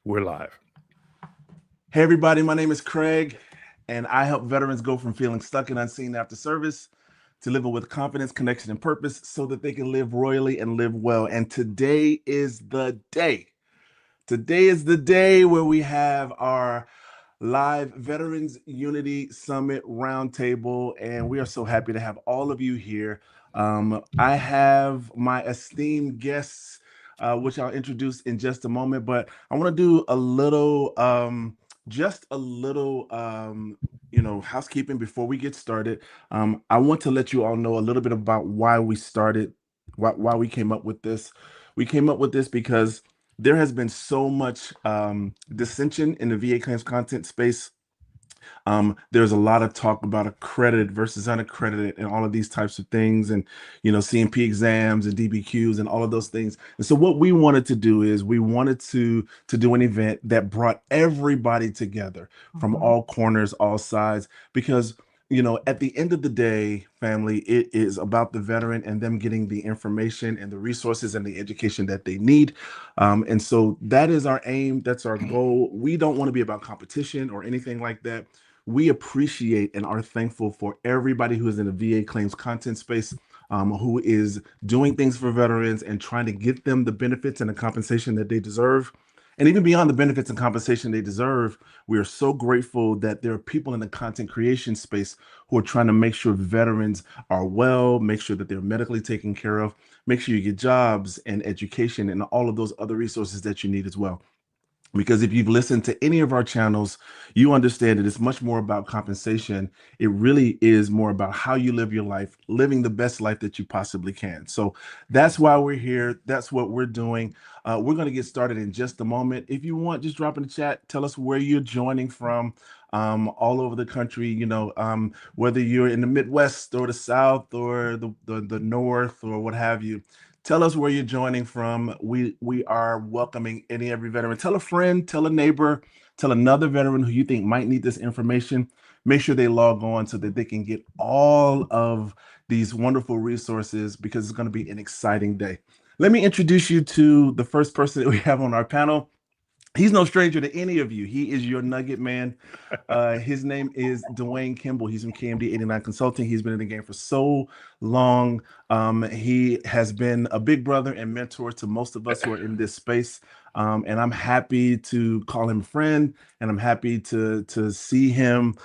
We're live. Hey, everybody, my name is Craig, and I help veterans go from feeling stuck and unseen after service to living with confidence, connection, and purpose so that they can live royally and live well. And today is the day. Today is the day where we have our live Veterans Unity Summit Roundtable, and we are so happy to have all of you here. I have my esteemed guests, which I'll introduce in just a moment, but I want to do a little, just a little, housekeeping before we get started. I want to let you all know a little bit about why we started, why we came up with this. We came up with this because there has been so much dissension in the VA claims content space. There's a lot of talk about accredited versus unaccredited and all of these types of things, and CMP exams and DBQs and all of those things. And so what we wanted to do is we wanted to do an event that brought everybody together from all corners, all sides, because at the end of the day, family, it is about the veteran and them getting the information and the resources and the education that they need. And so that is our aim. That's our goal. We don't want to be about competition or anything like that. We appreciate and are thankful for everybody who is in the VA claims content space, who is doing things for veterans and trying to get them the benefits and the compensation that they deserve. And even beyond the benefits and compensation they deserve, we are so grateful that there are people in the content creation space who are trying to make sure veterans are well, make sure that they're medically taken care of, make sure you get jobs and education and all of those other resources that you need as well. Because if you've listened to any of our channels, you understand that it's much more about compensation. It really is more about how you live your life, living the best life that you possibly can. So that's why we're here. That's what we're doing. We're going to get started in just a moment. If you want, just drop in the chat. Tell us where you're joining from, all over the country, whether you're in the Midwest or the South or the North or what have you. Tell us where you're joining from. We are welcoming every veteran. Tell a friend, tell a neighbor, tell another veteran who you think might need this information. Make sure they log on so that they can get all of these wonderful resources, because it's going to be an exciting day. Let me introduce you to the first person that we have on our panel. He's no stranger to any of you. He is your nugget man. His name is Dewayne Kimble. He's from KMD 89 Consulting. He's been in the game for so long. He has been a big brother and mentor to most of us who are in this space. And I'm happy to call him friend, and I'm happy to see him,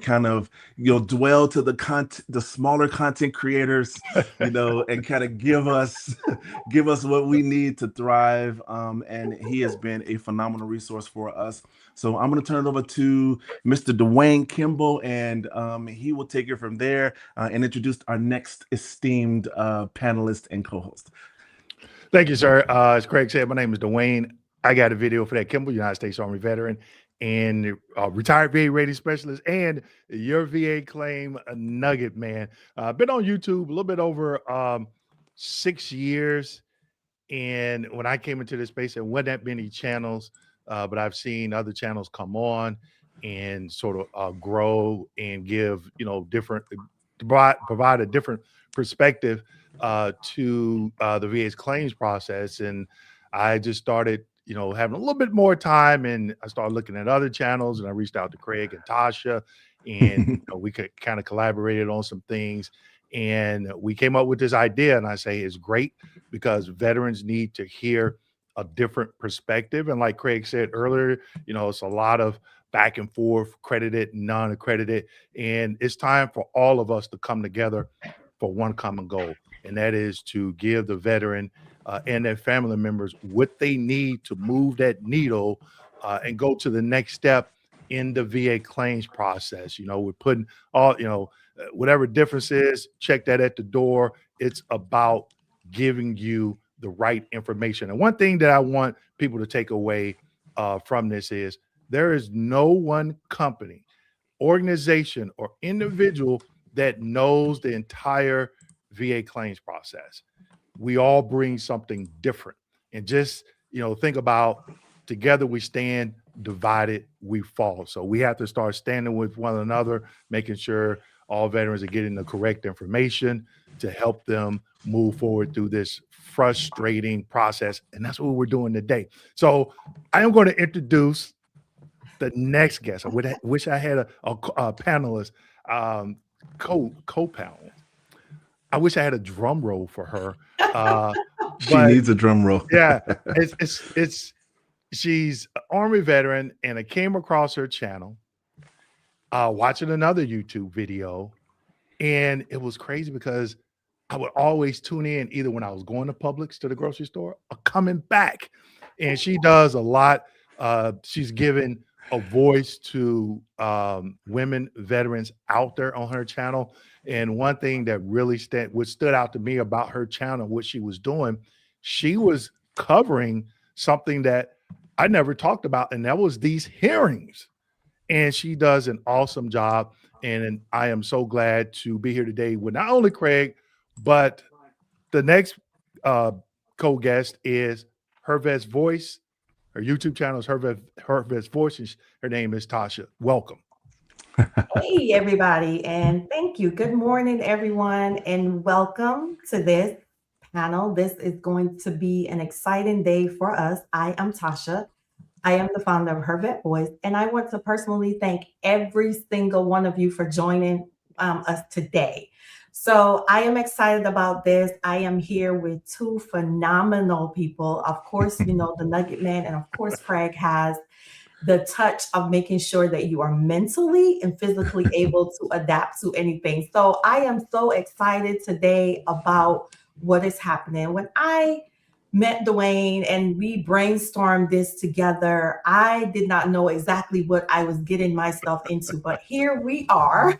kind of, dwell to the smaller content creators, and kind of give us what we need to thrive. And he has been a phenomenal resource for us. So I'm going to turn it over to Mr. Dewayne Kimble, and he will take it from there and introduce our next esteemed panelist and co-host. Thank you, sir. As Craig said, my name is Dewayne. I got a video for that. Kimble, United States Army veteran and retired VA rating specialist, and your VA claim nugget man. Been on YouTube a little bit over 6 years. And when I came into this space, there wasn't that many channels, but I've seen other channels come on and sort of grow and give, different, provide a different perspective to the VA's claims process. And I just started, having a little bit more time, and I started looking at other channels, and I reached out to Craig and Tasha, and we could kind of collaborated on some things. And we came up with this idea, and I say it's great because veterans need to hear a different perspective. And like Craig said earlier, it's a lot of back and forth, credited, non-accredited, and it's time for all of us to come together for one common goal, and that is to give the veteran and their family members what they need to move that needle and go to the next step in the VA claims process. We're putting all, whatever difference is, check that at the door. It's about giving you the right information. And one thing that I want people to take away from this is there is no one company, organization, or individual that knows the entire VA claims process. We all bring something different. And just, think about together we stand, divided we fall. So we have to start standing with one another, making sure all veterans are getting the correct information to help them move forward through this frustrating process. And that's what we're doing today. So I am going to introduce the next guest. I wish I had a panelist, co-panel. I wish I had a drum roll for her. She needs a drum roll. Yeah, she's an Army veteran, and I came across her channel watching another YouTube video, and it was crazy because I would always tune in either when I was going to Publix to the grocery store or coming back. And she does a lot. She's given a voice to women veterans out there on her channel. And one thing that really stood out to me about her channel, what she was doing, she was covering something that I never talked about, and that was these hearings. And she does an awesome job. And I am so glad to be here today with not only Craig, but the next co-guest is Her Vet's Voice. Her YouTube channel is Her Vet's Voice, and her name is Tasha. Welcome. Hey, everybody, and thank you. Good morning, everyone, and welcome to this panel. This is going to be an exciting day for us. I am Tasha. I am the founder of Her Vet Voice, and I want to personally thank every single one of you for joining us today. So I am excited about this. I am here with two phenomenal people. Of course, you know, the Nugget Man, and of course, Craig has the touch of making sure that you are mentally and physically able to adapt to anything. So I am so excited today about what is happening. When I met Dewayne and we brainstormed this together, I did not know exactly what I was getting myself into, but here we are.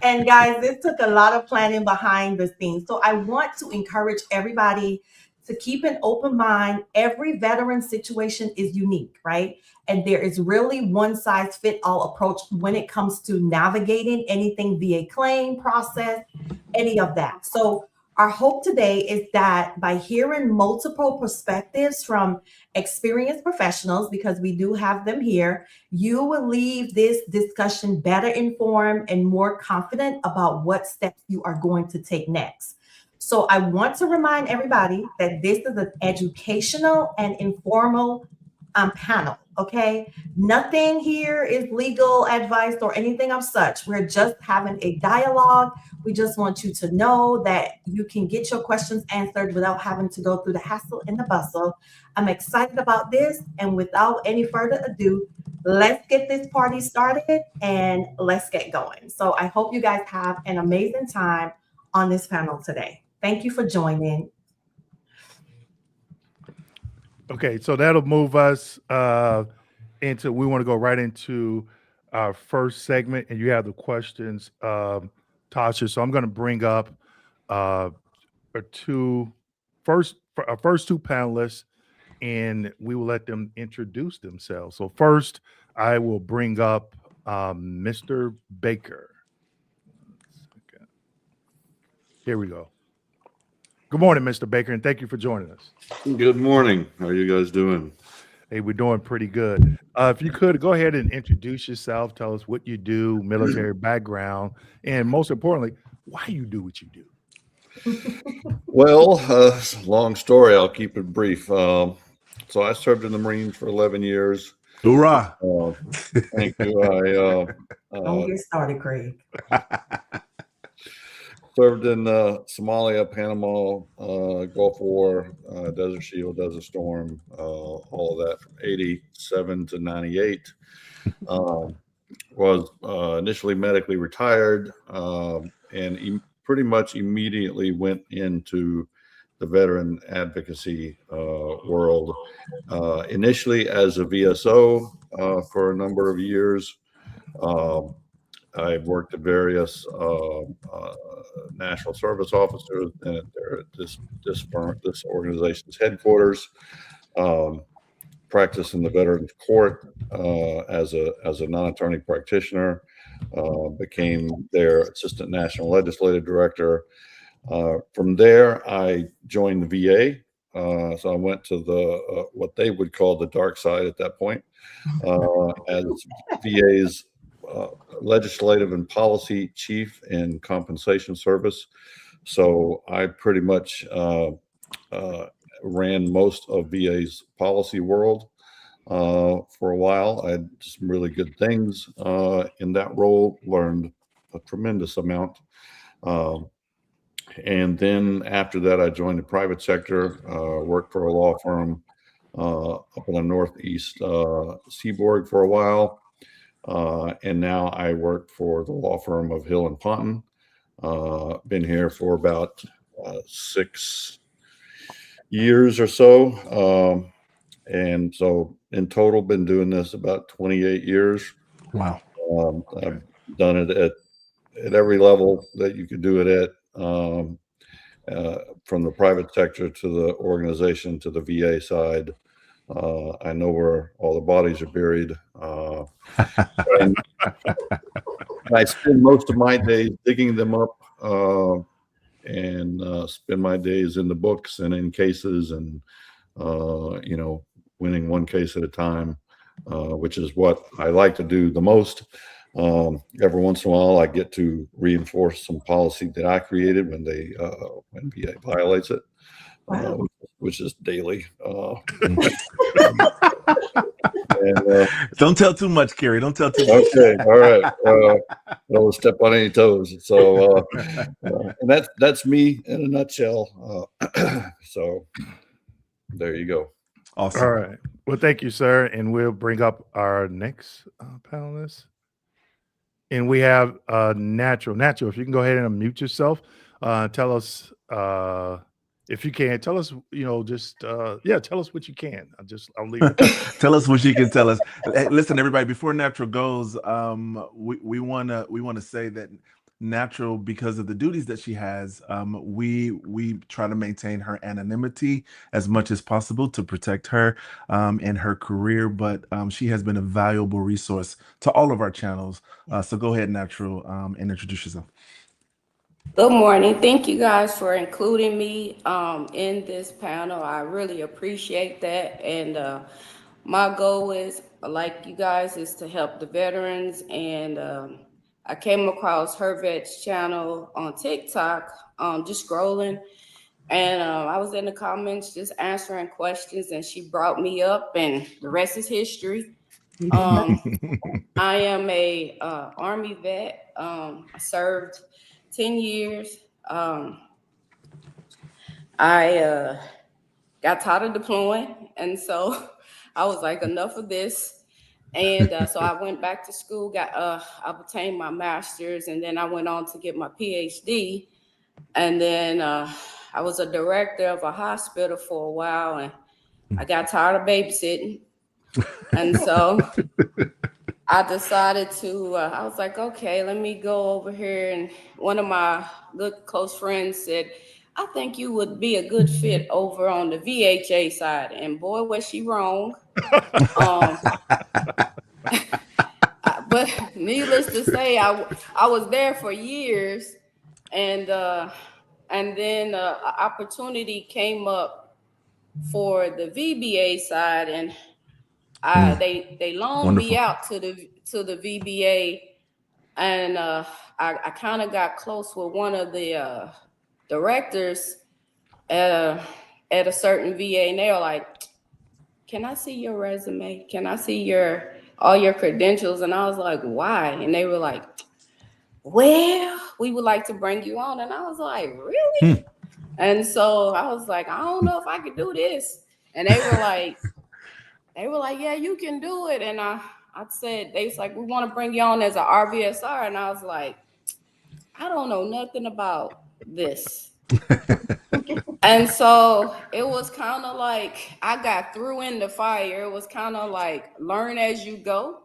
And guys, this took a lot of planning behind the scenes. So I want to encourage everybody to keep an open mind. Every veteran situation is unique, right? And there is really one size fit all approach when it comes to navigating anything VA claim process, any of that. So our hope today is that by hearing multiple perspectives from experienced professionals, because we do have them here, you will leave this discussion better informed and more confident about what steps you are going to take next. So I want to remind everybody that this is an educational and informal panel, okay? Nothing here is legal advice or anything of such. We're just having a dialogue. We just want you to know that you can get your questions answered without having to go through the hassle and the bustle. I'm excited about this, and without any further ado, let's get this party started and let's get going. So I hope you guys have an amazing time on this panel today. Thank you for joining. Okay, so that'll move us into, we want to go right into our first segment, and you have the questions, Tasha. So I'm going to bring up our first two panelists, and we will let them introduce themselves. So first, I will bring up Mr. Baker. Okay. Here we go. Good morning, Mr. Baker, and thank you for joining us. Good morning. How are you guys doing? Hey, we're doing pretty good. If you could go ahead and introduce yourself, tell us what you do, military background, and most importantly, why you do what you do. Well, long story. I'll keep it brief. So I served in the Marines for 11 years. Hoorah! Thank you. Don't get started, Craig. Served in Somalia, Panama, Gulf War, Desert Shield, Desert Storm, all of that from 87 to 98. Was initially medically retired and pretty much immediately went into the veteran advocacy world. Initially as a VSO for a number of years. I've worked at various national service officers and this organization's headquarters. Practiced in the Veterans Court as a non-attorney practitioner. Became their assistant national legislative director. From there, I joined the VA. So I went to the what they would call the dark side at that point, as VA's legislative and policy chief in compensation service. So I pretty much ran most of VA's policy world for a while. I had some really good things in that role, learned a tremendous amount. And then after that, I joined the private sector, worked for a law firm up in the Northeast Seaboard for a while. And now I work for the law firm of Hill and Ponton. Been here for about 6 years or so. And so in total, been doing this about 28 years. Wow. I've done it at every level that you could do it at, from the private sector to the organization to the VA side. I know where all the bodies are buried. And I spend most of my days digging them up and spend my days in the books and in cases and, winning one case at a time, which is what I like to do the most. Every once in a while, I get to reinforce some policy that I created when VA violates it, Wow. which is daily. Don't tell too much, Kerry. Don't tell too much. Okay, all right. Don't step on any toes. So, and that's me in a nutshell. So, there you go. Awesome. All right. Well, thank you, sir. And we'll bring up our next panelist. And we have Natural. Natural, if you can go ahead and unmute yourself, tell us if you can. Tell us, tell us what you can. I'll leave it. Tell us what you can tell us. Hey, listen, everybody. Before Natural goes, we wanna say that Natural, because of the duties that she has, we try to maintain her anonymity as much as possible to protect her in her career. But she has been a valuable resource to all of our channels. So go ahead, Natural, and introduce yourself. Good morning. Thank you guys for including me in this panel. I really appreciate that. And my goal is, like you guys, is to help the veterans. And I came across her vet's channel on TikTok, just scrolling. And I was in the comments just answering questions, and she brought me up, and the rest is history. I am a Army vet. I served 10 years. I got tired of deploying, and so I was like, enough of this. And so I went back to school, I obtained my master's, and then I went on to get my PhD. And then I was a director of a hospital for a while, and I got tired of babysitting. And so I decided to, I was like, okay, let me go over here. And one of my good close friends said, I think you would be a good fit over on the VHA side. And boy, was she wrong. But needless to say, I was there for years. And then an opportunity came up for the VBA side, and they loaned me out to the VBA, and I kind of got close with one of the directors at a certain VA, and they were like, "Can I see your resume? Can I see all your credentials?" And I was like, "Why?" And they were like, "Well, we would like to bring you on." And I was like, "Really?" And so I was like, "I don't know if I could do this." And they were like, "Yeah, you can do it." And I said, they was like, "We want to bring you on as an RVSR." And I was like, "I don't know nothing about this." And so it was kind of like I got through in the fire. It was kind of like learn as you go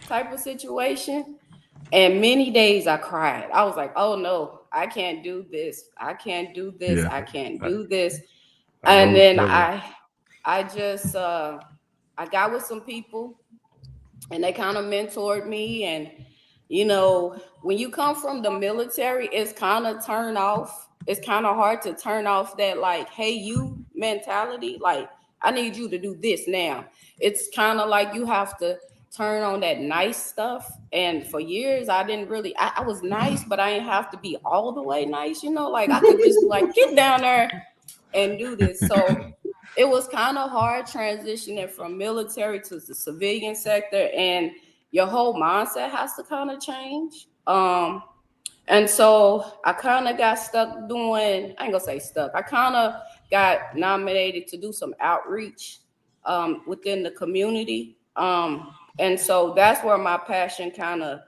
type of situation. And many days I cried. I was like, "Oh no, I can't do this. I can't do this. Yeah. I can't do this." And then I just I got with some people, and they kind of mentored me. And when you come from the military, it's kind of it's kind of hard to turn off that like, hey, you mentality. Like, I need you to do this now. It's kind of like you have to turn on that nice stuff. And for years, I didn't really, I was nice, but I didn't have to be all the way nice, you know, like I could just like get down there and do this. So it was kind of hard transitioning from military to the civilian sector, and your whole mindset has to kind of change. And so I kind of got stuck doing, I ain't gonna say stuck, I kind of got nominated to do some outreach within the community. And so that's where my passion kind of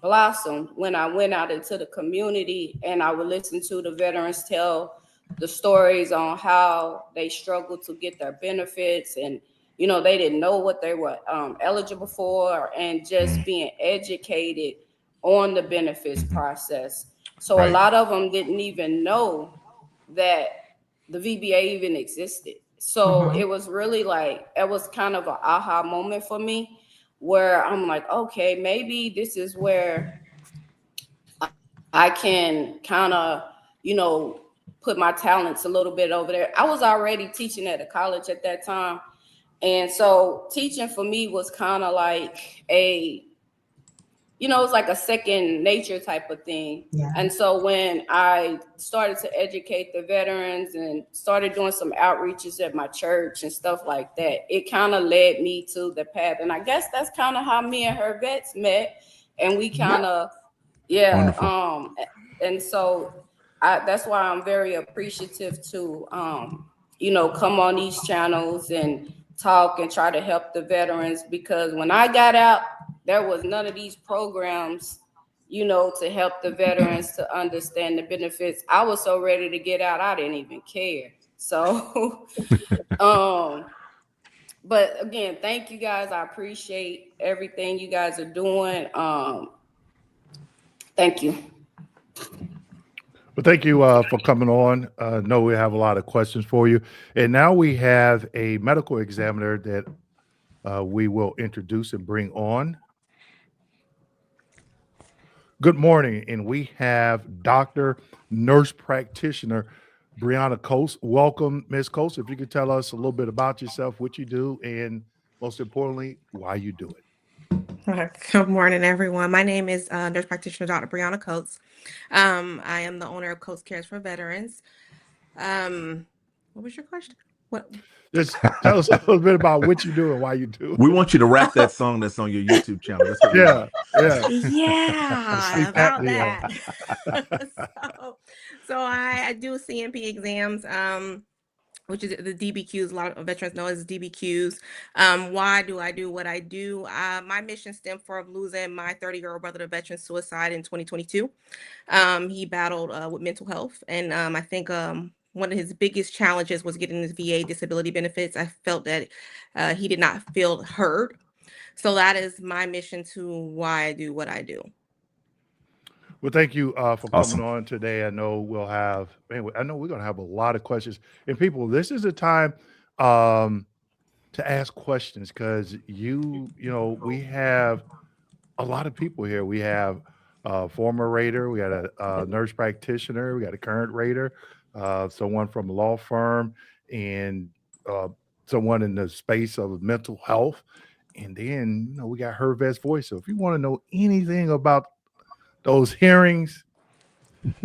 blossomed, when I went out into the community and I would listen to the veterans tell the stories on how they struggled to get their benefits, and you know, they didn't know what they were eligible for, and just being educated on the benefits process. So a lot of them didn't even know that the VBA even existed. So it was really like, it was kind of an aha moment for me, where I'm like, okay, maybe this is where I can kind of, you know, put my talents a little bit over there. I was already teaching at a college at that time. And so teaching for me was kind of like a, you know, it's like a second nature type of thing. Yeah. And so when I started to educate the veterans and started doing some outreaches at my church and stuff like that, it kind of led me to the path. And I guess that's kind of how me and her vets met. And we kind of, and so that's why I'm very appreciative to, you know, come on these channels and talk and try to help the veterans, because when I got out, there was none of these programs, you know, to help the veterans to understand the benefits. I was so ready to get out, I didn't even care. So, but again, thank you guys. I appreciate everything you guys are doing. Thank you. Well, thank you for coming on. Know we have a lot of questions for you. And now we have a medical examiner that we will introduce and bring on. Good morning. And we have Dr. Nurse Practitioner Brianna Coates. Welcome, Ms. Coates. If you could tell us a little bit about yourself, what you do, and most importantly, why you do it. Good morning, everyone. My name is Nurse Practitioner Dr. Brianna Coates. I am the owner of Coates Cares for Veterans. What was your question? What? Just tell us a little bit about what you do and why you do it. We want you to rap that song that's on your YouTube channel. That's what Yeah, about that. So I do CMP exams, which is the DBQs. A lot of veterans know as DBQs. Why do I do what I do? My mission stemmed from losing my 30-year-old brother to veteran suicide in 2022. He battled with mental health, and I think one of his biggest challenges was getting his VA disability benefits. I felt that he did not feel heard. So that is my mission to why I do what I do. Well, thank you for coming on today. I know we'll have, anyway, I know we're going to have a lot of questions. And people, this is a time to ask questions, because you know, we have a lot of people here. We have a former Raider, we got a nurse practitioner, we got a current Raider, someone from a law firm, and someone in the space of mental health. And then, you know, we got her best voice. So if you want to know anything about those hearings,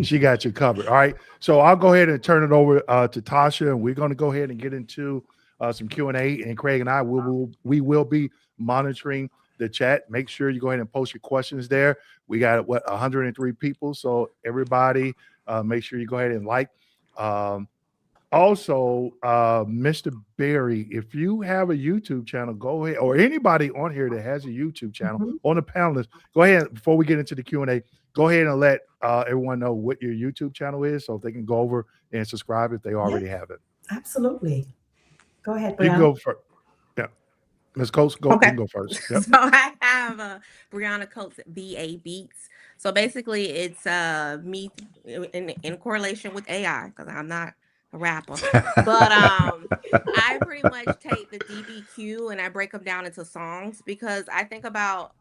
she got you covered. All right. So I'll go ahead and turn it over to Tasha, and we're going to go ahead and get into some Q&A. And Craig and I we will be monitoring the chat. Make sure you go ahead and post your questions there. We got 103 people. So everybody, make sure you go ahead and like. Also, Mr. Berry, if you have a YouTube channel, go ahead, or anybody on here that has a YouTube channel, on the panelists, go ahead, before we get into the Q&A, go ahead and let everyone know what your YouTube channel is, so if they can go over and subscribe if they already have it. Absolutely. Go ahead, You Brianna. go first. Yeah. Ms. Coates, you can go first. Yep. So I have Brianna Coates VA Beats. So basically it's me in correlation with AI, because I'm not a rapper, but I pretty much take the DBQ and I break them down into songs, because I think about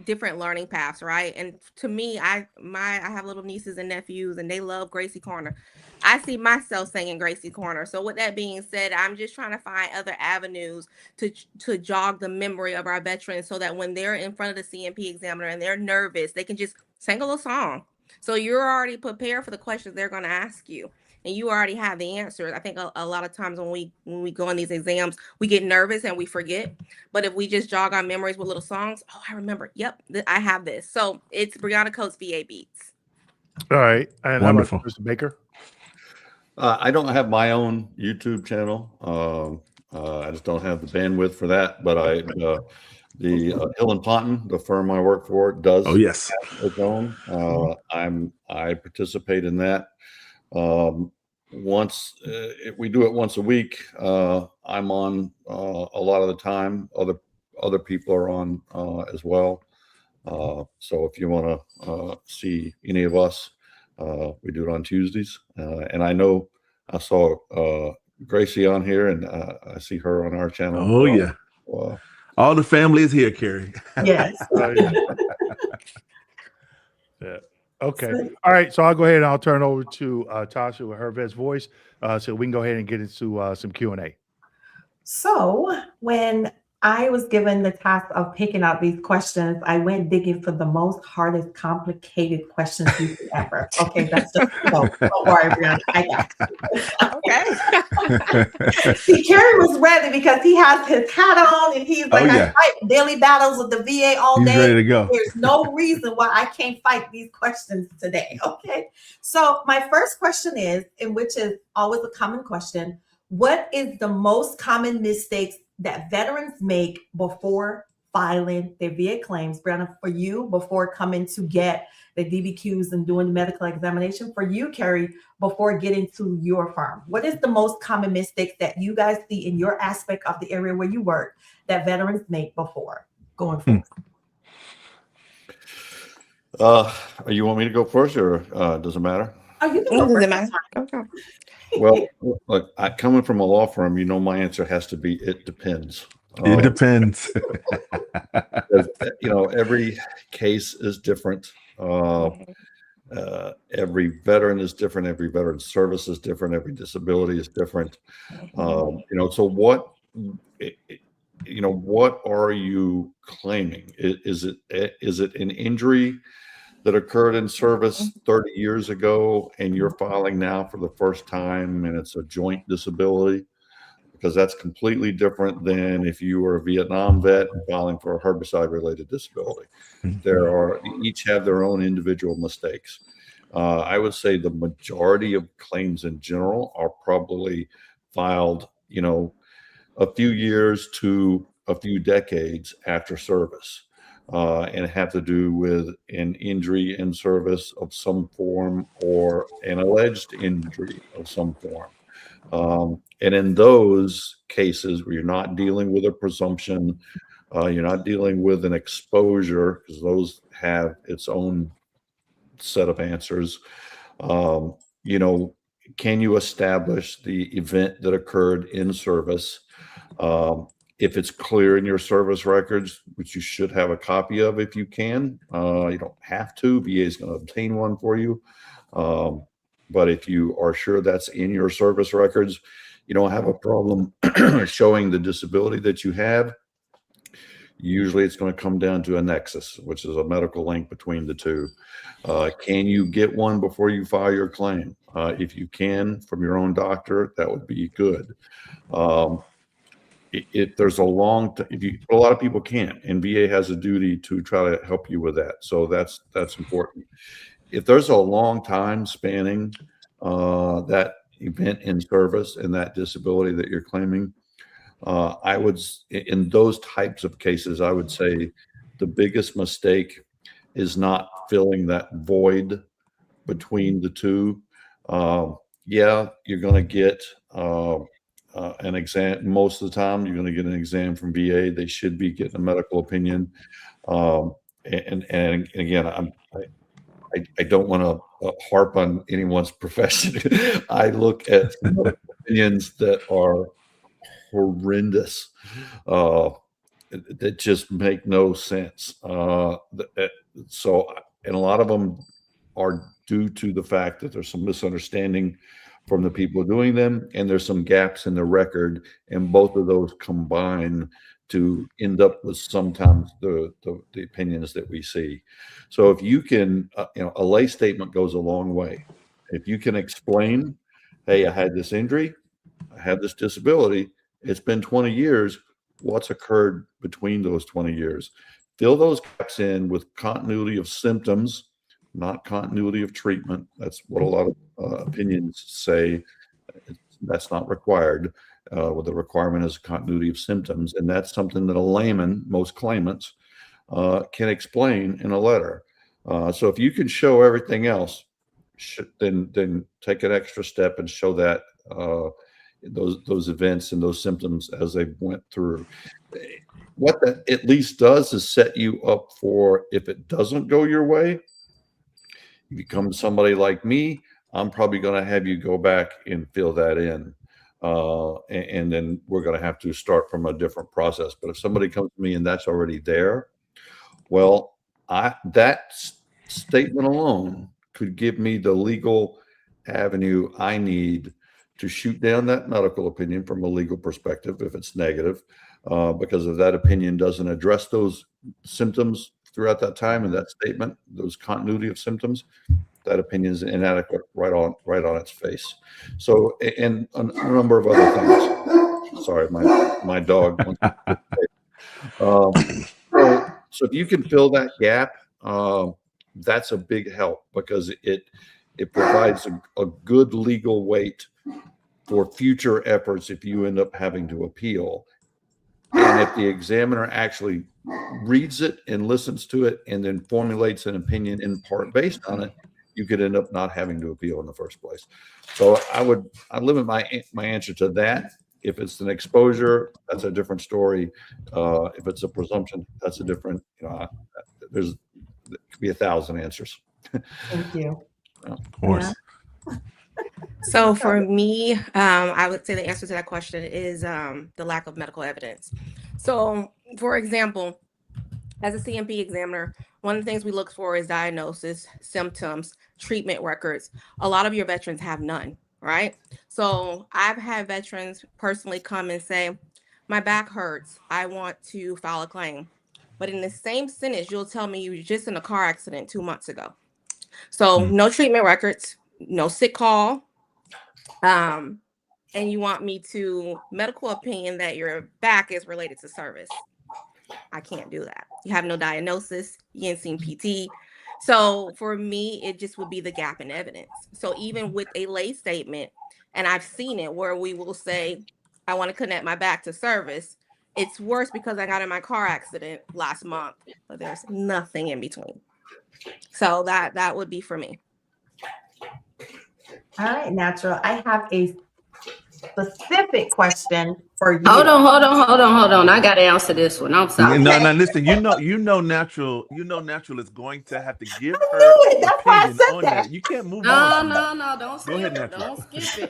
different learning paths, right? And to me, I have little nieces and nephews, and they love Gracie Corner. I see myself singing Gracie Corner. So with that being said, I'm just trying to find other avenues to jog the memory of our veterans, so that when they're in front of the CMP examiner and they're nervous, they can just sing a little song. So you're already prepared for the questions they're going to ask you, and you already have the answers. I think a lot of times when we go on these exams, we get nervous and we forget. But if we just jog our memories with little songs, oh, I remember. Yep, I have this. So it's Brianna Coates VA Beats. All right. And Wonderful. how about Mr. Baker? I don't have my own YouTube channel. I just don't have the bandwidth for that. But the Hill and Ponton, the firm I work for, does. Oh, yes. Have its own. I participate in that. We do it once a week. I'm on a lot of the time. Other people are on as well. So if you want to see any of us, we do it on Tuesdays. And I know I saw Gracie on here, and I see her on our channel. Oh, yeah. All the family is here, Carrie. Yes. Yeah. Okay. All right. So I'll go ahead and I'll turn over to Tasha with her best voice, so we can go ahead and get into some Q&A. So when I was given the task of picking out these questions, I went digging for the most hardest, complicated questions you could ever. Okay, that's just don't worry, Brianna. I got you. Okay. See, Kerry was ready because he has his hat on and he's like, I fight daily battles with the VA all day. He's ready to go. There's no reason why I can't fight these questions today. Okay. So my first question is, and which is always a common question, what is the most common mistakes that veterans make before filing their VA claims? Brianna, for you, before coming to get the DBQs and doing the medical examination. For you, Carrie, before getting to your firm, what is the most common mistakes that you guys see in your aspect of the area where you work that veterans make before going forward? You want me to go first, or does it matter? Oh, you can go first. Okay. Well, look, coming from a law firm, my answer has to be, it depends. It depends. Every case is different. Every veteran is different. Every veteran service is different. Every disability is different. So what are you claiming? Is it an injury that occurred in service 30 years ago, and you're filing now for the first time, and it's a joint disability? Because that's completely different than if you were a Vietnam vet and filing for a herbicide-related disability. Each have their own individual mistakes. I would say the majority of claims in general are probably filed, a few years to a few decades after service. And have to do with an injury in service of some form or an alleged injury of some form. And in those cases where you're not dealing with a presumption, you're not dealing with an exposure, because those have its own set of answers. Can you establish the event that occurred in service? If it's clear in your service records, which you should have a copy of if you can, you don't have to. VA is going to obtain one for you. But if you are sure that's in your service records, you don't have a problem showing the disability that you have. Usually it's going to come down to a nexus, which is a medical link between the two. Can you get one before you file your claim? If you can from your own doctor, that would be good. There's a lot of people can't, and VA has a duty to try to help you with that. So that's important. If there's a long time spanning that event in service and that disability that you're claiming, in those types of cases, I would say the biggest mistake is not filling that void between the two. You're going to get an exam. Most of the time you're going to get an exam from VA. They should be getting a medical opinion. And again, I don't want to harp on anyone's profession. I look at medical opinions that are horrendous. that just make no sense. So, and a lot of them are due to the fact that there's some misunderstanding from the people doing them, and there's some gaps in the record, and both of those combine to end up with sometimes the opinions that we see. So if you can, a lay statement goes a long way. If you can explain, hey, I had this injury, I had this disability, it's been 20 years, what's occurred between those 20 years? Fill those gaps in with continuity of symptoms, not continuity of treatment. That's what a lot of opinions say. That's not required. Well, the requirement is continuity of symptoms, and that's something that a layman, most claimants, can explain in a letter. So if you can show everything else, then take an extra step and show that those events and those symptoms as they went through. What that at least does is set you up for, if it doesn't go your way, you become somebody like me, I'm probably going to have you go back and fill that in. And then we're going to have to start from a different process. But if somebody comes to me and that's already there, well, that statement alone could give me the legal avenue I need to shoot down that medical opinion from a legal perspective if it's negative, because if that opinion doesn't address those symptoms throughout that time and that statement, those continuity of symptoms, that opinion is inadequate right on its face. So, and a number of other things. Sorry, my dog. So if you can fill that gap, that's a big help, because it provides a good legal weight for future efforts if you end up having to appeal. And if the examiner actually reads it and listens to it and then formulates an opinion in part based on it, you could end up not having to appeal in the first place. So I'd limit my answer to that. If it's an exposure, that's a different story. If it's a presumption, that's a different, there could be 1,000 answers. Thank you. Of course. Yeah. So for me, I would say the answer to that question is the lack of medical evidence. So for example, as a CMP examiner, one of the things we look for is diagnosis, symptoms, treatment records. A lot of your veterans have none, right? So I've had veterans personally come and say, my back hurts, I want to file a claim. But in the same sentence, you'll tell me you were just in a car accident 2 months ago. So no treatment records, no sick call. And you want me to medical opinion that your back is related to service. I can't do that. You have no diagnosis, you ain't seen PT. So for me, it just would be the gap in evidence. So even with a lay statement, and I've seen it where we will say, I want to connect my back to service. It's worse because I got in my car accident last month, but there's nothing in between. So that would be for me. All right, Natural. I have a specific question for you. Hold on. I got to answer this one. I'm sorry. No, listen, you know, Natural is going to have to give her That's why I opinion said on that. that. You can't move on. No, don't skip ahead, it. Natural. Don't skip it.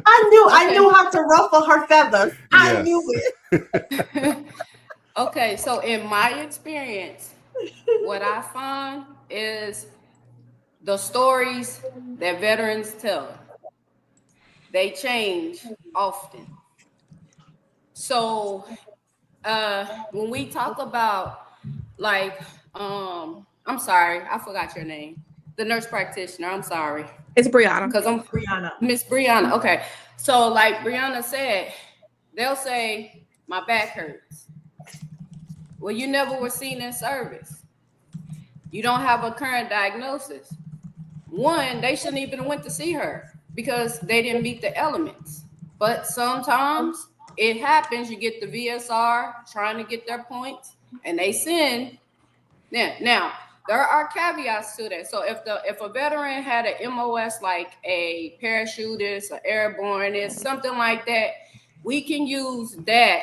I knew how to ruffle her feathers. I Yes. knew it. Okay, so in my experience, what I find is the stories that veterans tell, they change often. So when we talk about, like, I'm sorry, I forgot your name. The nurse practitioner, I'm sorry. It's Brianna. Because I'm Brianna. Miss Brianna. Okay. So like Brianna said, they'll say, my back hurts. Well, you never were seen in service. You don't have a current diagnosis. One, they shouldn't even have went to see her because they didn't meet the elements. But sometimes it happens. You get the VSR trying to get their points, and they send. Now there are caveats to that. So if a veteran had an MOS like a parachutist, an airborneist, something like that, we can use that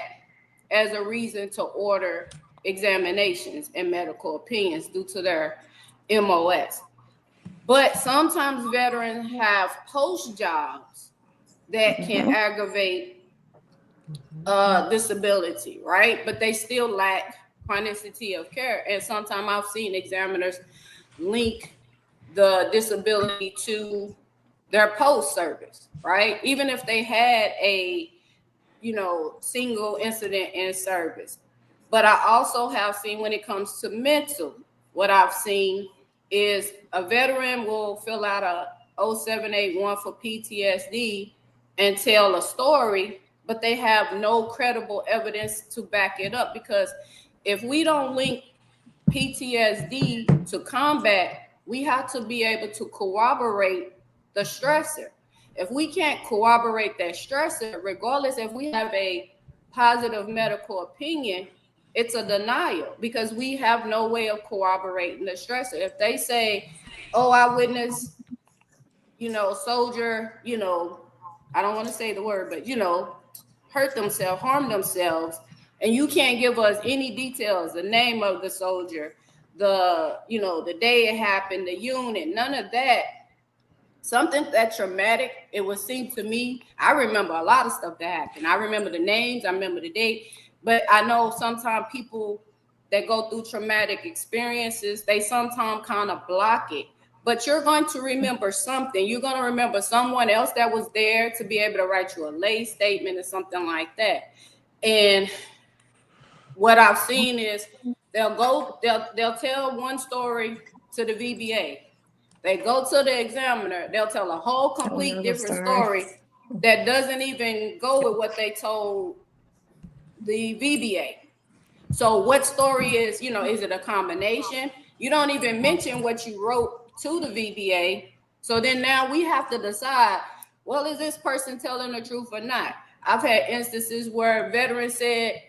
as a reason to order examinations and medical opinions due to their MOS. But sometimes veterans have post jobs that can aggravate disability, right? But they still lack chronicity of care. And sometimes I've seen examiners link the disability to their post service, right? Even if they had a, single incident in service. But I also have seen when it comes to mental, what I've seen is a veteran will fill out a 0781 for PTSD and tell a story, but they have no credible evidence to back it up. Because if we don't link PTSD to combat, we have to be able to corroborate the stressor. If we can't corroborate that stressor, regardless if we have a positive medical opinion, it's a denial because we have no way of corroborating the stressor. If they say, oh, I witnessed, soldier, I don't want to say the word, but, hurt themselves, harm themselves, and you can't give us any details, the name of the soldier, the day it happened, the unit, none of that. Something that traumatic, it would seem to me, I remember a lot of stuff that happened. I remember the names, I remember the date, but I know sometimes people that go through traumatic experiences, they sometimes kind of block it. But you're going to remember something. You're going to remember someone else that was there to be able to write you a lay statement or something like that. And what I've seen is they'll tell one story to the VBA. They go to the examiner, they'll tell a whole complete different story that doesn't even go with what they told the VBA. So what story is it a combination? You don't even mention what you wrote to the VBA. So then now we have to decide, well, is this person telling the truth or not? I've had instances where veterans said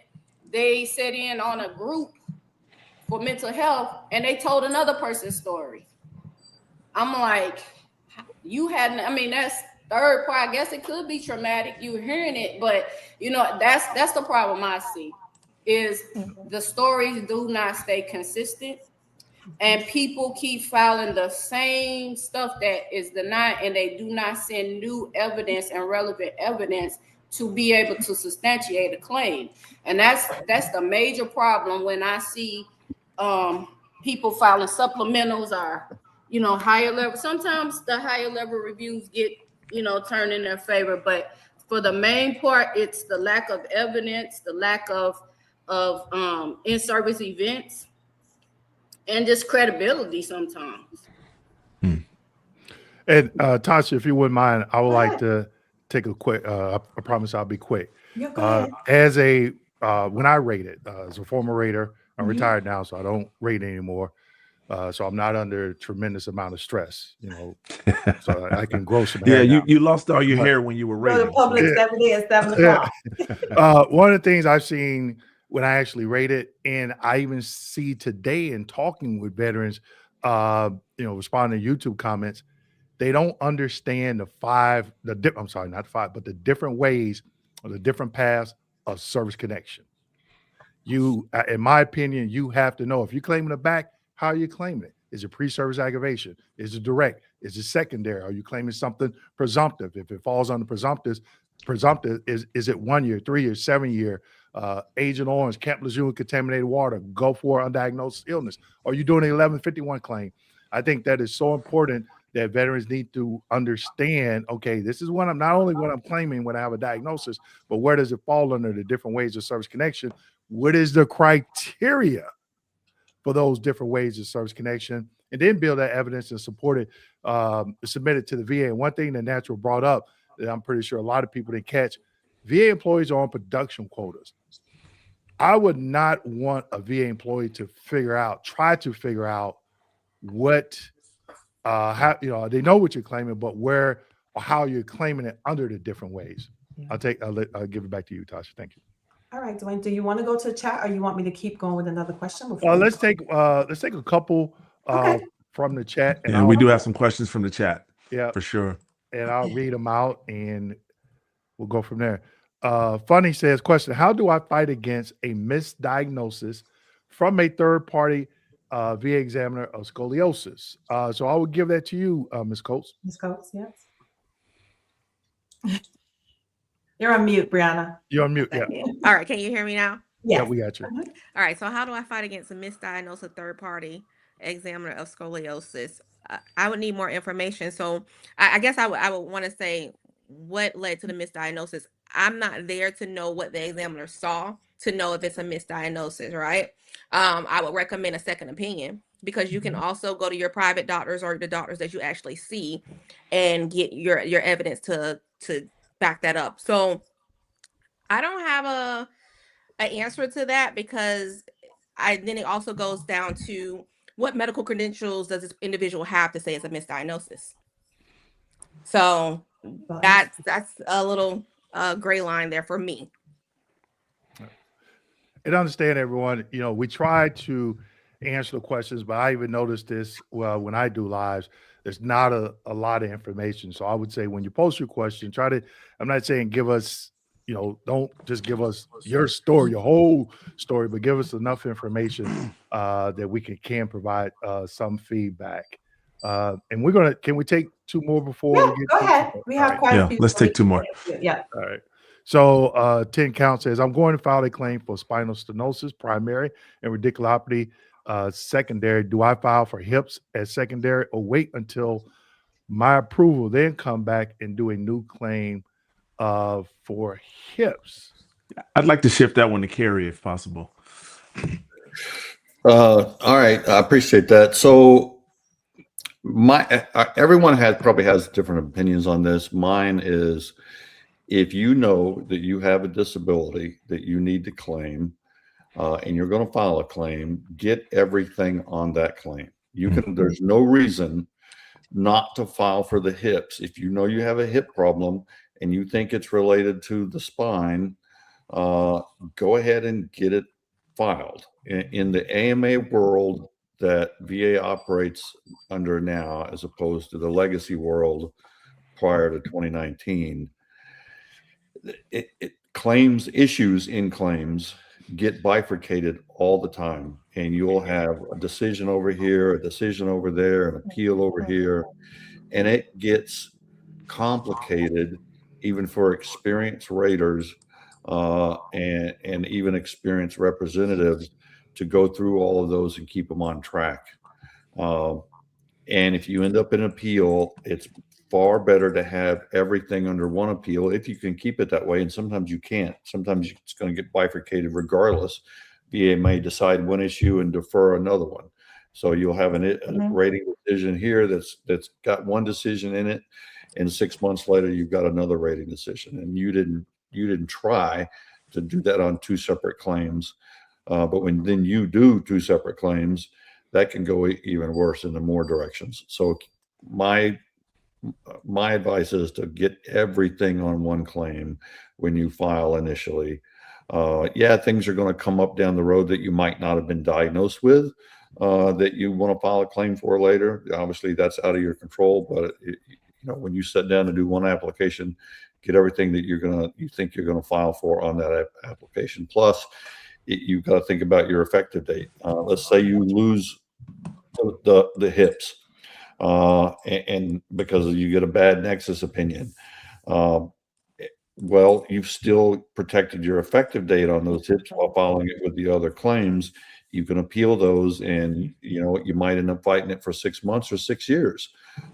they set in on a group for mental health and they told another person's story. I'm like, that's third part. I guess it could be traumatic. You're hearing it, but that's the problem I see is the stories do not stay consistent and people keep filing the same stuff that is denied and they do not send new evidence and relevant evidence to be able to substantiate a claim. And that's the major problem when I see people filing supplementals or higher level. Sometimes the higher level reviews get turned in their favor, but for the main part, it's the lack of evidence, the lack of in-service events, and just credibility sometimes. And Tasha, if you wouldn't mind, I would like to take a quick. I promise I'll be quick. Yeah, go ahead. As a when I rated, as a former rater, I'm retired now, so I don't rate anymore. So I'm not under a tremendous amount of stress, so I can grow some hair. Yeah, you lost all your hair when you were rating. The public 7 o'clock. One of the things I've seen when I actually rated, and I even see today in talking with veterans, responding to YouTube comments, they don't understand the different ways or the different paths of service connection. You, in my opinion, you have to know if you're claiming it back, how are you claiming it? Is it pre-service aggravation? Is it direct? Is it secondary? Are you claiming something presumptive? If it falls on the presumptive, is it 1 year, 3 years, 7 year, Agent Orange, Camp Lejeune, contaminated water, Gulf War undiagnosed illness? Are you doing an 1151 claim? I think that is so important that veterans need to understand, okay, this is what I'm not only what I'm claiming when I have a diagnosis, but where does it fall under the different ways of service connection? What is the criteria for those different ways of service connection? And then build that evidence and support it, submit it to the VA. And one thing that Natural brought up that I'm pretty sure a lot of people didn't catch, VA employees are on production quotas. I would not want a VA employee to try to figure out what, how, they know what you're claiming, but where or how you're claiming it under the different ways. Yeah. I'll give it back to you, Tasha. Thank you. All right, Dwayne, do you want to go to chat or you want me to keep going with another question? Let's take a couple from the chat. And we do have some questions from the chat. Yeah, for sure. And I'll read them out and we'll go from there. Funny says, question, how do I fight against a misdiagnosis from a third party VA examiner of scoliosis? So I would give that to you, Ms. Coates. Ms. Coates, yes. You're on mute, Brianna. You're on mute. Yeah. All right, can you hear me now? Yeah, Yes. we got you. All right, so how do I fight against a misdiagnosed third-party examiner of scoliosis? I would need more information. So I guess I would want to say what led to the misdiagnosis. I'm not there to know what the examiner saw to know if it's a misdiagnosis, right? I would recommend a second opinion because you can also go to your private doctors or the doctors that you actually see and get your evidence to back that up. So I don't have an answer to that because then it also goes down to what medical credentials does this individual have to say it's a misdiagnosis. So that's a little gray line there for me. And understand, everyone, you know, we try to answer the questions, but I even noticed this when I do lives, there's not a lot of information. So I would say when you post your question, I'm not saying give us, you know, don't just give us your story, your whole story, but give us enough information that we can provide some feedback. And can we take two more before Yeah, we get go to- ahead. We have quite a Yeah, few. let's take two more. Yeah. All right. So 10 count says, I'm going to file a claim for spinal stenosis, primary, and radiculopathy, secondary. Do I file for hips as secondary or wait until my approval, then come back and do a new claim for hips? I'd like to shift that one to Carrie if possible. All right, I appreciate that. So everyone probably has different opinions on this. Mine is, if you know that you have a disability that you need to claim, and you're going to file a claim, get everything on that claim. There's no reason not to file for the hips. If you know you have a hip problem and you think it's related to the spine, go ahead and get it filed. In the AMA world that VA operates under now, as opposed to the legacy world prior to 2019, issues in claims get bifurcated all the time, and you'll have a decision over here, a decision over there, an appeal over here, and it gets complicated even for experienced raters and even experienced representatives to go through all of those and keep them on track. And if you end up in an appeal, it's far better to have everything under one appeal if you can keep it that way. And sometimes you can't. Sometimes it's going to get bifurcated regardless. VA may decide one issue and defer another one. So you'll have a rating decision here that's got one decision in it, and 6 months later you've got another rating decision, and you didn't try to do that on two separate claims. But when then you do two separate claims, that can go even worse into more directions. So my advice is to get everything on one claim when you file initially. Yeah, things are going to come up down the road that you might not have been diagnosed with, that you want to file a claim for later. Obviously, that's out of your control. But when you sit down and do one application, get everything that you think you're going to file for on that application. Plus, you've got to think about your effective date. Let's say you lose the hips. And because you get a bad nexus opinion, well, you've still protected your effective date on those hips while following it with the other claims. You can appeal those, and you might end up fighting it for 6 months or 6 years.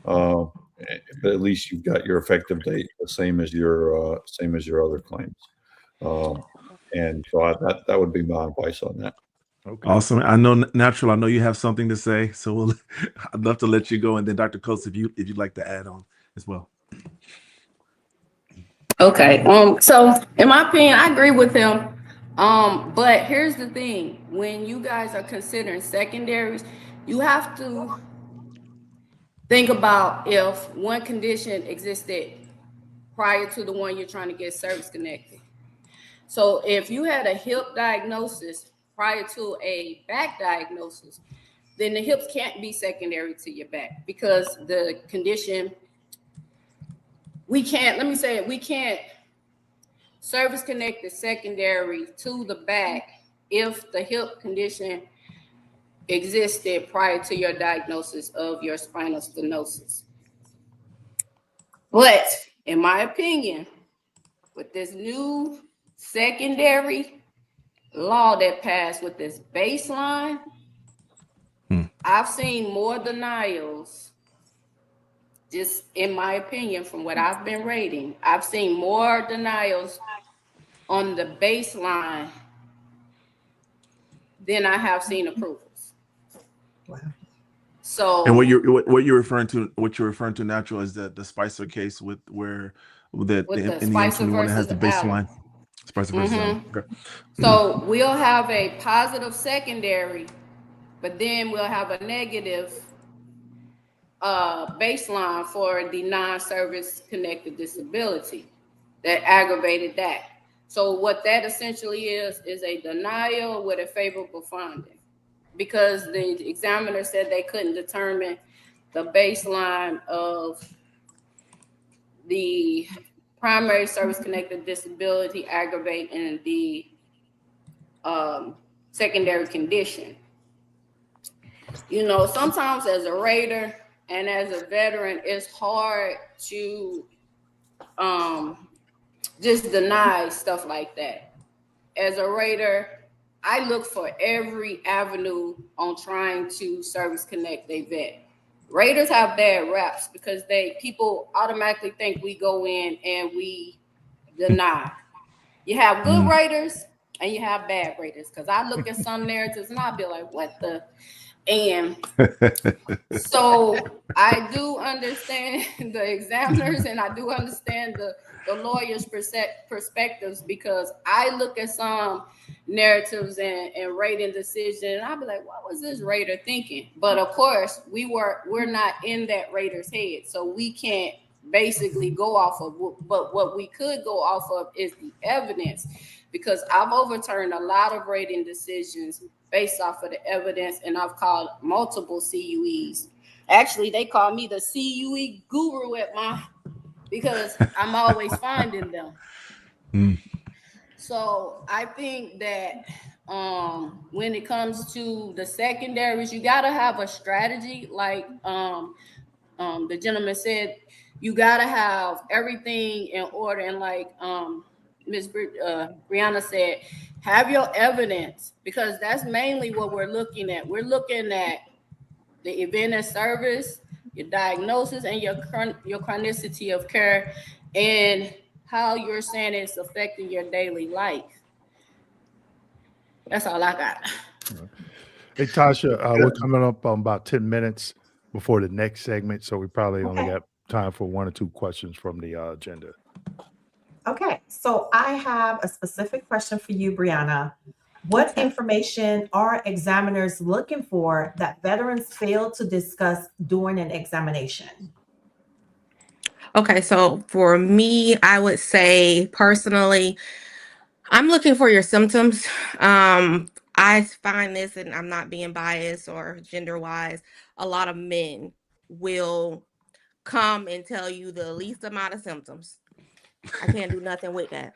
But at least you've got your effective date the same as your other claims. And so that would be my advice on that. Okay. Awesome. I know, Natural, I know you have something to say, so I'd love to let you go. And then Dr. Coates, if you'd like to add on as well. Okay. So in my opinion, I agree with him. But here's the thing: when you guys are considering secondaries, you have to think about if one condition existed prior to the one you're trying to get service connected. So if you had a hip diagnosis prior to a back diagnosis, then the hips can't be secondary to your back, because the condition, we can't service connect the secondary to the back if the hip condition existed prior to your diagnosis of your spinal stenosis. But in my opinion, with this new secondary law that passed with this baseline, I've seen more denials, just in my opinion, from what I've been reading. I've seen more denials on the baseline than I have seen approvals. Wow. So, And what you're referring to, natural, is the Spicer case with where the Spicer M21 has the versus baseline. Spicer versus Allen. Okay. so we'll have a positive secondary, but then we'll have a negative baseline for the non-service connected disability that aggravated that. So what that essentially is a denial with a favorable finding, because the examiner said they couldn't determine the baseline of the primary service connected disability aggravating the secondary condition. You know, sometimes as a rater and as a veteran, it's hard to just deny stuff like that. As a rater, I look for every avenue on trying to service connect a vet. Raters have bad raps because people automatically think we go in and we deny. You have good raters and you have bad raters, because I look at some narratives and I'll be like, what the? And so I do understand the examiners and I do understand the lawyers' perspectives, because I look at some narratives and rating decision and I'll be like, what was this rater thinking? But of course, we're not in that rater's head, so we can't basically go off of, but what we could go off of is the evidence, because I've overturned a lot of rating decisions based off of the evidence, and I've called multiple CUEs. Actually, they call me the CUE guru because I'm always finding them. So I think that when it comes to the secondaries, you got to have a strategy. Like the gentleman said, you got to have everything in order. And like Ms. Brianna said, have your evidence, because that's mainly what we're looking at. We're looking at the event of service, your diagnosis, and your chronicity of care, and how you're saying it's affecting your daily life. That's all I got. Hey, Tasha, we're coming up on about 10 minutes before the next segment, so we probably only got time for 1 or 2 questions from the agenda. Okay, so I have a specific question for you, Brianna. What information are examiners looking for that veterans fail to discuss during an examination? Okay, so for me, I would say personally, I'm looking for your symptoms. I find this, and I'm not being biased or gender-wise, a lot of men will come and tell you the least amount of symptoms. I can't do nothing with that.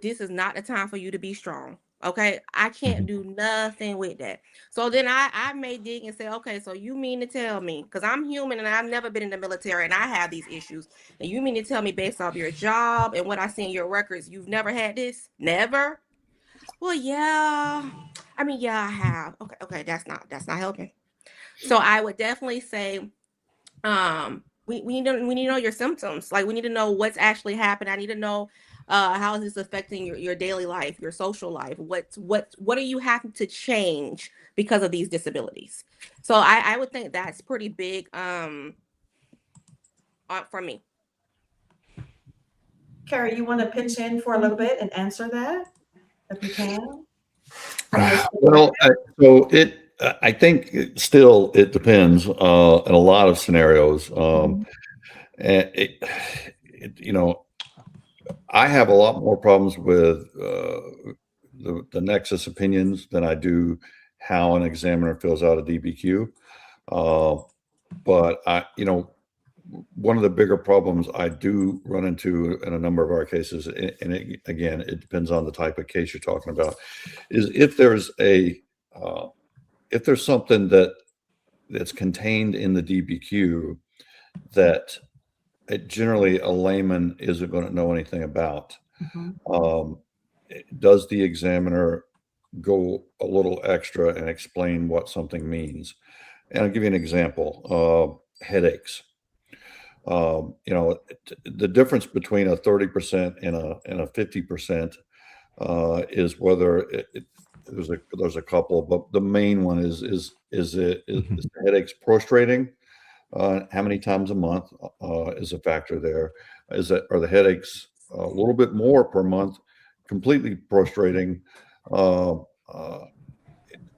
This is not the time for you to be strong. Okay, I can't do nothing with that. So then I may dig and say, okay, so you mean to tell me, because I'm human and I've never been in the military and I have these issues, and you mean to tell me based off your job and what I see in your records, you've never had this? Never? Well, yeah. I mean, yeah, I have. Okay, that's not helping. So I would definitely say, we need to know your symptoms. Like, we need to know what's actually happening. I need to know how is this affecting your daily life, your social life. What are you having to change because of these disabilities? So I would think that's pretty big for me. Carrie, you want to pitch in for a little bit and answer that, if you can? Well, so I think it depends in a lot of scenarios. And I have a lot more problems with the nexus opinions than I do how an examiner fills out a DBQ. But one of the bigger problems I do run into in a number of our cases, and again, it depends on the type of case you're talking about, is if there's something that's contained in the DBQ that generally a layman isn't going to know anything about. Does the examiner go a little extra and explain what something means? And I'll give you an example. Headaches. The difference between a 30% and a 50% is whether there's a couple, but the main one is the headaches prostrating? How many times a month is a factor there? Are the headaches a little bit more per month, completely prostrating? I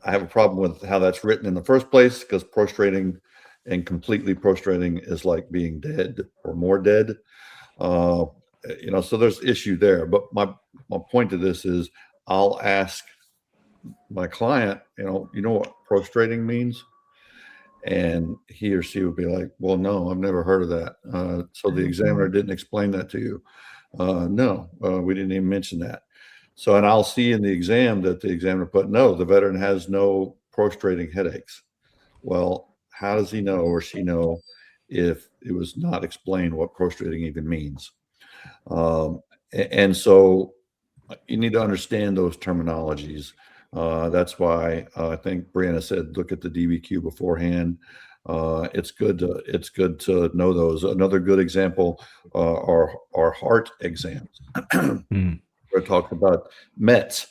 have a problem with how that's written in the first place, because prostrating and completely prostrating is like being dead or more dead. So there's issue there. But my point to this is, I'll ask my client, you know what prostrating means? And he or she would be like, well, no, I've never heard of that. So the examiner didn't explain that to you? No, we didn't even mention that. So, and I'll see in the exam that the examiner put, no, the veteran has no prostrating headaches. Well, how does he know or she know if it was not explained what prostrating even means? And so you need to understand those terminologies. That's why I think Brianna said, look at the DBQ beforehand. It's good to know those. Another good example are heart exams. Where it talks about METs.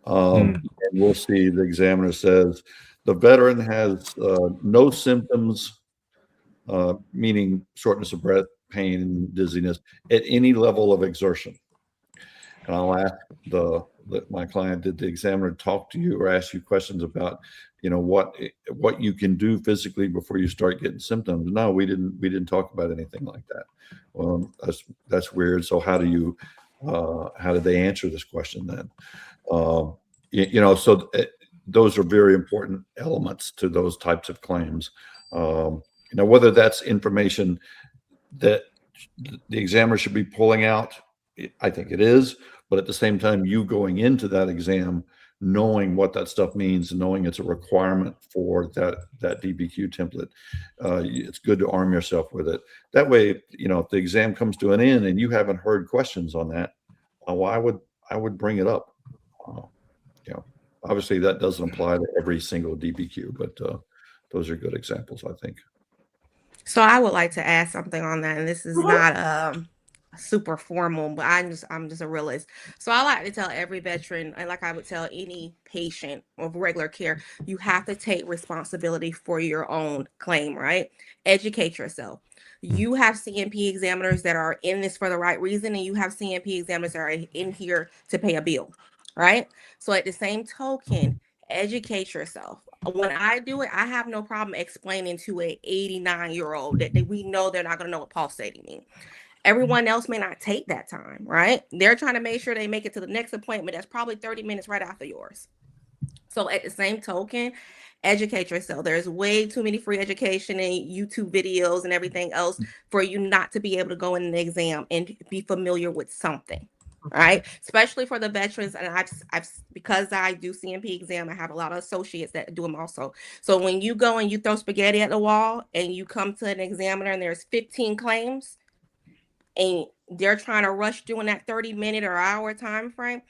And we'll see the examiner says the veteran has no symptoms, meaning shortness of breath, pain, and dizziness at any level of exertion. And I'll ask my client, did the examiner talk to you or ask you questions about, what you can do physically before you start getting symptoms? No, we didn't talk about anything like that. Well, that's weird. So how did they answer this question then? Those are very important elements to those types of claims. Whether that's information that the examiner should be pulling out, I think it is, but at the same time, you going into that exam, knowing what that stuff means and knowing it's a requirement for that DBQ template, it's good to arm yourself with it. That way, if the exam comes to an end and you haven't heard questions on that, I would bring it up. Obviously that doesn't apply to every single DBQ, but those are good examples, I think. So I would like to add something on that, and this is not super formal, but I'm just a realist. So I like to tell every veteran, and like I would tell any patient of regular care, you have to take responsibility for your own claim, right? Educate yourself. You have CMP examiners that are in this for the right reason, and you have CMP examiners that are in here to pay a bill, right? So at the same token, educate yourself. When I do it, I have no problem explaining to an 89-year-old that we know they're not going to know what pulsating means. Everyone else may not take that time, right? They're trying to make sure they make it to the next appointment. That's probably 30 minutes right after yours. So at the same token, educate yourself. There's way too many free education and YouTube videos and everything else for you not to be able to go in the exam and be familiar with something, right? Especially for the veterans. And I've because I do CMP exam, I have a lot of associates that do them also. So when you go and you throw spaghetti at the wall and you come to an examiner and there's 15 claims, and they're trying to rush doing that 30-minute or hour time frame,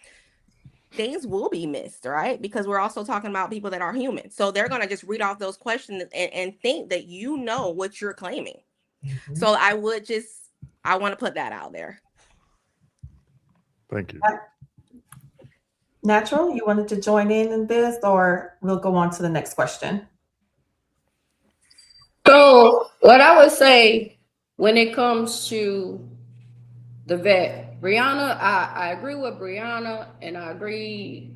things will be missed, right? Because we're also talking about people that are human. So they're going to just read off those questions and think that you know what you're claiming. So I want to put that out there. Thank you. Natural, you wanted to join in this, or we'll go on to the next question? So what I would say when it comes to the vet, Brianna, I agree with Brianna, and I agree.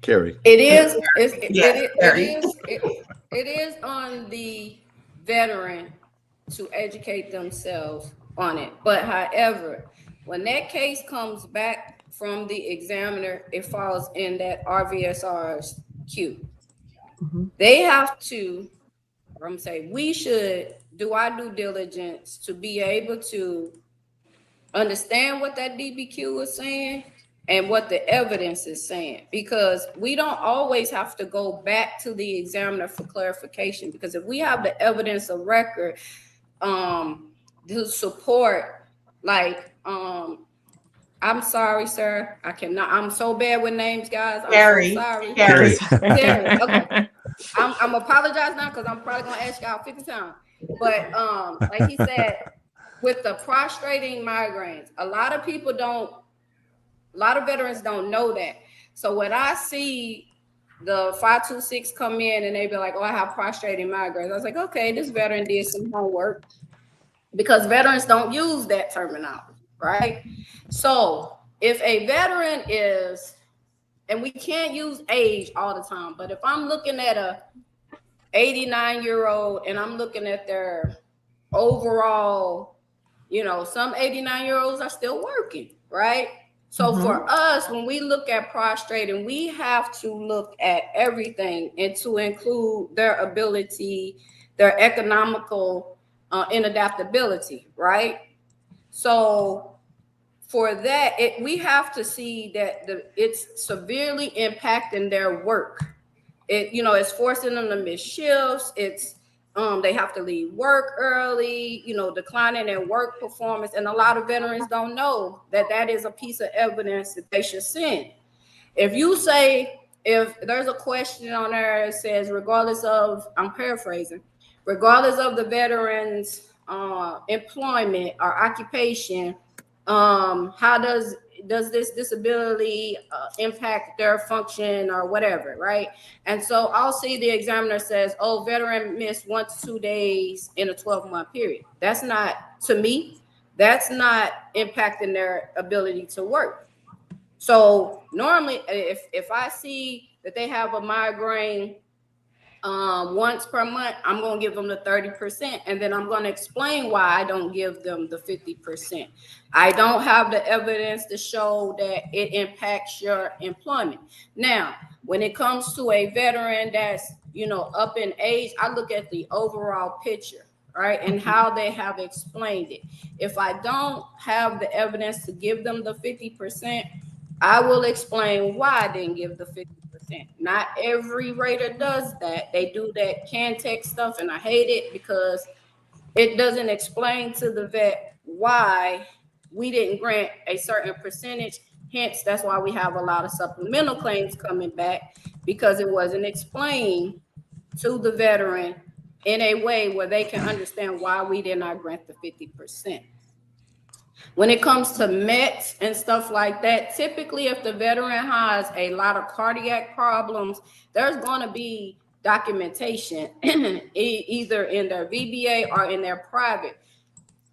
Carrie. It is on the veteran to educate themselves on it. But however, when that case comes back from the examiner, it falls in that RVSR's queue. They have to, I'm saying, we should do our due diligence to be able to understand what that DBQ is saying and what the evidence is saying, because we don't always have to go back to the examiner for clarification, because if we have the evidence of record to support, like I'm sorry, sir. I cannot. I'm so bad with names, guys. I'm Gary. so sorry. Gary. Gary. Okay. I'm apologize now because I'm probably gonna ask y'all 50 times. But like he said, with the prostrating migraines, a lot of veterans don't know that. So when I see the 526 come in and they be like, oh, I have prostrating migraines, I was like, okay, this veteran did some homework, because veterans don't use that terminology, right? So if a veteran is, and we can't use age all the time, but if I'm looking at a 89-year-old and I'm looking at their overall, some 89-year-olds are still working, right? So for us, when we look at prostrating, we have to look at everything and to include their ability, their economical and adaptability, right? So for that, we have to see that it's severely impacting their work. It's forcing them to miss shifts. It's they have to leave work early, declining in work performance. And a lot of veterans don't know that is a piece of evidence that they should send. If there's a question on there that says, regardless of, I'm paraphrasing, regardless of the veteran's employment or occupation, how does this disability impact their function or whatever, right? And so I'll see the examiner says, oh, veteran missed 1 to 2 days in a 12-month period. That's not, to me, that's not impacting their ability to work. So normally, if I see that they have a migraine once per month, I'm going to give them the 30%. And then I'm going to explain why I don't give them the 50%. I don't have the evidence to show that it impacts your employment. Now, when it comes to a veteran that's, up in age, I look at the overall picture, right? And how they have explained it. If I don't have the evidence to give them the 50%, I will explain why I didn't give the 50%. Not every rater does that. They do that can-tech stuff, and I hate it because it doesn't explain to the vet why we didn't grant a certain percentage. Hence, that's why we have a lot of supplemental claims coming back, because it wasn't explained to the veteran in a way where they can understand why we did not grant the 50%. When it comes to METs and stuff like that, typically if the veteran has a lot of cardiac problems, there's going to be documentation either in their VBA or in their private.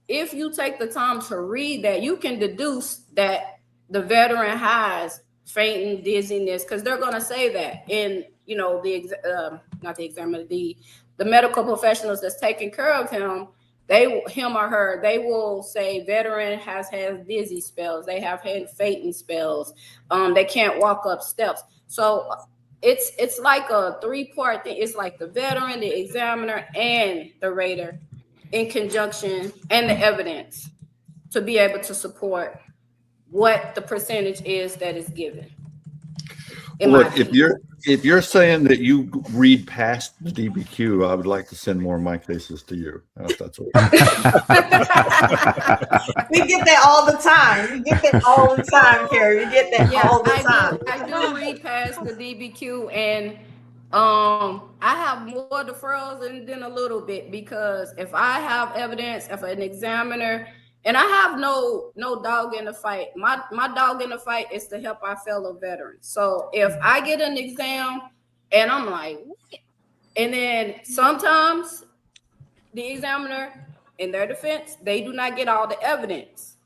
If you take the time to read that, you can deduce that the veteran has fainting, dizziness, because they're going to say that in, the medical professionals that's taking care of him, him or her, they will say veteran has had dizzy spells, they have had fainting spells, they can't walk up steps. So it's like a 3-part thing. It's like the veteran, the examiner, and the rater in conjunction, and the evidence to be able to support what the percentage is that is given. Look, if you're saying that you read past the DBQ, I would like to send more of my cases to you. If that's what We get that all the time. We get that all the time, Carrie. We get that all the time. I do read past the DBQ, and I have more deferrals than a little bit, because if I have evidence, if an examiner, and I have no dog in the fight. My dog in the fight is to help our fellow veterans. So if I get an exam and I'm like, what? And then sometimes the examiner, in their defense, they do not get all the evidence.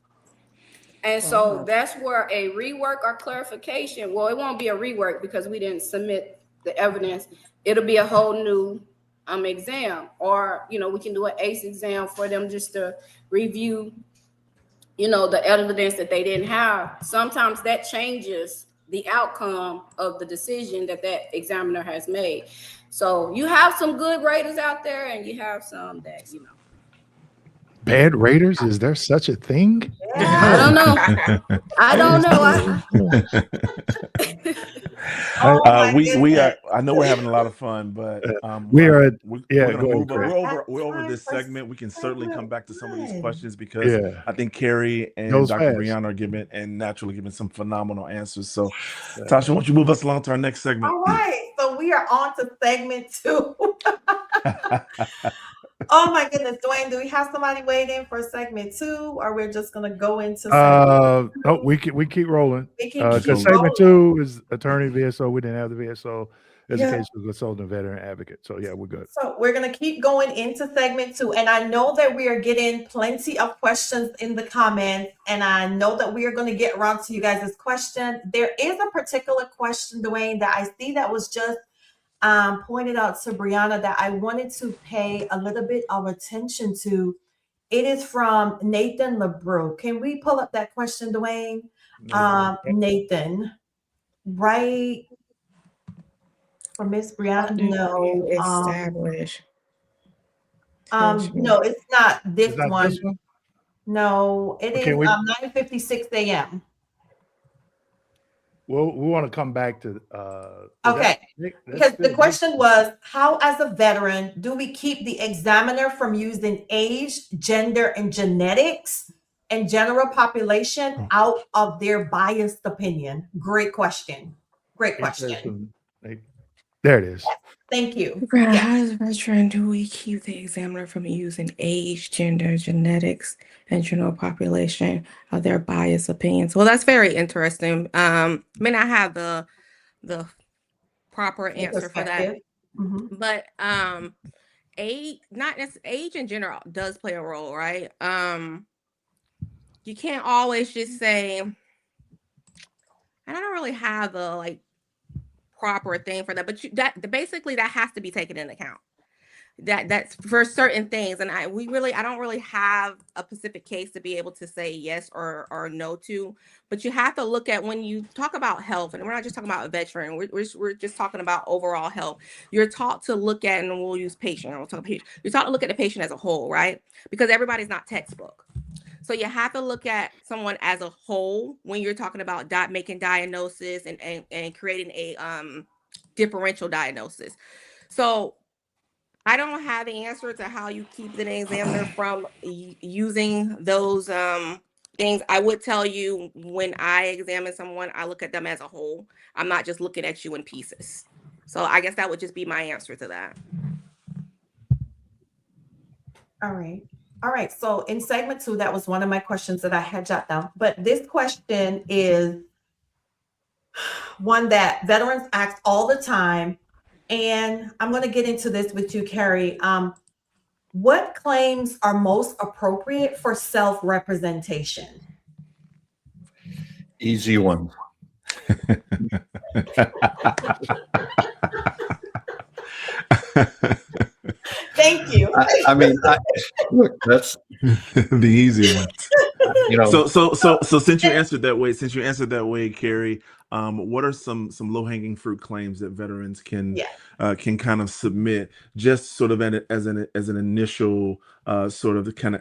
And so that's where a rework or clarification, well, it won't be a rework because we didn't submit the evidence. It'll be a whole new exam, or, we can do an ACE exam for them just to review, the evidence that they didn't have. Sometimes that changes the outcome of the decision that examiner has made. So you have some good raters out there, and you have some that, Bad raters? Is there such a thing? I don't know. I don't know. Oh my we are. goodness. I know we're having a lot of fun, but We are. we're Yeah, gonna go ahead, move. Craig. We're over Time this for segment. We can certainly come back to some of these segment questions because Yeah, I think Carrie and goes Dr. fast. Brianna are giving and naturally giving some phenomenal answers. So, Yeah. Tasha, why don't you move us along to our next segment? All right, so we are on to segment 2. Oh my goodness, Dwayne, do we have somebody waiting for segment 2, or we're just gonna go into segment 2? No, we keep rolling. We can Because keep segment rolling. 2 is attorney VSO. We didn't have the VSO. Yeah. Educational consultant, veteran advocate. So yeah, we're good. So we're going to keep going into segment 2. And I know that we are getting plenty of questions in the comments. And I know that we are going to get around to you guys' question. There is a particular question, Dwayne, that I see that was just pointed out to Brianna that I wanted to pay a little bit of attention to. It is from Nathan LeBrew. Can we pull up that question, Dwayne? Nathan, right? For Miss Brianna, no. Establish. No, it's not this Is that one. this one? No, it Okay, is we- 9:56 a.m. Well, we want to come back to Okay, that's because the good. question was, how as a veteran do we keep the examiner from using age, gender, and genetics and general population out of their biased opinion? Great question. Great question. There it is. Thank you. Brianna, Yes. how as a veteran do we keep the examiner from using age, gender, genetics, and general population of their biased opinions? Well, that's very interesting. May not have the proper answer for that, Perspective. Mhm. but age, not necessarily age in general, does play a role, right? You can't always just say, and I don't really have the proper thing for that, but basically that has to be taken into account. That's for certain things, and I don't really have a specific case to be able to say yes or no to. But you have to look at, when you talk about health, and we're not just talking about a veteran, we're just talking about overall health. You're taught to look at, and we'll use patient, we'll talk about patient. You're taught to look at the patient as a whole, right? Because everybody's not textbook. So you have to look at someone as a whole when you're talking about making diagnosis and creating a differential diagnosis. So I don't have the answer to how you keep the examiner from using those things. I would tell you, when I examine someone, I look at them as a whole. I'm not just looking at you in pieces. So I guess that would just be my answer to that. All right. All right. So in segment 2, that was one of my questions that I had jotted down. But this question is one that veterans ask all the time. And I'm going to get into this with you, Carrie. What claims are most appropriate for self-representation? Easy one. Thank you. I mean, look, that's The easy one. you know. So since you answered that way, Carrie, what are some low-hanging fruit claims that veterans can kind of submit, just sort of as an initial sort of to kind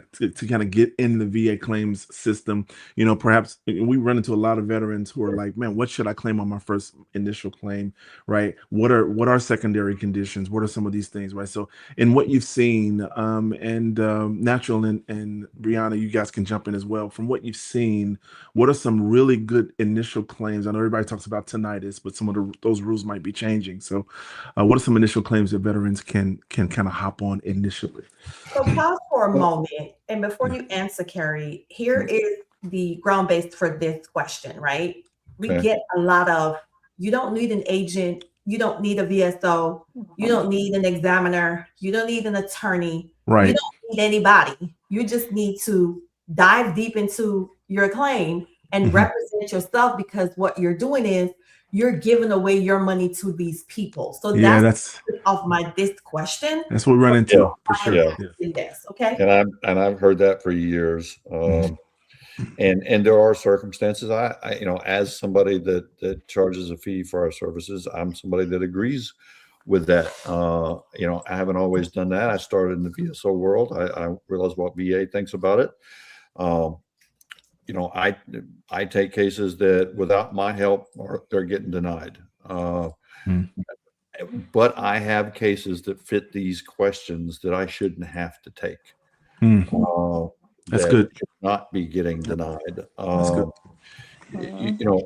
of get in the VA claims system? You know, perhaps we run into a lot of veterans who are like, man, what should I claim on my first initial claim, right? What are secondary conditions? What are some of these things, right? So in what you've seen, and Natural and Brianna, you guys can jump in as well. From what you've seen, what are some really good initial claims? I know everybody talks about tinnitus, but some of those rules might be changing. So what are some initial claims that veterans can kind of hop on initially? So pause for a moment. And before you answer, Carrie, here is the ground base for this question, right? We get a lot of, you don't need an agent, you don't need a VSO, you don't need an examiner, you don't need an attorney, right? You don't need anybody. You just need to dive deep into your claim and represent yourself, because what you're doing is you're giving away your money to these people. So that's of this question. That's what we run into for sure. Yes, okay. And I've heard that for years. And there are circumstances. I you know, as somebody that charges a fee for our services, I'm somebody that agrees with that. You know, I haven't always done that. I started in the VSO world. I realized what VA thinks about it. You know, I take cases that without my help, they're getting denied. But I have cases that fit these questions that I shouldn't have to take. That's that good. should not be getting denied. That's good. You know,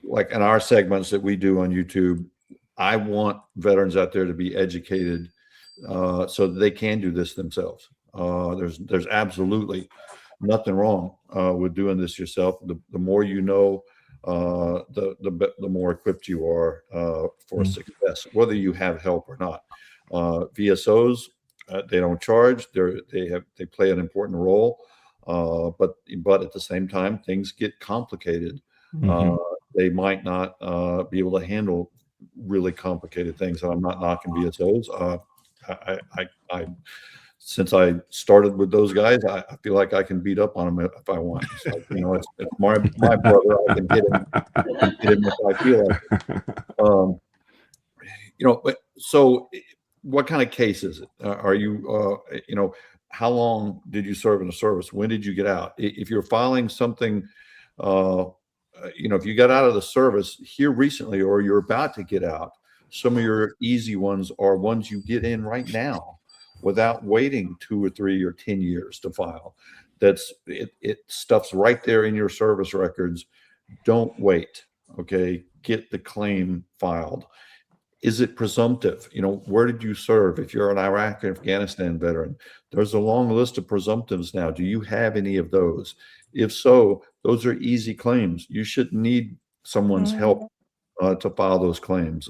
like in our segments that we do on YouTube, I want veterans out there to be educated so that they can do this themselves. There's absolutely nothing wrong with doing this yourself. The more you know, the more equipped you are for success, whether you have help or not. VSOs, they don't charge. They play an important role, but at the same time, things get complicated. They might not be able to handle really complicated things. And I'm not knocking VSOs. I since I started with those guys, I feel like I can beat up on them if I want. So, you know, it's my brother. I can hit him if I feel like it. You know, but so what kind of case is it? Are you, you know, how long did you serve in the service? When did you get out? If you're filing something, you know, if you got out of the service here recently or you're about to get out, some of your easy ones are ones you get in right now without waiting 2 or 3 or 10 years to file. It stuff's right there in your service records. Don't wait. Okay. Get the claim filed. Is it presumptive? You know, where did you serve? If you're an Iraq or Afghanistan veteran, there's a long list of presumptives now. Do you have any of those? If so, those are easy claims. You shouldn't need someone's help to file those claims.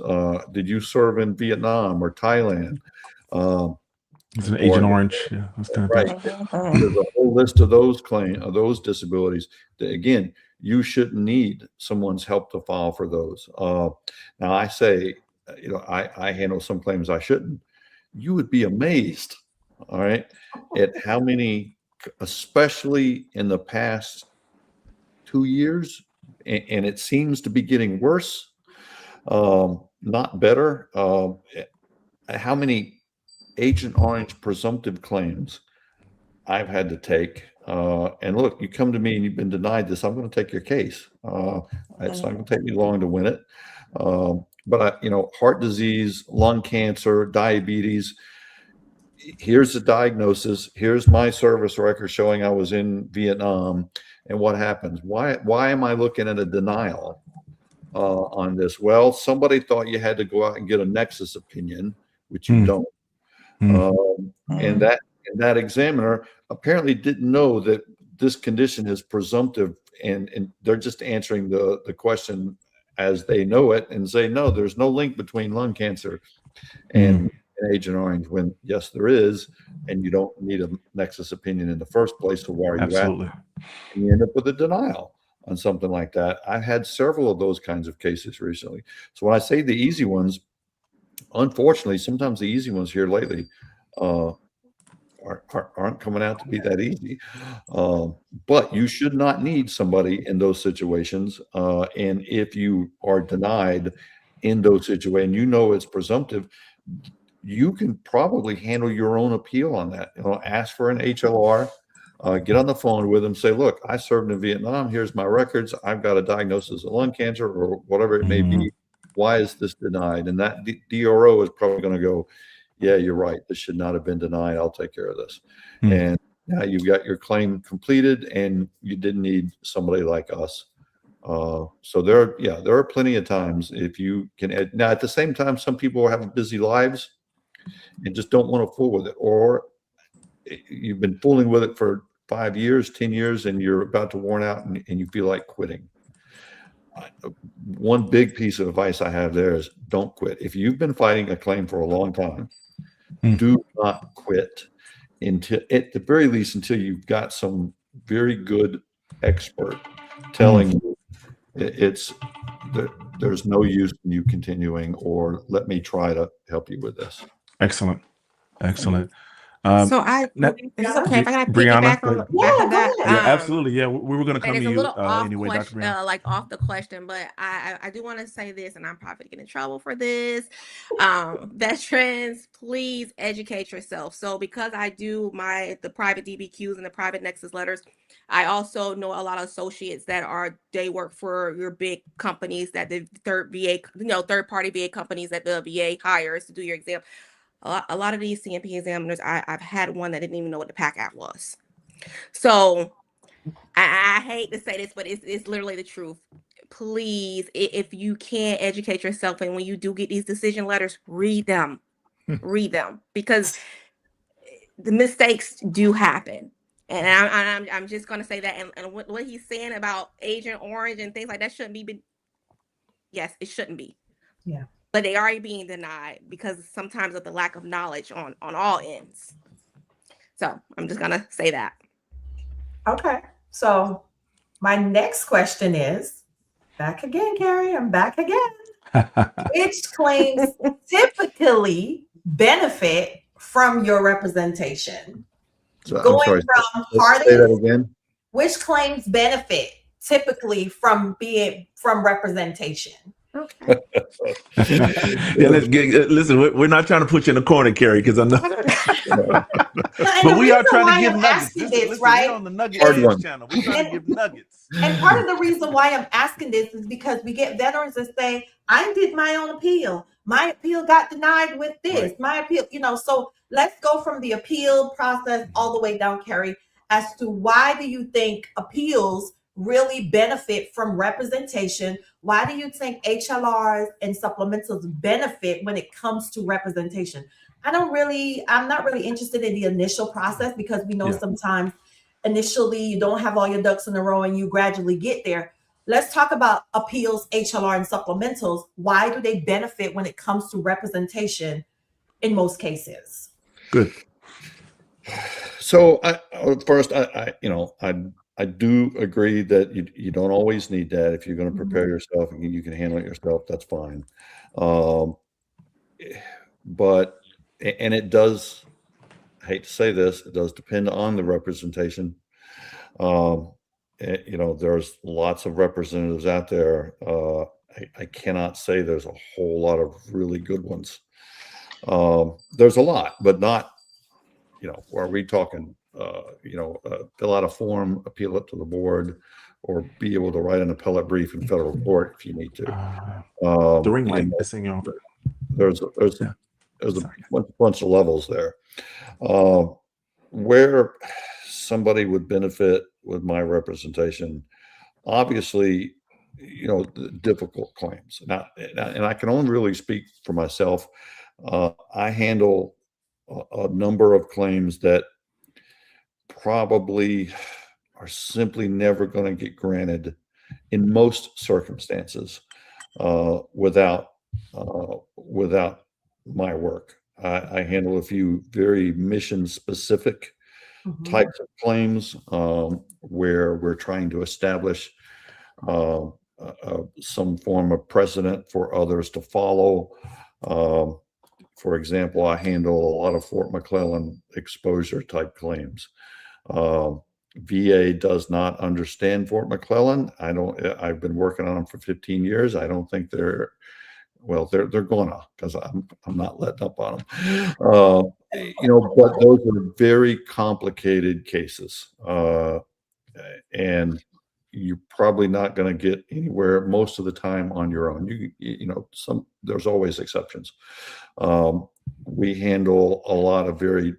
Did you serve in Vietnam or Thailand? It's an Agent Orange. Yeah, that's kind of right. There's a whole list of those disabilities that, again, you shouldn't need someone's help to file for those. Now I say, you know, I handle some claims I shouldn't. You would be amazed, all right, at how many, especially in the past 2 years, and it seems to be getting worse, not better. How many Agent Orange presumptive claims I've had to take. And look, you come to me and you've been denied this, I'm going to take your case. It's not going to take me long to win it. But you know, heart disease, lung cancer, diabetes, here's the diagnosis. Here's my service record showing I was in Vietnam. And what happens? Why am I looking at a denial on this? Well, somebody thought you had to go out and get a nexus opinion, which you don't. And that examiner apparently didn't know that this condition is presumptive, and they're just answering the question as they know it and say, no, there's no link between lung cancer and Agent Orange, when yes, there is, and you don't need a nexus opinion in the first place. So why are you asking? And you end up with a denial on something like that. I've had several of those kinds of cases recently. So when I say the easy ones, unfortunately, sometimes the easy ones here lately aren't coming out to be that easy. But you should not need somebody in those situations. And if you are denied in those situations, you know it's presumptive, you can probably handle your own appeal on that. You know, ask for an HLR, get on the phone with them, say, look, I served in Vietnam. Here's my records. I've got a diagnosis of lung cancer or whatever it may be. Why is this denied? And that DRO is probably going to go, yeah, you're right. This should not have been denied. I'll take care of this. And now you've got your claim completed and you didn't need somebody like us. So there are plenty of times if you can. Now, at the same time, some people have busy lives and just don't want to fool with it. Or you've been fooling with it for 5 years, 10 years, and you're about to worn out and you feel like quitting. One big piece of advice I have there is don't quit. If you've been fighting a claim for a long time, do not quit until, at the very least, until you've got some very good expert telling you there's no use in you continuing, or let me try to help you with this. Excellent. So is this okay if I gotta piggyback on the back of that? Yeah, absolutely. Yeah, we were going to come And to it's a you little off anyway, Dr. question, Brown. like off the question, but I do want to say this, and I'm probably getting in trouble for this. Veterans, please educate yourself. So because I do the private DBQs and the private Nexus letters, I also know a lot of associates they work for your big companies that the third party VA companies that the VA hires to do your exam. A lot of these CMP examiners, I've had one that didn't even know what the PAC app was. So I hate to say this, but it's literally the truth. Please, if you can educate yourself, and when you do get these decision letters, read them, because the mistakes do happen. And I'm just going to say that. And what he's saying about Agent Orange and things like that shouldn't be. Yes, it shouldn't be. Yeah. But they are being denied because sometimes of the lack of knowledge on all ends. So I'm just going to say that. Okay. So my next question is, back again, Carrie, I'm back again. Which claims typically benefit from your representation? So, Going I'm sorry. from Let's say that hardest, again. which claims benefit typically from representation? Okay. Yeah, listen, we're not trying to put you in a corner, Carrie, because I know. But we are trying to give nuggets. Listen, right? we're on the Nugget Hard one. channel. We're trying to give nuggets. And part of the reason why I'm asking this is because we get veterans that say, I did my own appeal. My appeal got denied with this. Right. My appeal, so let's go from the appeal process all the way down, Carrie, as to why do you think appeals really benefit from representation? Why do you think HLRs and supplementals benefit when it comes to representation? I'm not really interested in the initial process, because we know sometimes initially you don't have all your ducks in a row and you gradually get there. Let's talk about appeals, HLR, and supplementals. Why do they benefit when it comes to representation in most cases? Good. So first, I do agree that you don't always need that. If you're going to prepare yourself and you can handle it yourself, that's fine. But it does, I hate to say this, it does depend on the representation. There's lots of representatives out there. I cannot say there's a whole lot of really good ones. There's a lot, but not, are we talking, fill out a form, appeal it to the board, or be able to write an appellate brief in federal court if you need to. The ring light missing off. There's a bunch of levels there. Where somebody would benefit with my representation, obviously, the difficult claims. Now, and I can only really speak for myself. I handle a number of claims that probably are simply never going to get granted in most circumstances without my work. I handle a few very mission specific types of claims where we're trying to establish some form of precedent for others to follow. For example, I handle a lot of Fort McClellan exposure type claims. VA does not understand Fort McClellan. I've been working on them for 15 years. I don't think they're gonna, because I'm not letting up on them. But those are very complicated cases. And you're probably not going to get anywhere most of the time on your own. There's always exceptions. We handle a lot of very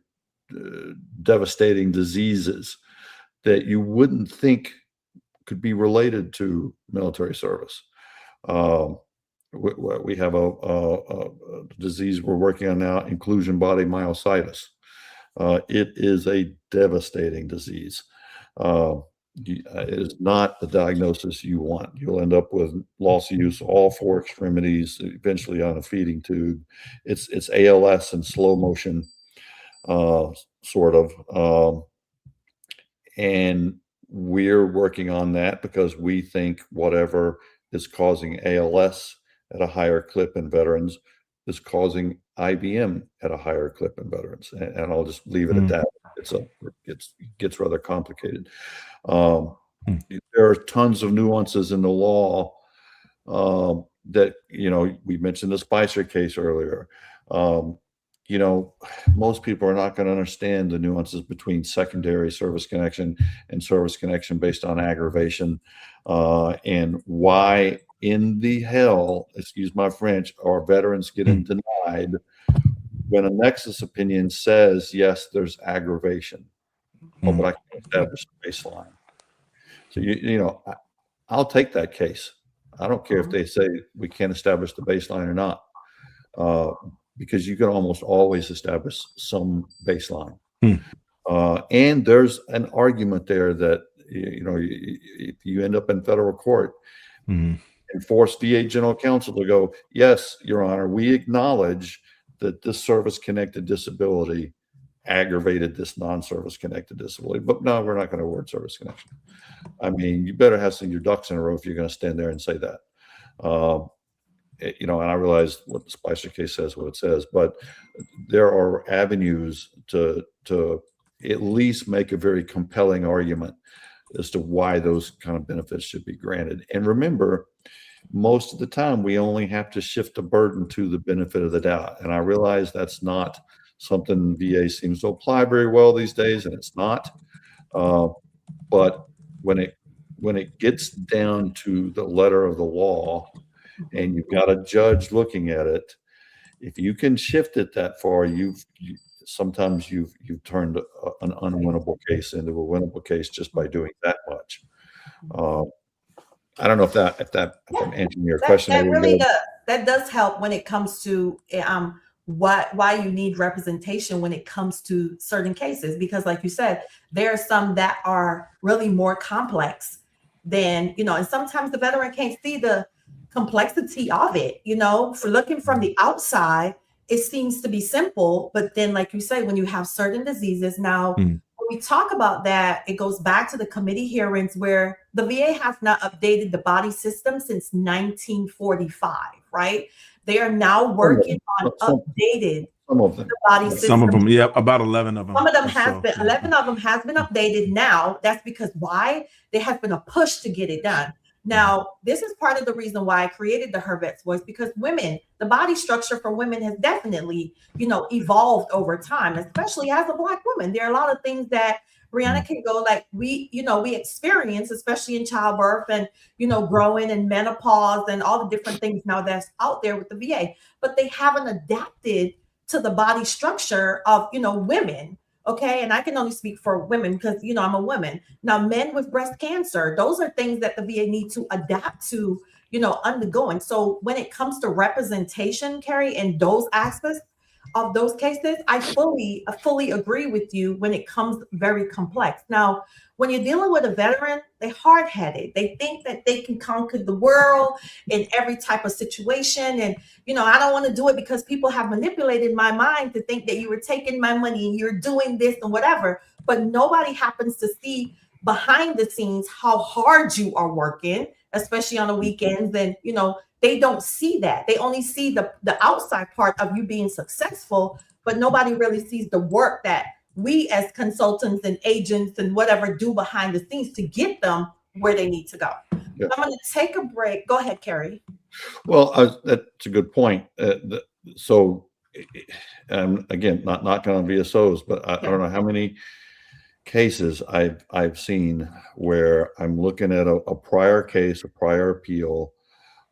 devastating diseases that you wouldn't think could be related to military service. We have a disease we're working on now, inclusion body myositis. It is a devastating disease. It is not the diagnosis you want. You'll end up with loss of use of all four extremities, eventually on a feeding tube. It's ALS in slow motion, sort of. And we're working on that because we think whatever is causing ALS at a higher clip in veterans is causing IBM at a higher clip in veterans. And I'll just leave it at that. It gets rather complicated. There are tons of nuances in the law that, we mentioned the Spicer case earlier. Most people are not going to understand the nuances between secondary service connection and service connection based on aggravation, and why in the hell, excuse my French, are veterans getting denied when a nexus opinion says, yes, there's aggravation, but I can establish a baseline. So, I'll take that case. I don't care if they say we can't establish the baseline or not, because you can almost always establish some baseline. And there's an argument there that, if you end up in federal court and force VA General Counsel to go, yes, Your Honor, we acknowledge that this service-connected disability aggravated this non-service connected disability, but no, we're not going to award service connection. I mean, you better have your ducks in a row if you're going to stand there and say that. And I realize what the Spicer case says, what it says, but there are avenues to at least make a very compelling argument as to why those kind of benefits should be granted. And remember, most of the time we only have to shift the burden to the benefit of the doubt. And I realize that's not something VA seems to apply very well these days, and it's not. But when it gets down to the letter of the law, and you've got a judge looking at it, if you can shift it that far, sometimes you've turned an unwinnable case into a winnable case just by doing that much. I don't know if I'm answering your question. That really does. That does help when it comes to why you need representation when it comes to certain cases, because like you said, there are some that are really more complex than, and sometimes the veteran can't see the complexity of it. For looking from the outside, it seems to be simple, but then like you say, when you have certain diseases, now when we talk about that, it goes back to the committee hearings where the VA has not updated the body system since 1945, right? They are now working on updated the body system. Some of them, yeah, about 11 of them. Some of them has been 11 of them has been updated now. That's because why? There has been a push to get it done. Now, this is part of the reason why I created the Her Vet's Voice, because women, the body structure for women has definitely, evolved over time, especially as a Black woman. There are a lot of things that Brianna can go like we experience, especially in childbirth and, growing and menopause and all the different things now that's out there with the VA, but they haven't adapted to the body structure of, women. Okay. And I can only speak for women because, I'm a woman. Now, men with breast cancer, those are things that the VA need to adapt to, undergoing. So when it comes to representation, Carrie, in those aspects of those cases, I fully agree with you when it comes very complex. Now, when you're dealing with a veteran, they're hard-headed. They think that they can conquer the world in every type of situation. And, I don't want to do it because people have manipulated my mind to think that you were taking my money and you're doing this and whatever. But nobody happens to see behind the scenes how hard you are working, especially on the weekends. And, they don't see that. They only see the outside part of you being successful, but nobody really sees the work that we as consultants and agents and whatever do behind the scenes to get them where they need to go. Yeah. So I'm going to take a break. Go ahead, Carrie. Well, that's a good point. So again, not knocking on VSOs, but I don't know how many cases I've seen where I'm looking at a prior case, a prior appeal,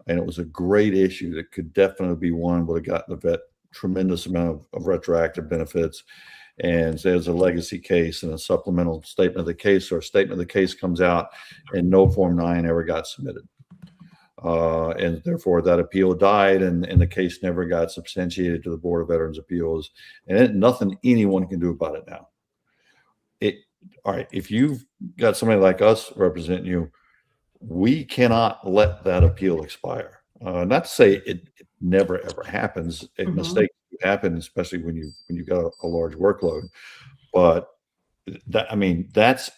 and it was a great issue that could definitely be one would have gotten the vet tremendous amount of retroactive benefits. And there's a legacy case and a supplemental statement of the case, or a statement of the case comes out and no Form 9 ever got submitted. And therefore that appeal died and the case never got substantiated to the Board of Veterans Appeals, and nothing anyone can do about it now. All right, if you've got somebody like us representing you, we cannot let that appeal expire. Not to say it never ever happens. Mistakes happen, especially when you got a large workload. But that's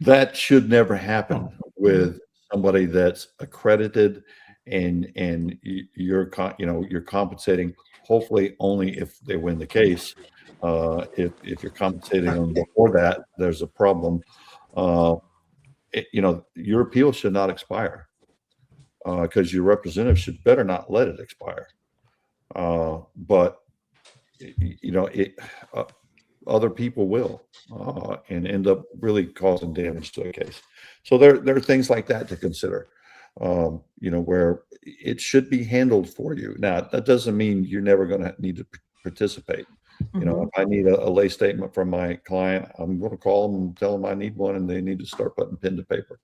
that should never happen with somebody that's accredited and you're compensating hopefully only if they win the case. If you're compensating them before that, there's a problem. Your appeal should not expire, because your representative should better not let it expire. But other people will, and end up really causing damage to a case. So there are things like that to consider, where it should be handled for you. Now, that doesn't mean you're never going to need to participate. If I need a lay statement from my client, I'm going to call them and tell them I need one, and they need to start putting pen to paper.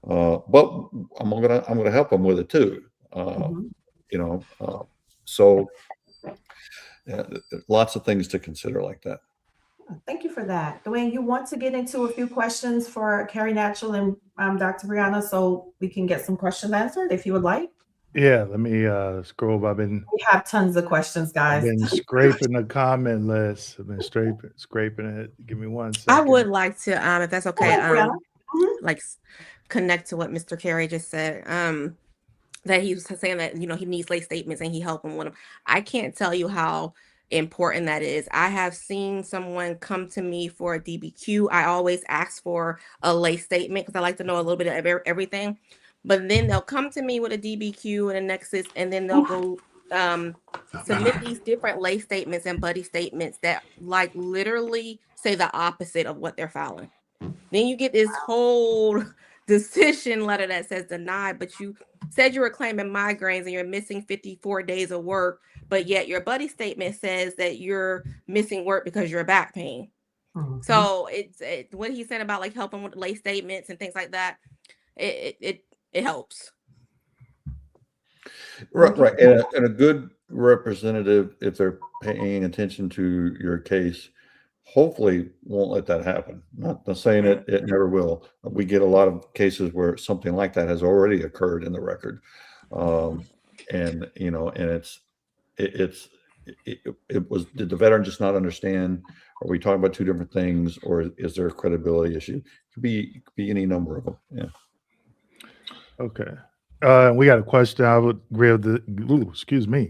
But I'm going to help them with it too. So lots of things to consider like that. Thank you for that. Dewayne, you want to get into a few questions for Carrie Natural and Dr. Brianna, so we can get some questions answered if you would like? Yeah, let me scroll. We have tons of questions, guys. I've been scraping the comment list. I've been scraping it. Give me 1 second. I would like to, if that's okay, Brianna. like connect to what Mr. Carey just said. That he was saying that, he needs late statements and he helped him with them. I can't tell you how important that is. I have seen someone come to me for a DBQ. I always ask for a late statement because I like to know a little bit of everything. But then they'll come to me with a DBQ and a nexus, and then they'll go submit these different lay statements and buddy statements that like literally say the opposite of what they're filing. Then you get this whole decision letter that says denied, but you said you were claiming migraines and you're missing 54 days of work, but yet your buddy statement says that you're missing work because you're back pain. So it's what he said about like helping with lay statements and things like that. It helps. Right. And a good representative, if they're paying attention to your case, hopefully won't let that happen. Not saying it never will. We get a lot of cases where something like that has already occurred in the record. And it was, did the veteran just not understand? Are we talking about two different things, or is there a credibility issue? It could be any number of them. Yeah. Okay. We got a question. I would agree with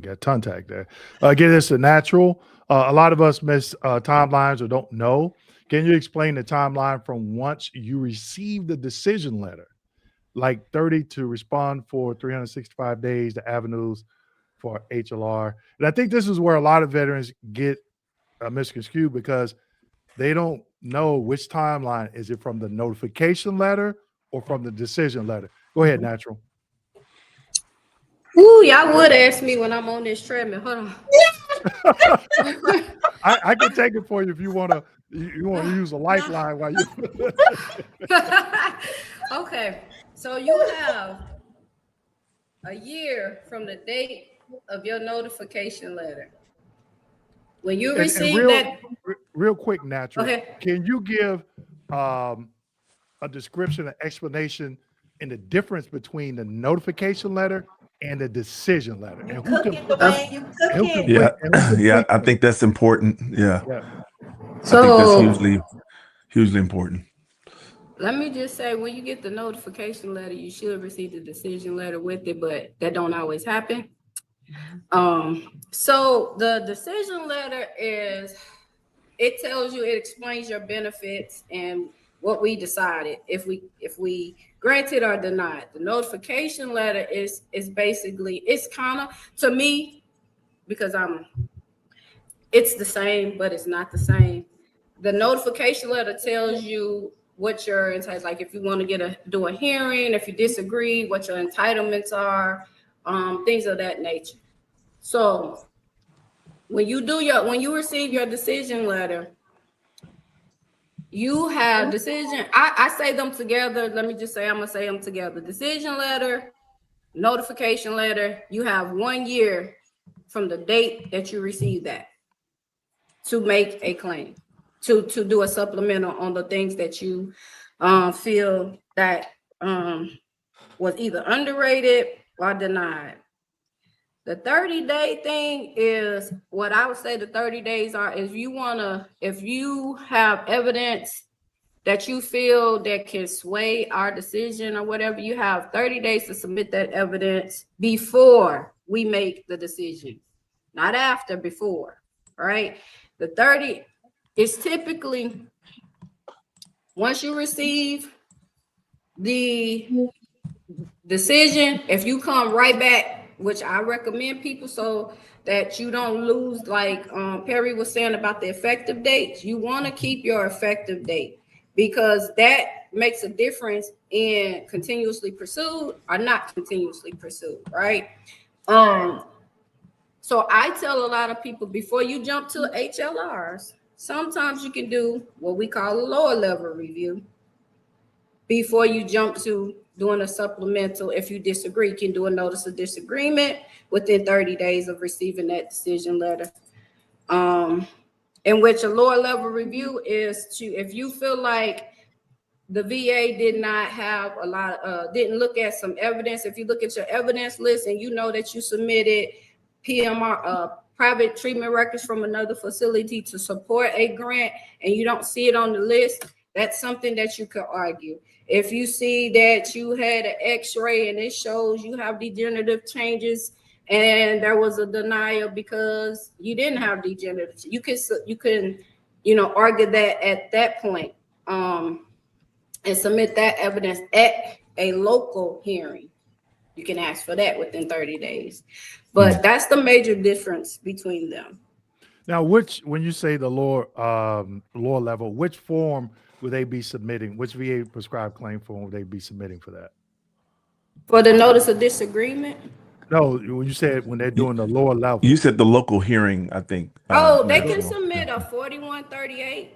got tongue tag there. Get this a natural. A lot of us miss timelines or don't know. Can you explain the timeline from once you receive the decision letter, like 30 to respond for 365 days, the avenues for HLR? And I think this is where a lot of veterans get misconstrued because they don't know which timeline. Is it from the notification letter or from the decision letter? Go ahead, Natural. Ooh, y'all would ask me when I'm on this treadmill. Hold on. I can take it for you if you want to. You want to use a lifeline while you. Okay, so you have a year from the date of your notification letter. When you receive that. Real quick, Natural. Okay. Can you give a description, an explanation in the difference between the notification letter and the decision letter? And who can Yeah, I think that's important. Yeah. So I think that's hugely important. let me just say, when you get the notification letter, you should receive the decision letter with it, but that don't always happen. So the decision letter it tells you, it explains your benefits and what we decided, if we granted or denied. The notification letter is basically, it's kind of, to me, because it's the same, but it's not the same. The notification letter tells you what your entitlements, like if you want to do a hearing, if you disagree, what your entitlements are, things of that nature. So when you receive your decision letter, you have decision. I say them together. Let me just say, I'm gonna say them together. Decision letter, notification letter. You have 1 year from the date that you receive that to make a claim, to do a supplemental on the things that you feel that was either underrated or denied. The 30-day thing is what I would say the 30 days are. If you have evidence that you feel that can sway our decision or whatever, you have 30 days to submit that evidence before we make the decision, not after, before, right? The 30 is typically once you receive the decision, if you come right back, which I recommend people so that you don't lose, like Perry was saying about the effective dates, you want to keep your effective date because that makes a difference in continuously pursued or not continuously pursued, right? So I tell a lot of people before you jump to HLRs, sometimes you can do what we call a lower level review before you jump to doing a supplemental. If you disagree, you can do a notice of disagreement within 30 days of receiving that decision letter. In which a lower level review is to, if you feel like the VA did not have a lot, didn't look at some evidence. If you look at your evidence list and you know that you submitted PMR, private treatment records from another facility to support a grant and you don't see it on the list, that's something that you could argue. If you see that you had an x-ray and it shows you have degenerative changes and there was a denial because you didn't have degenerative, you can argue that at that point, and submit that evidence at a local hearing. You can ask for that within 30 days. But that's the major difference between them. Now, when you say the lower level, which form would they be submitting? Which VA prescribed claim form would they be submitting for that? For the notice of disagreement? No, when you said when they're doing the lower level. You said the local hearing, I think. They can submit a 4138.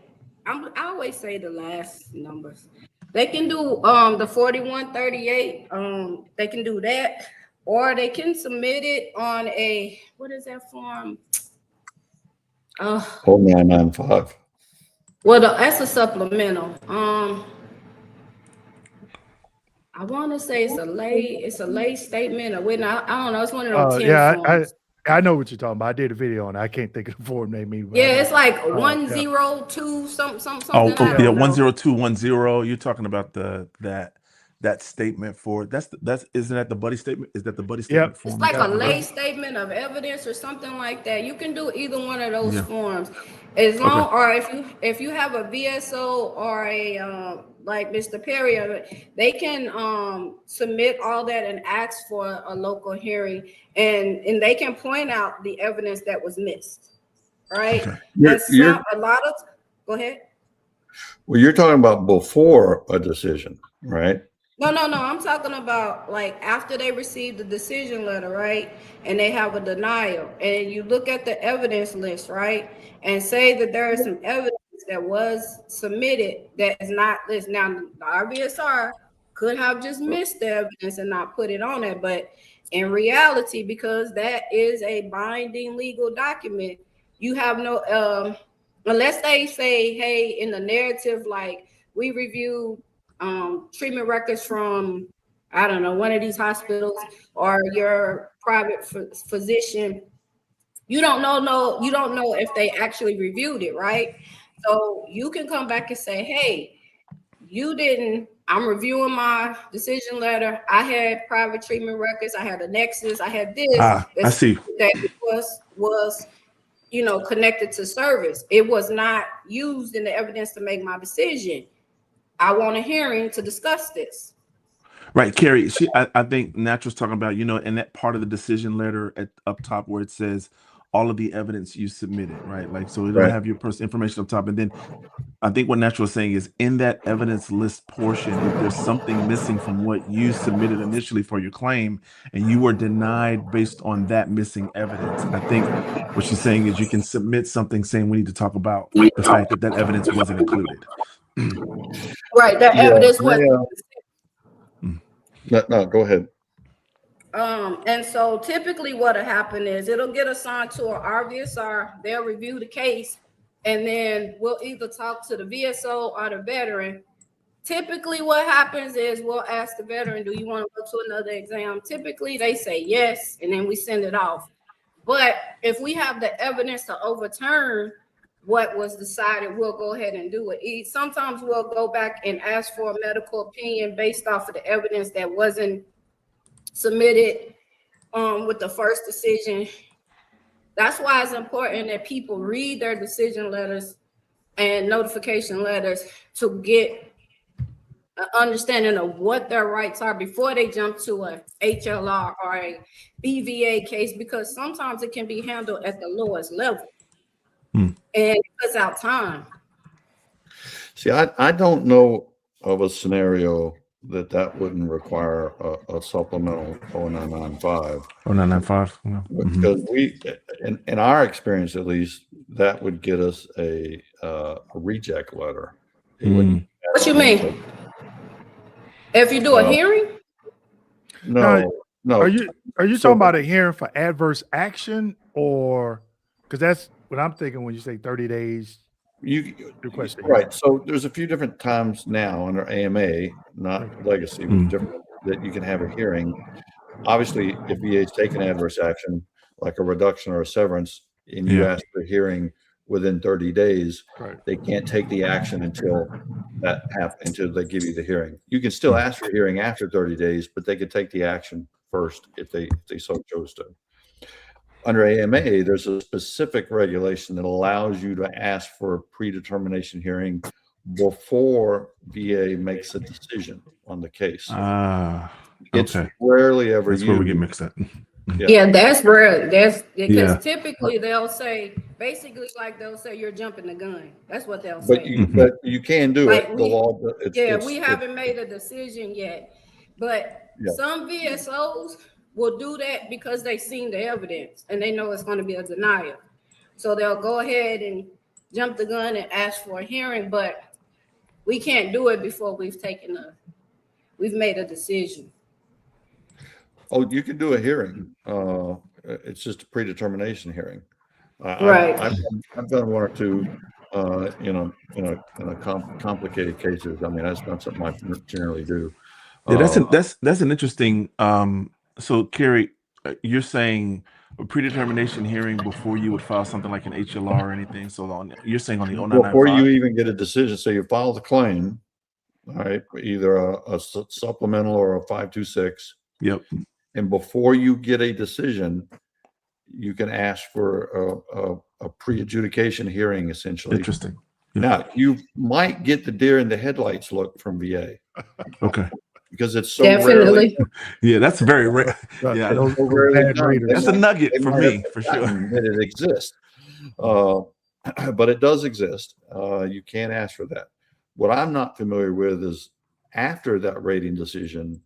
I always say the last numbers. They can do the 4138. They can do that, or they can submit it on a, what is that form? 0995. Well, that's a supplemental. I want to say it's a lay statement or whatnot. I don't know. It's one of those 10 forms. I know what you're talking about. I did a video on it. I can't think of the form name either. Yeah, it's like 102 something. Oh, yeah, 10210. You're talking about that statement for isn't that the buddy statement? Is that the buddy statement form? It's like a lay statement of evidence or something like that. You can do either one of those forms, as long or if you have a VSO or a like Mr. Perry, they can submit all that and ask for a local hearing, and they can point out the evidence that was missed. Right? Okay. Go ahead. Well, you're talking about before a decision, right? No. I'm talking about like after they receive the decision letter, right? And they have a denial, and you look at the evidence list, right? And say that there is some evidence that was submitted that is not listed. Now, the RVSR could have just missed the evidence and not put it on there, but in reality, because that is a binding legal document, you have no, unless they say, hey, in the narrative, like we reviewed treatment records from, I don't know, one of these hospitals or your private physician, you don't know if they actually reviewed it, right? So you can come back and say, hey, I'm reviewing my decision letter. I had private treatment records. I had a nexus. I had this. I see. That was connected to service. It was not used in the evidence to make my decision. I want a hearing to discuss this. Right, Carrie. I think Natural's talking about, in that part of the decision letter up top where it says all of the evidence you submitted, right? Like, so it'll have your personal information up top. And then I think what Natural is saying is in that evidence list portion, if there's something missing from what you submitted initially for your claim and you were denied based on that missing evidence, I think what she's saying is you can submit something saying we need to talk about the fact that evidence wasn't included. Right, that evidence was. No, go ahead. And so typically what'll happen is it'll get assigned to an RVSR, they'll review the case, and then we'll either talk to the VSO or the veteran. Typically what happens is we'll ask the veteran, do you want to go to another exam? Typically they say yes, and then we send it off. But if we have the evidence to overturn what was decided, we'll go ahead and do it. Sometimes we'll go back and ask for a medical opinion based off of the evidence that wasn't submitted with the first decision. That's why it's important that people read their decision letters and notification letters to get an understanding of what their rights are before they jump to a HLR or a BVA case, because sometimes it can be handled at the lowest level. And it cuts out time. See, I don't know of a scenario that wouldn't require a supplemental 0995. 0995. Because we, in our experience at least, that would get us a reject letter. It wouldn't. What you mean? If you do a hearing? No. Are you talking about a hearing for adverse action, or because that's what I'm thinking when you say 30 days? Right. So there's a few different times now under AMA, not legacy, different, that you can have a hearing. Obviously, if VA is taking adverse action, like a reduction or a severance, and you ask for a hearing within 30 days, they can't take the action until that happens, until they give you the hearing. You can still ask for a hearing after 30 days, but they could take the action first if they so chose to. Under AMA, there's a specific regulation that allows you to ask for a predetermination hearing before VA makes a decision on the case. It's rarely ever used. That's where we get mixed up. Yeah, that's rare. That's because typically they'll say, basically, like they'll say you're jumping the gun. That's what they'll say. But you can do it. The law. We haven't made a decision yet, but some VSOs will do that because they've seen the evidence and they know it's going to be a denial. So they'll go ahead and jump the gun and ask for a hearing, but we can't do it before we've made a decision. Oh, you can do a hearing. It's just a predetermination hearing. Right. I've done one or two, in a complicated cases. I mean, that's not something I generally do. Yeah, that's an interesting. So, Carrie, you're saying a predetermination hearing before you would file something like an HLR or anything. So you're saying on the 0995? Before you even get a decision, so you file the claim, all right, either a supplemental or a 526. Yep. And before you get a decision, you can ask for a pre-adjudication hearing, essentially. Interesting. Yeah. Now, you might get the deer in the headlights look from VA. Okay. Because it's so Definitely. Yeah, that's very rare. Yeah, that's a nugget for me, for sure. That it exists. But it does exist. You can ask for that. What I'm not familiar with is after that rating decision,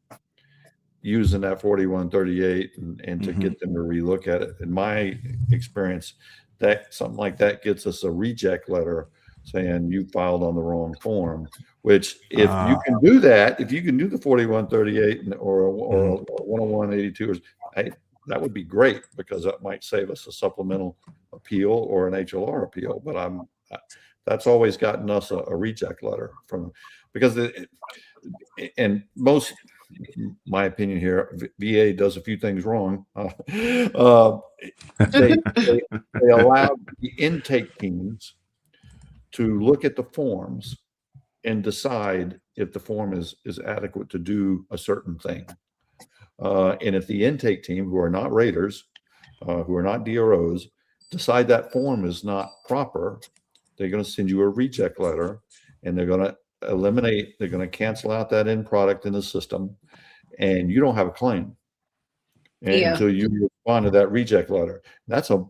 using that 4138 and to get them to relook at it. In my experience, that something like that gets us a reject letter saying you filed on the wrong form, which if you can do that, if you can do the 4138 or 10182, that would be great, because that might save us a supplemental appeal or an HLR appeal. But that's always gotten us a reject letter from, because and most, my opinion here, VA does a few things wrong. They allow the intake teams to look at the forms and decide if the form is adequate to do a certain thing. And if the intake team, who are not raters, who are not DROs, decide that form is not proper, they're going to send you a reject letter, and they're going to they're going to cancel out that end product in the system, and you don't have a claim until you respond to that reject letter. That's a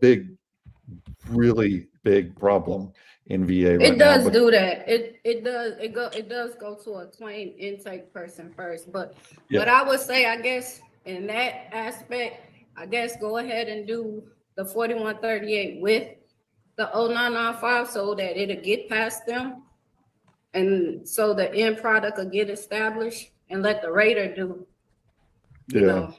really big problem in VA right now. It does do that. It does go to a claim intake person first. But what I would say, I guess, in that aspect, I guess go ahead and do the 4138 with the 0995 so that it'll get past them, and so the end product will get established, and let the rater do. You know.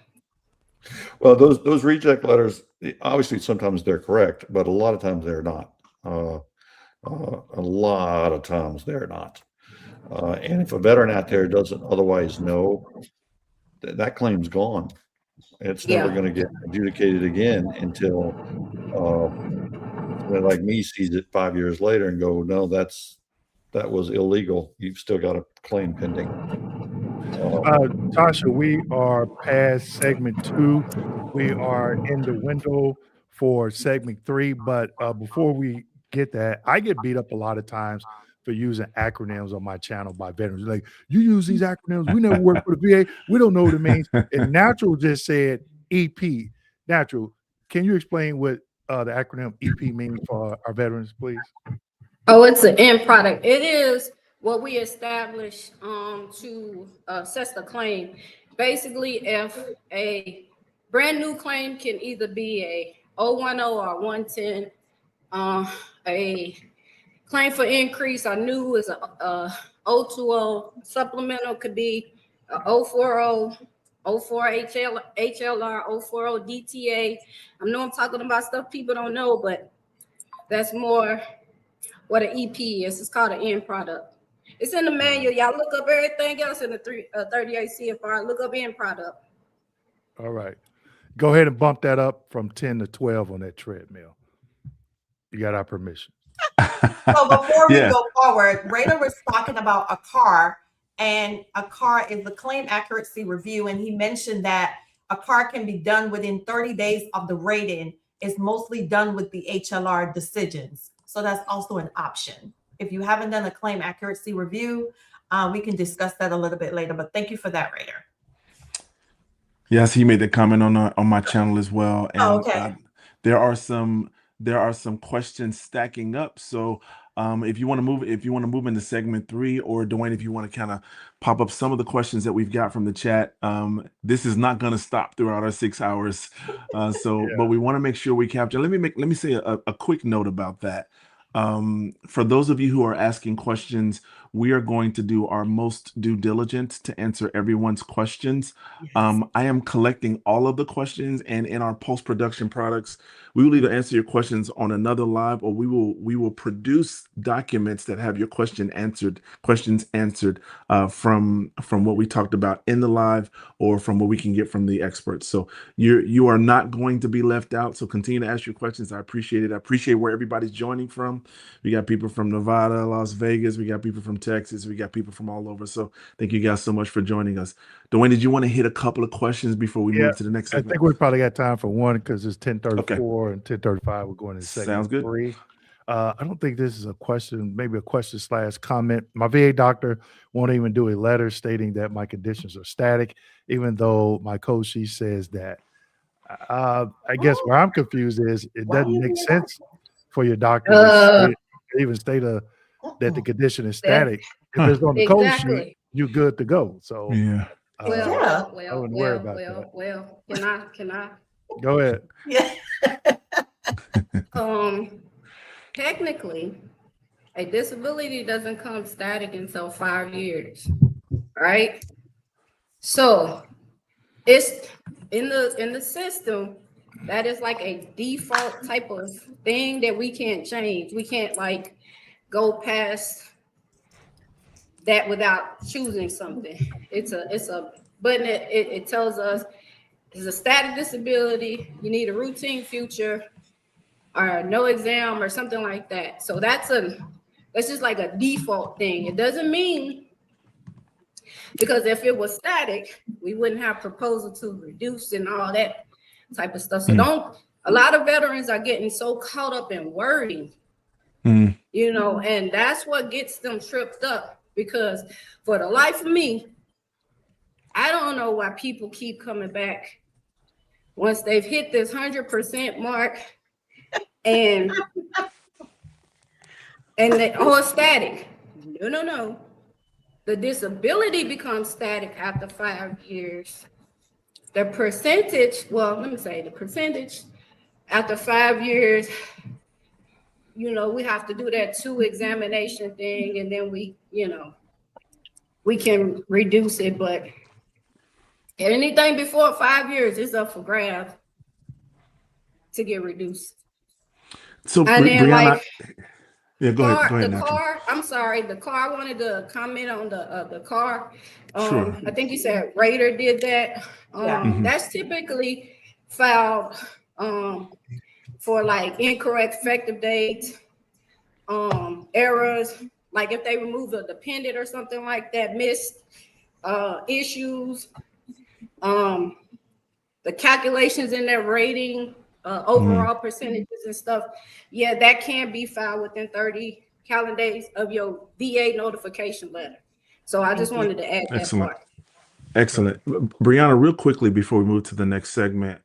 Well, those reject letters, obviously sometimes they're correct, but a lot of times they're not. A lot of times they're not. And if a veteran out there doesn't otherwise know, that claim's gone. It's never going to get adjudicated again until like me sees it 5 years later and go, no, that was illegal. You've still got a claim pending. Tasha, we are past segment 2. We are in the window for segment 3. But before we get that, I get beat up a lot of times for using acronyms on my channel by veterans. Like, you use these acronyms. We never worked for the VA. We don't know what it means. And Natural just said EP. Natural, can you explain what the acronym EP means for our veterans, please? Oh, it's an end product. It is what we establish to assess the claim. Basically, if a brand new claim can either be a 010 or 110, a claim for increase or new is a 020, supplemental could be a 040, 04 HLR, 040 DTA. I know I'm talking about stuff people don't know, but that's more what an EP is. It's called an end product. It's in the manual. Y'all look up everything else in the 38 CFR. Look up end product. All right. Go ahead and bump that up from 10 to 12 on that treadmill. You got our permission. So before we go forward, Raider was talking about a car, and a car is the claim accuracy review. And he mentioned that a car can be done within 30 days of the rating. It's mostly done with the HLR decisions. So that's also an option. If you haven't done a claim accuracy review, we can discuss that a little bit later. But thank you for that, Raider. Yes, he made that comment on my channel as well. And okay. There are some questions stacking up. So if you want to move into segment 3, or Dewayne, if you want to kind of pop up some of the questions that we've got from the chat, this is not going to stop throughout our 6 hours. But we want to make sure we capture. Let me say a quick note about that. For those of you who are asking questions, we are going to do our most due diligence to answer everyone's questions. Yes. I am collecting all of the questions, and in our post-production products, we will either answer your questions on another live, or we will produce documents that have your questions answered from what we talked about in the live, or from what we can get from the experts. So you are not going to be left out. So continue to ask your questions. I appreciate it. I appreciate where everybody's joining from. We got people from Nevada, Las Vegas. We got people from Texas. We got people from all over. So thank you guys so much for joining us. Dewayne, did you want to hit a couple of questions before we move to the next segment? I think we probably got time for one, because it's 10:34 and 10:35. We're going into segment Sounds good. 3. I don't think this is a question, maybe a question/comment. My VA doctor won't even do a letter stating that my conditions are static, even though my code sheet says that. I guess where I'm confused is it doesn't make sense for your doctor to even state that the condition is static. If it's on the code sheet, you're good to go. So yeah. I wouldn't worry about that. Can I? Go ahead. Yeah. Technically, a disability doesn't come static until 5 years, right? So it's in the system, that is like a default type of thing that we can't change. We can't like go past that without choosing something. It's a button. It tells us it's a static disability. You need a routine future, or no exam, or something like that. So that's just like a default thing. It doesn't mean, because if it was static, we wouldn't have proposal to reduce and all that type of stuff. So a lot of veterans are getting so caught up in wording, you know, and that's what gets them tripped up. Because for the life of me, I don't know why people keep coming back once they've hit this 100% mark and they all static. No. The disability becomes static after 5 years. The percentage after 5 years, you know, we have to do that 2 examination thing, and then we can reduce it. But anything before 5 years is up for grabs to get reduced. So and then Brianna, go ahead. The car. I'm sorry. The car. I wanted to comment on the car. Sure. I think you said Raider did that. That's typically filed for like incorrect effective dates, errors, like if they remove a dependent or something like that, missed issues, the calculations in their rating, overall percentages and stuff. Yeah, that can be filed within 30 calendar days of your VA notification letter. So I just wanted to add that part. Excellent. Brianna, real quickly before we move to the next segment,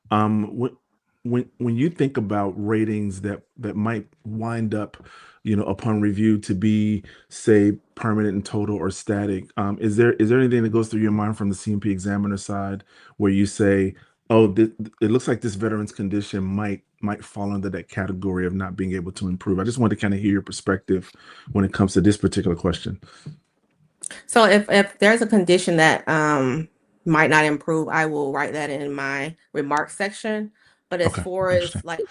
when you think about ratings that might wind up, upon review to be, say, permanent and total or static, is there anything that goes through your mind from the CMP examiner side where you say, oh, it looks like this veteran's condition might fall under that category of not being able to improve? I just wanted to kind of hear your perspective when it comes to this particular question. So if there's a condition that might not improve, I will write that in my remarks section. But as far as like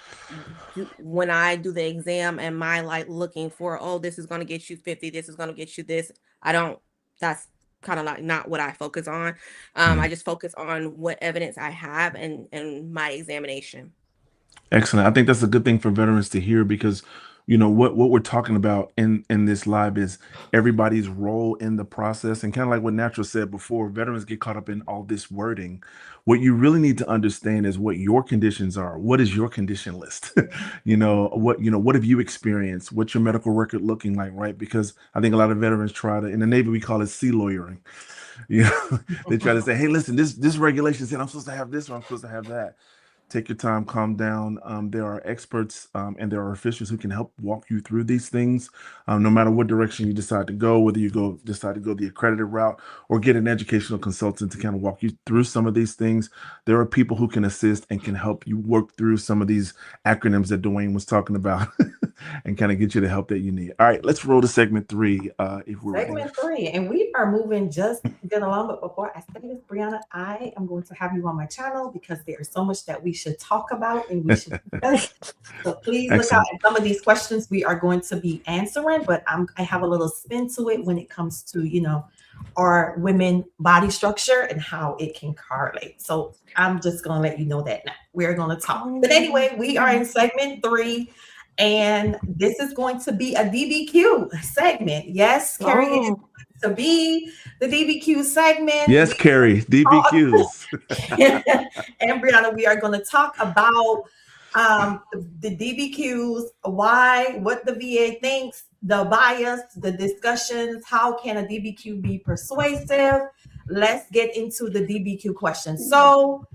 when I do the exam, am I like looking for, oh, this is going to get you 50, this is going to get you this? That's kind of like not what I focus on. I just focus on what evidence I have and my examination. Excellent. I think that's a good thing for veterans to hear, because what we're talking about in this live is everybody's role in the process. And kind of like what Natural said before, veterans get caught up in all this wording. What you really need to understand is what your conditions are. What is your condition list? What have you experienced? What's your medical record looking like, right? Because I think a lot of veterans try to, in the Navy, we call it sea lawyering. They try to say, hey, listen, this regulation said I'm supposed to have this or I'm supposed to have that. Take your time, calm down. There are experts and there are officials who can help walk you through these things, no matter what direction you decide to go, whether you decide to go the accredited route or get an educational consultant to kind of walk you through some of these things. There are people who can assist and can help you work through some of these acronyms that Dewayne was talking about and kind of get you the help that you need. All right, let's roll to segment 3. If we're segment 3, and we are moving just get along. But before I say this, Brianna, I am going to have you on my channel because there's so much that we should talk about and we should discuss. So please look out at some of these questions we are going to be answering, but I have a little spin to it when it comes to our women body structure and how it can correlate. So I'm just going to let you know that now we're going to talk. But anyway, we are in segment 3. And this is going to be a DBQ segment. Yes, Carrie is going to be the DBQ segment. Yes, Carrie, DBQs. And Brianna, we are going to talk about the DBQs, what the VA thinks, the bias, the discussions, how can a DBQ be persuasive? Let's get into the DBQ questions. So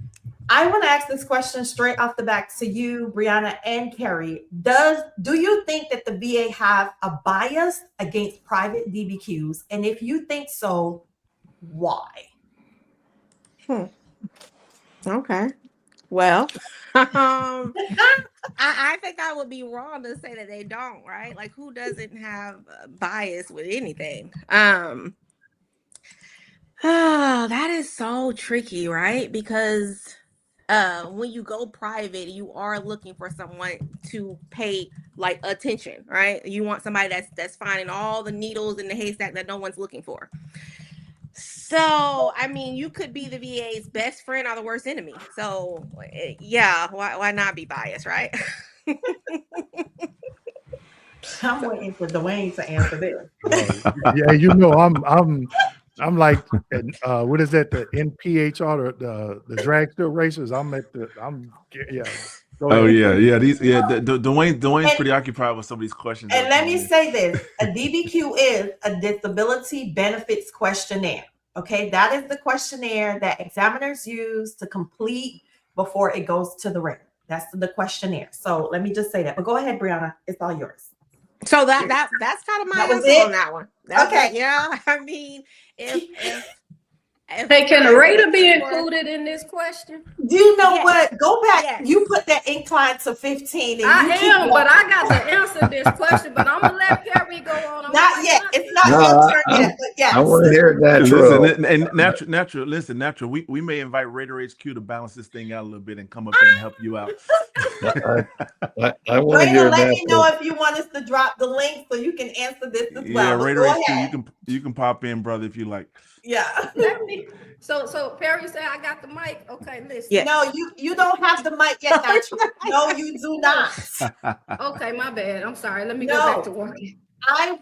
I want to ask this question straight off the bat to you, Brianna and Carrie. Do you think that the VA have a bias against private DBQs? And if you think so, why? Okay. Well, I think I would be wrong to say that they don't, right? Like, who doesn't have bias with anything? That is so tricky, right? Because when you go private, you are looking for someone to pay like attention, right? You want somebody that's finding all the needles in the haystack that no one's looking for. So, I mean, you could be the VA's best friend or the worst enemy. So, yeah, why not be biased, right? I'm waiting for Dewayne to answer this. I'm like, what is that? The NPHR, the drag strip racers. Dewayne's pretty occupied with some of these questions. And let me say this: a DBQ is a disability benefits questionnaire. Okay, that is the questionnaire that examiners use to complete before it goes to the ring. That's the questionnaire. So let me just say that. But go ahead, Brianna. It's all yours. So that's kind of my answer on that one. Okay. Yeah. I mean, if hey, can a rater be included in this question? Do you know what? Go back. Yes. You put that incline to 15. And I am, but I got to answer this question. But I'm gonna let Perry go on. Not yet. It's not your turn yet. But yes. I want to hear that. Listen, natural. We may invite Raider HQ to balance this thing out a little bit and come up there and help you out. I want to hear let me know if you want us to drop the link so you can answer this as well. Yeah, Raider HQ, you can pop in, brother, if you like. Yeah. Let me So Perry said I got the mic. Okay, listen. Yeah. No, you don't have the mic yet, Natural. No, you do not. Okay, my bad. I'm sorry. Let me go back to working. I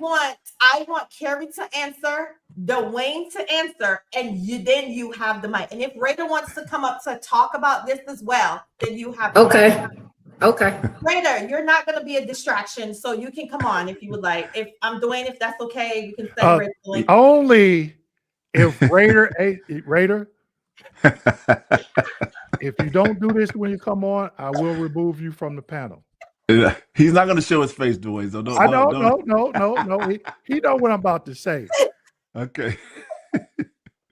want Carrie to answer, Dewayne to answer, and then you have the mic. And if Raider wants to come up to talk about this as well, then you have the mic. Okay. Raider, you're not going to be a distraction, so you can come on if you would like. If I'm Dewayne, if that's okay, we can celebrate. Only if Raider, if you don't do this when you come on, I will remove you from the panel. He's not going to show his face, Dewayne. So don't. No. He know what I'm about to say. Okay.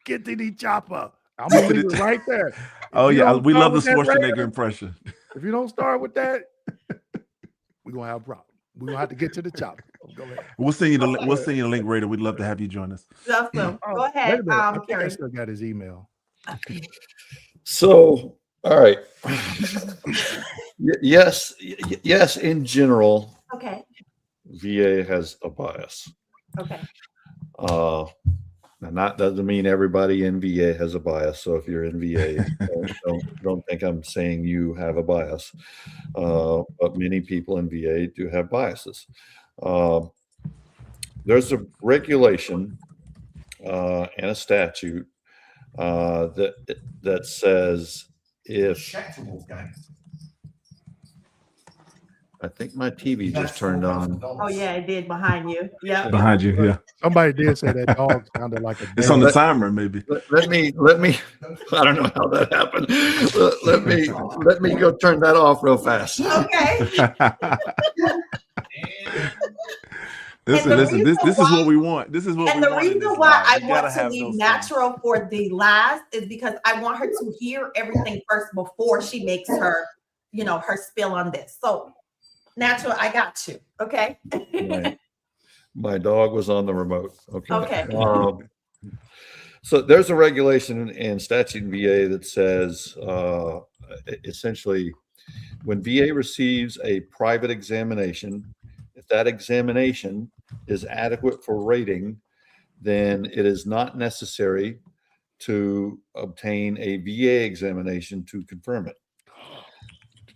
Get to the chopper. I'm gonna leave it right there. Oh yeah, we love the Schwarzenegger impression. If you don't start with that, we're gonna have a problem. We're gonna have to get to the chopper. Go ahead. We'll send you the link, Raider. We'd love to have you join us. Awesome. Go ahead, Carrie. I still got his email. So, all right. Yes, in general. Okay. VA has a bias. Okay. And that doesn't mean everybody in VA has a bias. So if you're in VA, don't think I'm saying you have a bias. But many people in VA do have biases. There's a regulation and a statute that says if I think my TV just turned on. Oh yeah, it did behind you. Yeah. Behind you, yeah. Somebody did say that dog sounded like a dog. It's on the timer, maybe. Let me. I don't know how that happened. Let me go turn that off real fast. Okay. Listen. This is what we want. This is what. And the reason why I want to leave Natural for the last is because I want her to hear everything first before she makes her, her spill on this. So. Natural, I got you. Okay. My dog was on the remote. Okay. Okay. So there's a regulation and statute in VA that says essentially when VA receives a private examination, if that examination is adequate for rating, then it is not necessary to obtain a VA examination to confirm it.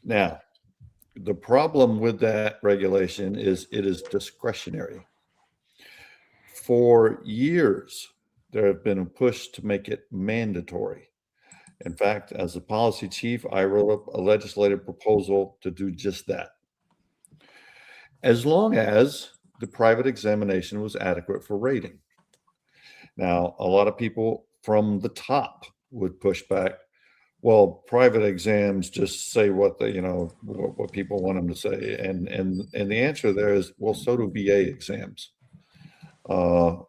Now, the problem with that regulation is it is discretionary. For years, there have been a push to make it mandatory. In fact, as a policy chief, I wrote up a legislative proposal to do just that. As long as the private examination was adequate for rating. Now, a lot of people from the top would push back. Well, private exams just say what what people want them to say, and the answer there is, well, so do VA exams. Well,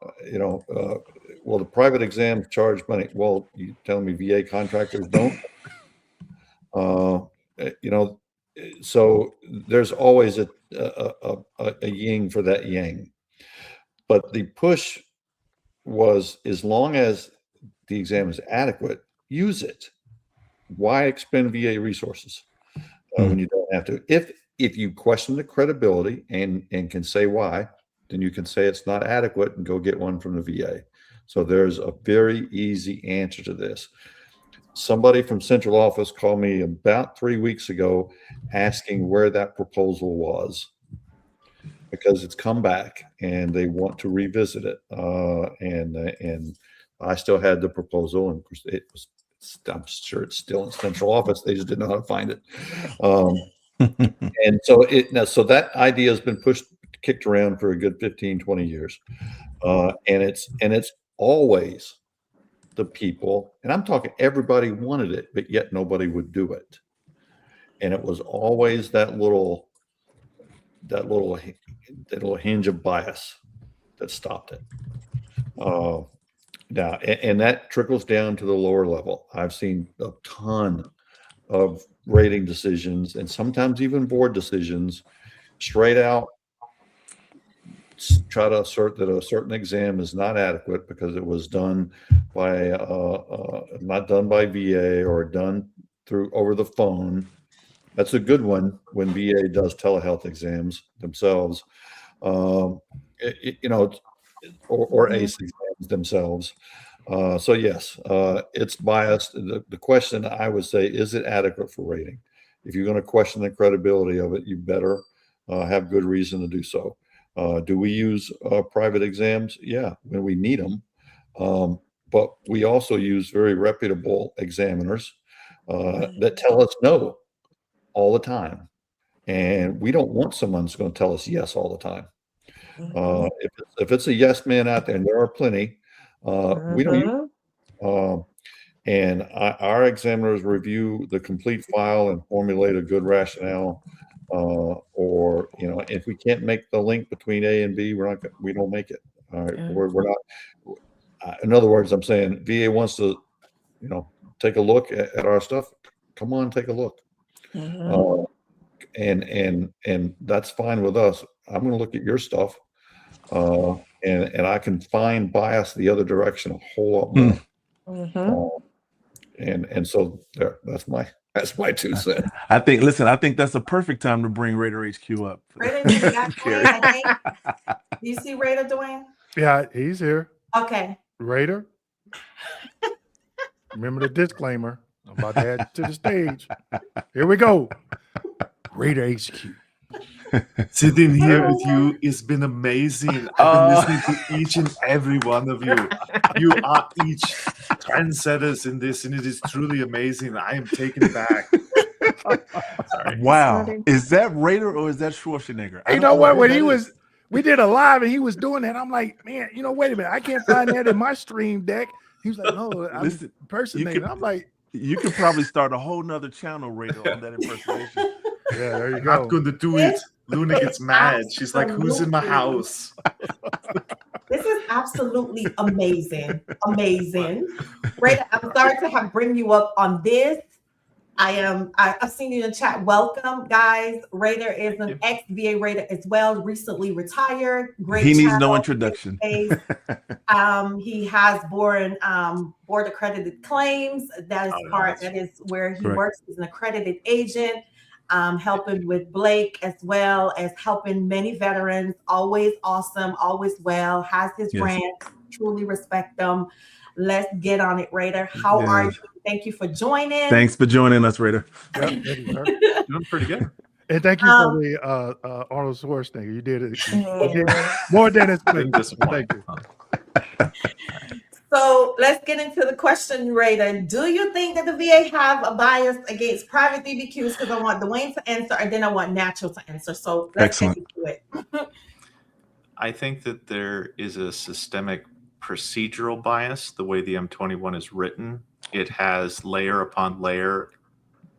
the private exams charge money. Well, you telling me VA contractors don't? So there's always a yin for that yang. But the push was, as long as the exam is adequate, use it. Why expend VA resources when you don't have to? If you question the credibility and can say why, then you can say it's not adequate and go get one from the VA. So there's a very easy answer to this. Somebody from central office called me about 3 weeks ago asking where that proposal was, because it's come back and they want to revisit it. And I still had the proposal, and of course I'm sure it's still in central office. They just didn't know how to find it. And so that idea has been kicked around for a good 15, 20 years. And it's always the people, and I'm talking everybody wanted it, but yet nobody would do it. And it was always that little hinge of bias that stopped it. Now, and that trickles down to the lower level. I've seen a ton of rating decisions and sometimes even board decisions straight out try to assert that a certain exam is not adequate because it was done by not done by VA or done over the phone. That's a good one when VA does telehealth exams themselves, or ACE exams themselves. So yes, it's biased. The question I would say, is it adequate for rating? If you're going to question the credibility of it, you better have good reason to do so. Do we use private exams? Yeah, when we need them. But we also use very reputable examiners that tell us no all the time. And we don't want someone who's going to tell us yes all the time. If it's a yes man out there, and there are plenty, we don't use and our examiners review the complete file and formulate a good rationale. Or if we can't make the link between A and B, we don't make it. All right, we're not. In other words, I'm saying VA wants to, take a look at our stuff. Come on, take a look. And that's fine with us. I'm going to look at your stuff, and I can find bias the other direction a whole lot more. And so that's my 2 cents. I think that's a perfect time to bring Raider HQ up. Raider, you got Dwayne, I think. Do you see Raider, Dwayne? Yeah, he's here. Okay. Raider. Remember the disclaimer. I'm about to add you to the stage. Here we go. Raider HQ. Sitting here with you has been amazing. I've been listening to each and every one of you. You are each trendsetters in this, and it is truly amazing. I am taken back. Sorry. Wow. Is that Raider or is that Schwarzenegger? You know what? When we did a live and he was doing that, I'm like, man, wait a minute. I can't find that in my stream deck. He was like, no, I'm impersonating. I'm like, you could probably start a whole nother channel, Raider, on that impersonation. Yeah, there you I'm go. not going to do it. Luna gets mad. She's like, who's in my house? This is absolutely amazing. Amazing. Raider, I'm sorry to bring you up on this. I've seen you in the chat. Welcome, guys. Raider is an ex-VA Raider as well, recently retired. Great. He needs no introduction. He has board accredited claims. That is where he works as an accredited agent, helping with Blake as well as helping many veterans. Always awesome, always well, has his rants, truly respect them. Let's get on it, Raider. How are you? Thank you for joining. Thanks for joining us, Raider. Yep, thank you, sir. Doing pretty good. And thank you for the Arnold Schwarzenegger. You did it more than expected. Thank you. So let's get into the question, Raider. Do you think that the VA have a bias against private DBQs? Because I want Dwayne to answer, and then I want Natural to answer. So let's get into it. I think that there is a systemic procedural bias. The way the M21 is written, it has layer upon layer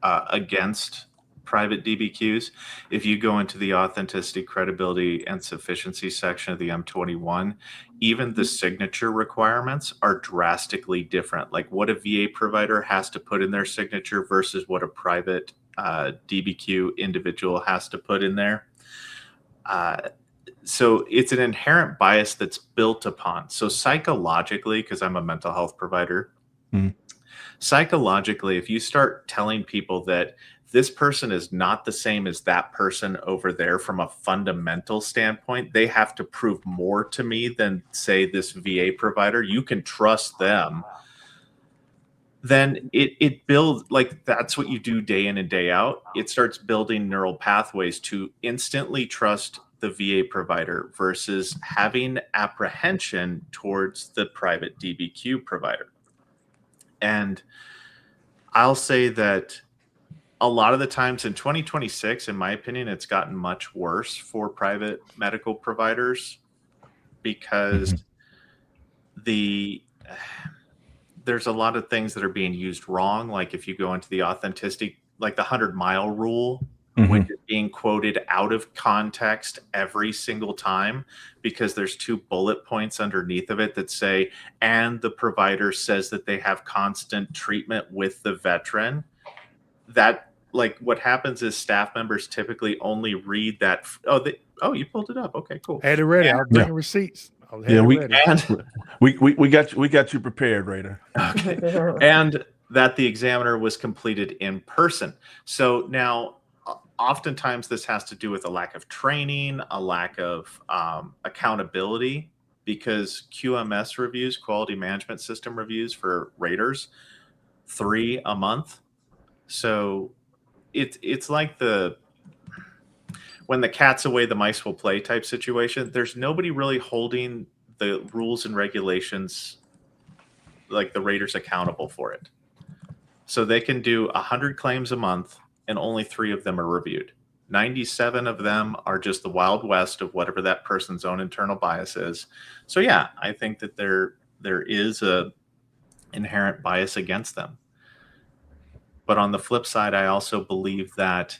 against private DBQs. If you go into the authenticity, credibility, and sufficiency section of the M21, even the signature requirements are drastically different. Like what a VA provider has to put in their signature versus what a private DBQ individual has to put in there. So it's an inherent bias that's built upon. So psychologically, because I'm a mental health provider, psychologically, if you start telling people that this person is not the same as that person over there from a fundamental standpoint, they have to prove more to me than, say, this VA provider. You can trust them. Then it builds, like, that's what you do day in and day out. It starts building neural pathways to instantly trust the VA provider versus having apprehension towards the private DBQ provider. And I'll say that a lot of the times in 2026, in my opinion, it's gotten much worse for private medical providers because there's a lot of things that are being used wrong. Like if you go into the authenticity, like the 100-mile rule, which is being quoted out of context every single time because there's 2 bullet points underneath of it that say, and the provider says that they have constant treatment with the veteran. That, like, what happens is staff members typically only read that. You pulled it up. Okay, cool. Had it ready. I was bringing receipts. We got you prepared, Raider. Okay. And that the examiner was completed in person. So now, oftentimes this has to do with a lack of training, a lack of accountability because QMS reviews, quality management system reviews for raters, 3 a month. So it's like when the cat's away, the mice will play type situation. There's nobody really holding the rules and regulations, like the raters, accountable for it. So they can do 100 claims a month and only 3 of them are reviewed. 97 of them are just the Wild West of whatever that person's own internal bias is. So yeah, I think that there is a inherent bias against them. But on the flip side, I also believe that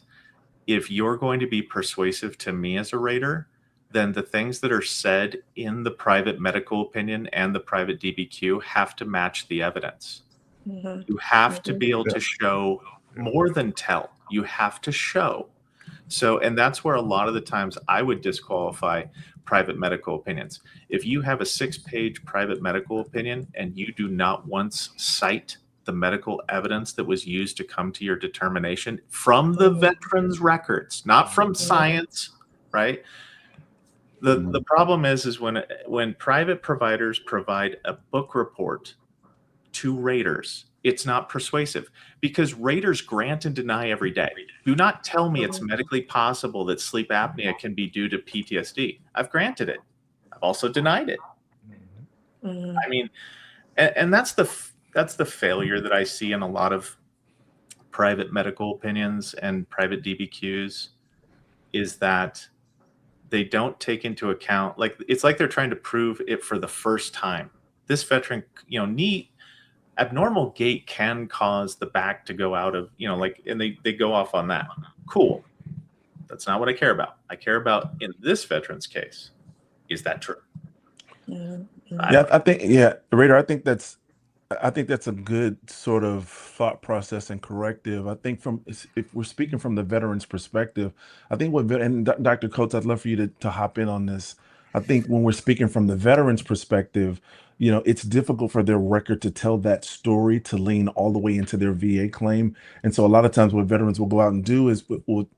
if you're going to be persuasive to me as a rater, then the things that are said in the private medical opinion and the private DBQ have to match the evidence. You have to be able to show more than tell. You have to show. So, and that's where a lot of the times I would disqualify private medical opinions. If you have a 6-page private medical opinion and you do not once cite the medical evidence that was used to come to your determination from the veteran's records, not from science, right? The problem is when private providers provide a book report to raters, it's not persuasive because raters grant and deny every day. Do not tell me it's medically possible that sleep apnea can be due to PTSD. I've granted it. I've also denied it. I mean, and that's the failure that I see in a lot of private medical opinions and private DBQs, is that they don't take into account, like, it's like they're trying to prove it for the first time. This veteran, abnormal gait can cause the back to go out of, and they go off on that. Cool. That's not what I care about. I care about, in this veteran's case, is that true? I think, Raider, I think that's a good sort of thought process and corrective. I think if we're speaking from the veteran's perspective, I think and Dr. Coates, I'd love for you to hop in on this. I think when we're speaking from the veteran's perspective, it's difficult for their record to tell that story, to lean all the way into their VA claim. And so a lot of times what veterans will go out and do is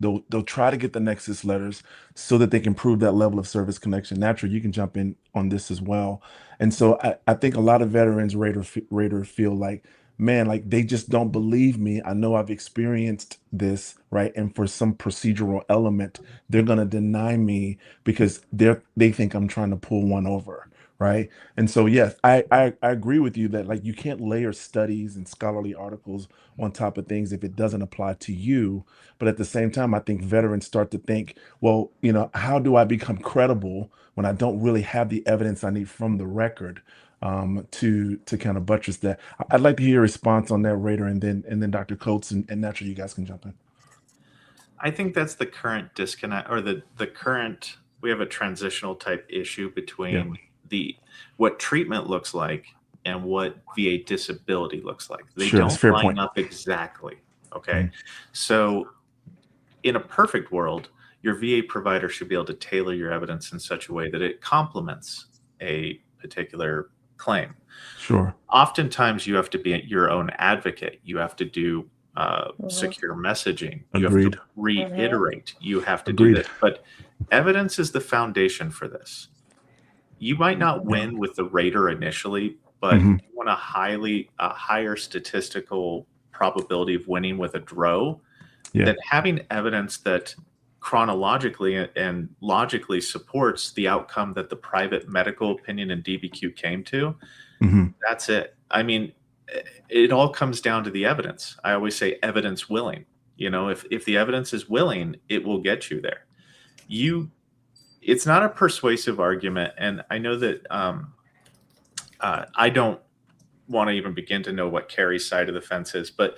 they'll try to get the nexus letters so that they can prove that level of service connection. Naturally, you can jump in on this as well. And so I think a lot of veterans rater feel like, man, like they just don't believe me. I know I've experienced this, right? And for some procedural element, they're going to deny me because they think I'm trying to pull one over. Right. And so, yes, I agree with you that, like, you can't layer studies and scholarly articles on top of things if it doesn't apply to you. But at the same time, I think veterans start to think, well, how do I become credible when I don't really have the evidence I need from the record to kind of buttress that? I'd like to hear your response on that, Raider, and then Dr. Coates, and naturally you guys can jump in. I think that's the current disconnect, or the current, we have a transitional type issue between what treatment looks like and what VA disability looks like. They don't line up exactly. Okay. So in a perfect world, your VA provider should be able to tailor your evidence in such a way that it complements a particular claim. Sure. Oftentimes you have to be your own advocate. You have to do secure messaging. You have to reiterate. You have to do this. But evidence is the foundation for this. You might not win with the rater initially, but you want a higher statistical probability of winning with a DRO, than having evidence that chronologically and logically supports the outcome that the private medical opinion and DBQ came to. That's it. I mean, it all comes down to the evidence. I always say evidence willing. If the evidence is willing, it will get you there. It's not a persuasive argument, and I know that I don't want to even begin to know what Carrie's side of the fence is, but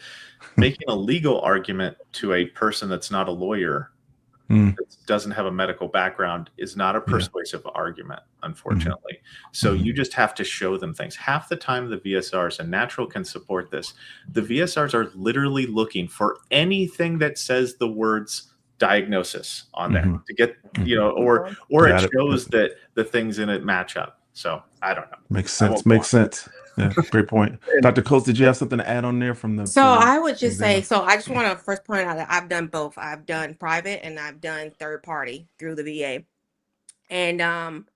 making a legal argument to a person that's not a lawyer, that doesn't have a medical background, is not a persuasive argument, unfortunately. So you just have to show them things. Half the time the VSRs, and Natural can support this, the VSRs are literally looking for anything that says the words diagnosis on there to get, or it shows that the things in it match up. So I don't know. Makes sense. Yeah, great point. Dr. Coates, did you have something to add on there from the? So I would just say, I just want to first point out that I've done both. I've done private and I've done third party through the VA. And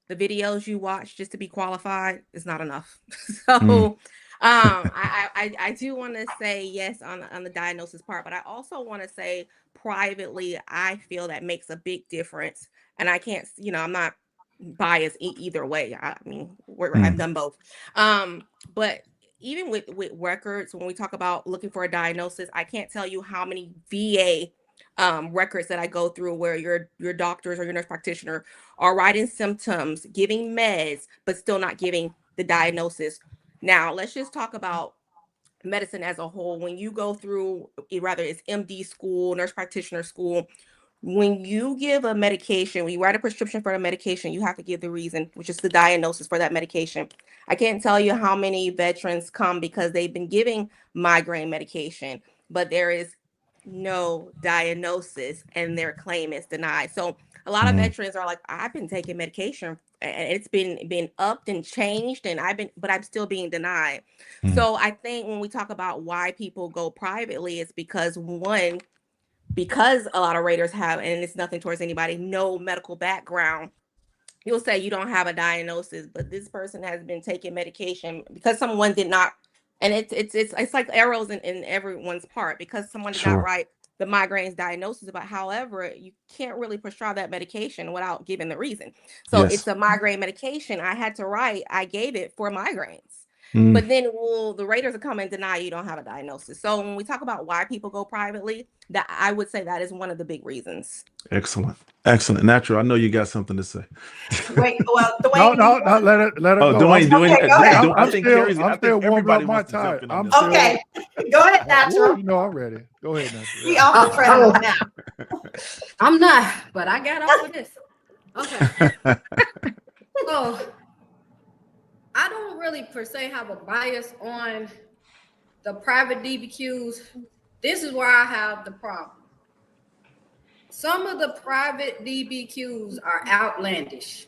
the videos you watch just to be qualified is not enough. So I do want to say yes on the diagnosis part, but I also want to say privately, I feel that makes a big difference. And I can't, I'm not biased either way. I mean, I've done both. But even with records, when we talk about looking for a diagnosis, I can't tell you how many VA records that I go through where your doctors or your nurse practitioner are writing symptoms, giving meds, but still not giving the diagnosis. Now, let's just talk about medicine as a whole. When you go through, rather it's MD school, nurse practitioner school, when you give a medication, when you write a prescription for a medication, you have to give the reason, which is the diagnosis for that medication. I can't tell you how many veterans come because they've been giving migraine medication, but there is no diagnosis and their claim is denied. So a lot of veterans are like, I've been taking medication and it's been upped and changed, and but I'm still being denied. So I think when we talk about why people go privately, it's because because a lot of raters have, and it's nothing towards anybody, no medical background. You'll say you don't have a diagnosis, but this person has been taking medication because someone did not, and it's like arrows in everyone's part because someone did not write the migraines diagnosis. But however, you can't really prescribe that medication without giving the reason. So it's a migraine medication I had to write. I gave it for migraines. But then the raters will come and deny you don't have a diagnosis. So when we talk about why people go privately, that I would say that is one of the big reasons. Excellent. Natural. I know you got something to say. Wait, well, Dewayne. No, let her Oh, go. Dewayne, Okay, go ahead. I think I'm still warming up my time. Okay, go ahead, Natural. You know I'm ready. Go ahead, Natural. We off the treadmill now. I'm not, but I got off of this. Okay. So I don't really per se have a bias on the private DBQs. This is where I have the problem. Some of the private DBQs are outlandish.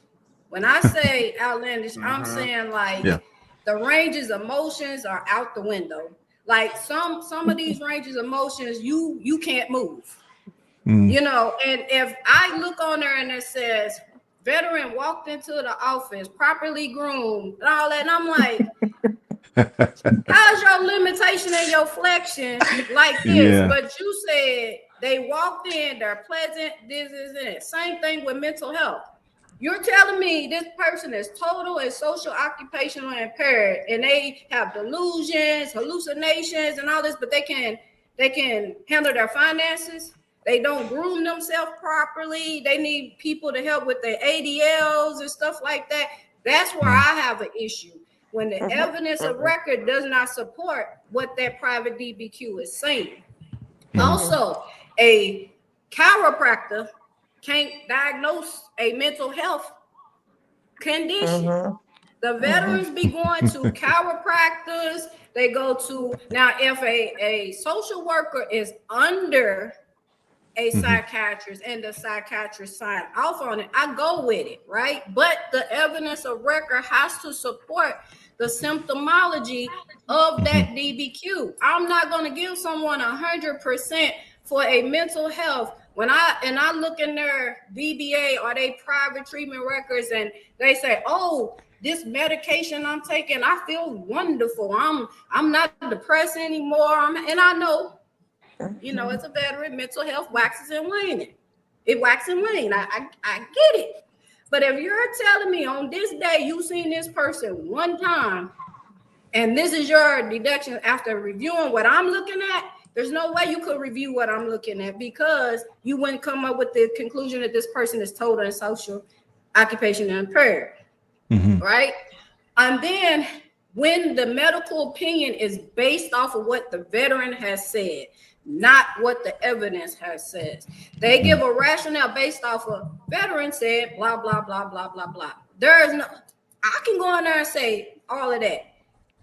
When I say outlandish, I'm saying like the ranges of motions are out the window. Like some of these ranges of motions, you can't move. You know, and if I look on there and it says veteran walked into the office, properly groomed, and all that, and I'm like, how's your limitation and your flexion like this? But you said they walked in, they're pleasant, this is it. Same thing with mental health. You're telling me this person is total and social occupational impaired, and they have delusions, hallucinations, and all this, but they can handle their finances. They don't groom themselves properly. They need people to help with their ADLs and stuff like that. That's where I have an issue. When the evidence of record does not support what that private DBQ is saying. Also, a chiropractor can't diagnose a mental health condition. The veterans be going to chiropractors. They go to, now if a social worker is under a psychiatrist and the psychiatrist sign off on it, I go with it, right? But the evidence of record has to support the symptomology of that DBQ. I'm not going to give someone 100% for a mental health when I look in their VBA or they private treatment records and they say, oh, this medication I'm taking, I feel wonderful. I'm not depressed anymore. And I know, you know, as a veteran, mental health waxes and wanes. It waxes and wanes. I get it. But if you're telling me on this day you seen this person one time, and this is your deduction after reviewing what I'm looking at, there's no way you could review what I'm looking at because you wouldn't come up with the conclusion that this person is total and social occupation impaired, right? And then when the medical opinion is based off of what the veteran has said, not what the evidence has said. They give a rationale based off of veteran said, blah, blah, blah, blah, blah, blah. There is no, I can go in there and say all of that.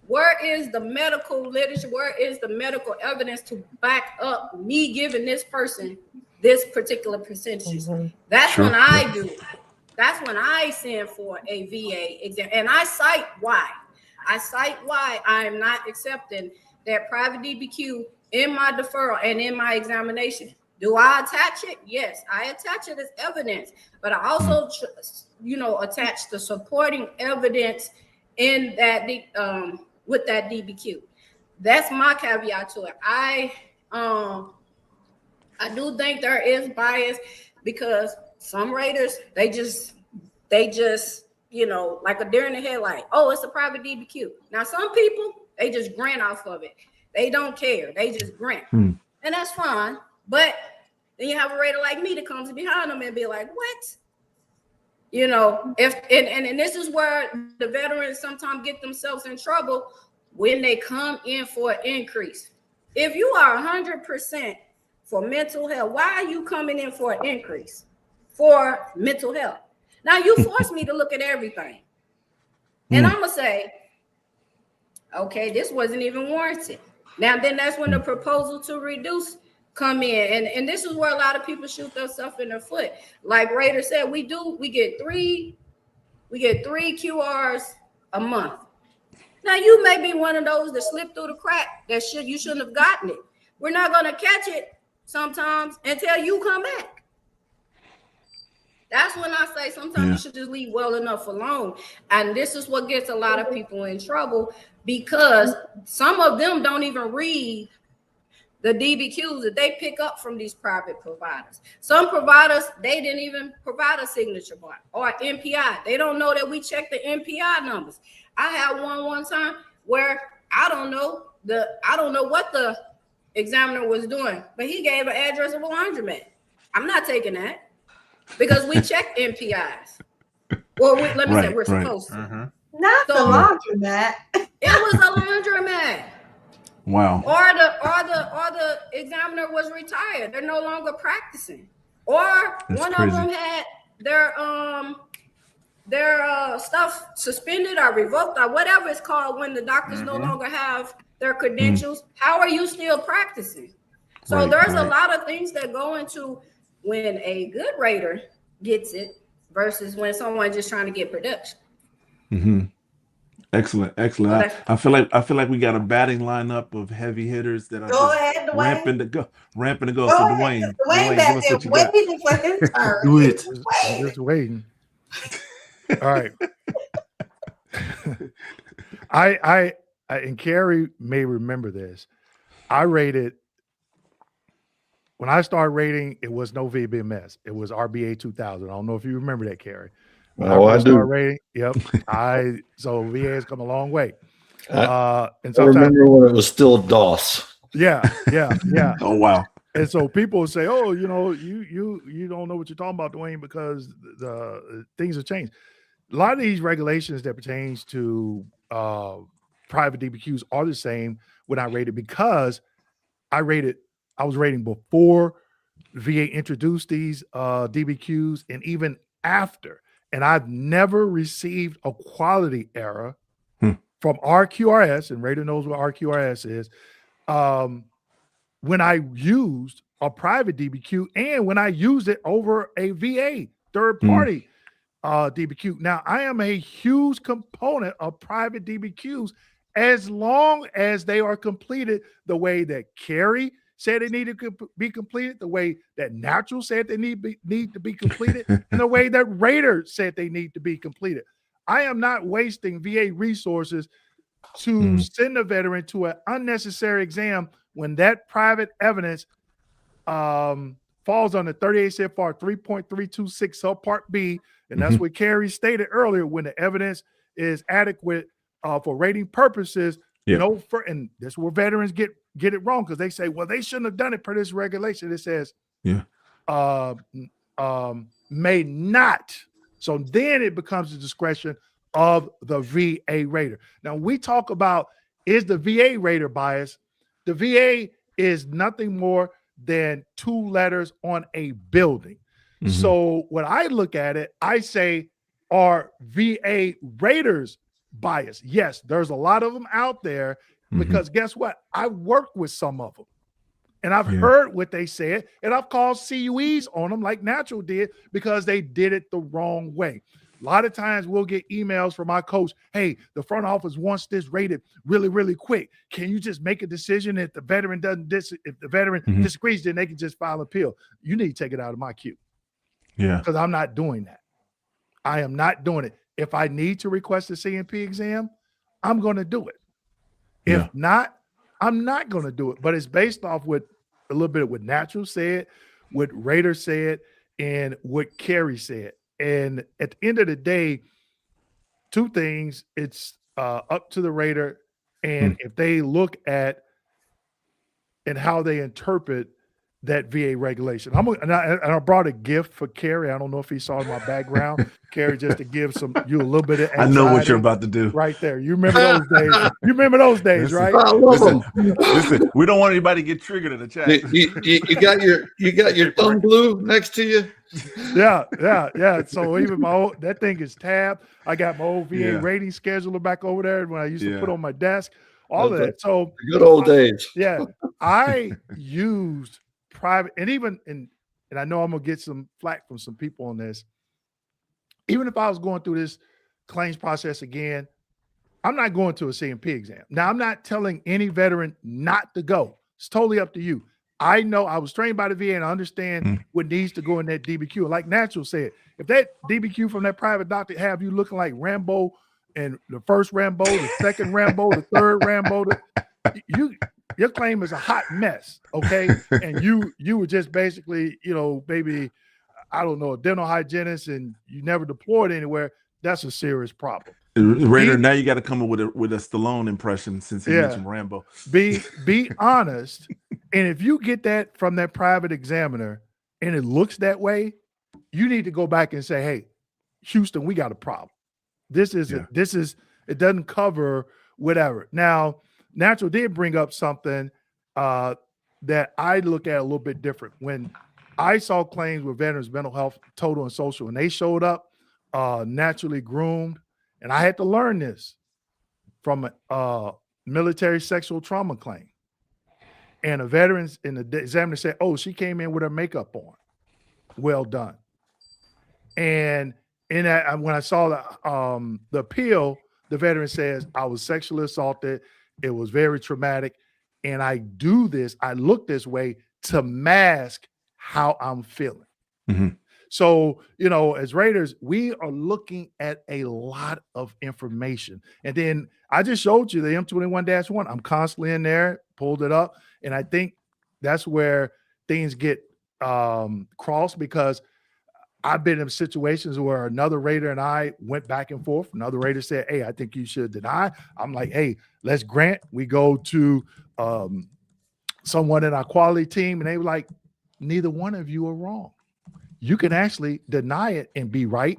Where is the medical literature? Where is the medical evidence to back up me giving this person this particular percentage? That's when I do. That's when I send for a VA exam. And I cite why. I cite why I am not accepting that private DBQ in my deferral and in my examination. Do I attach it? Yes, I attach it as evidence, but I also, attach the supporting evidence in that with that DBQ. That's my caveat to it. I do think there is bias because some raters they just like a deer in the headlight. Oh, it's a private DBQ. Now some people they just grant off of it. They don't care. They just grant, and that's fine. But then you have a rater like me that comes behind them and be like, "What?" If and this is where the veterans sometimes get themselves in trouble when they come in for an increase. If you are 100% for mental health, why are you coming in for an increase for mental health? Now you force me to look at everything, and I'm gonna say, okay, this wasn't even warranted. Now then, that's when the proposal to reduce come in, and this is where a lot of people shoot themselves in the foot. Like Raider said, we get three QRs a month. Now you may be one of those that slipped through the crack that you shouldn't have gotten it. We're not gonna catch it sometimes until you come back. That's when I say sometimes you should just leave well enough alone. And this is what gets a lot of people in trouble because some of them don't even read the DBQs that they pick up from these private providers. Some providers, they didn't even provide a signature bar or MPI. They don't know that we check the MPI numbers. I had one time where I don't know what the examiner was doing, but he gave an address of a laundromat. I'm not taking that because we check MPIs. Well, let me say we're supposed to. Not the laundromat. It was a laundromat. Wow. Or the examiner was retired. They're no longer practicing. Or one of them had their stuff suspended or revoked or whatever it's called when the doctors no longer have their credentials. How are you still practicing? So there's a lot of things that go into when a good rater gets it versus when someone's just trying to get production. Excellent. I feel like we got a batting lineup of heavy hitters that are ramping to go. So Dewayne, give us what you got. Do it. I'm just waiting. All right. I and Carrie may remember this. When I started rating, it was no VBMS. It was RBA 2000. I don't know if you remember that, Carrie. I do. Rating, yep. So VA has come a long way. And I remember when it was still DOS. Yeah. Oh wow. And so people say, "Oh, you don't know what you're talking about, Dewayne, because the things have changed." A lot of these regulations that pertains to private DBQs are the same when I rated because I was rating before VA introduced these DBQs and even after. And I've never received a quality error from RQRS, and Raider knows what RQRS is, when I used a private DBQ and when I used it over a VA third-party DBQ. Now, I am a huge component of private DBQs as long as they are completed the way that Carrie said they needed to be completed, the way that Natural said they need to be completed, and the way that Raider said they need to be completed. I am not wasting VA resources to send a veteran to an unnecessary exam when that private evidence falls under 38 CFR 3.326 subpart B, and that's what Carrie stated earlier. When the evidence is adequate for rating purposes, and this is where veterans get it wrong because they say, well, they shouldn't have done it per this regulation. It says, may not. So then it becomes the discretion of the VA rater. Now we talk about, is the VA rater biased? The VA is nothing more than two letters on a building. So when I look at it, I say, are VA raters biased? Yes, there's a lot of them out there because guess what? I worked with some of them and I've heard what they said and I've called CUEs on them like Natural did because they did it the wrong way. A lot of times we'll get emails from our coach. Hey, the front office wants this rated really, really quick. Can you just make a decision if the veteran if the veteran disagrees, then they can just file appeal. You need to take it out of my queue. Yeah. Because I'm not doing that. I am not doing it. If I need to request a CMP exam, I'm going to do it. If not, I'm not going to do it. But it's based off what a little bit of what Natural said, what Raider said, and what Kerry said. And at the end of the day, two things, it's up to the Raider. And if they look at and how they interpret that VA regulation. And I brought a gift for Kerry. I don't know if he saw my background. Kerry, just to give you a little bit of anxiety. I know what you're about to do. Right there. You remember those days. You remember those days, Listen, right? I love them. Listen, we don't want anybody to get triggered in the chat. You got your thumb glue next to you. Yeah. So even that thing is tabbed. I got my old VA rating scheduler back over there when I used to put on my desk. All of that. So good old days. Yeah. I used private, and I know I'm gonna get some flack from some people on this. Even if I was going through this claims process again, I'm not going to a CMP exam. Now, I'm not telling any veteran not to go. It's totally up to you. I know I was trained by the VA and I understand what needs to go in that DBQ. Like Natural said, if that DBQ from that private doctor have you looking like Rambo and the first Rambo, the second Rambo, the third Rambo, your claim is a hot mess, okay? And you were just basically, maybe, I don't know, a dental hygienist and you never deployed anywhere. That's a serious problem. Raider, now you got to come up with a Stallone impression since he mentioned Rambo. Be honest. And if you get that from that private examiner and it looks that way, you need to go back and say, hey, Houston, we got a problem. It doesn't cover whatever. Now, Natural did bring up something that I look at a little bit different. When I saw claims with veterans, mental health, total and social, and they showed up naturally groomed, and I had to learn this from a military sexual trauma claim. And the veterans in the examiner said, oh, she came in with her makeup on. Well done. And in that, when I saw the appeal, the veteran says, I was sexually assaulted. It was very traumatic. And I look this way to mask how I'm feeling. Mm-hmm. So, as Raiders, we are looking at a lot of information. And then I just showed you the M21-1. I'm constantly in there, pulled it up. And I think that's where things get crossed, because I've been in situations where another Raider and I went back and forth. Another Raider said, hey, I think you should deny. I'm like, hey, let's grant. We go to someone in our quality team, and they were like, neither one of you are wrong. You can actually deny it and be right,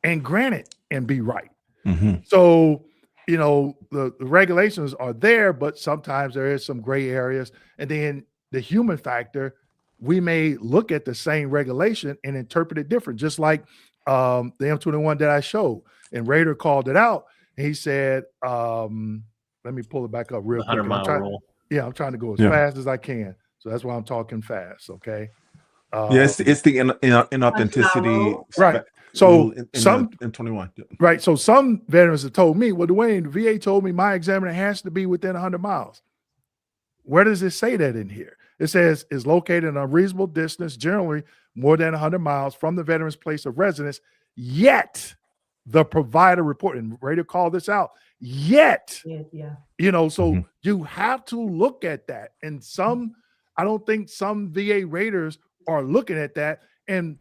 and grant it and be right. Mm-hmm. So, the regulations are there, but sometimes there is some gray areas. And then the human factor, we may look at the same regulation and interpret it different, just like the M21 that I showed. And Raider called it out. And he said, let me pull it back up real quick. 100-mile rule. Yeah, I'm trying to go as fast as I can. So that's why I'm talking fast, okay? It's the inauthenticity. Right. So in 21. Right. So some veterans have told me, well, Dewayne, the VA told me my examiner has to be within 100 miles. Where does it say that in here? It says is located in a reasonable distance, generally more than 100 miles from the veteran's place of residence, yet the provider report, and Raider called this out, yet, so you have to look at that. And I don't think some VA Raiders are looking at that. And,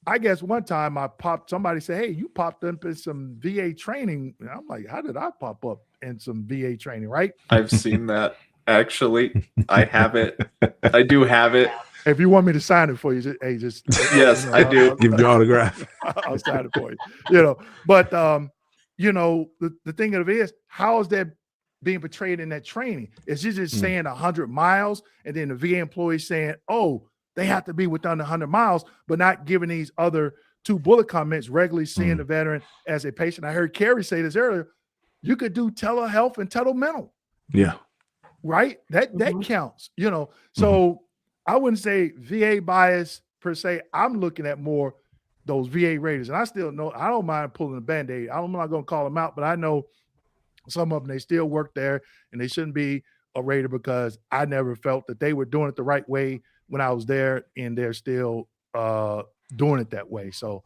I guess one time somebody said, hey, you popped up in some VA training. And I'm like, how did I pop up in some VA training, right? I've seen that. Actually, I have it. I do have it. If you want me to sign it for you, just yes, I do. Give your autograph. I'll sign it for you. But the thing of it is, how is that being portrayed in that training? Is she just saying 100 miles, and then the VA employee saying, oh, they have to be within 100 miles, but not giving these other two bullet comments, regularly seeing the veteran as a patient. I heard Kerry say this earlier. You could do telehealth and telemental. Yeah. Right? That counts, So I wouldn't say VA bias per se. I'm looking at more those VA raters, and I still know I don't mind pulling a Band-Aid. I'm not going to call them out, but I know some of them, they still work there, and they shouldn't be a rater because I never felt that they were doing it the right way when I was there, and they're still doing it that way. So,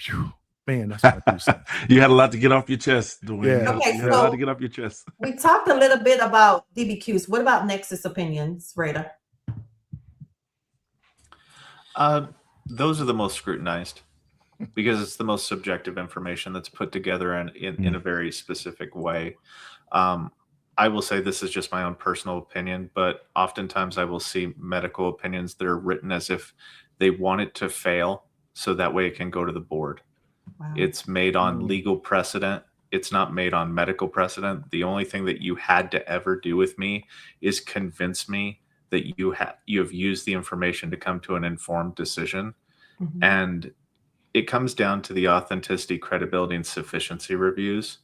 whew, man, that's what I do say. You had a lot to get off your chest, Dwayne. Yeah. Okay, You had a lot to get off your chest. We talked a little bit about DBQs. What about Nexus opinions, Raider? Those are the most scrutinized because it's the most subjective information that's put together in a very specific way. I will say this is just my own personal opinion, but oftentimes I will see medical opinions that are written as if they want it to fail so that way it can go to the board. Wow. It's made on legal precedent. It's not made on medical precedent. The only thing that you had to ever do with me is convince me that you have used the information to come to an informed decision. Mhm. And it comes down to the authenticity, credibility, and sufficiency reviews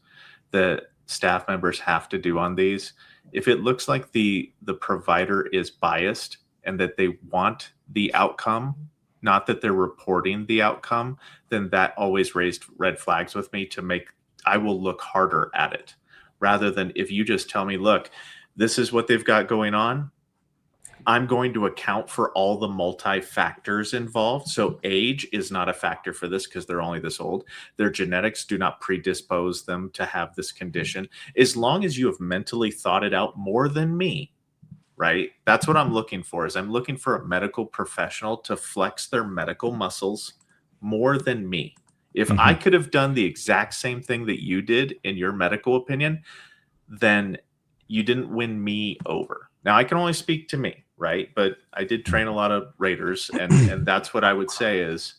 that staff members have to do on these. If it looks like the provider is biased and that they want the outcome, not that they're reporting the outcome, then that always raised red flags with me I will look harder at it rather than if you just tell me, look, this is what they've got going on. I'm going to account for all the multi-factors involved. So age is not a factor for this because they're only this old. Their genetics do not predispose them to have this condition. As long as you have mentally thought it out more than me, right? That's what I'm looking for is I'm looking for a medical professional to flex their medical muscles more than me. If I could have done the exact same thing that you did in your medical opinion, then you didn't win me over. Now I can only speak to me, right? But I did train a lot of raters, and that's what I would say is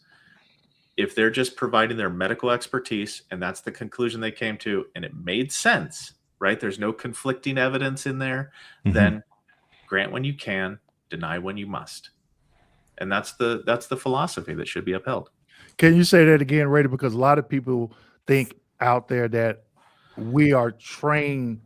if they're just providing their medical expertise and that's the conclusion they came to and it made sense, right? There's no conflicting evidence in there, then grant when you can, deny when you must. And that's the philosophy that should be upheld. Can you say that again, Raider? Because a lot of people think out there that we are trained,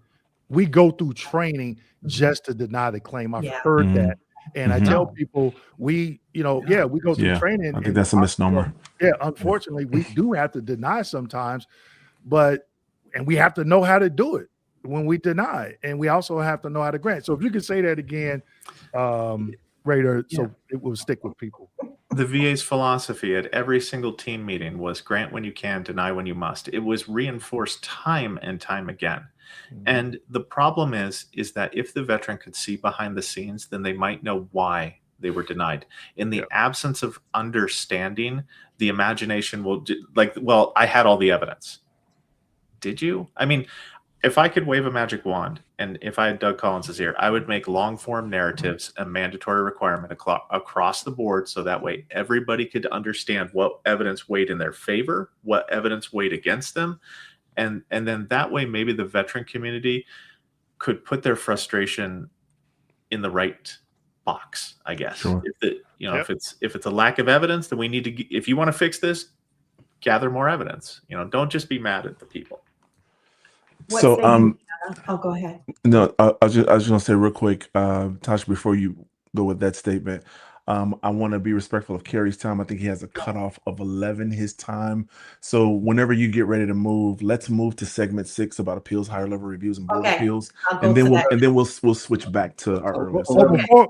we go through training just to deny the claim. I've heard that. And I tell people we go through training. I think that's a misnomer. Yeah, unfortunately, we do have to deny sometimes, and we have to know how to do it when we deny, and we also have to know how to grant. So if you could say that again, Raider, so it will stick with people. The VA's philosophy at every single team meeting was grant when you can, deny when you must. It was reinforced time and time again. And the problem is that if the veteran could see behind the scenes, then they might know why they were denied. In the absence of understanding, the imagination will I had all the evidence. Did you? I mean, if I could wave a magic wand and if I had Doug Collins' ear, I would make long form narratives a mandatory requirement across the board. So that way everybody could understand what evidence weighed in their favor, what evidence weighed against them. And then that way, maybe the veteran community could put their frustration in the right box, I guess. Sure. If it's a lack of evidence, then we need to, if you want to fix this, gather more evidence, don't just be mad at the people. Go ahead. No, I was just gonna say real quick, Tasha, before you go with that statement, I want to be respectful of Kerry's time. I think he has a cutoff of 11 his time. So whenever you get ready to move, let's move to segment 6 about appeals, higher level reviews, and board appeals, and then we'll switch back to our earlier.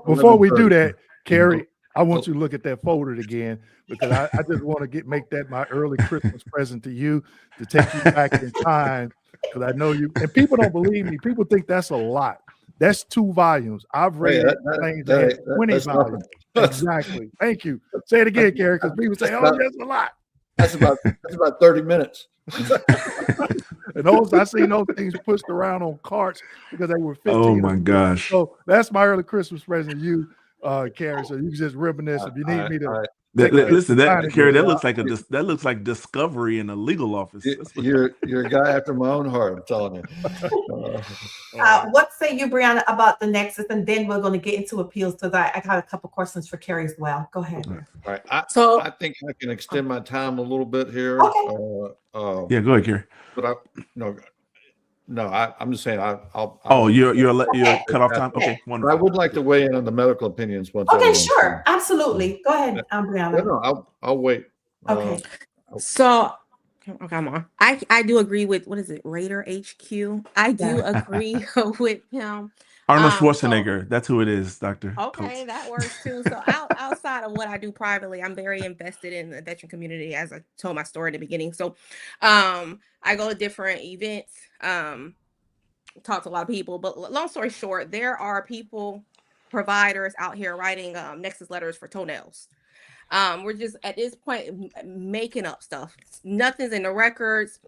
Before we do that, Kerry, I want you to look at that folder again because I just want to make that my early Christmas present to you to take you back in time. Because I know you, and people don't believe me. People think that's a lot. That's 2 volumes. I've read 20 volumes. Exactly. Thank you. Say it again, Kerry, because people say, that's a lot. That's about 30 minutes. And I seen those things pushed around on carts because they were 15. Oh my gosh. So that's my early Christmas present to you, Kerry. So you can just reminisce if you need me to. Listen, Kerry, that looks like discovery in a legal office. You're a guy after my own heart. I'm telling you. What say you, Brianna, about the Nexus, and then we're going to get into appeals because I got a couple questions for Kerry as well. Go ahead. All right. I think I can extend my time a little bit here. Okay. Go ahead, Kerry. But I'm just saying you're cut off time. Okay, wonderful. I would like to weigh in on the medical opinions once. Okay, sure, absolutely. Go ahead, Brianna. No, I'll wait. Okay. So, come on. I do agree with, what is it, Raider HQ? I do agree with him. Arnold So- Schwarzenegger. That's who it is, Dr. Okay, Coates. that works too. So outside of what I do privately, I'm very invested in the veteran community, as I told my story in the beginning. So I go to different events, talk to a lot of people, but long story short, there are providers out here writing nexus letters for toenails. We're just at this point making up stuff. Nothing's in the records.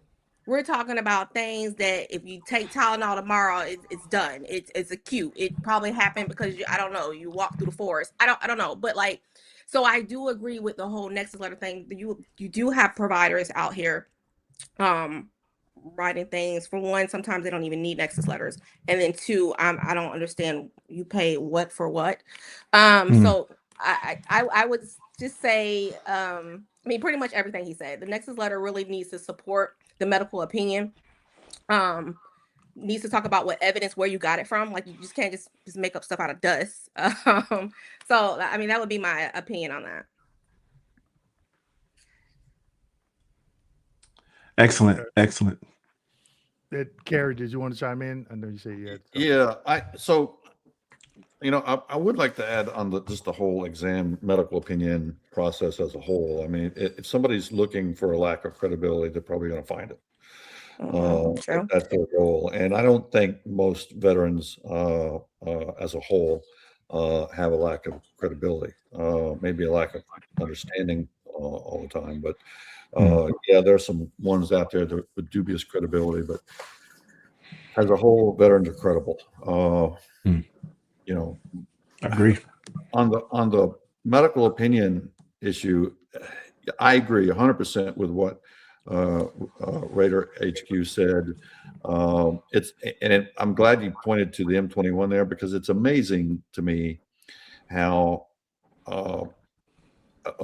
We're talking about things that if you take Tylenol tomorrow, it's done. It's acute. It probably happened because I don't know. You walk through the forest. I don't know. But like, so I do agree with the whole nexus letter thing. You do have providers out here, writing things. For one, sometimes they don't even need nexus letters, and then two, I don't understand. You pay what for what? So I would just say, I mean, pretty much everything he said. The nexus letter really needs to support the medical opinion. Needs to talk about what evidence, where you got it from. Like, you just can't just make up stuff out of dust. So I mean, that would be my opinion on that. Excellent. Carrie, did you want to chime in? I know you said you had. Yeah, I would like to add on just the whole exam medical opinion process as a whole. I mean, if somebody's looking for a lack of credibility, they're probably going to find it. True. That's their goal. And I don't think most veterans as a whole have a lack of credibility, maybe a lack of understanding all the time. But yeah, there's some ones out there that with dubious credibility, but as a whole, veterans are credible. I agree. On the medical opinion issue, I agree 100% with what Raider HQ said. I'm glad you pointed to the M21 there, because it's amazing to me how a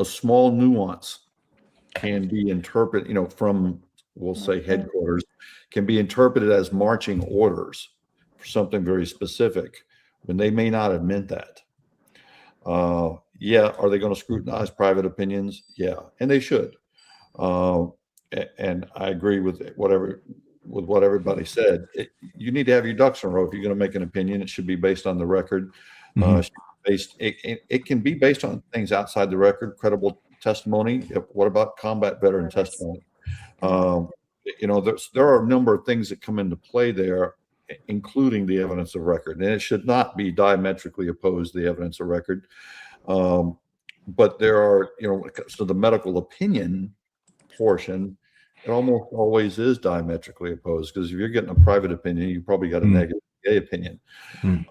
small nuance can be interpreted, from, we'll say, headquarters, can be interpreted as marching orders for something very specific when they may not have meant that. Yeah, are they going to scrutinize private opinions? Yeah, and they should. And I agree with what everybody said. You need to have your ducks in a row. If you're going to make an opinion, it should be based on the record. It can be based on things outside the record, credible testimony. What about combat veteran testimony? There are a number of things that come into play there, including the evidence of record, and it should not be diametrically opposed, the evidence of record. But there are, so the medical opinion portion, it almost always is diametrically opposed, because if you're getting a private opinion, you probably got a negative VA opinion. And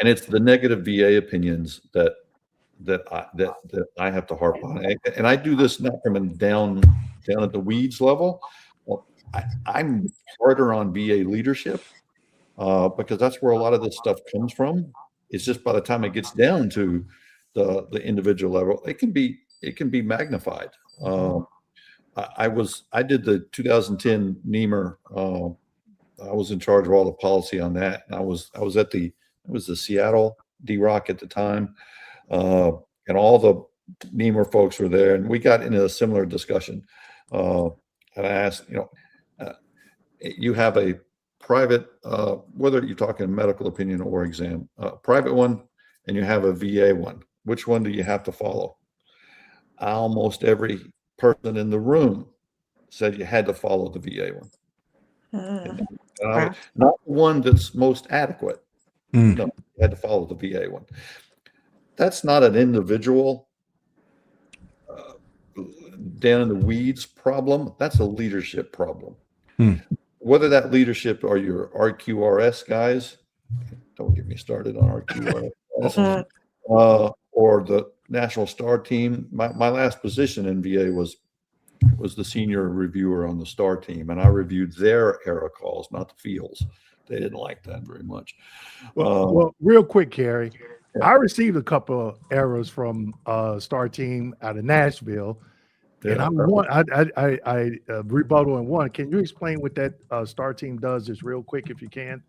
it's the negative VA opinions that I have to harp on. And I do this not from a down at the weeds level. I'm harder on VA leadership because that's where a lot of this stuff comes from. It's just by the time it gets down to the individual level, it can be magnified. I did the 2010 NEMR. I was in charge of all the policy on that. And I was at it was the Seattle DROC at the time, and all the NEMR folks were there, and we got into a similar discussion. And I asked, you have a private, whether you're talking medical opinion or exam, private one, and you have a VA one. Which one do you have to follow? Almost every person in the room said you had to follow the VA one. Not the one that's most adequate. No, you had to follow the VA one. That's not an individual down in the weeds problem. That's a leadership problem. Whether that leadership are your RQRS guys, don't get me started on RQRS, or the National STAR team. My last position in VA was the senior reviewer on the STAR team, and I reviewed their error calls, not the fields. They didn't like that very much. Well, real quick, Carrie, I received a couple of errors from STAR team out of Nashville, and I rebuttal in one. Can you explain what that STAR team does, just real quick, if you can?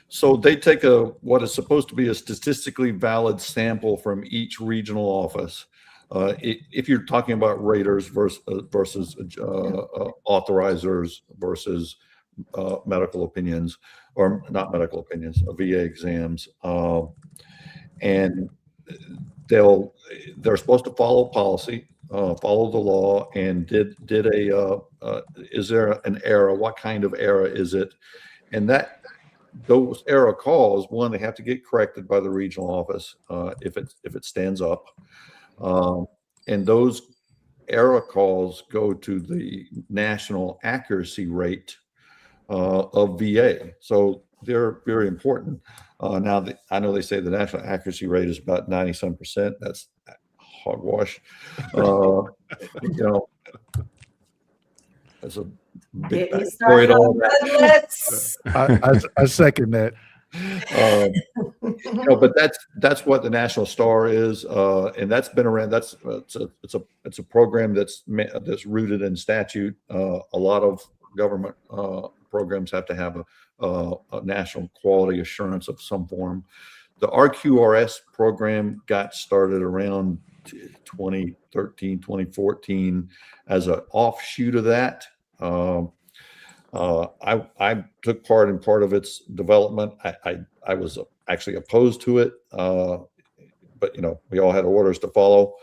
So they take what is supposed to be a statistically valid sample from each regional office, If you're talking about raters versus authorizers versus medical opinions, or not medical opinions, VA exams, and they're supposed to follow policy, follow the law, and is there an error? What kind of error is it? And those error calls, one, they have to get corrected by the regional office if it stands up, and those error calls go to the national accuracy rate of VA. So they're very important. Now, I know they say the national accuracy rate is about 97%. That's hogwash. That's a big story. I second that. But that's what the National Star is, and that's been around. It's a program that's rooted in statute. A lot of government programs have to have a national quality assurance of some form. The RQRS program got started around 2013, 2014 as an offshoot of that. I took part in part of its development. I was actually opposed to it, but we all had orders to follow,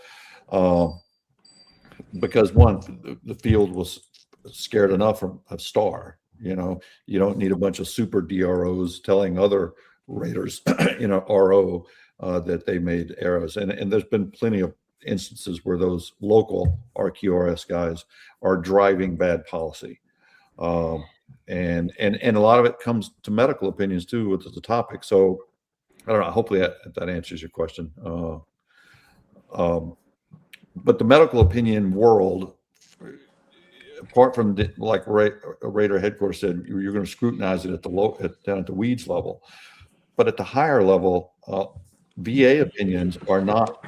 because one, the field was scared enough from a STAR. You don't need a bunch of super DROs telling other raters, RO, that they made errors. And there's been plenty of instances where those local RQRS guys are driving bad policy. And a lot of it comes to medical opinions too, which is the topic. So I don't know, hopefully that answers your question. But the medical opinion world, apart from like Rater headquarters said, you're going to scrutinize it down at the weeds level, but at the higher level, VA opinions are not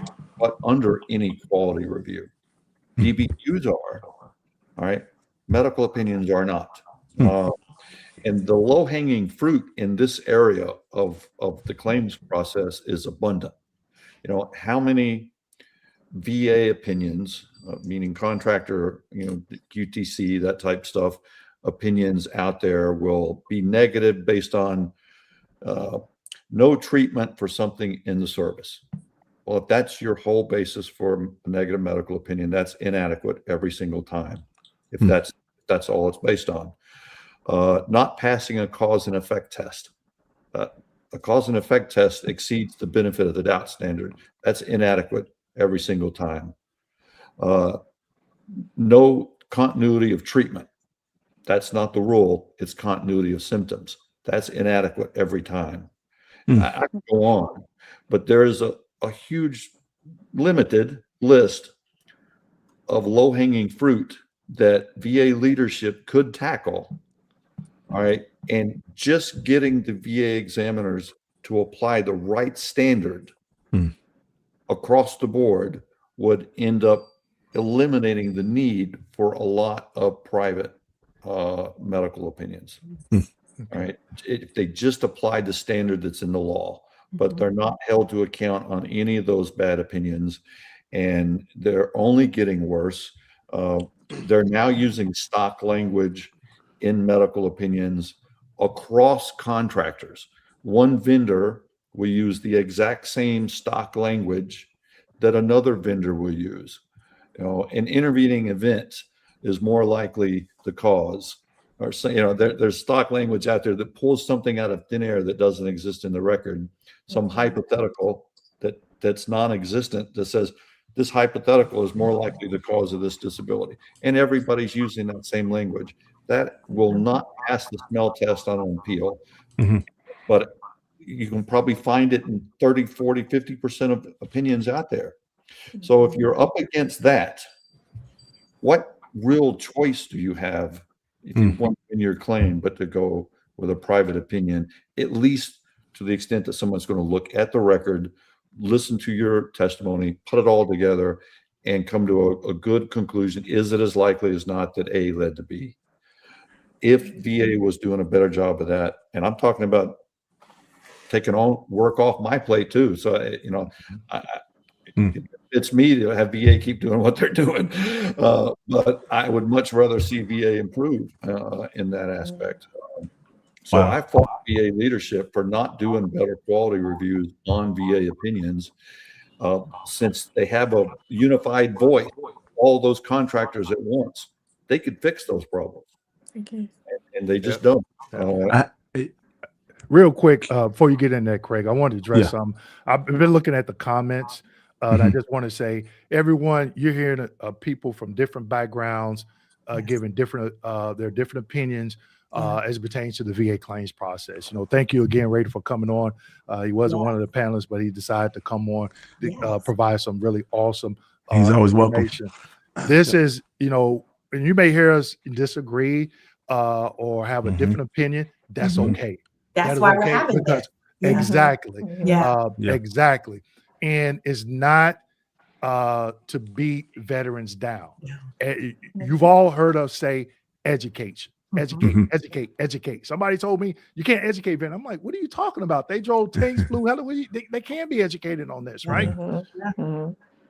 under any quality review. DBQs are, all right. Medical opinions are not. And the low-hanging fruit in this area of the claims process is abundant. How many VA opinions, meaning contractor, QTC, that type stuff, opinions out there will be negative based on no treatment for something in the service. Well, if that's your whole basis for a negative medical opinion, that's inadequate every single time. If that's all it's based on. Not passing a cause and effect test. A cause and effect test exceeds the benefit of the doubt standard. That's inadequate every single time. No continuity of treatment. That's not the rule. It's continuity of symptoms. That's inadequate every time. I can go on, but there is a huge limited list of low-hanging fruit that VA leadership could tackle. All right. And just getting the VA examiners to apply the right standard across the board would end up eliminating the need for a lot of private medical opinions. All right. If they just applied the standard that's in the law, but they're not held to account on any of those bad opinions, and they're only getting worse. They're now using stock language in medical opinions across contractors. One vendor will use the exact same stock language that another vendor will use. An intervening event is more likely the cause. Or there's stock language out there that pulls something out of thin air that doesn't exist in the record, some hypothetical that's non-existent that says this hypothetical is more likely the cause of this disability. And everybody's using that same language. That will not pass the smell test on appeal, but you can probably find it in 30, 40, 50% of opinions out there. So if you're up against that, what real choice do you have if you want in your claim, but to go with a private opinion, at least to the extent that someone's going to look at the record, listen to your testimony, put it all together, and come to a good conclusion. Is it as likely as not that A led to B? If VA was doing a better job of that, and I'm talking about taking all work off my plate too. So, it's me to have VA keep doing what they're doing. But I would much rather see VA improve in that aspect. So Wow. I fought VA leadership for not doing better quality reviews on VA opinions, since they have a unified voice, all those contractors at once. They could fix those problems. Okay. And they just don't. Real quick, before you get in there, Craig, I wanted to address something. I've been looking at the comments, and I just want to say, everyone, you're hearing people from different backgrounds, giving different their different opinions as it pertains to the VA claims process. You know, thank you again, Raider, for coming on. He wasn't one of the panelists, but he decided to come on to provide some really awesome. He's always welcome. This is, you know, and you may hear us disagree or have a different opinion. That's okay. That's why we're having because exactly. Exactly. And it's not to beat veterans down. You've all heard us say education. Educate. Somebody told me you can't educate veterans. I'm like, what are you talking about? They drove tanks, flew hell. They can be educated on this, right?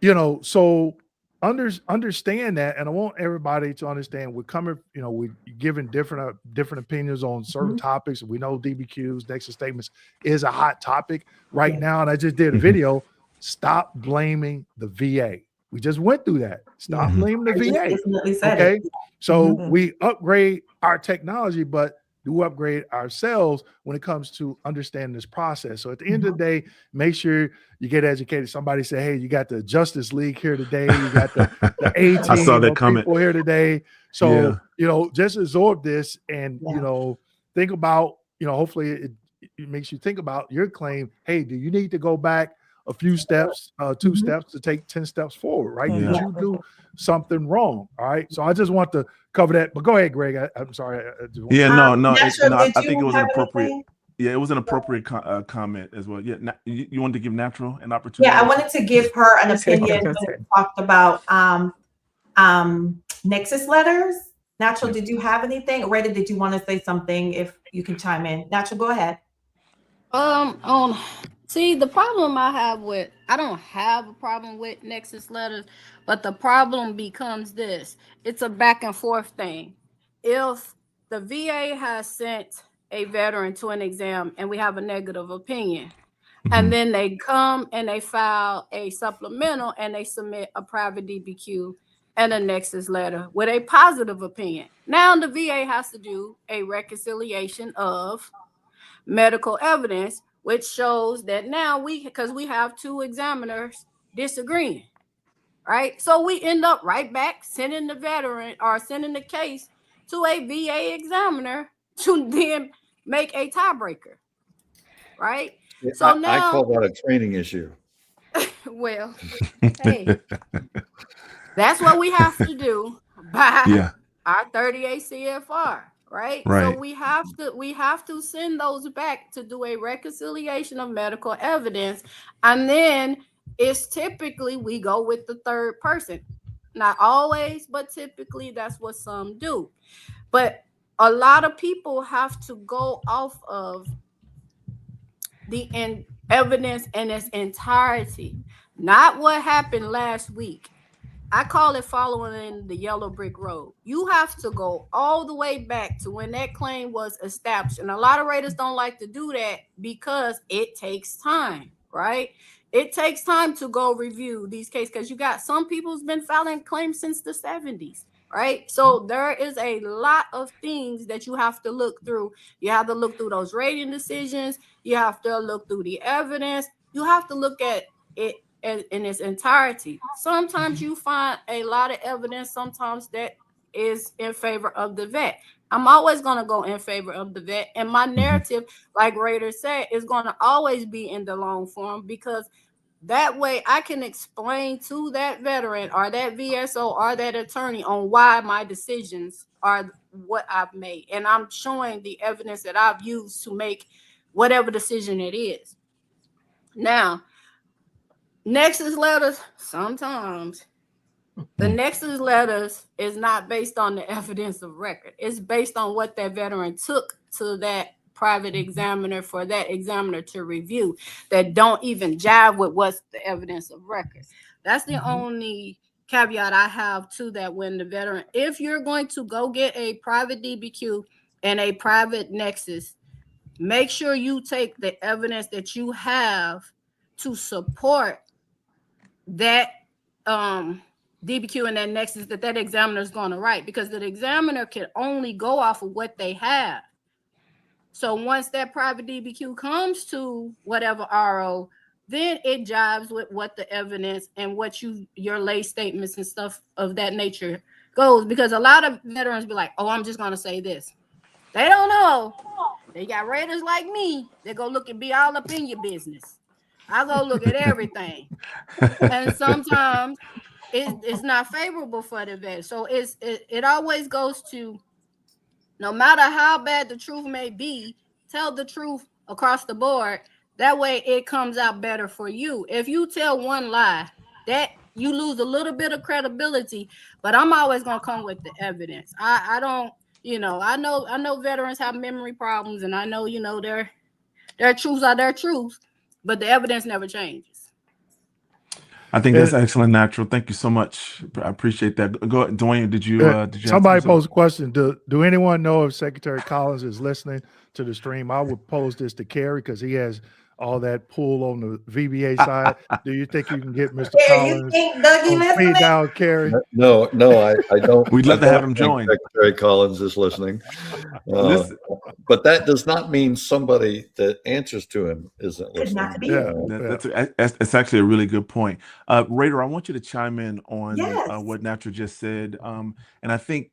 You know, so understand that, and I want everybody to understand we're coming, you know, we're giving different opinions on certain topics. We know DBQs, nexus statements is a hot topic right now, and I just did a video. Stop blaming the VA. We just went through that. Stop blaming the VA. Okay, so we upgrade our technology, but do upgrade ourselves when it comes to understanding this process. So at the end of the day, make sure you get educated. Somebody say, hey, you got the Justice League here today. You got the A-team. I saw that comment here today. So, you know, just absorb this and, you know, think about, you know, hopefully it makes you think about your claim. Hey, do you need to go back a few steps, 2 steps to take 10 steps forward, right? Did you do something wrong? All right. So I just want to cover that. But go ahead, Greg. I'm sorry. I think it was an appropriate. Yeah, it was an appropriate comment as well. Yeah, you wanted to give Natural an opportunity. Yeah, I wanted to give her an opinion when we talked about nexus letters. Natural, did you have anything? Rita, did you want to say something? If you can chime in. Natural, go ahead. See, the problem I don't have a problem with nexus letters, but the problem becomes this. It's a back and forth thing. If the VA has sent a veteran to an exam and we have a negative opinion, and then they come and they file a supplemental and they submit a private DBQ and a nexus letter with a positive opinion. Now the VA has to do a reconciliation of medical evidence, which shows that now because we have 2 examiners disagreeing, right? So we end up right back sending the veteran or sending the case to a VA examiner to then make a tiebreaker, right? So now I call that a training issue. Well, hey, that's what we have to do by our 38 CFR. Right. So we have to send those back to do a reconciliation of medical evidence. And then it's typically we go with the third person. Not always, but typically that's what some do. But a lot of people have to go off of the evidence in its entirety, not what happened last week. I call it following the yellow brick road. You have to go all the way back to when that claim was established. And a lot of raiders don't like to do that because it takes time, right? It takes time to go review these cases because you got some people who's been filing claims since the 70s, right? So there is a lot of things that you have to look through. You have to look through those rating decisions. You have to look through the evidence. You have to look at it in its entirety. Sometimes you find a lot of evidence, sometimes that is in favor of the vet. I'm always going to go in favor of the vet. And my narrative, like Raider said, is going to always be in the long form because that way I can explain to that veteran or that VSO or that attorney on why my decisions are what I've made. And I'm showing the evidence that I've used to make whatever decision it is. Now, nexus letters, sometimes the nexus letters is not based on the evidence of record. It's based on what that veteran took to that private examiner for that examiner to review that don't even jive with what's the evidence of record. That's the only caveat I have to that. When the veteran, if you're going to go get a private DBQ and a private nexus, make sure you take the evidence that you have to support that DBQ and that nexus that examiner is going to write, because the examiner can only go off of what they have. So once that private DBQ comes to whatever RO, then it jives with what the evidence and what your lay statements and stuff of that nature goes. Because a lot of veterans be like, oh, I'm just going to say this. They don't know. They got raiders like me. They go look and be all up in your business. I go look at everything. And sometimes it's not favorable for the vet. So it always goes to, no matter how bad the truth may be, tell the truth across the board. That way it comes out better for you. If you tell one lie, that you lose a little bit of credibility, but I'm always going to come with the evidence. I don't, I know veterans have memory problems, and I know, their truths are their truths, but the evidence never changes. I think that's excellent, Natural. Thank you so much. I appreciate that. Go ahead, Dwayne. Did you somebody posed a question? Do anyone know if Secretary Collins is listening to the stream? I would pose this to Kerry because he has all that pull on the VBA side. Do you think you can get Mr. Collins? You think Dougie listening? Down, Kerry? No, I don't. We'd love to have him think join. Secretary Collins is listening. But that does not mean somebody that answers to him isn't listening. Not to be. That's actually a really good point. Raider, I want you to chime in on what Natural just said. And I think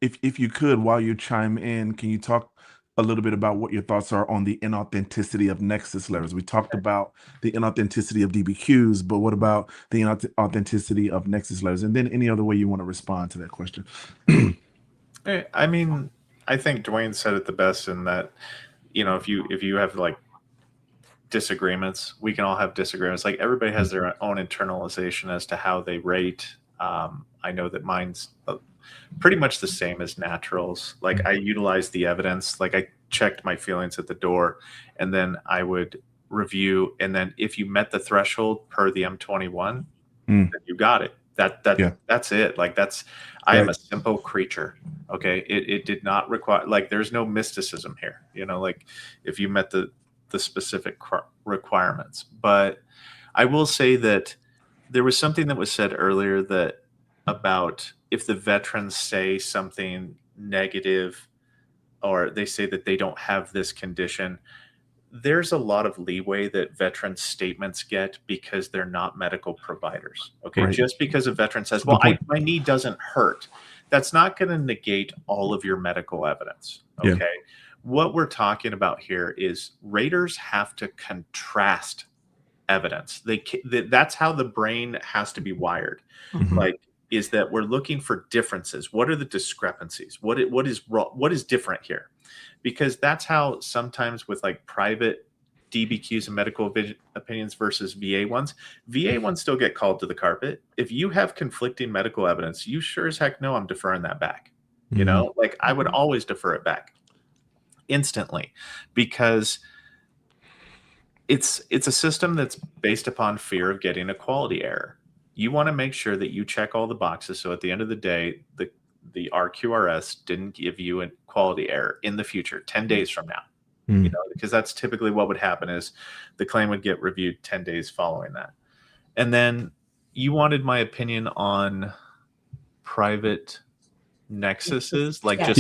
if you could, while you chime in, can you talk a little bit about what your thoughts are on the inauthenticity of nexus letters? We talked about the inauthenticity of DBQs, but what about the inauthenticity of nexus letters? And then any other way you want to respond to that question. I mean, I think Dwayne said it the best in that, if you have like disagreements, we can all have disagreements. Like everybody has their own internalization as to how they rate. I know that mine's pretty much the same as Natural's. Like I utilize the evidence. Like I checked my feelings at the door, and then I would review. And then if you met the threshold per the M21, then you got it. That's it. Like I am a simple creature. Okay. It did not require, like, there's no mysticism here, like if you met the specific requirements. But I will say that there was something that was said earlier about if the veterans say something negative, or they say that they don't have this condition, there's a lot of leeway that veteran statements get because they're not medical providers. Okay. Right. Just because a veteran says, well, my knee doesn't hurt, that's not going to negate all of your medical evidence. Okay. Yeah. What we're talking about here is raters have to contrast evidence. That's how the brain has to be wired. Mm-hmm. Like, is that we're looking for differences. What are the discrepancies? What is different here? Because that's how sometimes with like private DBQs and medical opinions versus VA ones still get called to the carpet. If you have conflicting medical evidence, you sure as heck know I'm deferring that back. Mm-hmm. Like I would always defer it back instantly, because it's a system that's based upon fear of getting a quality error. You want to make sure that you check all the boxes. So at the end of the day, the RQRS didn't give you a quality error in the future, 10 days from now, because that's typically what would happen is the claim would get reviewed 10 days following that. And then you wanted my opinion on private nexuses, like nexus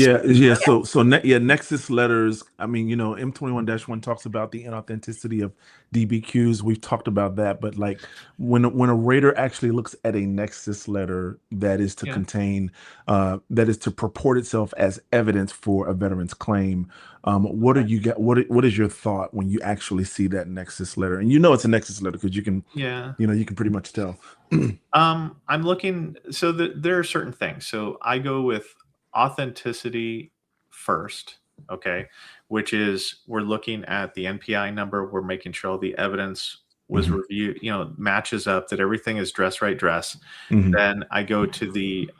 letters. I mean, M21-1 talks about the inauthenticity of DBQs. We've talked about that, but like when a rater actually looks at a nexus letter that is to contain, that is to purport itself as evidence for a veteran's claim, what is your thought when you actually see that nexus letter? And it's a nexus letter because you can pretty much tell. I'm looking, so there are certain things. So I go with authenticity first, okay, which is we're looking at the NPI number. We're making sure all the evidence was reviewed, matches up, that everything is dress. Then I go to the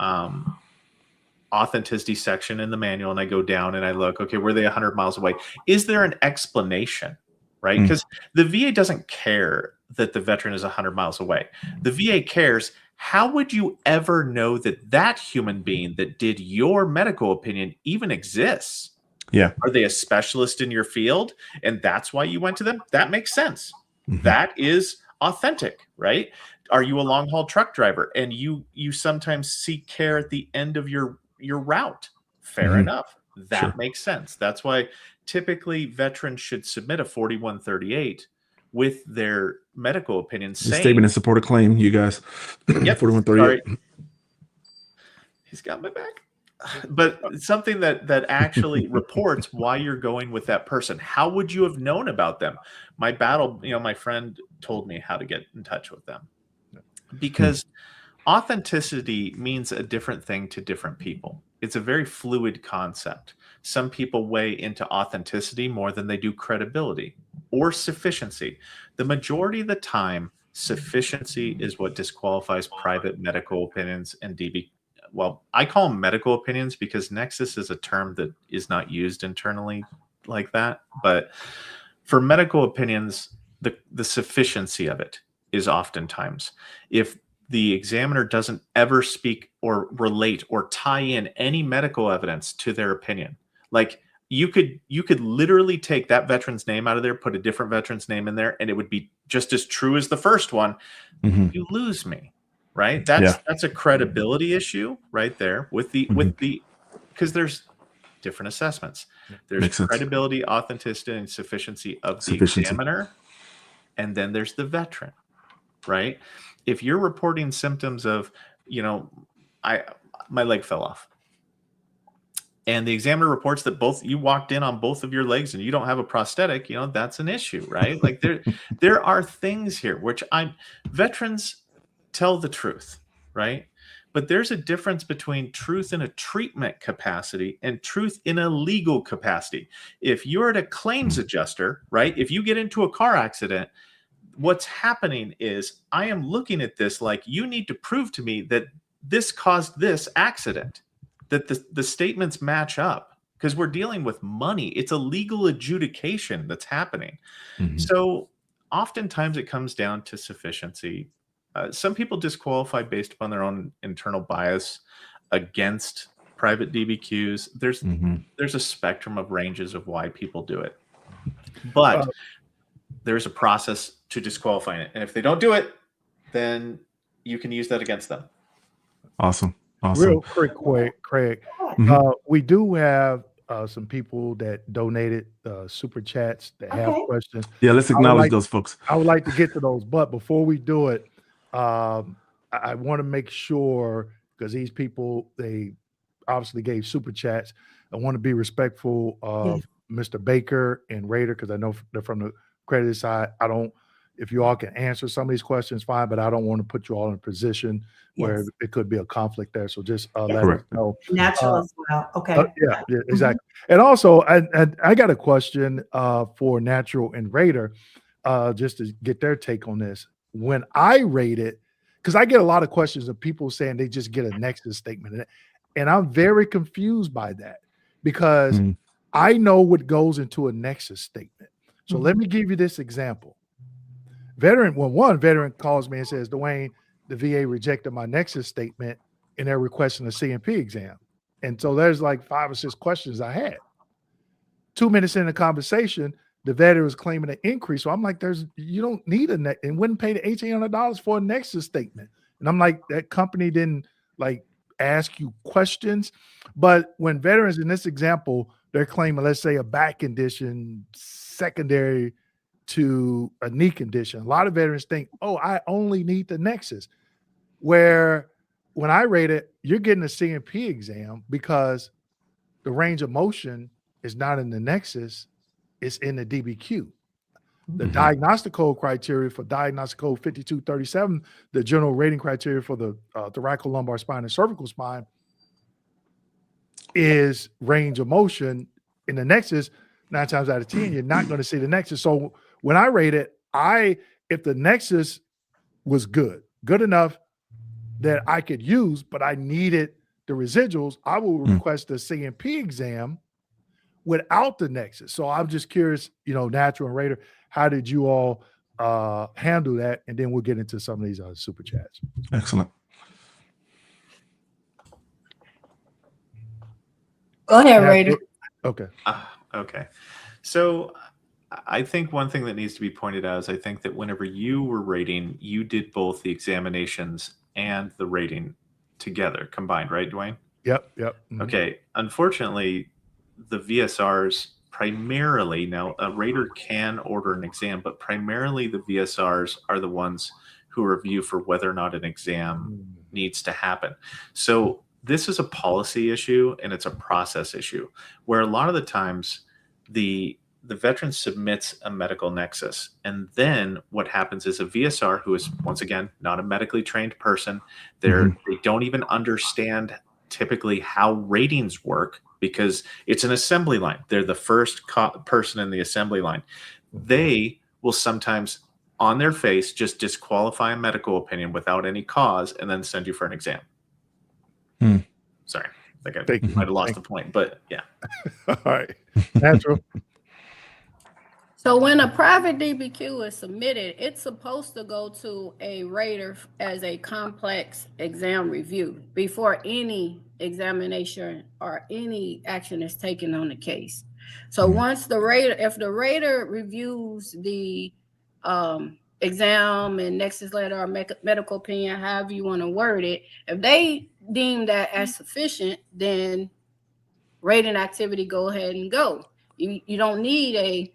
authenticity section in the manual, and I go down and I look, okay, were they 100 miles away? Is there an explanation, right? Because the VA doesn't care that the veteran is 100 miles away. The VA cares. How would you ever know that that human being that did your medical opinion even exists? Yeah. Are they a specialist in your field? And that's why you went to them? That makes sense. Mhm. That is authentic, right? Are you a long haul truck driver and you sometimes seek care at the end of your route? Fair Mhm. enough. That Sure. makes sense. That's why typically veterans should submit a 4138 with their medical opinion The saying, statement in support of claim, you guys. Yep. 4138. Sorry. He's got my back. But something that actually reports why you're going with that person. How would you have known about them? My friend told me how to get in touch with them. Because authenticity means a different thing to different people. It's a very fluid concept. Some people weigh into authenticity more than they do credibility or sufficiency. The majority of the time, sufficiency is what disqualifies private medical opinions and DB. Well, I call them medical opinions because nexus is a term that is not used internally like that. But for medical opinions, the sufficiency of it is oftentimes, if the examiner doesn't ever speak or relate or tie in any medical evidence to their opinion, like you could literally take that veteran's name out of there, put a different veteran's name in there, and it would be just as true as the first one. Mhm. You lose me. Right? That's a credibility issue right there with the because there's different assessments. There's Makes sense. credibility, authenticity, and sufficiency of the Sufficiency. examiner, and then there's the veteran, right? If you're reporting symptoms of, my leg fell off, and the examiner reports that you walked in on both of your legs and you don't have a prosthetic, that's an issue, right? Like there are things here which veterans tell the truth, right? But there's a difference between truth in a treatment capacity and truth in a legal capacity. If you're at a claims adjuster, right? If you get into a car accident, what's happening is I am looking at this like you need to prove to me that this caused this accident, that the statements match up, because we're dealing with money. It's a legal adjudication that's happening. Mhm. So oftentimes it comes down to sufficiency. Some people disqualify based upon their own internal bias against private DBQs. There's a spectrum of ranges of why people do it, but there's a process to disqualifying it. And if they don't do it, then you can use that against them. Awesome. Real quick, Craig. We do have some people that donated super chats that have questions. Yeah, let's acknowledge those folks. I would like to get to those, but before we do it, I want to make sure, because these people, they obviously gave super chats. I want to be respectful of Mr. Baker and Raider, because I know they're from the credit side. If you all can answer some of these questions, fine, but I don't want to put you all in a position where it could be a conflict there. So just let us know. Natural as well. Okay. Yeah, exactly. And also, I got a question for Natural and Raider, just to get their take on this. When I rate it, because I get a lot of questions of people saying they just get a nexus statement, and I'm very confused by that, because I know what goes into a nexus statement. So let me give you this example. One veteran calls me and says, Dewayne, the VA rejected my nexus statement and they're requesting a CMP exam. And so there's like 5 or 6 questions I had. 2 minutes in the conversation, the veteran was claiming an increase. So I'm like, you don't need and wouldn't pay the $1,800 for a nexus statement. And I'm like, that company didn't like ask you questions. But when veterans in this example, they're claiming, let's say, a back condition secondary to a knee condition, a lot of veterans think, oh, I only need the nexus. Where when I rate it, you're getting a CMP exam because the range of motion is not in the nexus, it's in the DBQ. The diagnostic code criteria for diagnostic code 5237, the general rating criteria for the thoracolumbar spine and cervical spine, is range of motion. In the nexus, 9 times out of 10, you're not going to see the nexus. So when I rate it, if the nexus was good enough that I could use, but I needed the residuals, I will request a CMP exam without the nexus. So I'm just curious, Natural and Raider, how did you all handle that, and then we'll get into some of these super chats. Excellent. Go ahead, Raider. Okay. Okay. So I think one thing that needs to be pointed out is I think that whenever you were rating, you did both the examinations and the rating together, combined, right, Dwayne? Yep. Okay. Unfortunately, the VSRs primarily, now a rater can order an exam, but primarily the VSRs are the ones who review for whether or not an exam needs to happen. So this is a policy issue and it's a process issue where a lot of the times the veteran submits a medical nexus, and then what happens is a VSR, who is once again not a medically trained person, they don't even understand typically how ratings work because it's an assembly line. They're the first person in the assembly line. They will sometimes on their face just disqualify a medical opinion without any cause and then send you for an exam. Sorry, I think I might have lost the point, but yeah. All right. Natural. So when a private DBQ is submitted, it's supposed to go to a rater as a complex exam review before any examination or any action is taken on the case. So once the rater, if the rater reviews the exam and nexus letter or medical opinion, however you want to word it, if they deem that as sufficient, then rating activity go ahead and go. You don't need a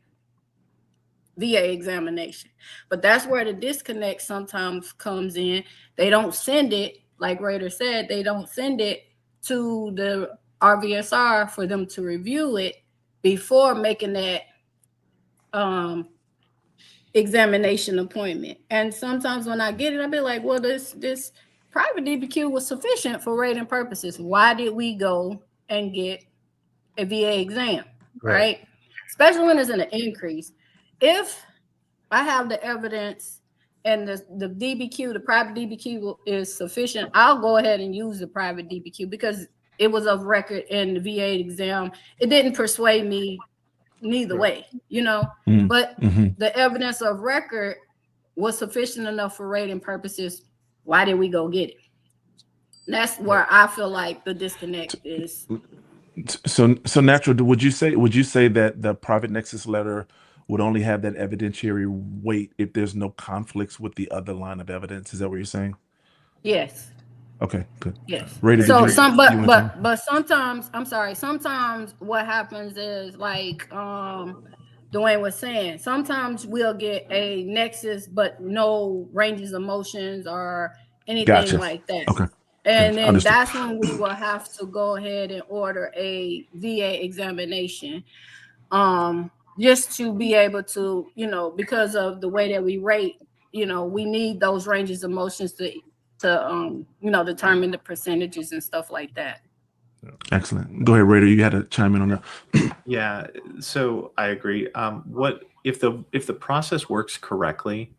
VA examination. But that's where the disconnect sometimes comes in. They don't send it, like Raider said, they don't send it to the RVSR for them to review it before making that examination appointment. And sometimes when I get it, I'll be like, well, this private DBQ was sufficient for rating purposes. Why did we go and get a VA exam, right? Especially when it's an increase. If I have the evidence and the DBQ, the private DBQ is sufficient, I'll go ahead and use the private DBQ because it was of record in the VA exam. It didn't persuade me neither way, you know, but the evidence of record was sufficient enough for rating purposes. Why did we go get it? And that's where I feel like the disconnect is. So Natural, would you say that the private nexus letter would only have that evidentiary weight if there's no conflicts with the other line of evidence? Is that what you're saying? Yes. Okay, good. Yes. Raider, So but sometimes, I'm sorry, sometimes what happens is like Dwayne was saying, sometimes we'll get a nexus but no ranges of motions or anything like that. Okay. And then that's when we will have to go ahead and order a VA examination. Just to be able to, you know, because of the way that we rate, you know, we need those ranges of motions to you know, determine the percentages and stuff like that. Excellent. Go ahead, Raider. You had to chime in on that. Yeah, so I agree. What if the process works correctly,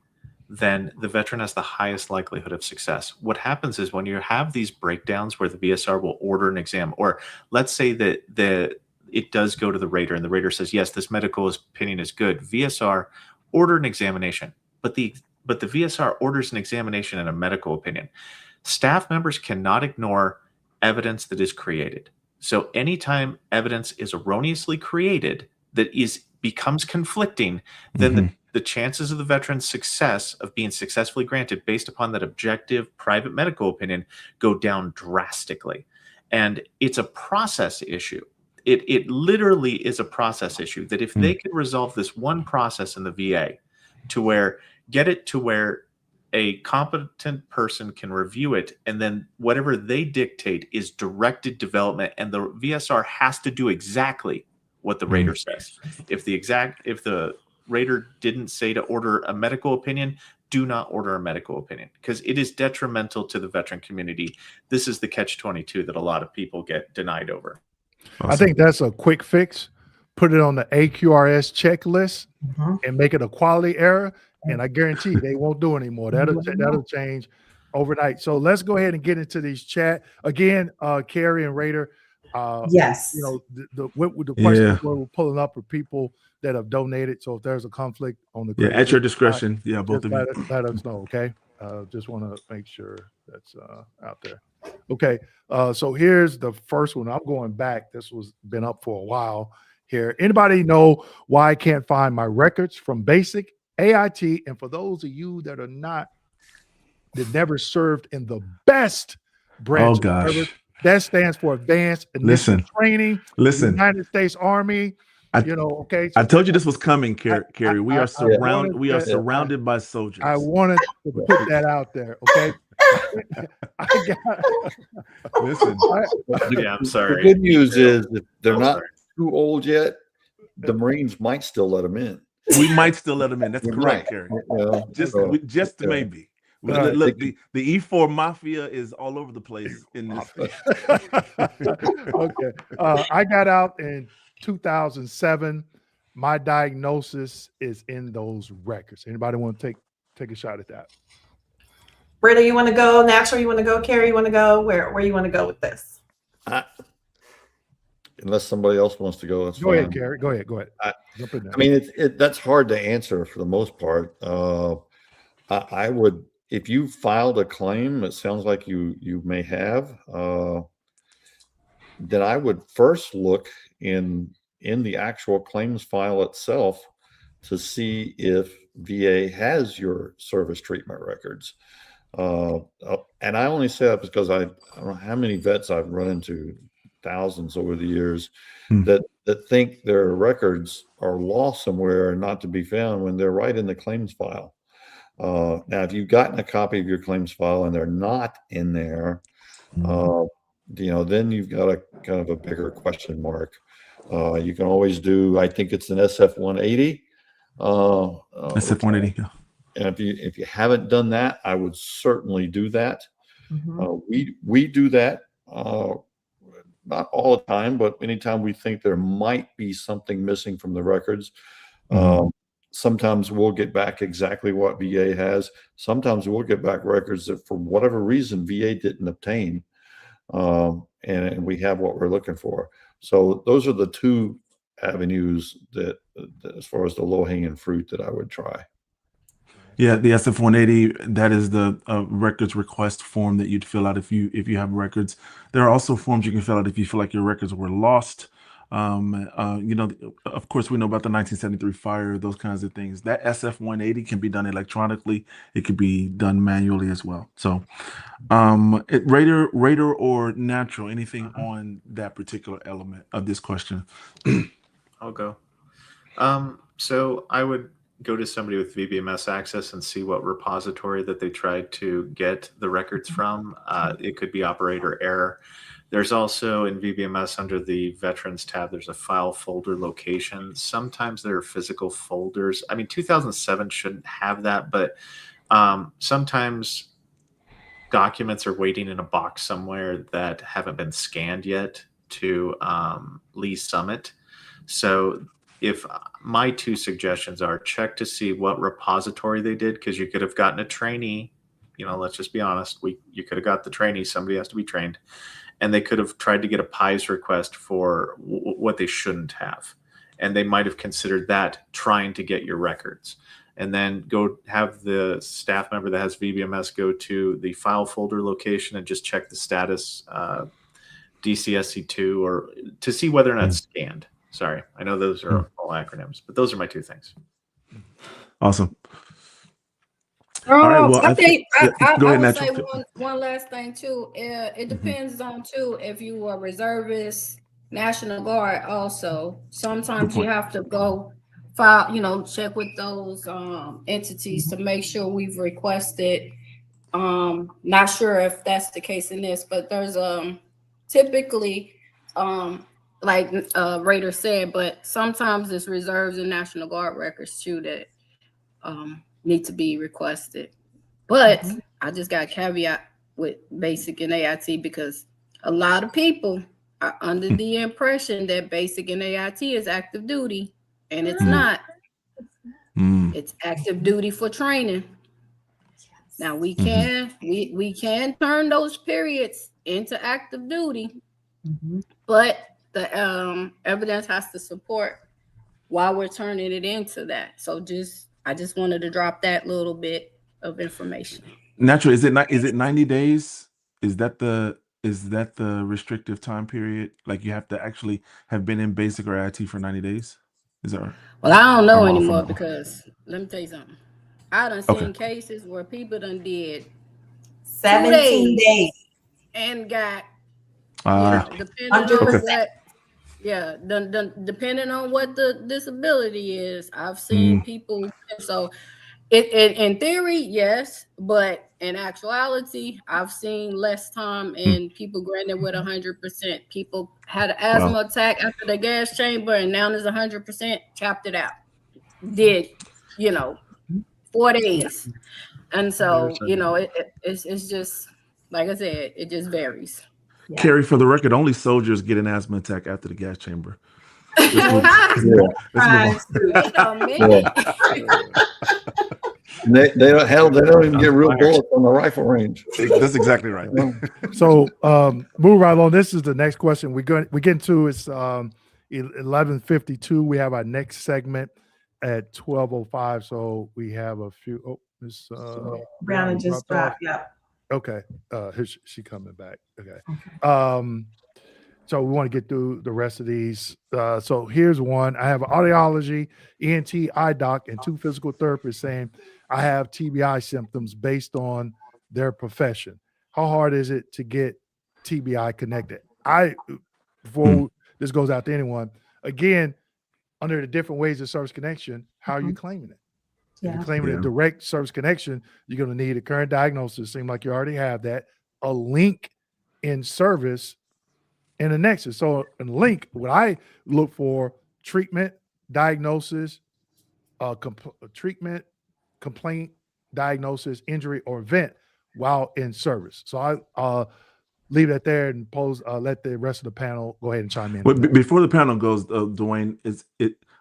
then the veteran has the highest likelihood of success. What happens is when you have these breakdowns where the VSR will order an exam, or let's say that it does go to the rater and the rater says, yes, this medical opinion is good. VSR order an examination, but the VSR orders an examination and a medical opinion. Staff members cannot ignore evidence that is created. So anytime evidence is erroneously created that becomes conflicting, then the chances of the veteran's success of being successfully granted based upon that objective private medical opinion go down drastically. And it's a process issue. It literally is a process issue that if they could resolve this one process in the VA to get it to where a competent person can review it, and then whatever they dictate is directed development, and the VSR has to do exactly what the rater says. If the rater didn't say to order a medical opinion, do not order a medical opinion because it is detrimental to the veteran community. This is the catch-22 that a lot of people get denied over. Awesome. I think that's a quick fix. Put it on the AQRS checklist and make it a quality error. And I guarantee they won't do it anymore. That'll change overnight. So let's go ahead and get into these chat. Again, Carrie and Raider, Yes. You know, the question Yeah. we're pulling up for people that have donated. So if there's a conflict on the Yeah, at your discretion. Yeah, both of you. let us know, okay? Just want to make sure that's out there. Okay, so here's the first one. I'm going back. This was been up for a while here. Anybody know why I can't find my records from basic AIT? And for those of you that are not, that never served in the best branch Oh gosh. of service, that stands for Advanced Initial Training, United States Army. You know, okay. So I told you this was coming, Kerry. We are surrounded by soldiers. I wanted to put that out there, okay? Listen. Yeah, I'm sorry. The good news is that they're not too old yet. The Marines might still let them in. We might still let them in. That's correct, Kerry. Just maybe. Look, the E4 mafia is all over the place in this. Okay. I got out in 2007. My diagnosis is in those records. Anybody want to take a shot at that? Britta, you want to go? Natural, you want to go? Carrie, you want to go? Where you want to go with this? Unless somebody else wants to go, that's go fine. ahead, Carrie. Go ahead. I mean, that's hard to answer for the most part. I would, if you filed a claim, it sounds like you may have. Then I would first look in the actual claims file itself to see if VA has your service treatment records. And I only say that because I don't know how many vets I've run into, thousands over the years, that think their records are lost somewhere and not to be found when they're right in the claims file. Now, if you've gotten a copy of your claims file and they're not in there, then you've got a kind of a bigger question mark. You can always do, I think it's an SF-180. SF-180, yeah. And if you haven't done that, I would certainly do that. We do that, not all the time, but anytime we think there might be something missing from the records. Sometimes we'll get back exactly what VA has. Sometimes we'll get back records that for whatever reason VA didn't obtain, and we have what we're looking for. So those are the two avenues that as far as the low-hanging fruit that I would try. Yeah, the SF-180, that is the records request form that you'd fill out if you have records. There are also forms you can fill out if you feel like your records were lost. Of course, we know about the 1973 fire, those kinds of things. That SF-180 can be done electronically. It could be done manually as well. So Raider or Natural, anything on that particular element of this question? I'll go. So I would go to somebody with VBMS access and see what repository that they tried to get the records from. It could be operator error. There's also in VBMS under the Veterans tab, there's a file folder location. Sometimes there are physical folders. I mean, 2007 shouldn't have that, but sometimes documents are waiting in a box somewhere that haven't been scanned yet to Lee Summit. So if my two suggestions are, check to see what repository they did, because you could have gotten a trainee, let's just be honest, you could have got the trainee, somebody has to be trained, and they could have tried to get a PIES request for what they shouldn't have. And they might have considered that trying to get your records. And then go have the staff member that has VBMS go to the file folder location and just check the status DCSC2 or to see whether or not it's scanned. Sorry, I know those are all acronyms, but those are my two things. Awesome. All right, well, I think I ahead, would say Natural. one last thing too. It depends on too if you are reservist, National Guard. Also, sometimes you have to go file, check with those entities to make sure we've requested. Not sure if that's the case in this, but there's typically like Raider said, but sometimes it's reserves and National Guard records too that need to be requested. But I just got a caveat with basic and AIT because a lot of people are under the impression that basic and AIT is active duty, and it's not. It's active duty for training. Now we can turn those periods into active duty But the evidence has to support why we're turning it into that. So I just wanted to drop that little bit of information. Naturally, is it 90 days? Is that the restrictive time period? Like you have to actually have been in basic or IT for 90 days? Is that right? Well, I don't know anymore because let me tell you something. I done Okay. seen cases where people done did 17 days. and got depending 100%. on depending on what the disability is. I've seen people, so it in theory, yes, but in actuality, I've seen less time and people granted with 100%. People had an asthma attack after the gas chamber, and now there's 100%, chopped it out. Did 4 days, and so it's just like I said, it just varies. Yeah. Carrie, for the record, only soldiers get an asthma attack after the gas chamber. Let's move on. They don't even get real bullets on the rifle range. That's exactly right. So move right along. This is the next question we get to. It's 11:52. We have our next segment at 12:05. So we have a few. Oh, Miss Brown just dropped. Yeah. Okay. She coming back. Okay. So we want to get through the rest of these. So here's one. I have audiology, ENT, eye doc, and 2 physical therapists saying I have TBI symptoms based on their profession. How hard is it to get TBI connected? Before this goes out to anyone, again, under the different ways of service connection, how are you claiming it? If you're claiming a direct service connection, you're going to need a current diagnosis. Seems like you already have that. A link in service and a nexus. So a link, what I look for, treatment, diagnosis, treatment, complaint, diagnosis, injury, or event while in service. So I'll leave that there and let the rest of the panel go ahead and chime in. But before the panel goes, Dewayne,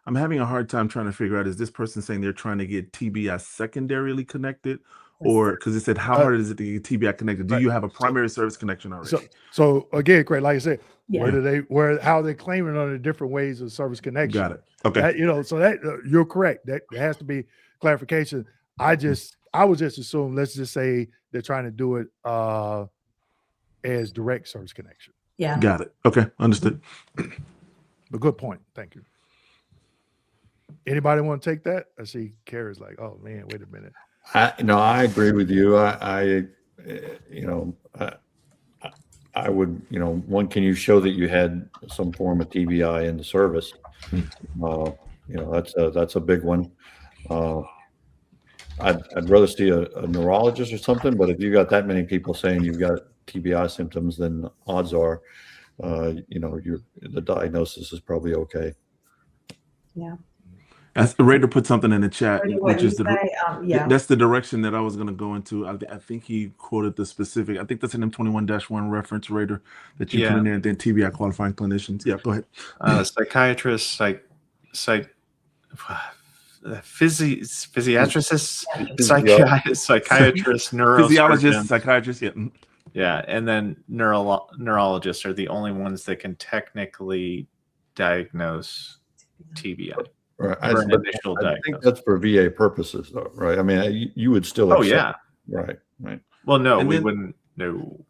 I'm having a hard time trying to figure out, is this person saying they're trying to get TBI secondarily connected? Or because it said, how hard is it to get TBI connected? Do you have a primary service connection already? So again, Craig, like I said, how they claiming on the different ways of service connection? Got it. Okay. So that you're correct. That there has to be clarification. I would just assume, let's just say they're trying to do it as direct service connection. Yeah. Got it. Okay. Understood. But good point. Thank you. Anybody want to take that? I see Carrie's like, oh man, wait a minute. I agree with you. I would, one, can you show that you had some form of TBI in the service? That's a big one. I'd rather see a neurologist or something, but if you got that many people saying you've got TBI symptoms, then odds are, the diagnosis is probably okay. Yeah. As the Raider put something in the chat, which is that's the direction that I was going to go into. I think he quoted the specific. I think that's an M21-1 reference, Raider, that you put in there, and then TBI qualifying clinicians. Yeah, go ahead. Psychiatrists, psychiatrists, physiologists, psychiatrists. Yeah, and then neurologists are the only ones that can technically diagnose TBI. Right. I think that's for VA purposes, though, right? I mean, you would still. Oh yeah. Right. Well, no, we wouldn't. No.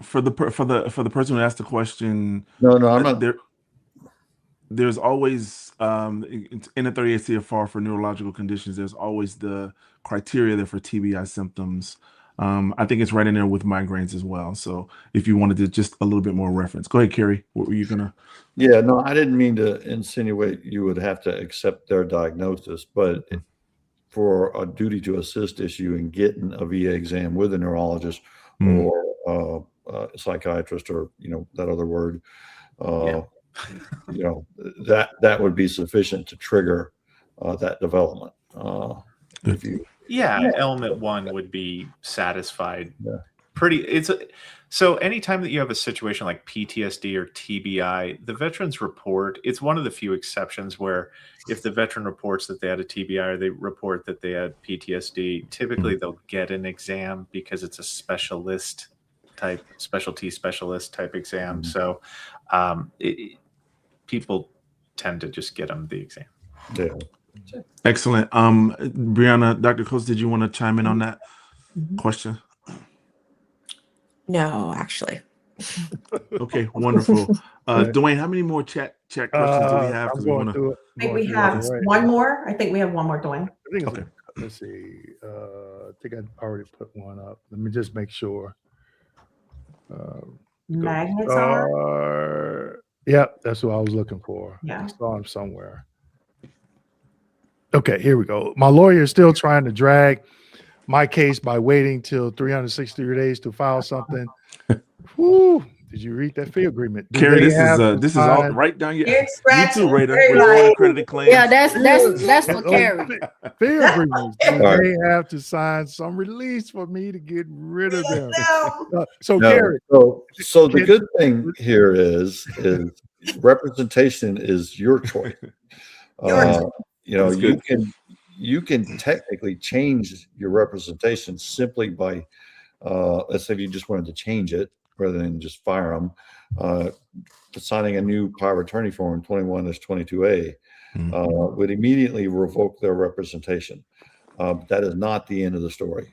For the person who asked the question. No, I'm not there. There's always in the 38 CFR for neurological conditions. There's always the criteria there for TBI symptoms. I think it's right in there with migraines as well. So if you wanted to just a little bit more reference, go ahead, Carrie. What were you gonna? Yeah, no, I didn't mean to insinuate you would have to accept their diagnosis, but for a duty to assist issue in getting a VA exam with a neurologist or a psychiatrist, or that other word, that would be sufficient to trigger that development. If you. Yeah, element 1 would be satisfied. Yeah. So anytime that you have a situation like PTSD or TBI, the veterans report, it's one of the few exceptions where if the veteran reports that they had a TBI or they report that they had PTSD, typically they'll get an exam because it's a specialist type specialty specialist type exam. Mhm. So people tend to just get them the exam. Yeah. Excellent. Brianna, Dr. Coates, did you want to chime in on that question? No, actually. Okay, wonderful. Dewayne, how many more chat questions do we have? I'm Because we going want to. through it. I think we Going through it have right one now. more. I think we have one more, Dwayne. I think it's Okay. let's see. I think I already put one up. Let me just make sure. Magnetar. Yep, that's what I was looking for. Yeah. I saw him somewhere. Okay, here we go. My lawyer is still trying to drag my case by waiting till 363 days to file something. Whew. Did you read that fee agreement? Do Carrie, they this have to is all sign- right down your. You're You scratching too, Raider. very With right. court accredited claims. Yeah, that's for Carrie. Fee agreements. Do All right. they have to sign some release for me to get rid of them? So, No, Carrie, so the good thing here is representation is your choice. You know, That's good. you can technically change your representation simply by, let's say if you just wanted to change it rather than just fire them, signing a new power of attorney form 21-22A would immediately revoke their representation. That is not the end of the story.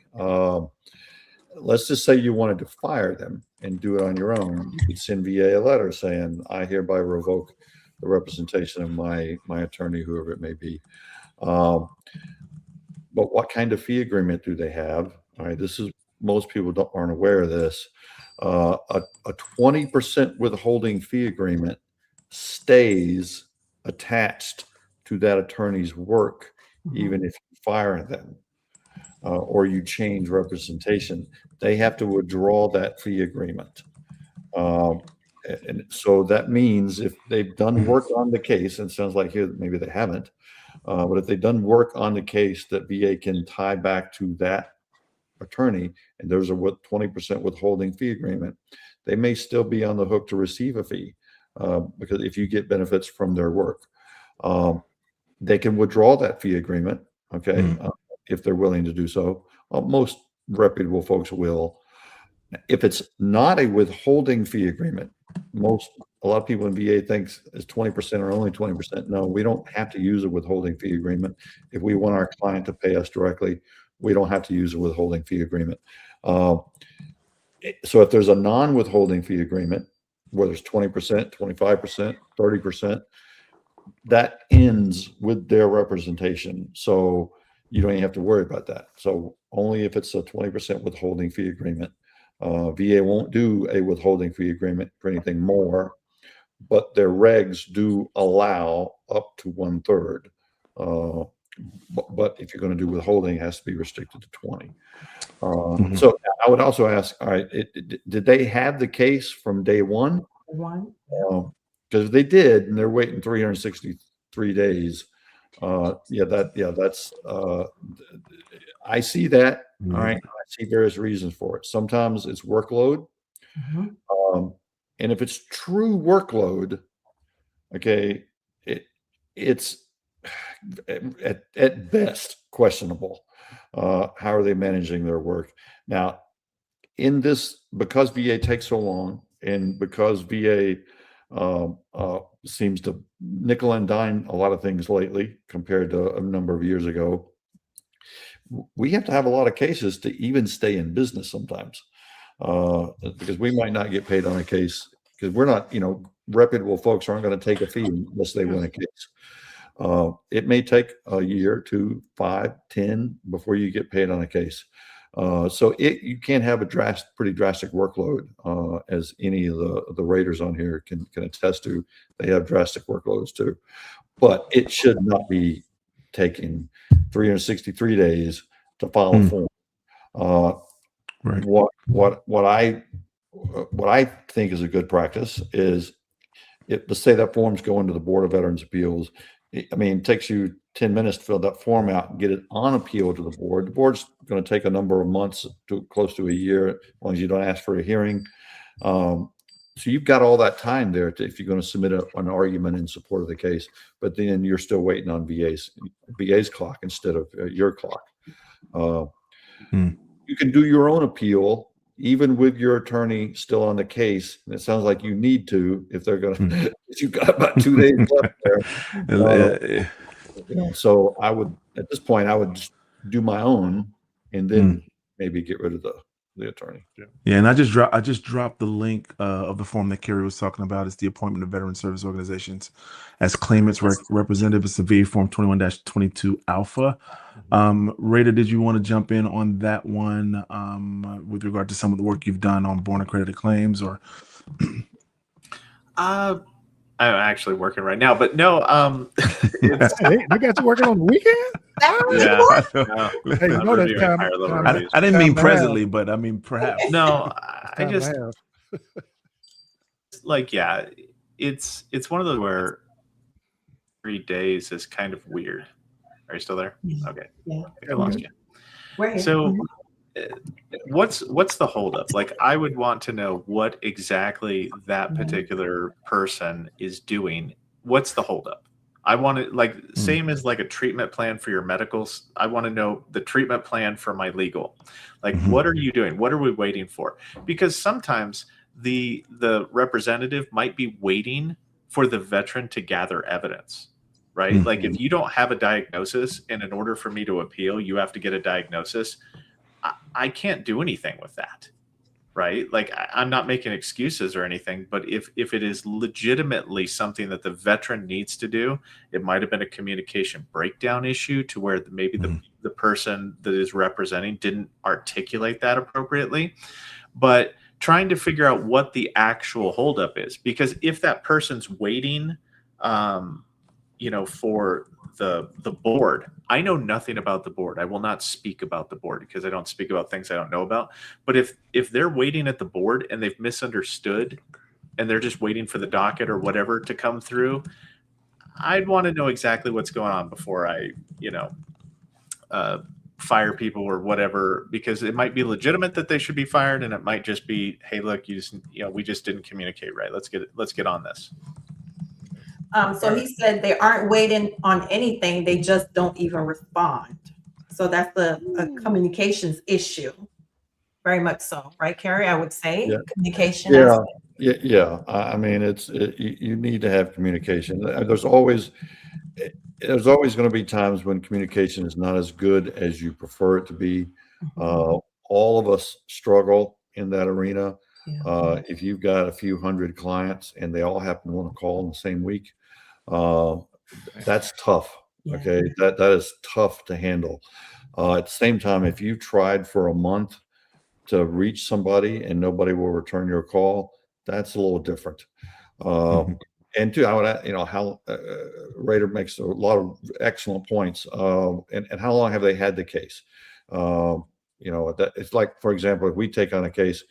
Let's just say you wanted to fire them and do it on your own. You could send VA a letter saying, I hereby revoke the representation of my attorney, whoever it may be. But what kind of fee agreement do they have? All right, this is, most people aren't aware of this. A 20% withholding fee agreement stays attached to that attorney's work, even if you fire them or you change representation. They have to withdraw that fee agreement. And so that means if they've done work on the case, and it sounds like here maybe they haven't, but if they've done work on the case that VA can tie back to that attorney, and there's a 20% withholding fee agreement, they may still be on the hook to receive a fee because if you get benefits from their work, they can withdraw that fee agreement. Okay, if they're willing to do so. Most reputable folks will. If it's not a withholding fee agreement, a lot of people in VA thinks it's 20% or only 20%. No, we don't have to use a withholding fee agreement. If we want our client to pay us directly, we don't have to use a withholding fee agreement. So if there's a non-withholding fee agreement, whether it's 20%, 25%, 30%, that ends with their representation. So you don't even have to worry about that. So only if it's a 20% withholding fee agreement. VA won't do a withholding fee agreement for anything more, but their regs do allow up to 1/3. But if you're going to do withholding, it has to be restricted to 20. So I would also ask, all right, did they have the case from day one? Because if they did, and they're waiting 363 days, that's I see that. All right, I see various reasons for it. Sometimes it's workload, and if it's true workload, okay, it's at best questionable. How are they managing their work now? In this, because VA takes so long, and because VA seems to nickel and dime a lot of things lately compared to a number of years ago, we have to have a lot of cases to even stay in business sometimes, because we might not get paid on a case because we're not, reputable folks aren't going to take a fee unless they win a case. It may take a year, 2, 5, 10 before you get paid on a case. So you can have a pretty drastic workload, as any of the raters on here can attest to. They have drastic workloads too, but it should not be taking 363 days to file a form. Right. What I think is a good practice is, let's say that form's going to the Board of Veterans Appeals. It takes you 10 minutes to fill that form out and get it on appeal to the board. The board's going to take a number of months to close to a year, as long as you don't ask for a hearing. So you've got all that time there if you're going to submit an argument in support of the case, but then you're still waiting on VA's clock instead of your clock. You can do your own appeal even with your attorney still on the case, and it sounds like you need to, if they're going to, you've got about 2 days left there. So I would, at this point, I would just do my own and then maybe get rid of the attorney. Yeah, and I just dropped the link of the form that Kerry was talking about. It's the appointment of veteran service organizations as claimants representative. It's the VA Form 21-22 Alpha. Rita, did you want to jump in on that one with regard to some of the work you've done on born accredited claims, or? I'm actually working right now, but no. Hey, they got you working on the weekend? Yeah. Hey, I didn't mean presently, but I mean perhaps. No, I just like, yeah, it's one of those where 3 days is kind of weird. Are you still there? Okay. Yeah. I think I lost you. Right. So what's the holdup? Like, I would want to know what exactly that particular person is doing. What's the holdup? I want to, like, same as like a treatment plan for your medicals. I want to know the treatment plan for my legal. Like, what are you doing? What are we waiting for? Because sometimes the representative might be waiting for the veteran to gather evidence, right? Like, if you don't have a diagnosis, and in order for me to appeal, you have to get a diagnosis, I can't do anything with that, right? Like, I'm not making excuses or anything, but if it is legitimately something that the veteran needs to do, it might have been a communication breakdown issue to where maybe the person that is representing didn't articulate that appropriately. But trying to figure out what the actual holdup is, because if that person's waiting, for the board, I know nothing about the board. I will not speak about the board because I don't speak about things I don't know about. But if they're waiting at the board and they've misunderstood and they're just waiting for the docket or whatever to come through, I'd want to know exactly what's going on before I, fire people or whatever, because it might be legitimate that they should be fired, and it might just be, hey, look, we just didn't communicate right. Let's get on this. So he said they aren't waiting on anything. They just don't even respond. So that's a communications issue. Very much so. Right, Kerry? I would say communication. Yeah. I mean, you need to have communication. There's always going to be times when communication is not as good as you prefer it to be. All of us struggle in that arena. If you've got a few hundred clients and they all happen to want to call in the same week, that's tough. Okay. That is tough to handle. At the same time, if you tried for a month to reach somebody and nobody will return your call, that's a little different. And two, I would add, how Rader makes a lot of excellent points. And how long have they had the case? That it's like, for example, if we take on a case,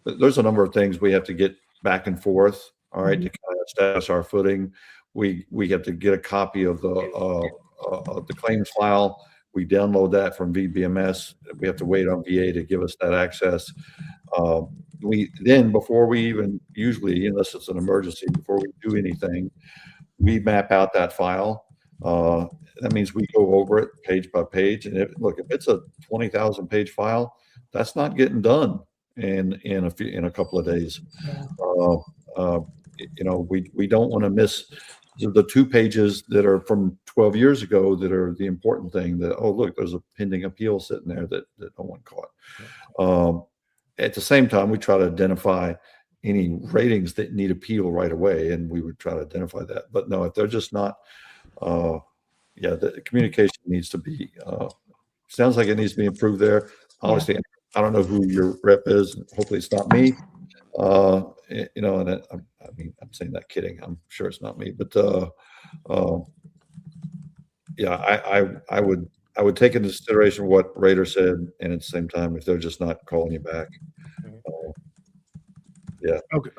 there's a number of things we have to get back and forth. All right, to kind of establish our footing. We have to get a copy of the claims file. We download that from VBMS. We have to wait on VA to give us that access. Before we even, usually, unless it's an emergency, before we do anything, we map out that file. That means we go over it page by page. And if it's a 20,000 page file, that's not getting done in a couple of days. We don't want to miss the 2 pages that are from 12 years ago that are the important thing. That, oh, look, there's a pending appeal sitting there that no one caught. At the same time, we try to identify any ratings that need appeal right away, and we would try to identify that. But no, if they're just not, the communication needs to be. Sounds like it needs to be improved there. Honestly, I don't know who your rep is. Hopefully, it's not me. I'm saying that kidding. I'm sure it's not me, but I would take into consideration what Rader said, and at the same time, if they're just not calling you back.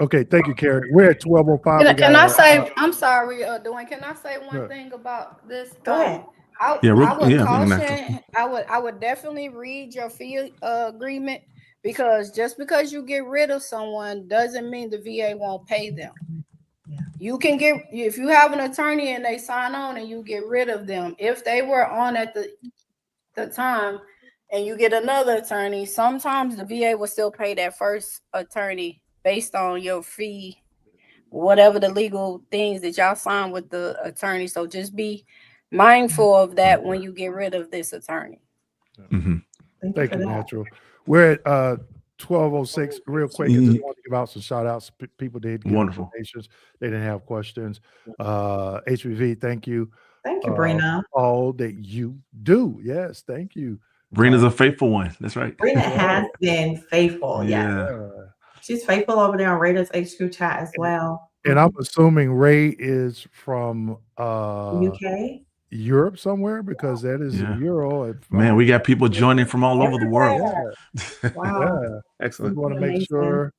Okay. Thank you, Kerry. We're at 12:05. Can I say? I'm sorry, Dewayne. Can I say one thing about this? Go ahead. I would definitely read your fee agreement, because just because you get rid of someone doesn't mean the VA won't pay them. You can if you have an attorney and they sign on and you get rid of them, if they were on at the time and you get another attorney, sometimes the VA will still pay that first attorney based on your fee, whatever the legal things that y'all sign with the attorney. So just be mindful of that when you get rid of this attorney. Mm-hmm. Thank you, Natural. We're at 12:06. Real quick, I just want to give out some shout outs. People did give Wonderful. donations. They didn't have questions. HBV, thank you. Thank you, Brina. All that you do. Yes, thank you. Brina's a faithful one. That's right. Brina has been faithful. Yeah. She's faithful over there on Raiders HQ chat as well. And I'm assuming Ray is from UK, Europe somewhere, because that is Euro. Man, we got people joining from all over the world. Wow. Yeah. Excellent. We want to make sure.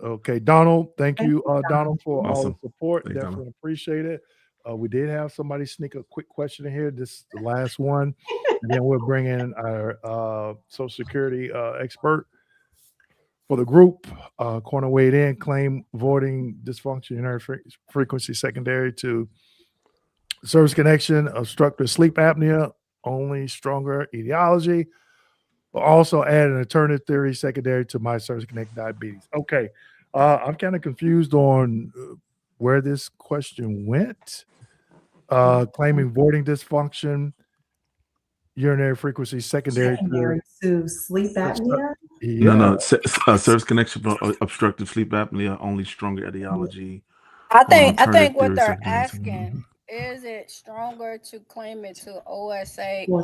Okay, Donald, thank you, Donald, for all Awesome. the support. Thanks, Definitely Donald. appreciate it. We did have somebody sneak a quick question in here. This is the last one. And then we'll bring in our Social Security expert for the group. Corner weighed in, claim voiding dysfunction urinary frequency secondary to service connection, obstructive sleep apnea, only stronger etiology. But also add an alternative theory secondary to my service connected diabetes. Okay. I'm kind of confused on where this question went. Claiming voiding dysfunction, urinary frequency secondary to sleep apnea. No. Service connection for obstructive sleep apnea, only stronger etiology. I think what they're asking, is it stronger to claim it to OSA or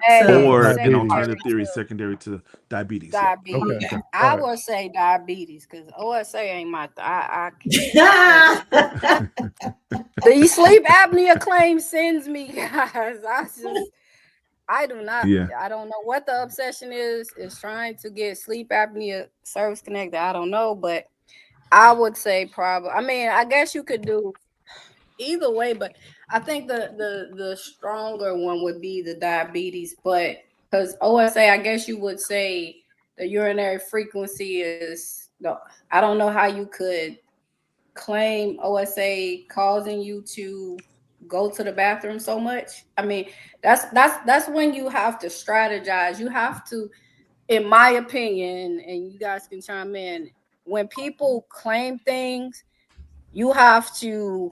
an alternative theory secondary to diabetes? Diabetes. Okay. I would say diabetes because OSA ain't my. The sleep apnea claim sends me, guys. I do not. Yeah. I don't know what the obsession is trying to get sleep apnea service connected. I don't know, but I would say probably. I mean, I guess you could do either way, but I think the stronger one would be the diabetes. But because OSA, I guess you would say the urinary frequency is. No, I don't know how you could claim OSA causing you to go to the bathroom so much. I mean, that's when you have to strategize. You have to, in my opinion, and you guys can chime in, when people claim things, you have to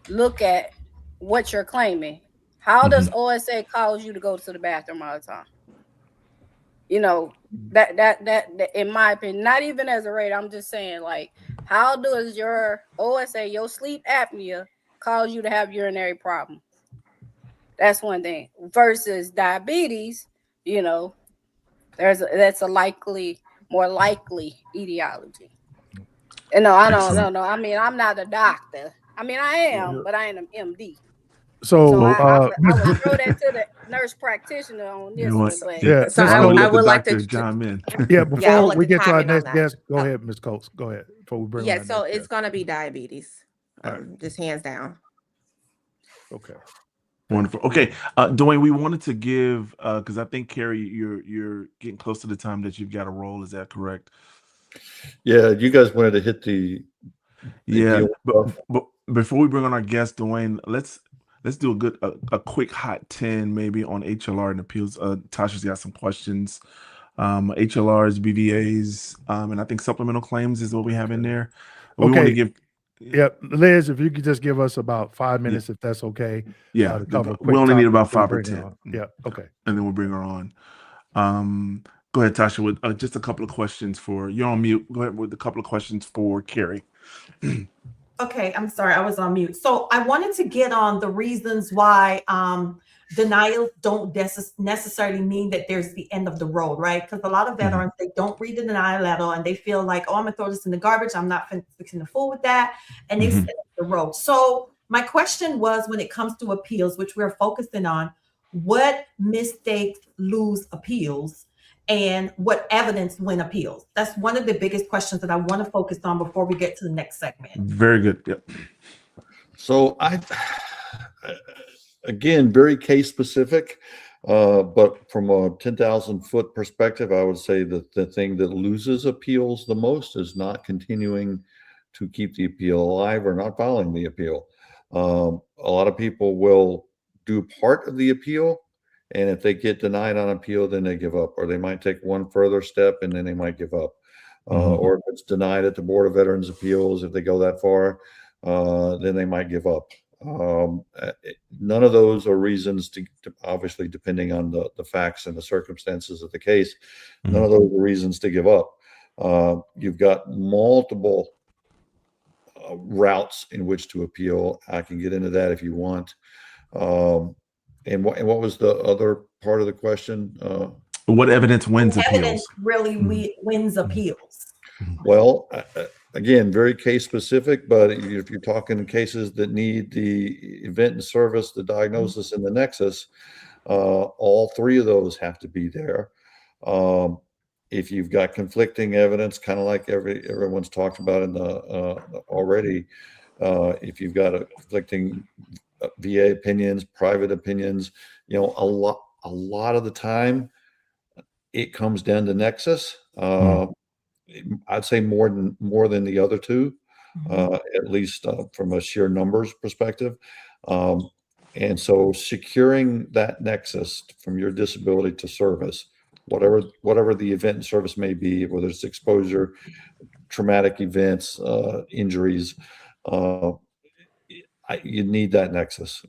look at what you're claiming. How does OSA cause you to go to the bathroom all the time? You know, that in my opinion, not even as a rate, I'm just saying, like, how does your OSA, your sleep apnea, cause you to have urinary problems? That's one thing. Versus diabetes, you know, that's a more likely etiology. And no, I don't know. I mean, I'm not a doctor. I mean, I am, but I ain't an MD. So I would throw that to the nurse practitioner on this one. But so I would like to chime in. Yeah, before we get to our next guest, go ahead, Ms. Coates. Go ahead before we bring. So it's gonna be diabetes, just hands down. Okay. Wonderful. Okay, Dewayne, we wanted to give because I think Carrie, you're getting close to the time that you've got to roll. Is that correct? Yeah, you guys wanted to hit the but before we bring on our guest, Dewayne, let's do a quick hot 10 maybe on HLR and appeals. Tasha's got some questions. HLRs, BVAs, and I think supplemental claims is what we have in there. We want to give. Yep, Liz, if you could just give us about 5 minutes, if that's okay. Yeah, we only need about 5 or 10. Yeah, okay. And then we'll bring her on. Go ahead, Tasha, with just a couple of questions you're on mute. Go ahead with a couple of questions for Carrie. Okay, I'm sorry, I was on mute. So I wanted to get on the reasons why denials don't necessarily mean that there's the end of the road, right? Because a lot of veterans, they don't read the denial letter and they feel like, oh, I'm gonna throw this in the garbage. I'm not fixing to fool with that. And they set up the road. So my question was, when it comes to appeals, which we're focusing on, what mistakes lose appeals and what evidence win appeals? That's one of the biggest questions that I want to focus on before we get to the next segment. Very good. Yep. So again, very case specific, but from a 10,000 foot perspective, I would say that the thing that loses appeals the most is not continuing to keep the appeal alive or not filing the appeal. A lot of people will do part of the appeal And if they get denied on appeal, then they give up, or they might take one further step and then they might give up. Or if it's denied at the Board of Veterans Appeals, if they go that far, then they might give up. None of those are reasons to obviously, depending on the facts and the circumstances of the case, none of those are reasons to give up. You've got multiple routes in which to appeal. I can get into that if you want. And what was the other part of the question? What evidence wins What appeals? evidence really wins appeals? Well, again, very case specific, but if you're talking cases that need the event and service, the diagnosis, and the nexus, all three of those have to be there. If you've got conflicting evidence, kind of like everyone's talked about in the already, if you've got a conflicting VA opinions, private opinions, a lot of the time it comes down to nexus. I'd say more than the other two, at least from a sheer numbers perspective. And so securing that nexus from your disability to service, whatever the event and service may be, whether it's exposure, traumatic events, injuries, you need that nexus.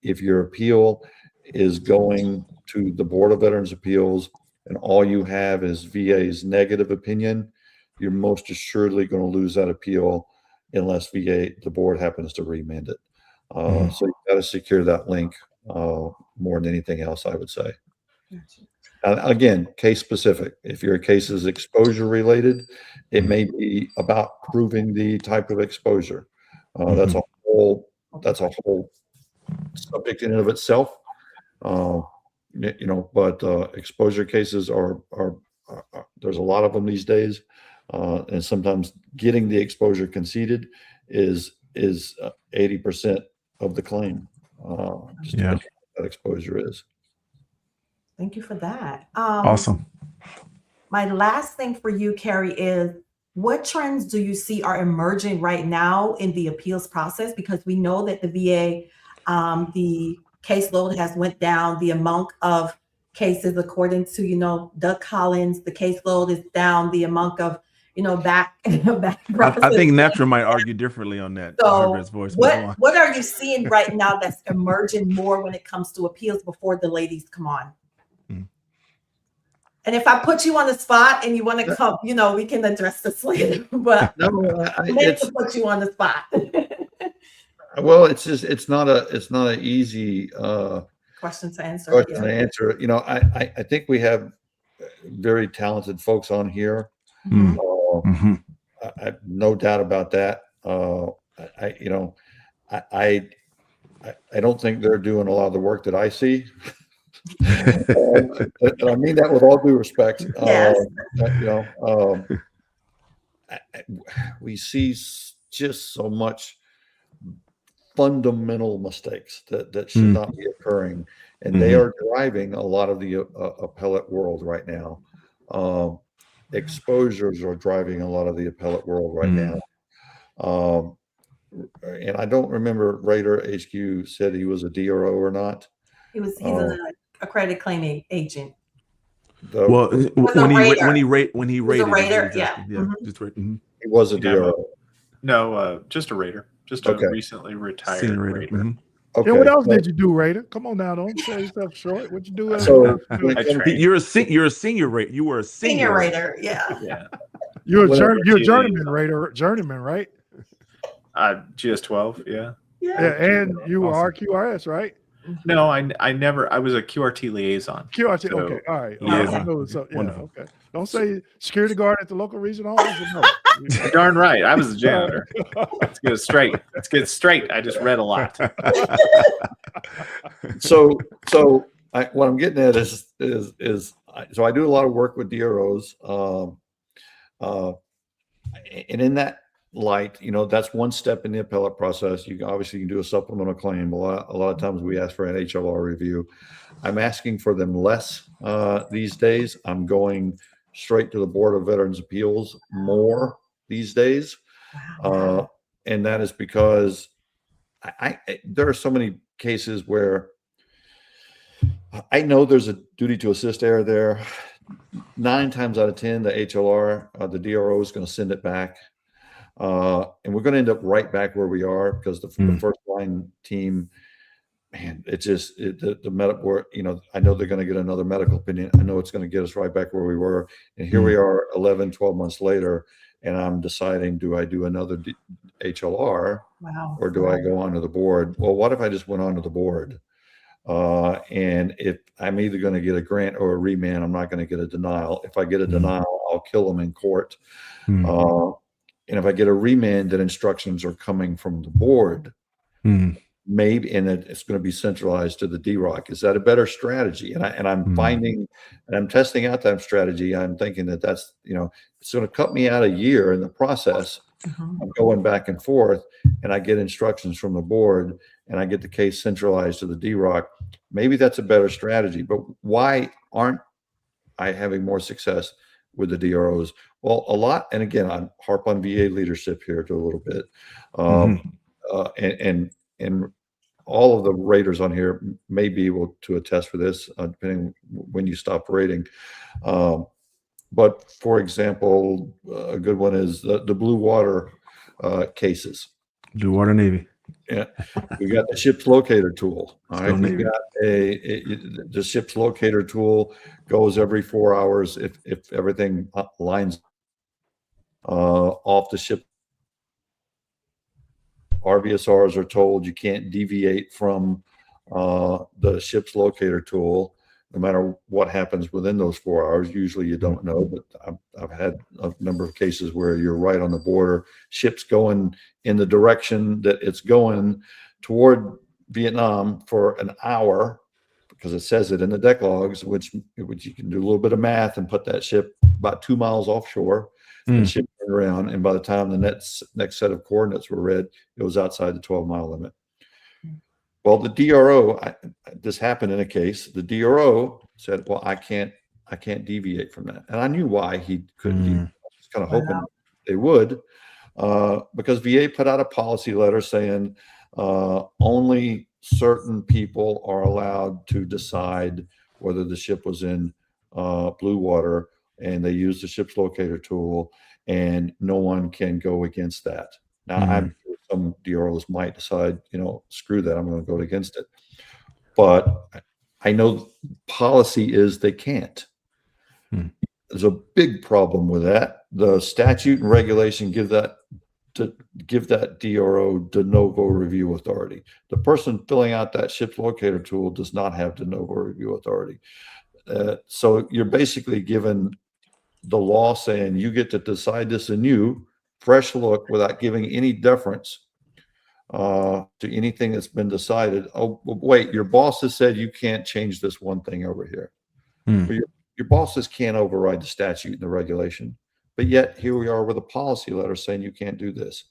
If your appeal is going to the Board of Veterans Appeals and all you have is VA's negative opinion, you're most assuredly going to lose that appeal unless the board happens to remand it. So you've got to secure that link more than anything else, I would say. Again, case specific. If your case is exposure related, it may be about proving the type of exposure. That's a whole subject in and of itself. But exposure cases are there's a lot of them these days, and sometimes getting the exposure conceded is 80% of the claim. Just what that exposure is. Thank you for that. Awesome. My last thing for you, Carrie, is what trends do you see are emerging right now in the appeals process? Because we know that the VA, the caseload has went down. The amount of cases, according to, Doug Collins, the caseload is down. The amount of, back process. I think Natra might argue differently on that. So what are you seeing right now that's emerging more when it comes to appeals before the ladies come on? And if I put you on the spot and you want to come, we can address this later. But I meant to put you on the spot. Well, it's not an easy question to answer. I think we have very talented folks on here. I have no doubt about that. I don't think they're doing a lot of the work that I see. And I mean that with all due respect. Yes. We see just so much fundamental mistakes that should not be occurring, and they are driving a lot of the appellate world right now. Exposures are driving a lot of the appellate world right now. And I don't remember Raider HQ said he was a DRO or not. He's an accredited claiming agent. When he rated, yeah. He was a DRO. No, just a Raider, just a recently retired Raider. Okay. And what else did you do, Raider? Come on now, don't sell yourself short. What you do? So you're a senior Raider. You were a senior Raider, yeah. You're a journeyman Raider, right? GS12, yeah. And you were RQRS, right? No, I never. I was a QRT liaison. QRT, so, okay, all right. Yeah. Okay. Don't say security guard at the local region office. No. Darn right, I was a janitor. Let's get it straight. I just read a lot. So what I'm getting at is so I do a lot of work with DROs, and in that light, that's one step in the appellate process. You can do a supplemental claim. A lot of times we ask for an HLR review. I'm asking for them less these days. I'm going straight to the Board of Veterans Appeals more these days. And that is because there are so many cases where I know there's a duty to assist error there. 9 times out of 10, the HLR, the DRO is going to send it back. And we're going to end up right back where we are because the first line team, man, the medical, I know they're going to get another medical opinion. I know it's going to get us right back where we were. And here we are 11, 12 months later, and I'm deciding, do I do another HLR or do I go onto the board? Well, what if I just went onto the board? And if I'm either going to get a grant or a remand, I'm not going to get a denial. If I get a denial, I'll kill them in court. And if I get a remand, then instructions are coming from the board. Maybe, and it's going to be centralized to the DROC. Is that a better strategy? And I'm finding, and I'm testing out that strategy. I'm thinking that's, it's going to cut me out a year in the process. I'm going back and forth, and I get instructions from the board, and I get the case centralized to the DROC. Maybe that's a better strategy. But why aren't I having more success with the DROs? Well, a lot, and again, I harp on VA leadership here to a little bit, and all of the raters on here may be able to attest for this, depending when you stop rating. But for example, a good one is the Blue Water cases. Blue Water Navy. Yeah, we got the ship's locator tool. All right, we got the ship's locator tool goes every 4 hours if everything lines off the ship. RVSRs are told you can't deviate from the ship's locator tool, no matter what happens within those 4 hours. Usually you don't know, but I've had a number of cases where you're right on the border. Ship's going in the direction that it's going toward Vietnam for an hour, because it says it in the deck logs, which you can do a little bit of math and put that ship about 2 miles offshore. The ship turned around, and by the time the next set of coordinates were read, it was outside the 12-mile limit. Well, the DRO, this happened in a case. The DRO said, "Well, I can't deviate from that," and I knew why he couldn't. I was kind of hoping they would, because VA put out a policy letter saying only certain people are allowed to decide whether the ship was in blue water, and they use the ship's locator tool, and no one can go against that. Now, I'm sure some DROs might decide, screw that, I'm going to go against it. But I know policy is they can't. There's a big problem with that. The statute and regulation give that DRO de novo review authority. The person filling out that ship's locator tool does not have de novo review authority. So you're basically given the law saying you get to decide this anew, fresh look, without giving any deference to anything that's been decided. Oh, wait, your boss has said you can't change this one thing over here. Well, your bosses can't override the statute and the regulation, but yet here we are with a policy letter saying you can't do this.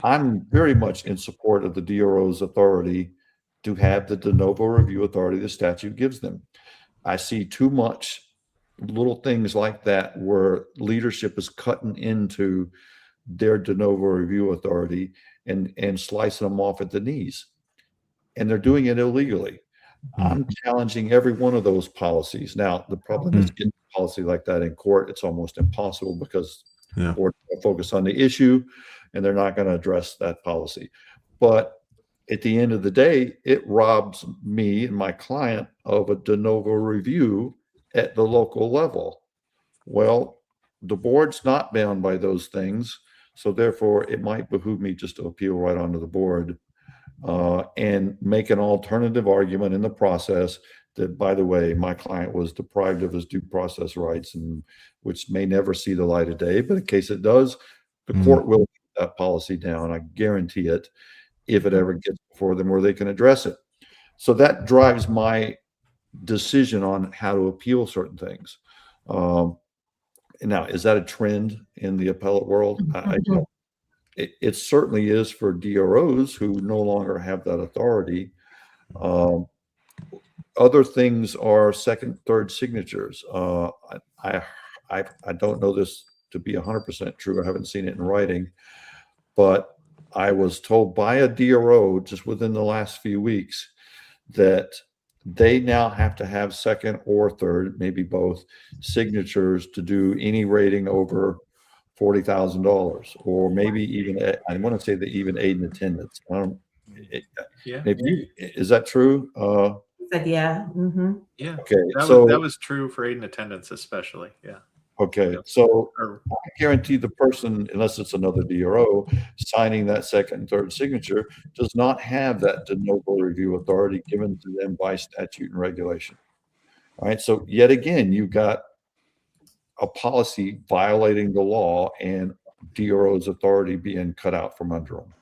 I'm very much in support of the DRO's authority to have the de novo review authority the statute gives them. I see too much little things like that where leadership is cutting into their de novo review authority and slicing them off at the knees, and they're doing it illegally. I'm challenging every one of those policies. Now, the problem is getting a policy like that in court. It's almost impossible because the board will focus on the issue and they're not going to address that policy. But at the end of the day, it robs me and my client of a de novo review at the local level. Well, the board's not bound by those things, so therefore it might behoove me just to appeal right onto the board and make an alternative argument in the process that, by the way, my client was deprived of his due process rights, and which may never see the light of day, but in case it does, the court will get that policy down. I guarantee it, if it ever gets before them where they can address it. So that drives my decision on how to appeal certain things. Now, is that a trend in the appellate world? It certainly is for DROs who no longer have that authority. Other things are second, third signatures. I don't know this to be 100% true. I haven't seen it in writing, but I was told by a DRO just within the last few weeks that they now have to have second or third, maybe both, signatures to do any rating over $40,000, or maybe even, I want to say that even aid in attendance. Yeah. Maybe is that true? Said, yeah. Mm-hmm. Yeah. Okay. That was true for aid in attendance, especially. Yeah. Okay. Yeah. So Or- I guarantee the person, unless it's another DRO, signing that second and third signature does not have that de novo review authority given to them by statute and regulation. All right. So yet again, you've got a policy violating the law and DRO's authority being cut out from under them.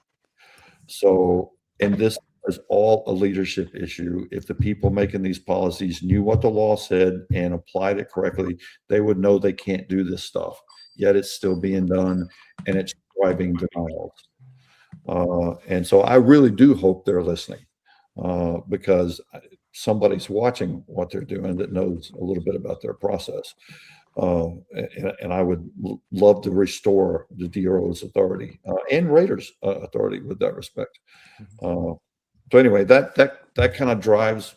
So, and this is all a leadership issue. If the people making these policies knew what the law said and applied it correctly, they would know they can't do this stuff. Yet it's still being done, and it's driving denials. And so I really do hope they're listening, because somebody's watching what they're doing that knows a little bit about their process. And I would love to restore the DRO's authority and Raiders' authority with that respect. So anyway, that kind of drives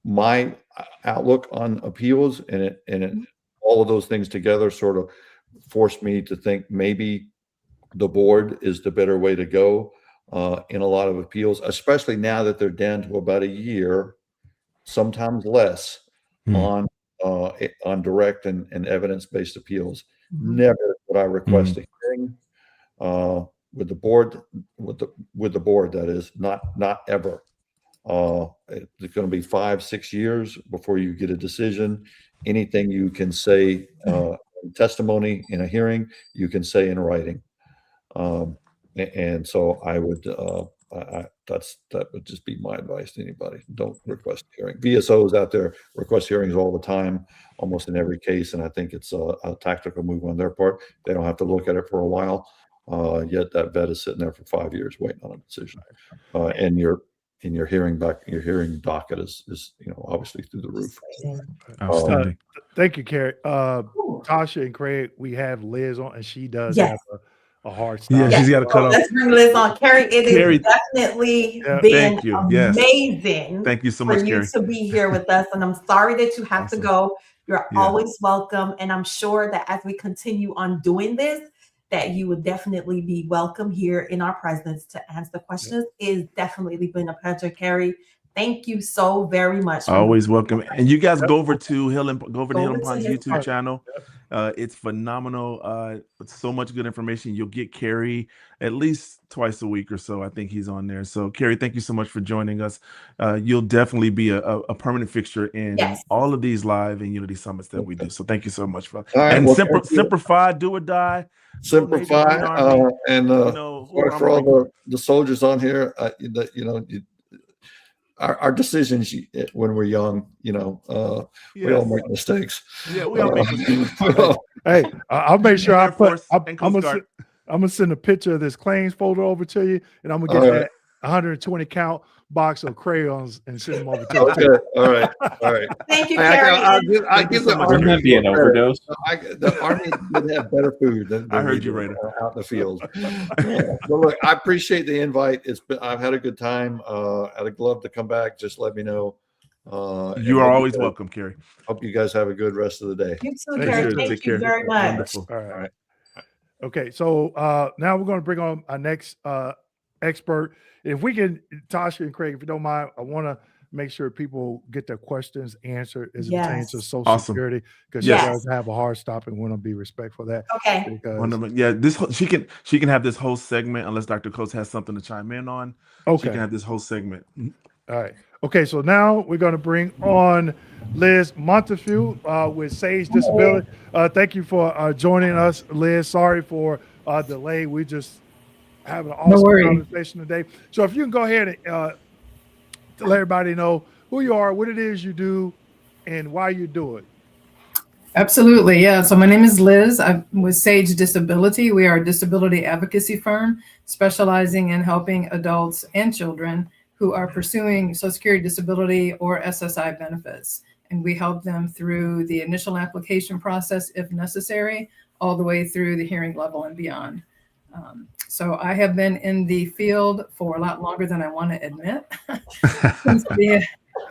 my outlook on appeals, and all of those things together sort of forced me to think maybe the board is the better way to go in a lot of appeals, especially now that they're down to about a year, sometimes less, on direct and evidence-based appeals. Never would I request a hearing with the board, with the board, that is, not ever. It's going to be 5-6 years before you get a decision. Anything you can say in testimony in a hearing, you can say in writing. And so I would that would just be my advice to anybody. Don't request a hearing. VSOs out there request hearings all the time, almost in every case, and I think it's a tactical move on their part. They don't have to look at it for a while, yet that vet is sitting there for 5 years waiting on a decision. And your hearing docket is obviously through the roof. Outstanding. Thank you, Carrie. Tasha and Craig, we have Liz on, and she does Yes. have a hard stop. Yeah, she's got to cut off. Let's bring Liz on. Carrie, it Carrie, is definitely Yeah. been Thank you. Yes. amazing Thank you so for much, you Carrie. to be here with us. And I'm sorry that you have Awesome. to go. You're Yeah. always welcome. And I'm sure that as we continue on doing this, that you would definitely be welcome here in our presence to answer questions. It's definitely been a pleasure, Carrie. Thank you so very much. Always welcome. And you guys go over to Hill and Go over to Pond's his YouTube part. channel. It's phenomenal. So much good information. You'll get Carrie at least twice a week or so. I think he's on there. So Carrie, thank you so much for joining us. You'll definitely be a permanent fixture in all of these live and Unity Summits that we do. So thank you so much for that. All right, And well, Simplify, do or die. Simplify, and who for all the soldiers on here, our decisions when we're young, we all make mistakes. Yeah, we all make mistakes. Hey, I'll make sure I Air put. Force I'm and Coast Guard. gonna send a picture of this claims folder over to you, and I'm gonna get that 120 count box of crayons and send them over to you. Okay, all right. Thank you, I Carrie. give the Wouldn't Army that be an overdose? The Army would have better food than I heard we you, do, Raider. out in the field. Well, look, I appreciate the invite. I've had a good time. I'd love to come back. Just let me know. You are always welcome, Carrie. Hope you guys have a good rest of the day. You too, Thank Carrie. you. Thank Take you care. very much. Wonderful. All right. Okay, so now we're going to bring on our next expert. If we can, Tasha and Craig, if you don't mind, I want to make sure people get their questions answered as it pertains to Social Awesome. Security, because Yes. you guys have a hard stop and want to be respectful of that. Okay. Because, Yeah, she can have this whole segment unless Dr. Coates has something to chime in on. She okay. can have this whole segment. All right. Okay, so now we're going to bring on Liz Montefiore with Sage Disability. Thank you for joining us, Liz. Sorry for delay. We just having an awesome conversation today. So if you can go ahead and let everybody know who you are, what it is you do, and why you do it. Absolutely. Yeah. So my name is Liz. I'm with Sage Disability. We are a disability advocacy firm specializing in helping adults and children who are pursuing Social Security disability or SSI benefits. And we help them through the initial application process, if necessary, all the way through the hearing level and beyond. So I have been in the field for a lot longer than I want to admit.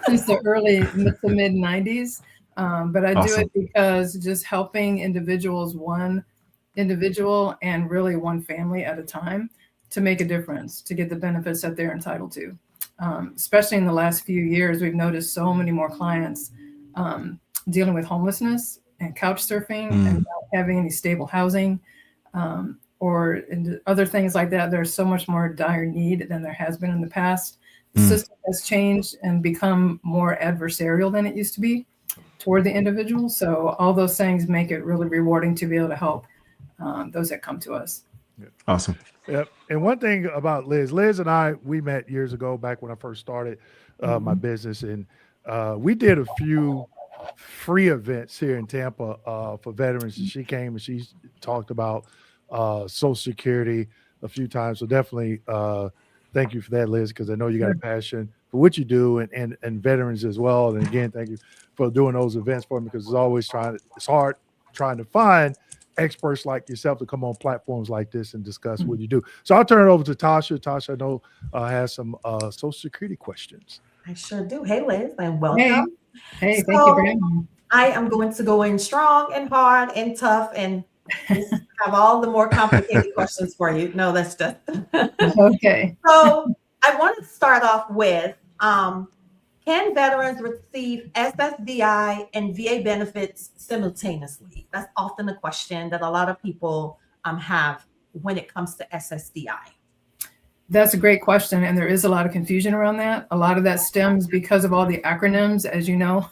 since the early to mid 90s. But I do Awesome. it because just helping individuals, one individual and really one family at a time, to make a difference, to get the benefits that they're entitled to. Especially in the last few years, we've noticed so many more clients dealing with homelessness and couch surfing and not having any stable housing or other things like that. There's so much more dire need than there has been in the past. The system has changed and become more adversarial than it used to be toward the individual. So all those things make it really rewarding to be able to help those that come to us. Awesome. Yep. And one thing about Liz and I, we met years ago back when I first started my business, and we did a few free events here in Tampa for veterans. And she came and she talked about Social Security a few times. So definitely thank you for that, Liz, because I know you got a passion for what you do and veterans as well. And again, thank you for doing those events for me, because it's hard trying to find experts like yourself to come on platforms like this and discuss what you do. So I'll turn it over to Tasha. Tasha, I know has some Social Security questions. I sure do. Hey, Liz, and welcome. Hey, thank you for having me. I am going to go in strong and hard and tough and just have all the more complicated questions for you. No, that's just okay. So I want to start off with, can veterans receive SSDI and VA benefits simultaneously? That's often a question that a lot of people have when it comes to SSDI. That's a great question. And there is a lot of confusion around that. A lot of that stems because of all the acronyms, as you know,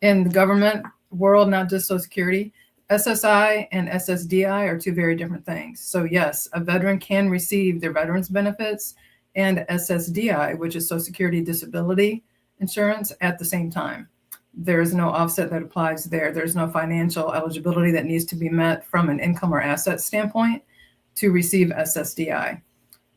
in the government world, not just Social Security. SSI and SSDI are two very different things. So yes, a veteran can receive their veterans benefits and SSDI, which is Social Security Disability Insurance, at the same time. There is no offset that applies there. There's no financial eligibility that needs to be met from an income or asset standpoint to receive SSDI.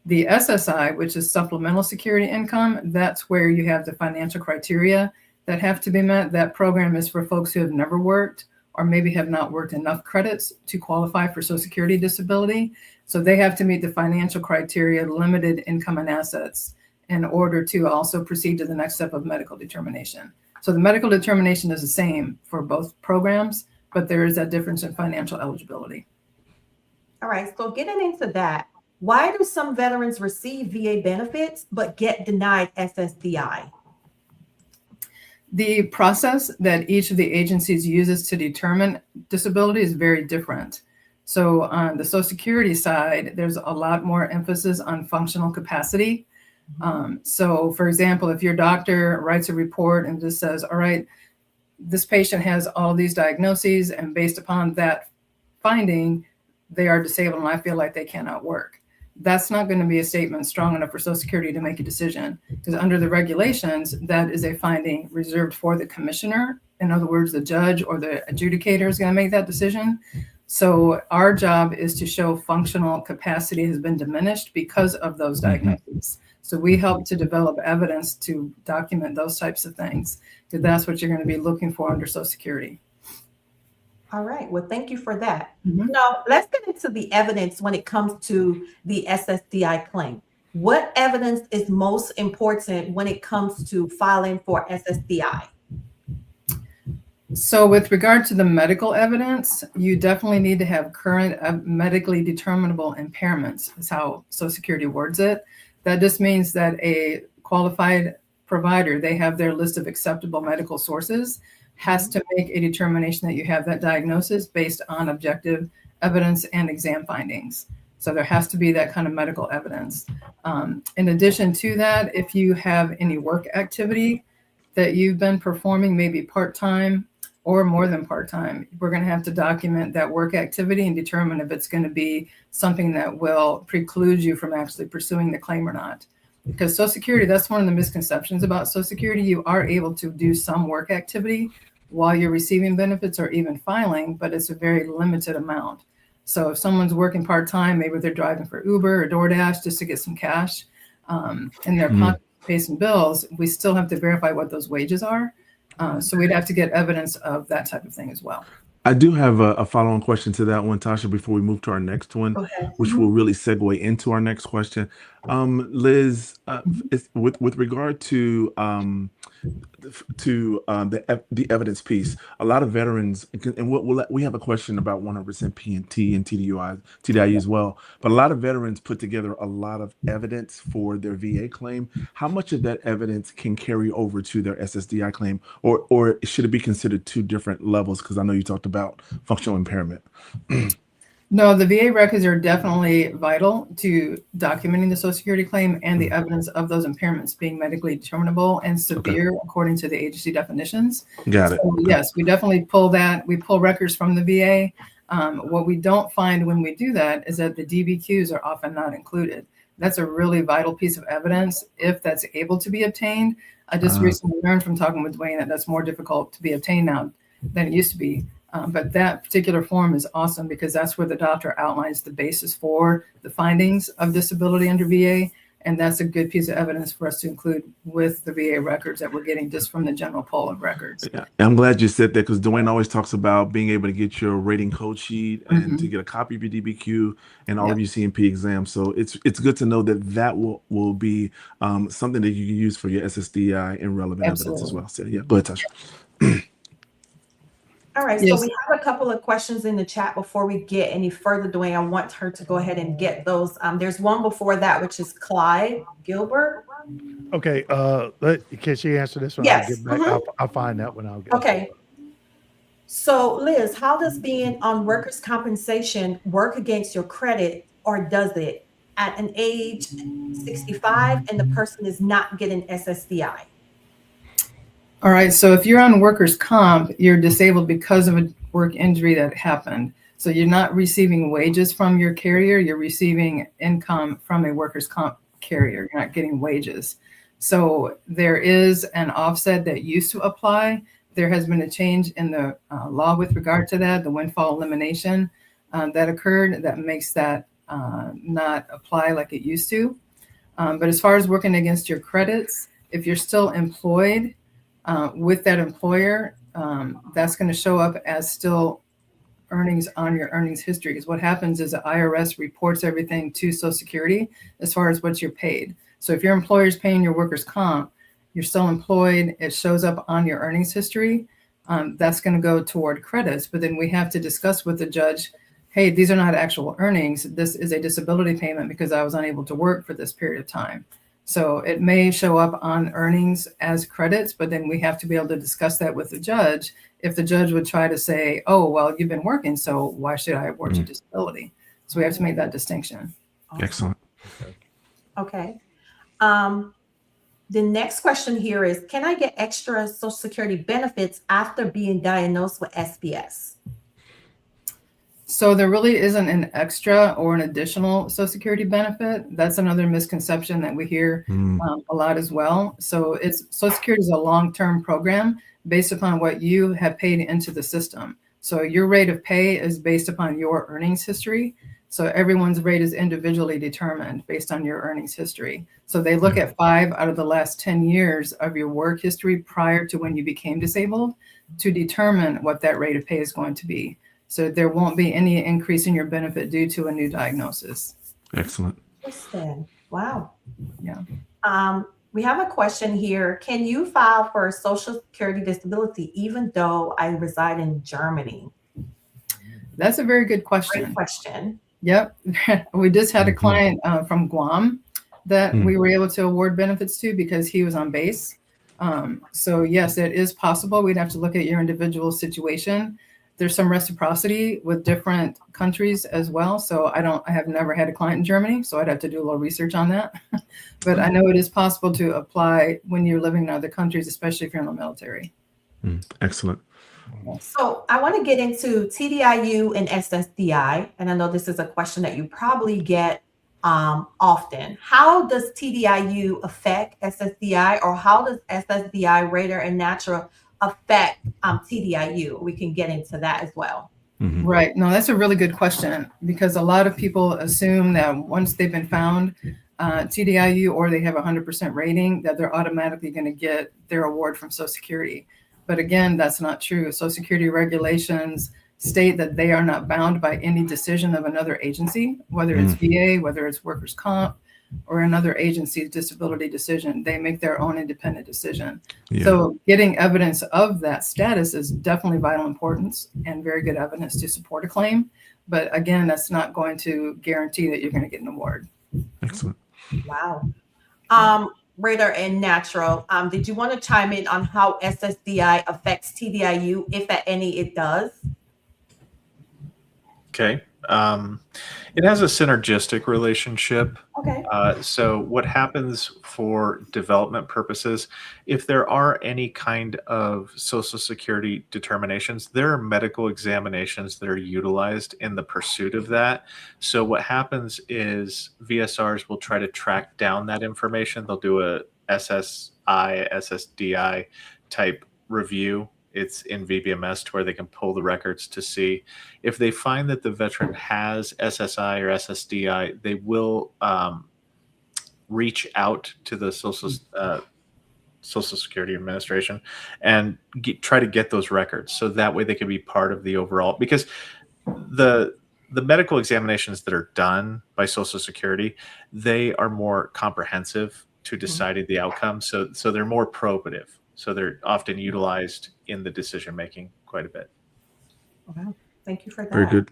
The SSI, which is supplemental security income, that's where you have the financial criteria that have to be met. That program is for folks who have never worked or maybe have not worked enough credits to qualify for Social Security disability. So they have to meet the financial criteria, limited income and assets, in order to also proceed to the next step of medical determination. So the medical determination is the same for both programs, but there is that difference in financial eligibility. All right, so getting into that, why do some veterans receive VA benefits but get denied SSDI? The process that each of the agencies uses to determine disability is very different. So on the Social Security side, there's a lot more emphasis on functional capacity. So for example, if your doctor writes a report and just says, all right, this patient has all these diagnoses, and based upon that finding, they are disabled and I feel like they cannot work. That's not going to be a statement strong enough for Social Security to make a decision, because under the regulations, that is a finding reserved for the commissioner. In other words, the judge or the adjudicator is going to make that decision. So our job is to show functional capacity has been diminished because of those diagnoses. So we help to develop evidence to document those types of things, because that's what you're going to be looking for under Social Security. All right. Well, thank you for that. Now, let's get into the evidence when it comes to the SSDI claim. What evidence is most important when it comes to filing for SSDI? So with regard to the medical evidence, you definitely need to have current medically determinable impairments, is how Social Security words it. That just means that a qualified provider, they have their list of acceptable medical sources, has to make a determination that you have that diagnosis based on objective evidence and exam findings. So there has to be that kind of medical evidence. In addition to that, if you have any work activity that you've been performing, maybe part-time or more than part-time, we're going to have to document that work activity and determine if it's going to be something that will preclude you from actually pursuing the claim or not. Because Social Security, that's one of the misconceptions about Social Security. You are able to do some work activity while you're receiving benefits or even filing, but it's a very limited amount. So if someone's working part-time, maybe they're driving for Uber or DoorDash just to get some cash, and they're constantly paying some bills, we still have to verify what those wages are. So we'd have to get evidence of that type of thing as well. I do have a follow-on question to that one, Tasha, before we move to our next one, Go ahead. which will really segue into our next question. Liz, with regard to the evidence piece, a lot of veterans, and we have a question about 100% P&T and TDIU as well, but a lot of veterans put together a lot of evidence for their VA claim. How much of that evidence can carry over to their SSDI claim, or should it be considered two different levels? Because I know you talked about functional impairment. No, the VA records are definitely vital to documenting the Social Security claim and the evidence of those impairments being medically determinable and severe according to the agency definitions. Got it. So, yes, we definitely pull that. We pull records from the VA. What we don't find when we do that is that the DBQs are often not included. That's a really vital piece of evidence if that's able to be obtained. I just recently learned from talking with Dewayne that that's more difficult to be obtained now than it used to be. But that particular form is awesome because that's where the doctor outlines the basis for the findings of disability under VA. And that's a good piece of evidence for us to include with the VA records that we're getting just from the general pool of records. Yeah, I'm glad you said that because Dewayne always talks about being able to get your rating code sheet and to get a copy of your DBQ and all of your CMP exams. So it's good to know that will be something that you can use for your SSDI and relevant evidence as well. So yeah, go ahead, Tasha. All right, Yes. so we have a couple of questions in the chat before we get any further, Dewayne. I want her to go ahead and get those. There's one before that, which is Clyde Gilbert. Okay, can she answer this one? Yes. I'll get back. I'll find that one. Okay. So Liz, how does being on workers' compensation work against your credit, or does it at an age 65 and the person is not getting SSDI? All right. So if you're on workers' comp, you're disabled because of a work injury that happened. So you're not receiving wages from your carrier. You're receiving income from a workers' comp carrier. You're not getting wages. So there is an offset that used to apply. There has been a change in the law with regard to that, the windfall elimination that occurred that makes that not apply like it used to. But as far as working against your credits, if you're still employed, with that employer, that's going to show up as still earnings on your earnings history. Because what happens is the IRS reports everything to Social Security as far as what you're paid. So if your employer is paying your workers' comp, you're still employed, it shows up on your earnings history. That's going to go toward credits. But then we have to discuss with the judge, hey, these are not actual earnings. This is a disability payment because I was unable to work for this period of time. So it may show up on earnings as credits, but then we have to be able to discuss that with the judge. If the judge would try to say, oh, well, you've been working, so why should I award you disability? So we have to make that distinction. Excellent. Okay. The next question here is, can I get extra Social Security benefits after being diagnosed with SBS? So there really isn't an extra or an additional Social Security benefit. That's another misconception that we hear a lot as well. So Social Security is a long-term program based upon what you have paid into the system. So your rate of pay is based upon your earnings history. So everyone's rate is individually determined based on your earnings history. So they look at 5 out of the last 10 years of your work history prior to when you became disabled to determine what that rate of pay is going to be. So there won't be any increase in your benefit due to a new diagnosis. Excellent. Interesting. Wow. Yeah. We have a question here. Can you file for a Social Security disability even though I reside in Germany? That's a very good question. Great question. Yep. We just had a client from Guam that we were able to award benefits to because he was on base. So yes, it is possible. We'd have to look at your individual situation. There's some reciprocity with different countries as well. So I have never had a client in Germany, so I'd have to do a little research on that. But I know it is possible to apply when you're living in other countries, especially if you're in the military. Excellent. So I want to get into TDIU and SSDI. And I know this is a question that you probably get often. How does TDIU affect SSDI, or how does SSDI, rater, and natural affect TDIU? We can get into that as well. Right. No, that's a really good question because a lot of people assume that once they've been found TDIU or they have 100% rating, that they're automatically going to get their award from Social Security. But again, that's not true. Social Security regulations state that they are not bound by any decision of another agency, whether it's VA, whether it's workers' comp, or another agency's disability decision. They make their own independent decision. Yeah. So getting evidence of that status is definitely vital importance and very good evidence to support a claim. But again, that's not going to guarantee that you're going to get an award. Excellent. Wow. Radar and Natural, did you want to chime in on how SSDI affects TDIU, if at any it does? Okay. It has a synergistic relationship. Okay. So what happens for development purposes, if there are any kind of Social Security determinations, there are medical examinations that are utilized in the pursuit of that. So what happens is VSRs will try to track down that information. They'll do a SSI, SSDI type review. It's in VBMS to where they can pull the records to see if they find that the veteran has SSI or SSDI. They will reach out to the Social Security Administration and try to get those records, so that way they can be part of the overall. Because the medical examinations that are done by Social Security, they are more comprehensive to deciding the outcome. So they're more probative. So they're often utilized in the decision making quite a bit. Wow. Thank you for that. Very good.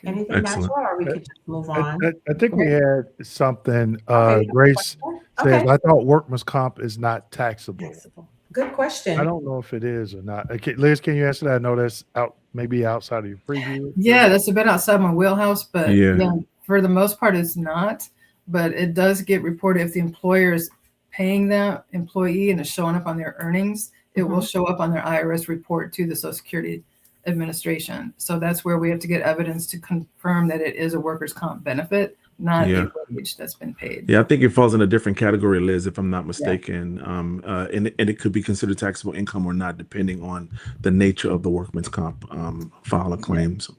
Anything Excellent. natural, or we could just move on? I think we had something. Okay. Grace says, Okay. I thought workman's comp is not taxable. Taxable. Good question. I don't know if it is or not. Okay, Liz, can you answer that? I know that's maybe outside of your preview. Yeah, that's a bit outside my wheelhouse, but Yeah. for the most part, it's not. But it does get reported if the employer is paying that employee and it's showing up on their earnings, it will show up on their IRS report to the Social Security Administration. So that's where we have to get evidence to confirm that it is a workers' comp benefit, not a wage that's been paid. Yeah, I think it falls in a different category, Liz, if I'm not mistaken. And it could be considered taxable income or not, depending on the nature of the workman's comp file of claims.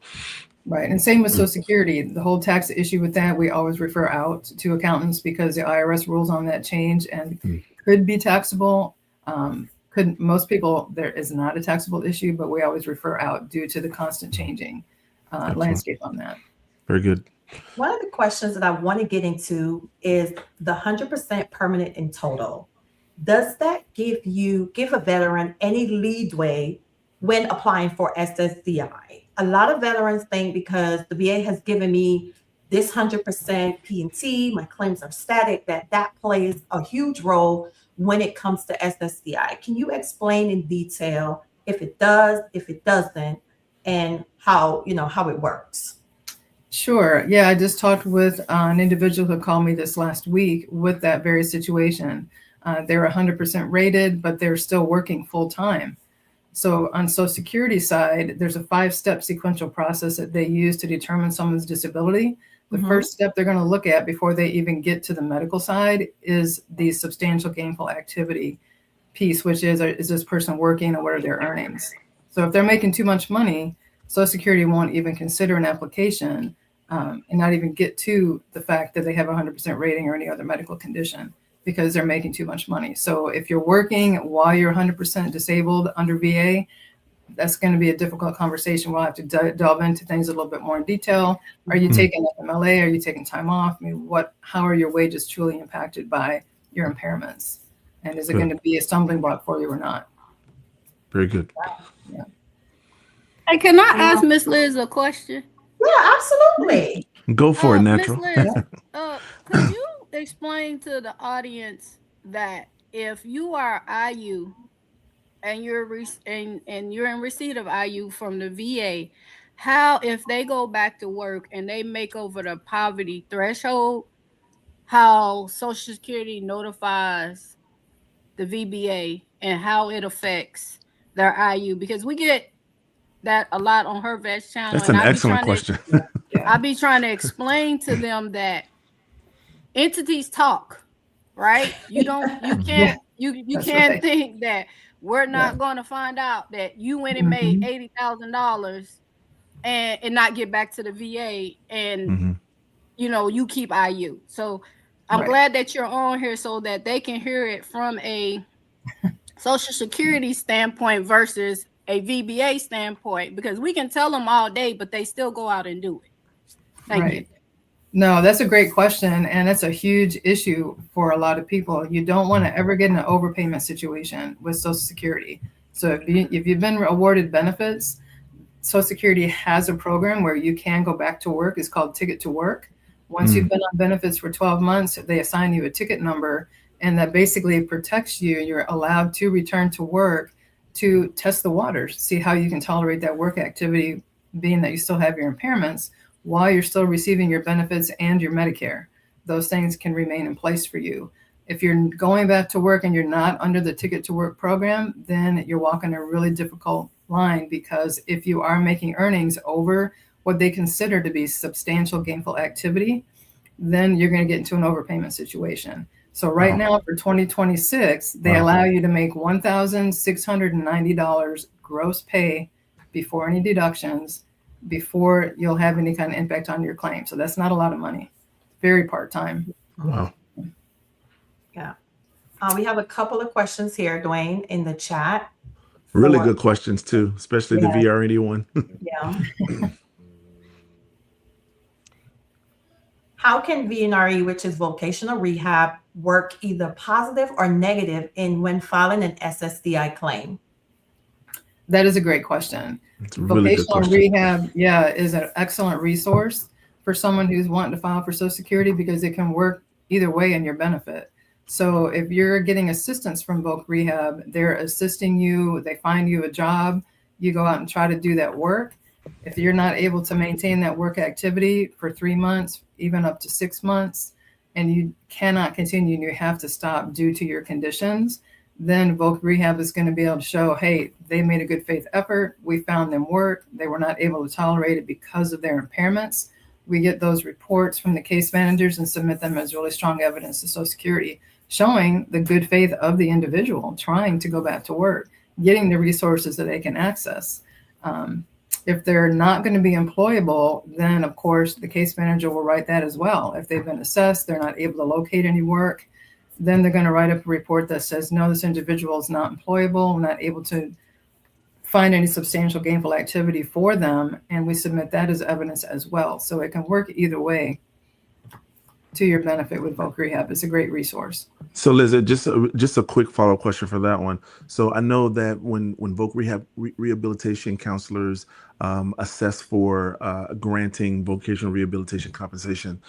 Right. And same with Social Security. The whole tax issue with that, we always refer out to accountants because the IRS rules on that change and could be taxable. Most people, there is not a taxable issue, but we always refer out due to the constant changing landscape on that. Very good. One of the questions that I want to get into is the 100% permanent in total. Does that give a veteran any leadway when applying for SSDI? A lot of veterans think because the VA has given me this 100% P&T, my claims are static, that plays a huge role when it comes to SSDI. Can you explain in detail if it does, if it doesn't, and how it works? Sure. Yeah, I just talked with an individual who called me this last week with that very situation. They're 100% rated, but they're still working full time. So on Social Security side, there's a 5-step sequential process that they use to determine someone's disability. The first step they're going to look at before they even get to the medical side is the substantial gainful activity piece, which is this person working and what are their earnings? So if they're making too much money, Social Security won't even consider an application and not even get to the fact that they have a 100% rating or any other medical condition because they're making too much money. So if you're working while you're 100% disabled under VA, that's going to be a difficult conversation. We'll have to delve into things a little bit more in detail. Are you taking FMLA? Are you taking time off? I mean, how are your wages truly impacted by your impairments? And is it going to be a stumbling block for you or not? Very good. Yeah. Hey, can I ask Miss Liz a question? Yeah, absolutely. Go for it, Natural. Miss Liz, could you explain to the audience that if you are IU and you're in receipt of IU from the VA, how, if they go back to work and they make over the poverty threshold, how Social Security notifies the VBA and how it affects their IU? Because we get that a lot on her Vets channel. That's an excellent question. I be trying to explain to them that entities talk, right? You can't right. think that we're not going to find out that you went and made $80,000 and not get back to the VA and you keep IU. So I'm glad that you're on here so that they can hear it from a Social Security standpoint versus a VBA standpoint, because we can tell them all day, but they still go out and do it. Thank you. No, that's a great question. And it's a huge issue for a lot of people. You don't want to ever get in an overpayment situation with Social Security. So if you've been awarded benefits, Social Security has a program where you can go back to work. It's called Ticket to Work. Once you've been on benefits for 12 months, they assign you a ticket number, and that basically protects you. You're allowed to return to work to test the waters, see how you can tolerate that work activity, being that you still have your impairments while you're still receiving your benefits and your Medicare. Those things can remain in place for you. If you're going back to work and you're not under the Ticket to Work program, then you're walking a really difficult line, because if you are making earnings over what they consider to be substantial gainful activity, then you're going to get into an overpayment situation. So right now for 2026, they allow you to make $1,690 gross pay before any deductions, before you'll have any kind of impact on your claim. So that's not a lot of money. Very part-time. Wow. Yeah. We have a couple of questions here, Dwayne, in the chat. Really good questions too, especially the VRD one. Yeah. How can VNRE, which is vocational rehab, work either positive or negative in when filing an SSDI claim? That is a great question. It's a really good Vocational question. rehab, is an excellent resource for someone who's wanting to file for Social Security, because it can work either way in your benefit. So if you're getting assistance from Voc Rehab, they're assisting you, they find you a job, you go out and try to do that work. If you're not able to maintain that work activity for 3 months, even up to 6 months, and you cannot continue and you have to stop due to your conditions, then Voc Rehab is going to be able to show, hey, they made a good faith effort. We found them work. They were not able to tolerate it because of their impairments. We get those reports from the case managers and submit them as really strong evidence to Social Security, showing the good faith of the individual trying to go back to work, getting the resources that they can access. If they're not going to be employable, then of course the case manager will write that as well. If they've been assessed, they're not able to locate any work, then they're going to write up a report that says, no, this individual is not employable. We're not able to find any substantial gainful activity for them. And we submit that as evidence as well. So it can work either way to your benefit with Voc Rehab. It's a great resource. So Liz, just a quick follow-up question for that one. So I know that when Voc Rehab rehabilitation counselors assess for granting vocational rehabilitation compensation,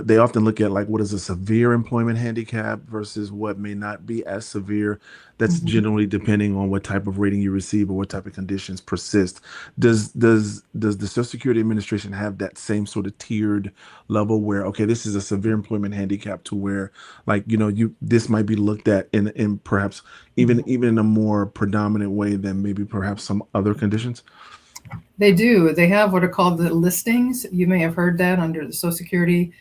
they often look at like what is a severe employment handicap versus what may not be as severe. That's generally depending on what type of rating you receive or what type of conditions persist. Does the Social Security Administration have that same sort of tiered level where, okay, this is a severe employment handicap, to where, like, you know, this might be looked at in perhaps even in a more predominant way than maybe perhaps some other conditions? They do. They have what are called the listings. You may have heard that under the Social Security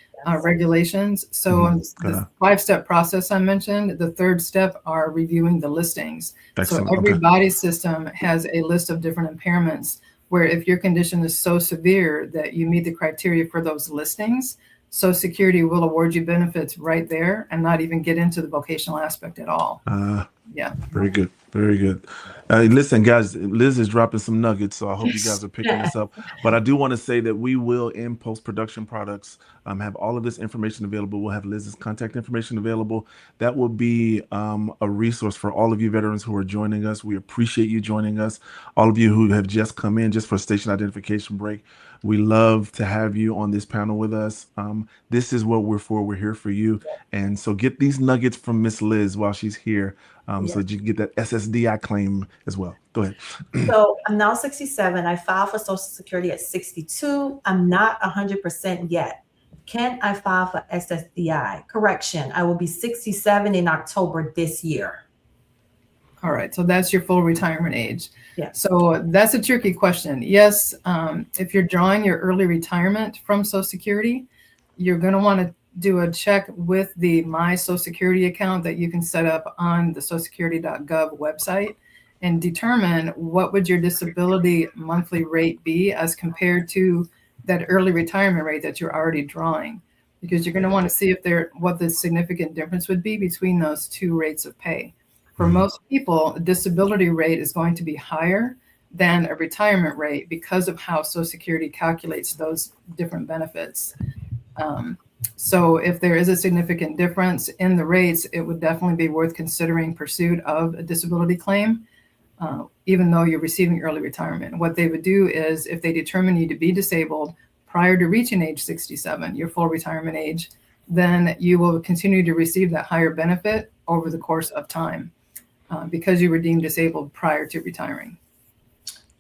regulations. So the 5-step process I mentioned, the 3rd step are reviewing the listings. Excellent. So every body system has a list of different impairments, where if your condition is so severe that you meet the criteria for those listings, Social Security will award you benefits right there and not even get into the vocational aspect at all. Yeah. Very good. Very good. Listen, guys, Liz is dropping some nuggets, so I hope you guys are picking this up. But I do want to say that we will, in post-production products, have all of this information available. We'll have Liz's contact information available. That will be a resource for all of you veterans who are joining us. We appreciate you joining us. All of you who have just come in just for station identification break, we love to have you on this panel with us. This is what we're for. We're here for you. And so get these nuggets from Miss Liz while she's here, so that you can get that SSDI claim as well. Go ahead. So I'm now 67. I filed for Social Security at 62. I'm not 100% yet. Can I file for SSDI? Correction, I will be 67 in October this year. All right. So that's your full retirement age. Yeah. So that's a tricky question. Yes. If you're drawing your early retirement from Social Security, you're going to want to do a check with the My Social Security account that you can set up on the socialsecurity.gov website and determine what would your disability monthly rate be as compared to that early retirement rate that you're already drawing, because you're going to want to see if what the significant difference would be between those two rates of pay. For most people, a disability rate is going to be higher than a retirement rate because of how Social Security calculates those different benefits. So if there is a significant difference in the rates, it would definitely be worth considering pursuit of a disability claim, even though you're receiving early retirement. What they would do is if they determine you to be disabled prior to reaching age 67, your full retirement age, then you will continue to receive that higher benefit over the course of time because you were deemed disabled prior to retiring.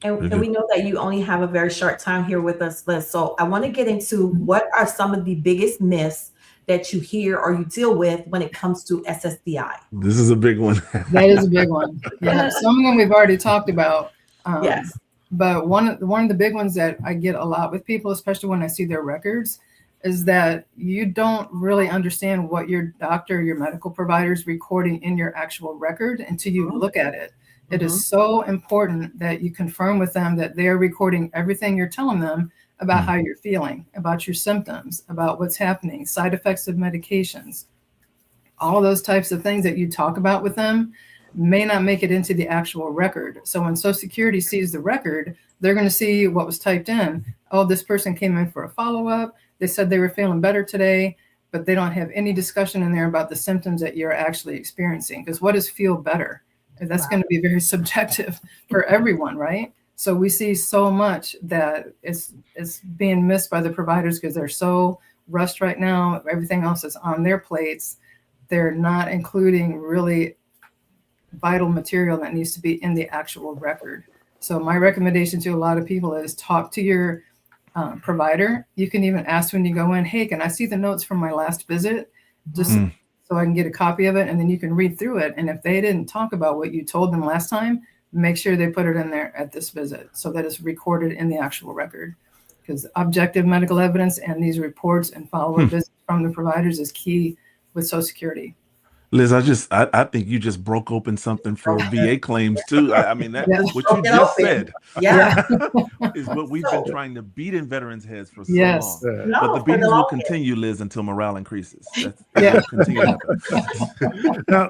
And we know that you only have a very short time here with us, Liz. So I want to get into what are some of the biggest myths that you hear or you deal with when it comes to SSDI. This is a big one. That is a big one. Yeah, some of them we've already talked about. Yes. But one of the big ones that I get a lot with people, especially when I see their records, is that you don't really understand what your doctor, your medical provider is recording in your actual record until you look at it. It is so important that you confirm with them that they're recording everything you're telling them about how you're feeling, about your symptoms, about what's happening, side effects of medications. All of those types of things that you talk about with them may not make it into the actual record. So when Social Security sees the record, they're going to see what was typed in. Oh, this person came in for a follow-up. They said they were feeling better today, but they don't have any discussion in there about the symptoms that you're actually experiencing. Because what does feel better? That's going to be very subjective for everyone, right? So we see so much that it's being missed by the providers because they're so rushed right now. Everything else is on their plates. They're not including really vital material that needs to be in the actual record. So my recommendation to a lot of people is talk to your provider. You can even ask when you go in, hey, can I see the notes from my last visit? Just so I can get a copy of it, and then you can read through it. And if they didn't talk about what you told them last time, make sure they put it in there at this visit so that it's recorded in the actual record. Because objective medical evidence and these reports and follow-up visits from the providers is key with Social Security. Liz, I think you just broke open something for VA claims too. I mean, that what you just said is what we've been trying to beat in veterans' heads for so long. But the beatings will continue, Liz, until morale increases. That's continue to happen.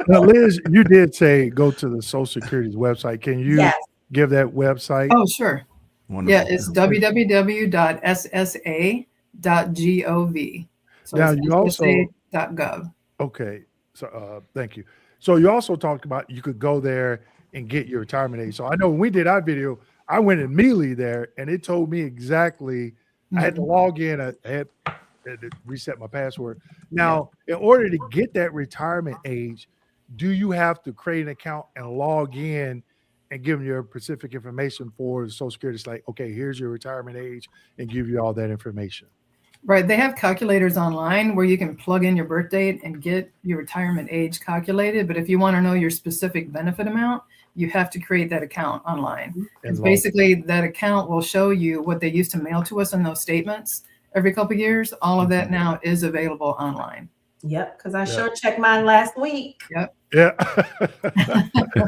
Now, Liz, you did say go to the Social Security's website. Can you give that website? Oh, sure. Wonderful. Yeah, it's www.ssa.gov. So now it's you also ssa.gov. Okay. So thank you. So you also talked about you could go there and get your retirement age. So I know when we did our video, I went immediately there and it told me exactly. I had to log in. I had to reset my password. Now, in order to get that retirement age, do you have to create an account and log in and give them your specific information for the Social Security? It's like, okay, here's your retirement age, and give you all that information. Right. They have calculators online where you can plug in your birth date and get your retirement age calculated. But if you want to know your specific benefit amount, you have to create that account online. Because basically that account will show you what they used to mail to us in those statements every couple of years. All of that now is available online. Yep, because I sure checked mine last week. Yep. Yeah.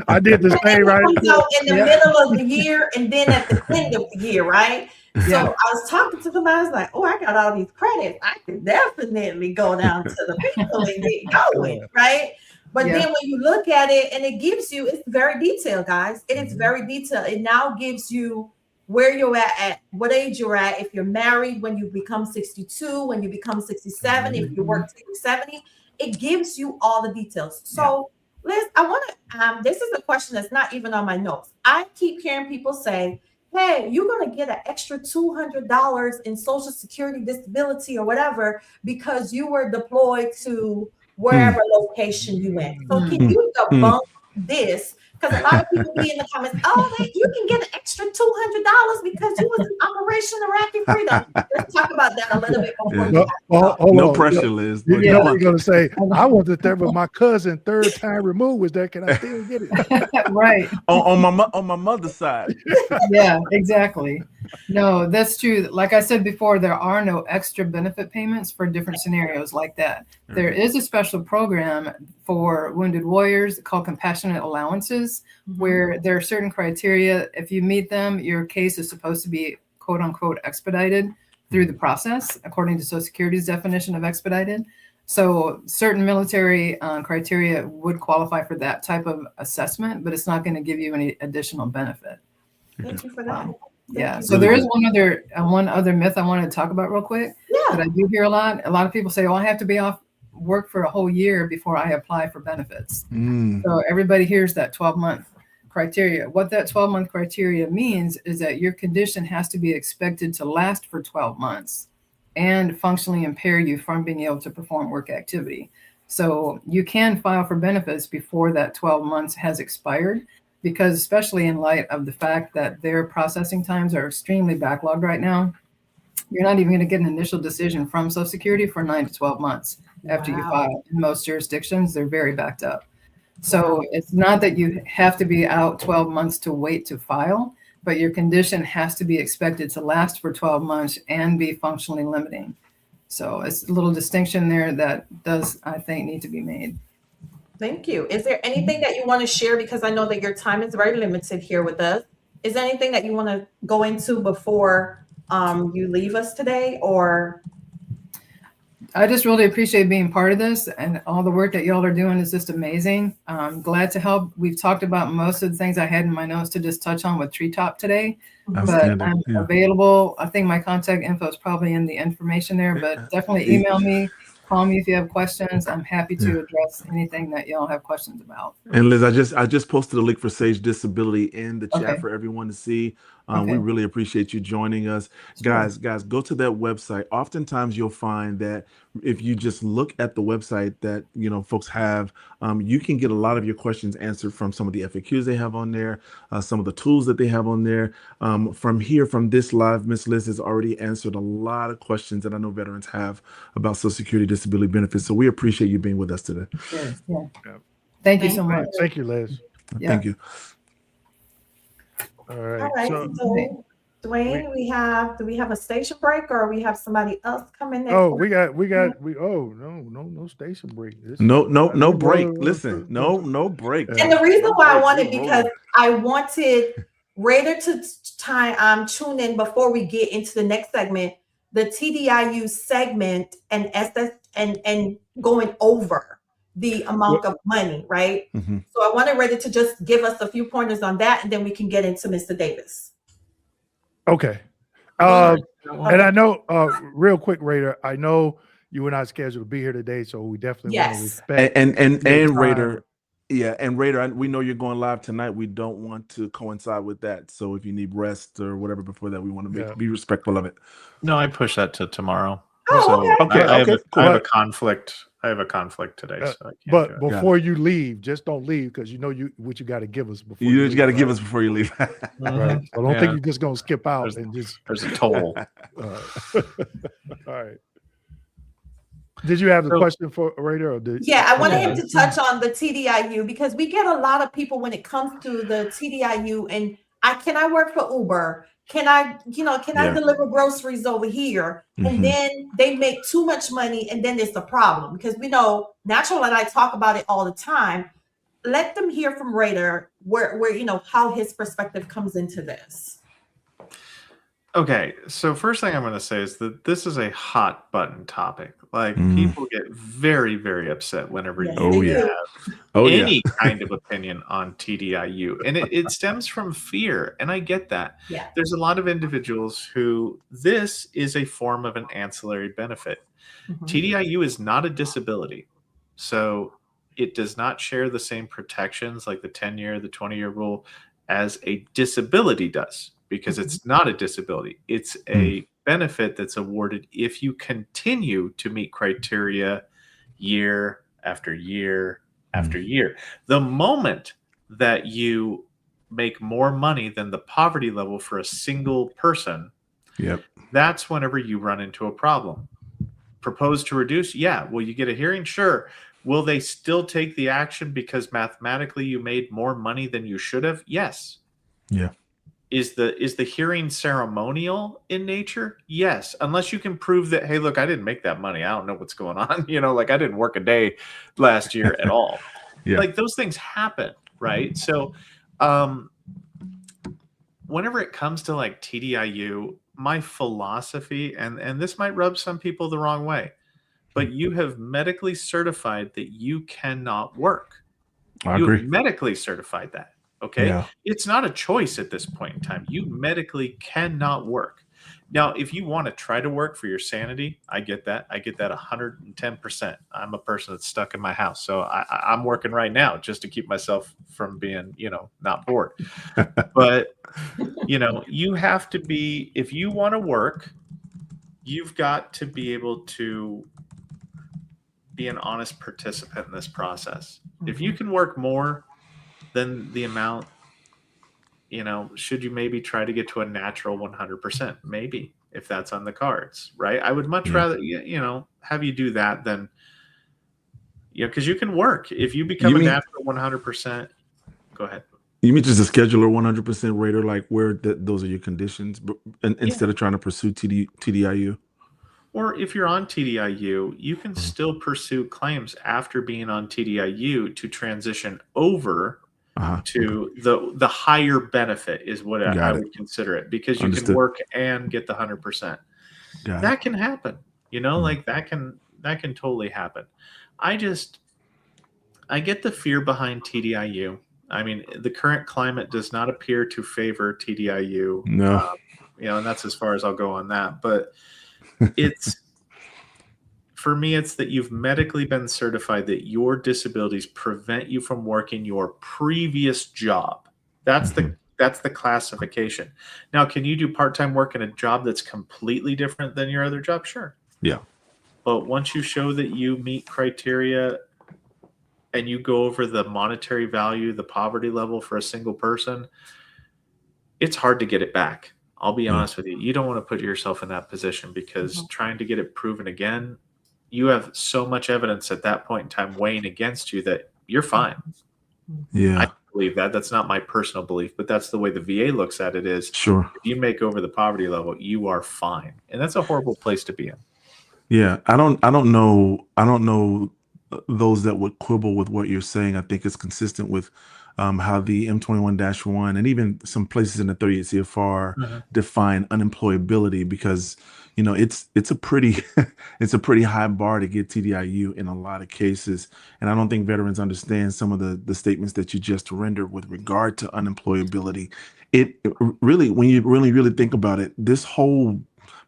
I did the same right. So in the middle of the year and then at the end of the year, right? So I was talking to them. I was like, oh, I got all these credits. I can definitely go down to the people and get going, right? But then when you look at it and it gives you, it's very detailed, guys. It is very detailed. It now gives you where you're at what age you're at, if you're married, when you become 62, when you become 67, if you work till you're 70, it gives you all the details. So Liz, I want to, this is a question that's not even on my notes. I keep hearing people say, hey, you're going to get an extra $200 in Social Security disability or whatever because you were deployed to wherever location you went. So can you debunk this? Because a lot of people be in the comments, oh, you can get an extra $200 because you was in Operation Iraqi Freedom. Let's talk about that a little bit before no pressure, Liz. You're going to say, I wanted that, but my cousin, third time removed, was there. Can I still get it? Right. on my mother's side. Yeah, exactly. No, that's true. Like I said before, there are no extra benefit payments for different scenarios like that. There is a special program for wounded warriors called compassionate allowances, where there are certain criteria. If you meet them, your case is supposed to be quote unquote expedited through the process, according to Social Security's definition of expedited. So certain military criteria would qualify for that type of assessment, but it's not going to give you any additional benefit. Thank you for that. Yeah. So there is one other myth I wanted to talk about real quick that I do hear a lot. A lot of people say, "Oh, I have to be off work for a whole year before I apply for benefits." So everybody hears that 12-month criteria. What that 12-month criteria means is that your condition has to be expected to last for 12 months and functionally impair you from being able to perform work activity. So you can file for benefits before that 12 months has expired, because especially in light of the fact that their processing times are extremely backlogged right now, you're not even going to get an initial decision from Social Security for 9 to 12 months after you file. In most jurisdictions, they're very backed up. So it's not that you have to be out 12 months to wait to file, but your condition has to be expected to last for 12 months and be functionally limiting. So it's a little distinction there that does, I think, need to be made. Thank you. Is there anything that you want to share? Because I know that your time is very limited here with us. Is there anything that you want to go into before you leave us today? Or I just really appreciate being part of this, and all the work that y'all are doing is just amazing. I'm glad to help. We've talked about most of the things I had in my notes to just touch on with Treetop today, but I'm available. I think my contact info is probably in the information there, but definitely email me, call me if you have questions. I'm happy to address anything that y'all have questions about. And Liz, I just posted a link for Sage Disability in the chat for everyone to see. We really appreciate you joining us. Guys, go to that website. Oftentimes you'll find that if you just look at the website that, you know, folks have, you can get a lot of your questions answered from some of the FAQs they have on there, some of the tools that they have on there. From this live, Miss Liz has already answered a lot of questions that I know veterans have about Social Security disability benefits. So we appreciate you being with us today. Thank you so much. Thank you, Liz. Thank you. All right. all right, so Dwayne, do we have a station break, or we have somebody else coming in? Oh, no station break. No break. Listen, no break. And the reason why I wanted, because I wanted Raider to tune in before we get into the next segment, the TDIU segment and SS and going over the amount of money, right? So I wanted Raider to just give us a few pointers on that, and then we can get into Mr. Davis. Okay. And I know, real quick, Raider, I know you were not scheduled to be here today, so we definitely want to respect and Raider. Yeah, and Raider, we know you're going live tonight. We don't want to coincide with that. So if you need rest or whatever before that, we want to be respectful of it. No, I push that to tomorrow. Oh, okay. I have a conflict. I have a conflict today. So I can't but before you leave, just don't leave, because you know what you got to give us before you got to give us before you leave. Right. So don't think you're just gonna skip out and just. There's a toll. All right. Did you have the question for Raider, or did? Yeah, I wanted him to touch on the TDIU, because we get a lot of people when it comes to the TDIU, and can I work for Uber? Can I deliver groceries over here? And then they make too much money, and then it's a problem, because we know Natural and I talk about it all the time. Let them hear from Raider where how his perspective comes into this. Okay, so first thing I'm going to say is that this is a hot button topic. Like, people get very, very upset whenever you have any kind of opinion on TDIU. And it stems from fear. And I get that. Yeah. There's a lot of individuals who this is a form of an ancillary benefit. TDIU is not a disability. So it does not share the same protections like the 10-year, the 20-year rule as a disability does, because it's not a disability. It's a benefit that's awarded if you continue to meet criteria year after year after year. The moment that you make more money than the poverty level for a single person, that's whenever you run into a problem. Propose to reduce? Yeah. Will you get a hearing? Sure. Will they still take the action because mathematically you made more money than you should have? Yes. Yeah. Is the hearing ceremonial in nature? Yes, unless you can prove that, hey, look, I didn't make that money. I don't know what's going on. Like I didn't work a day last year at all. Like those things happen, right? So whenever it comes to like TDIU, my philosophy, and this might rub some people the wrong way, but you have medically certified that you cannot work. I You agree. have medically certified that. Okay. Yeah. It's not a choice at this point in time. You medically cannot work. Now, if you want to try to work for your sanity, I get that. I get that 110%. I'm a person that's stuck in my house. So I'm working right now just to keep myself from being, not bored. But, you have to be, if you want to work, you've got to be able to be an honest participant in this process. If you can work more than the amount, should you maybe try to get to a natural 100%? Maybe, if that's on the cards, right? I would much rather, have you do that than, because you can work. If you become a natural 100%, go ahead. You mean just a scheduler 100% rater, like where those are your conditions, instead of trying to pursue TDIU? Or if you're on TDIU, you can still pursue claims after being on TDIU to transition over to the higher benefit is what I would consider it, because you can work and get the 100%. That can happen, like that can totally happen. I get the fear behind TDIU. I mean, the current climate does not appear to favor TDIU. No. And that's as far as I'll go on that. But for me, it's that you've medically been certified that your disabilities prevent you from working your previous job. That's the classification. Now, can you do part-time work in a job that's completely different than your other job? Sure. Yeah. But once you show that you meet criteria and you go over the monetary value, the poverty level for a single person, it's hard to get it back. I'll be honest with you. You don't want to put yourself in that position, because trying to get it proven again, you have so much evidence at that point in time weighing against you that you're fine. Yeah. I believe that. That's not my personal belief, but that's the way the VA looks at it is, sure, if you make over the poverty level, you are fine. And that's a horrible place to be in. Yeah. I don't know those that would quibble with what you're saying. I think it's consistent with how the M21-1 and even some places in the 38 CFR define unemployability, because it's a pretty it's a pretty high bar to get TDIU in a lot of cases. And I don't think veterans understand some of the statements that you just rendered with regard to unemployability. It really, when you really think about it, this whole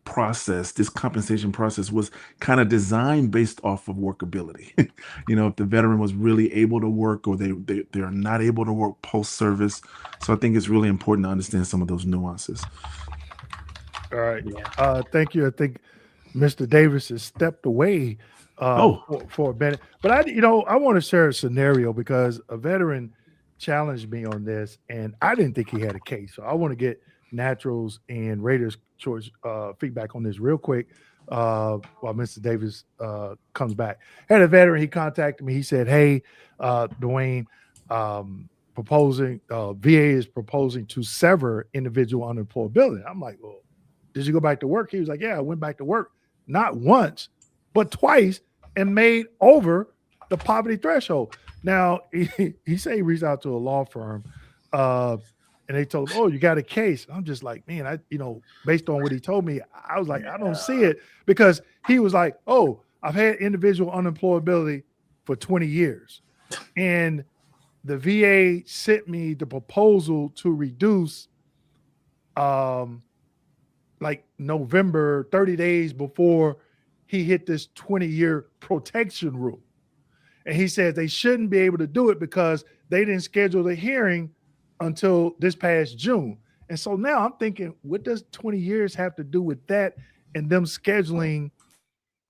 process, this compensation process, was kind of designed based off of workability. If the veteran was really able to work, or they're not able to work post-service. So I think it's really important to understand some of those nuances. All right. Thank you. I think Mr. Davis has stepped away for a minute. But I want to share a scenario, because a veteran challenged me on this, and I didn't think he had a case. So I want to get Naturals and Raiders choice feedback on this real quick while Mr. Davis comes back. Had a veteran, he contacted me. He said, "Hey, Dewayne, VA is proposing to sever individual unemployability." I'm like, "Well, did you go back to work?" He was like, "Yeah, I went back to work, not once, but twice, and made over the poverty threshold." Now, he said he reached out to a law firm, and they told him, "Oh, you got a case." I'm just like, man, based on what he told me, I was like, I don't see it, because he was like, "Oh, I've had individual unemployability for 20 years. And the VA sent me the proposal to reduce like November, 30 days before he hit this 20-year protection rule." And he said they shouldn't be able to do it because they didn't schedule the hearing until this past June. And so now I'm thinking, what does 20 years have to do with that and them scheduling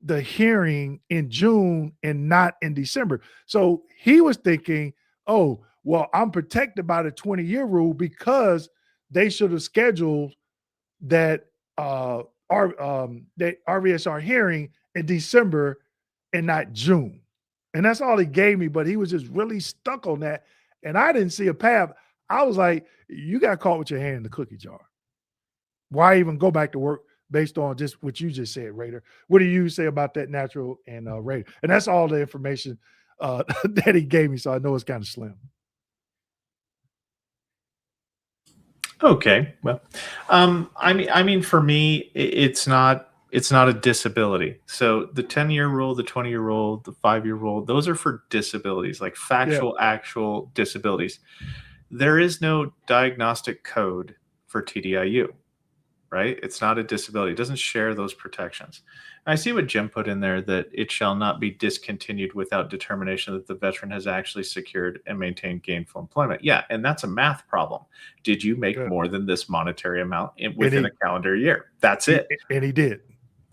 the hearing in June and not in December? So he was thinking, oh, well, I'm protected by the 20-year rule because they should have scheduled that that RVSR hearing in December and not June. And that's all he gave me, but he was just really stuck on that. And I didn't see a path. I was like, you got caught with your hand in the cookie jar. Why even go back to work based on just what you just said, Raider? What do you say about that, Natural and Raider? And that's all the information that he gave me, so I know it's kind of slim. Okay, well, I mean, for me, it's not It's not a disability. So the 10-year rule, the 20-year rule, the 5-year rule, those are for disabilities, like factual, actual disabilities. There is no diagnostic code for TDIU, right? It's not a disability. It doesn't share those protections. I see what Jim put in there, that it shall not be discontinued without determination that the veteran has actually secured and maintained gainful employment. Yeah, and that's a math problem. Did you make more than this monetary amount within a calendar year? That's it. And he did.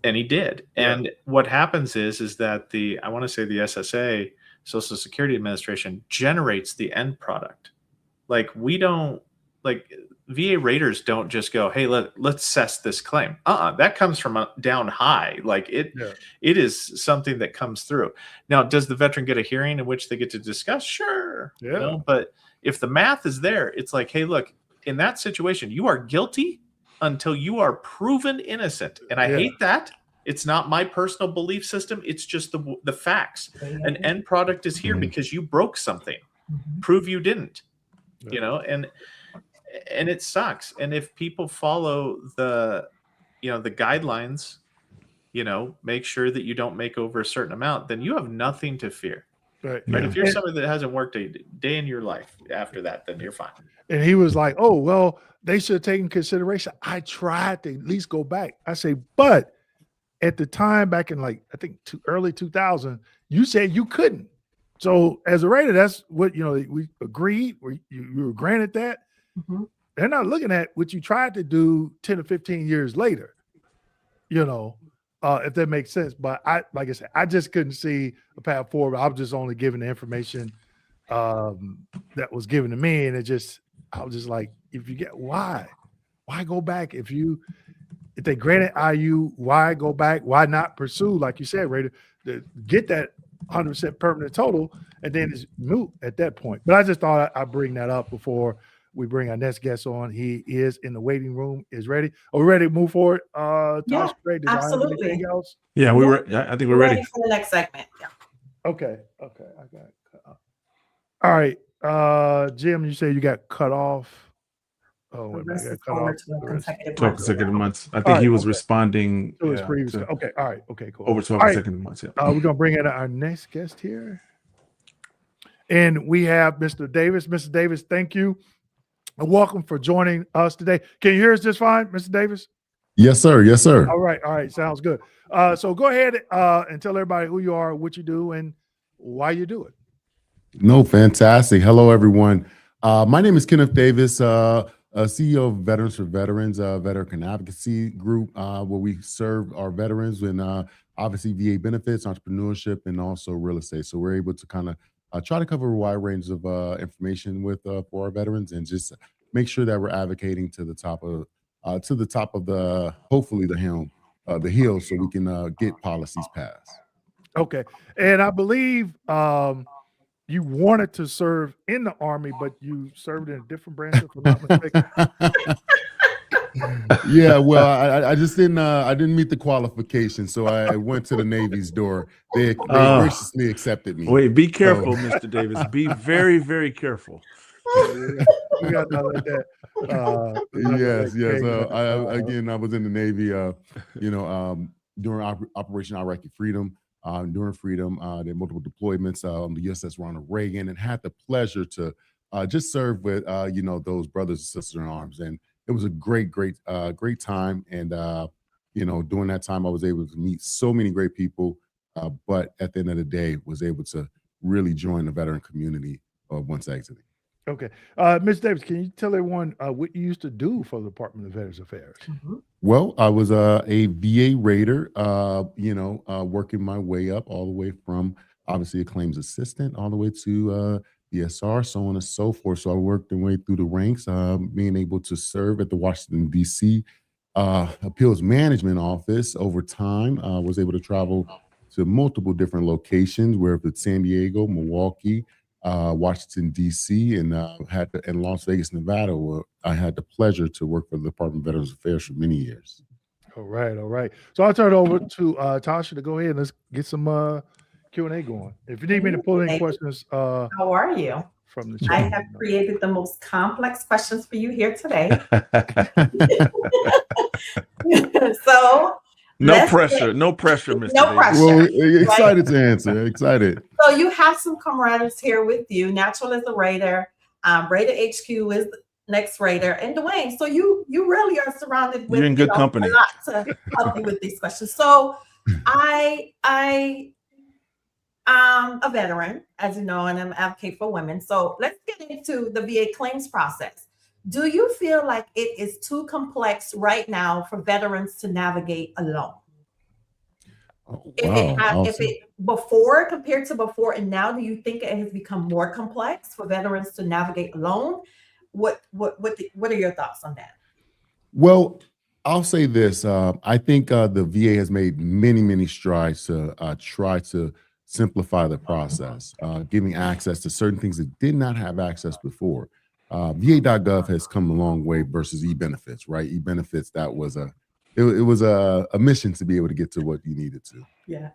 And he did. Yeah. And what happens is that I want to say the SSA, Social Security Administration, generates the end product. Like we don't, like VA raters don't just go, hey, let's assess this claim. That comes from down high. Like it is something that comes through. Now, does the veteran get a hearing in which they get to discuss? Sure. Yeah. You know, but if the math is there, it's like, hey, look, in that situation, you are guilty until you are proven innocent. And I hate that. It's not my personal belief system. It's just the facts. An end product is here because you broke something. Prove you didn't. You know, and it sucks. And if people follow the guidelines, you know, make sure that you don't make over a certain amount, then you have nothing to fear. Right. If you're somebody that hasn't worked a day in your life after that, then you're fine. And he was like, oh, well, they should have taken consideration. I tried to at least go back. I say, but at the time back in like, I think early 2000, you said you couldn't. So as a rater, that's what, you know, we agreed, you were granted that. They're not looking at what you tried to do 10 or 15 years later, you know, if that makes sense. But like I said, I just couldn't see a path forward. I was just only given the information that was given to me. And I was just like, if you get, why go back? If they granted IU, why go back? Why not pursue, like you said, Raider, to get that 100% permanent total, and then it's moot at that point. But I just thought I'd bring that up before we bring our next guest on. He is in the waiting room, is ready. Are we ready to move forward? Yeah, absolutely. Anything else? Yeah, I think we're ready for the next segment. Yeah. Okay. I got it cut off. All right. Jim, you say you got cut off. Oh, wait a minute, I got cut off. 12 consecutive months. I think he was responding to his previous. Okay. All right. Okay, cool. Over 12 consecutive months. Yeah. We're gonna bring in our next guest here. And we have Mr. Davis. Mr. Davis, thank you. And welcome for joining us today. Can you hear us just fine, Mr. Davis? Yes, sir. Yes, sir. All right. Sounds good. So go ahead and tell everybody who you are, what you do, and why you do it. No, fantastic. Hello, everyone. My name is Kenneth Davis, CEO of Veterans for Veterans, Veteran Advocacy Group, where we serve our veterans in obviously VA benefits, entrepreneurship, and also real estate. So we're able to kind of try to cover a wide range of information for our veterans, and just make sure that we're advocating to the top of the hopefully the hill, so we can get policies passed. Okay, and I believe you wanted to serve in the Army, but you served in a different branch, if I'm not mistaken. Yeah, well, I just didn't meet the qualifications, so I went to the Navy's door. They graciously accepted me. Wait, be careful, Mr. Davis. Be very, very careful. We got nothing like that. Yes. I was in the Navy. During Operation Iraqi Freedom. During Freedom, there were multiple deployments on the USS Ronald Reagan, and had the pleasure to just serve with those brothers and sisters in arms, and it was a great time. And during that time, I was able to meet so many great people, but at the end of the day, was able to really join the veteran community once exiting. Okay, Ms. Davis, can you tell everyone what you used to do for the Department of Veterans Affairs? Well, I was a VA rater, working my way up all the way from obviously a claims assistant all the way to DSR, so on and so forth. So I worked my way through the ranks, being able to serve at the Washington, D.C. Appeals Management Office over time. Was able to travel to multiple different locations, whether it's San Diego, Milwaukee, Washington, D.C., and in Las Vegas, Nevada, where I had the pleasure to work for the Department of Veterans Affairs for many years. All right. So I'll turn it over to Tasha to go ahead and let's get some Q&A going. If you need me to pull any questions. How are you? From the chat. I have created the most complex questions for you here today. So No Let's pressure, no pressure, Mr. No Davis. pressure. Well, excited to answer. Excited. So you have some camaraderies here with you. Natural is a Raider. Raider HQ is the next Raider, and Dewayne. So you really are surrounded with You're in good company. a lot to help you with these questions. So I a veteran, as you know, and I'm an advocate for women. So let's get into the VA claims process. Do you feel like it is too complex right now for veterans to navigate alone? Oh, If wow. if it before compared to before and now, do you think it has become more complex for veterans to navigate alone? What are your thoughts on that? Well, I'll say this. I think the VA has made many strides to try to simplify the process, giving access to certain things that did not have access before. VA.gov has come a long way versus e-benefits, right? E-benefits, that was it was a mission to be able to get to what you needed to. Yeah.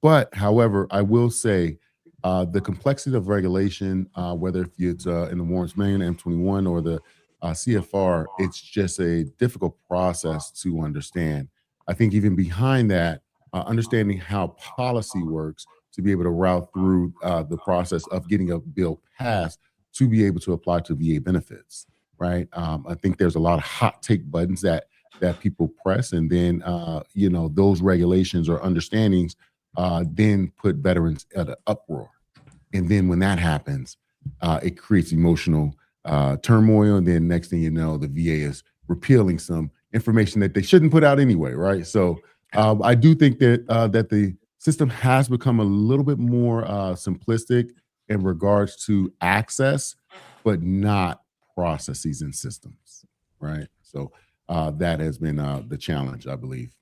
But however, I will say the complexity of regulation, whether if it's in the Warrants Manual, M21, or the CFR, it's just a difficult process to understand. I think even behind that, understanding how policy works to be able to route through the process of getting a bill passed to be able to apply to VA benefits, right? I think there's a lot of hot take buttons that people press, and then those regulations or understandings then put veterans at an uproar. And then when that happens, it creates emotional turmoil. And then next thing you know, the VA is repealing some information that they shouldn't put out anyway, right? So I do think that that the system has become a little bit more simplistic in regards to access, but not processes and systems, right? So that has been the challenge, I believe.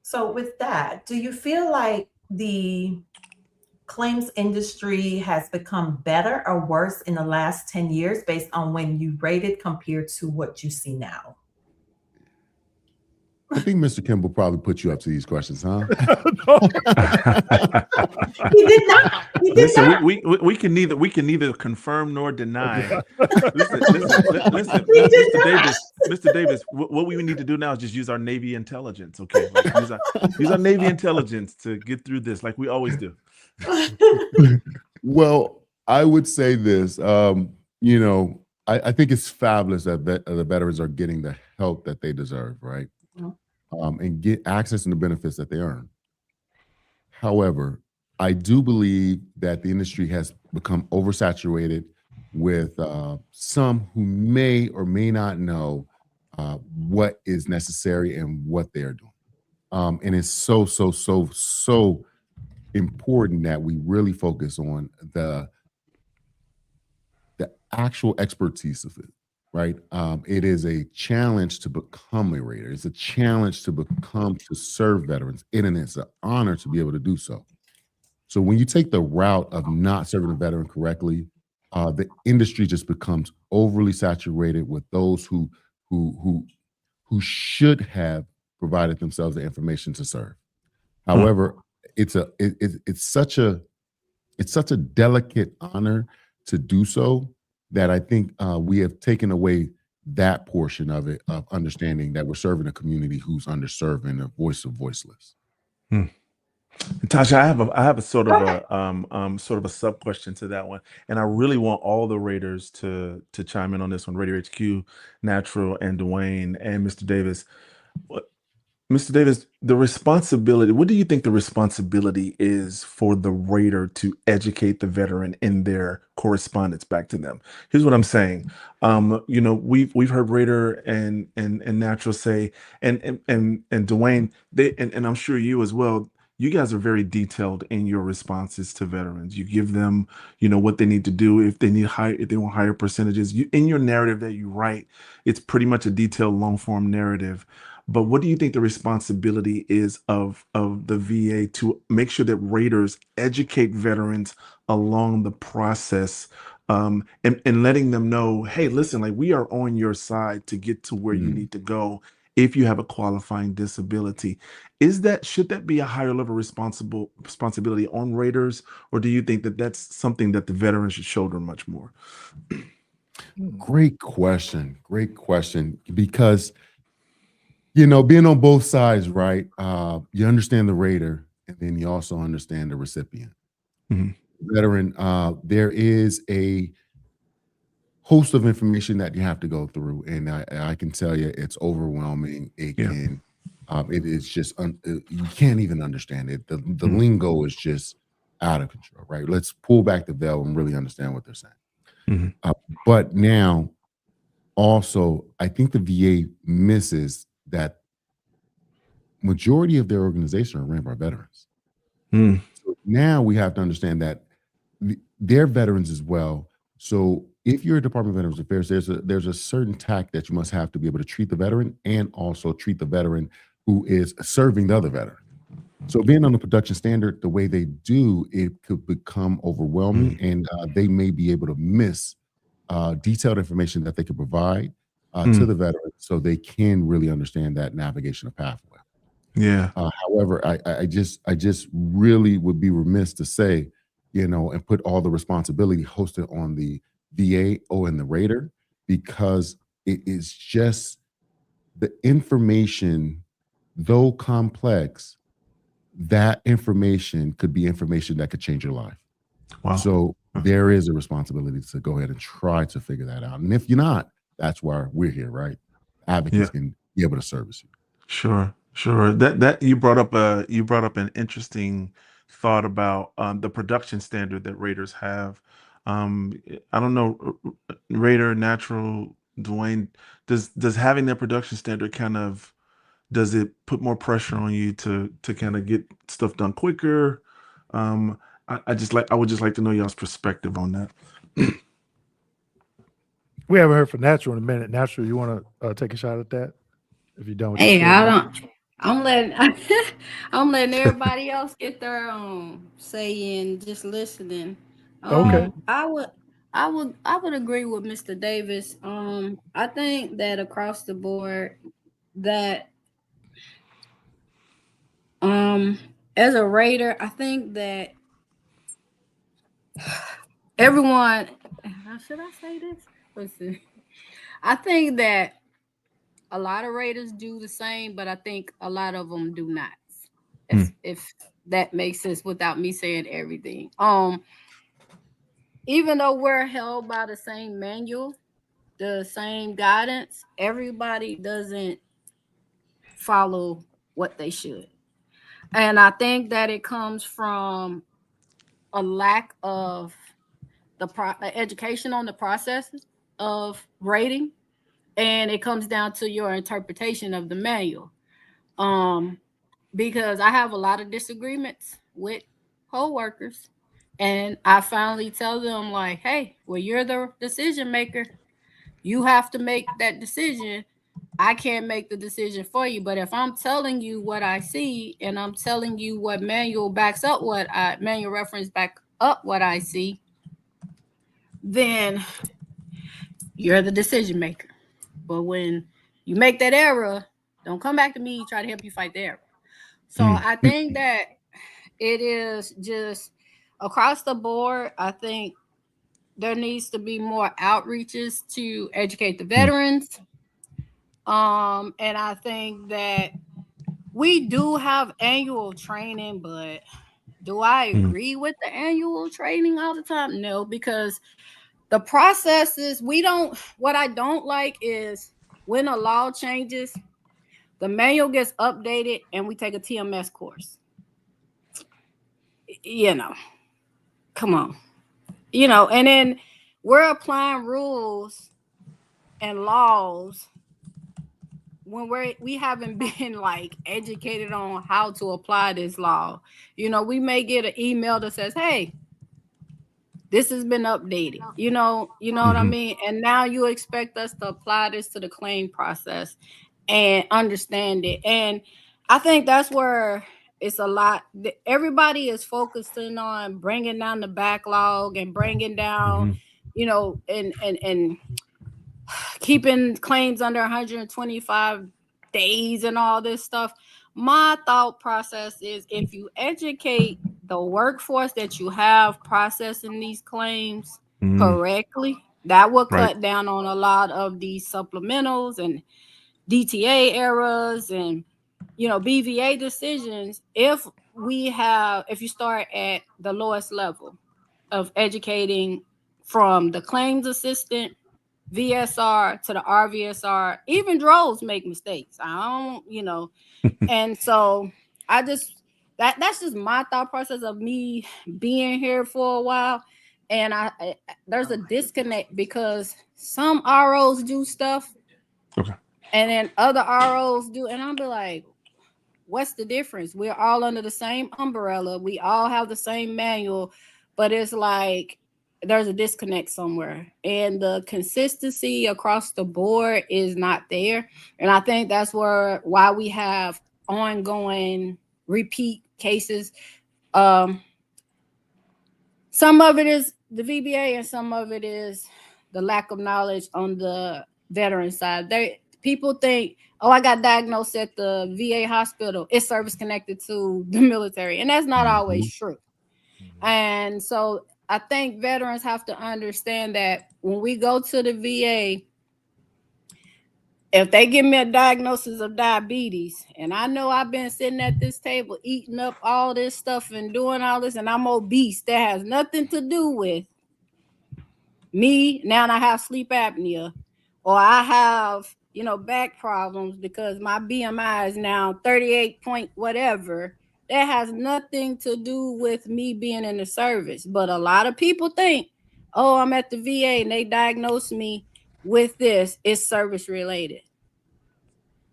So with that, do you feel like the claims industry has become better or worse in the last 10 years based on when you rated compared to what you see now? I think Mr. Kimble probably put you up to these questions, huh? He did not. He did Listen, not. we can neither confirm nor deny. Listen, Mr. Davis. What we need to do now is just use our Navy intelligence. Okay, like use our Navy intelligence to get through this, like we always do. Well, I would say this. I think it's fabulous that the veterans are getting the help that they deserve, right? And get access to the benefits that they earn. However, I do believe that the industry has become oversaturated with some who may or may not know what is necessary and what they are doing. And it's so important that we really focus on the actual expertise of it, right? It is a challenge to become a Raider. It's a challenge to serve veterans, and it's an honor to be able to do so. So when you take the route of not serving a veteran correctly, the industry just becomes overly saturated with those who should have provided themselves the information to serve. However, it's such a delicate honor to do so that I think we have taken away that portion of it, of understanding that we're serving a community who's underserved and a voice of voiceless. Tasha, I have a sort of a sub question to that one, and I really want all the Raiders to chime in on this one. Raider HQ, Natural, and Dewayne, and Mr. Davis. Mr. Davis, the responsibility, what do you think the responsibility is for the Raider to educate the veteran in their correspondence back to them? Here's what I'm saying. We've heard Raider and Natural say, and Dewayne, and I'm sure you as well, you guys are very detailed in your responses to veterans. You give them, what they need to do if they want higher percentages. In your narrative that you write, it's pretty much a detailed long form narrative. But what do you think the responsibility is of the VA to make sure that Raiders educate veterans along the process, and letting them know, hey, listen, like, we are on your side to get to where you need to go if you have a qualifying disability? Should that be a higher level responsibility on Raiders, or do you think that that's something that the veterans should shoulder much more? Great question, because being on both sides, right? You understand the raider, and then you also understand the recipient. Mhm. Veteran, there is a host of information that you have to go through, and I can tell you it's overwhelming. It Yeah. can, it is just you can't even understand it. The Mhm. lingo is just out of control, right? Let's pull back the veil and really understand what they're saying. Mhm. But now, also, I think the VA misses that majority of their organization are ran by veterans. Mm. So now we have to understand that they're veterans as well. So if you're a Department of Veterans Affairs, there's a certain tact that you must have to be able to treat the veteran and also treat the veteran who is serving the other veteran. So being on the production standard the way they do, it could become overwhelming, and they may be able to miss detailed information that they can provide to the veteran, so they can really understand that navigational pathway. Yeah. However, I just really would be remiss to say, and put all the responsibility hosted on the VA and the raider, because it is just the information, though complex, that information could be information that could change your life. Wow. So there is a responsibility to go ahead and try to figure that out. And if you're not, that's why we're here, right? Advocates can be able to service you. Sure. That you brought up an interesting thought about the production standard that Raiders have. I don't know, Raider, Natural, Dwayne, does having that production standard does it put more pressure on you to kind of get stuff done quicker? I would just like to know y'all's perspective on that. We haven't heard from Natural in a minute. Natural, you want to take a shot at that? If you're done with Hey, your I story. don't. I'm letting I'm letting everybody else get their say and just listening. Okay. I would agree with Mr. Davis. I think that across the board that as a raider, I think that everyone, how should I say this? Listen, I think that a lot of raiders do the same, but I think a lot of them do not. If that makes sense without me saying everything. Even though we're held by the same manual, the same guidance, everybody doesn't follow what they should. And I think that it comes from a lack of the education on the processes of rating, and it comes down to your interpretation of the manual. Because I have a lot of disagreements with co-workers, and I finally tell them, like, hey, well, you're the decision maker. You have to make that decision. I can't make the decision for you. But if I'm telling you what I see, and I'm telling you what manual reference back up what I see, then you're the decision maker. But when you make that error, don't come back to me, try to help you fight the error. So I think that it is just across the board. I think there needs to be more outreaches to educate the veterans. And I think that we do have annual training, but do I agree with the annual training all the time? No, because the processes, what I don't like is when a law changes, the manual gets updated and we take a TMS course. Come on. And then we're applying rules and laws when we haven't been like educated on how to apply this law. We may get an email that says, hey, this has been updated. You know what I mean? And now you expect us to apply this to the claim process and understand it. And I think that's where it's a lot. Everybody is focusing on bringing down the backlog and bringing down, and keeping claims under 125 days and all this stuff. My thought process is if you educate the workforce that you have processing these claims correctly, that will cut down on a lot of these supplementals and DTA errors and, you know, BVA decisions, if you start at the lowest level of educating from the claims assistant, VSR to the RVSR, even droves make mistakes. I don't, you know, and so I just that's just my thought process of me being here for a while. And there's a disconnect because some ROs do stuff, Okay. and then other ROs do, and I'll be like, what's the difference? We're all under the same umbrella. We all have the same manual, but it's like there's a disconnect somewhere. And the consistency across the board is not there. And I think that's why we have ongoing repeat cases. Some of it is the VBA and some of it is the lack of knowledge on the veteran side. People think, oh, I got diagnosed at the VA hospital, it's service connected to the military. And that's not always true. And so I think veterans have to understand that when we go to the VA, if they give me a diagnosis of diabetes, and I know I've been sitting at this table eating up all this stuff and doing all this, and I'm obese, that has nothing to do with me. Now I have sleep apnea, or I have, you know, back problems because my BMI is now 38 point whatever. That has nothing to do with me being in the service. But a lot of people think, oh, I'm at the VA and they diagnosed me with this, it's service related.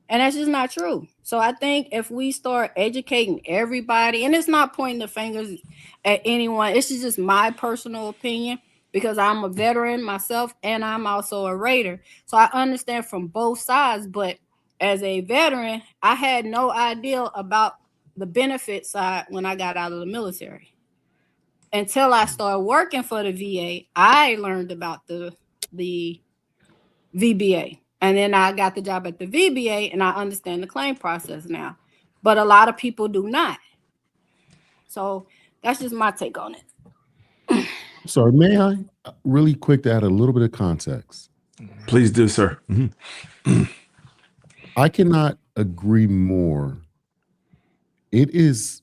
And that's just not true. So I think if we start educating everybody, and it's not pointing the fingers at anyone, it's just my personal opinion, because I'm a veteran myself and I'm also a raider. So I understand from both sides. But as a veteran, I had no idea about the benefit side when I got out of the military. Until I started working for the VA, I learned about the VBA. And then I got the job at the VBA and I understand the claim process now. But a lot of people do not. So that's just my take on it. Sorry, may I really quick to add a little bit of context? Please do, sir. I cannot agree more. It is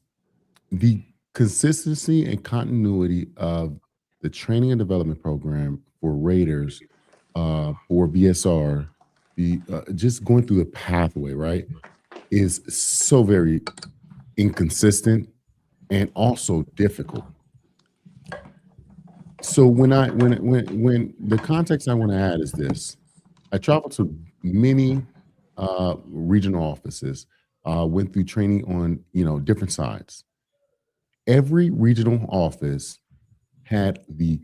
the consistency and continuity of the training and development program for Raiders, for BSR, just going through the pathway, right, is so very inconsistent and also difficult. So when the context I want to add is this: I traveled to many regional offices, went through training on, you know, different sides. Every regional office had the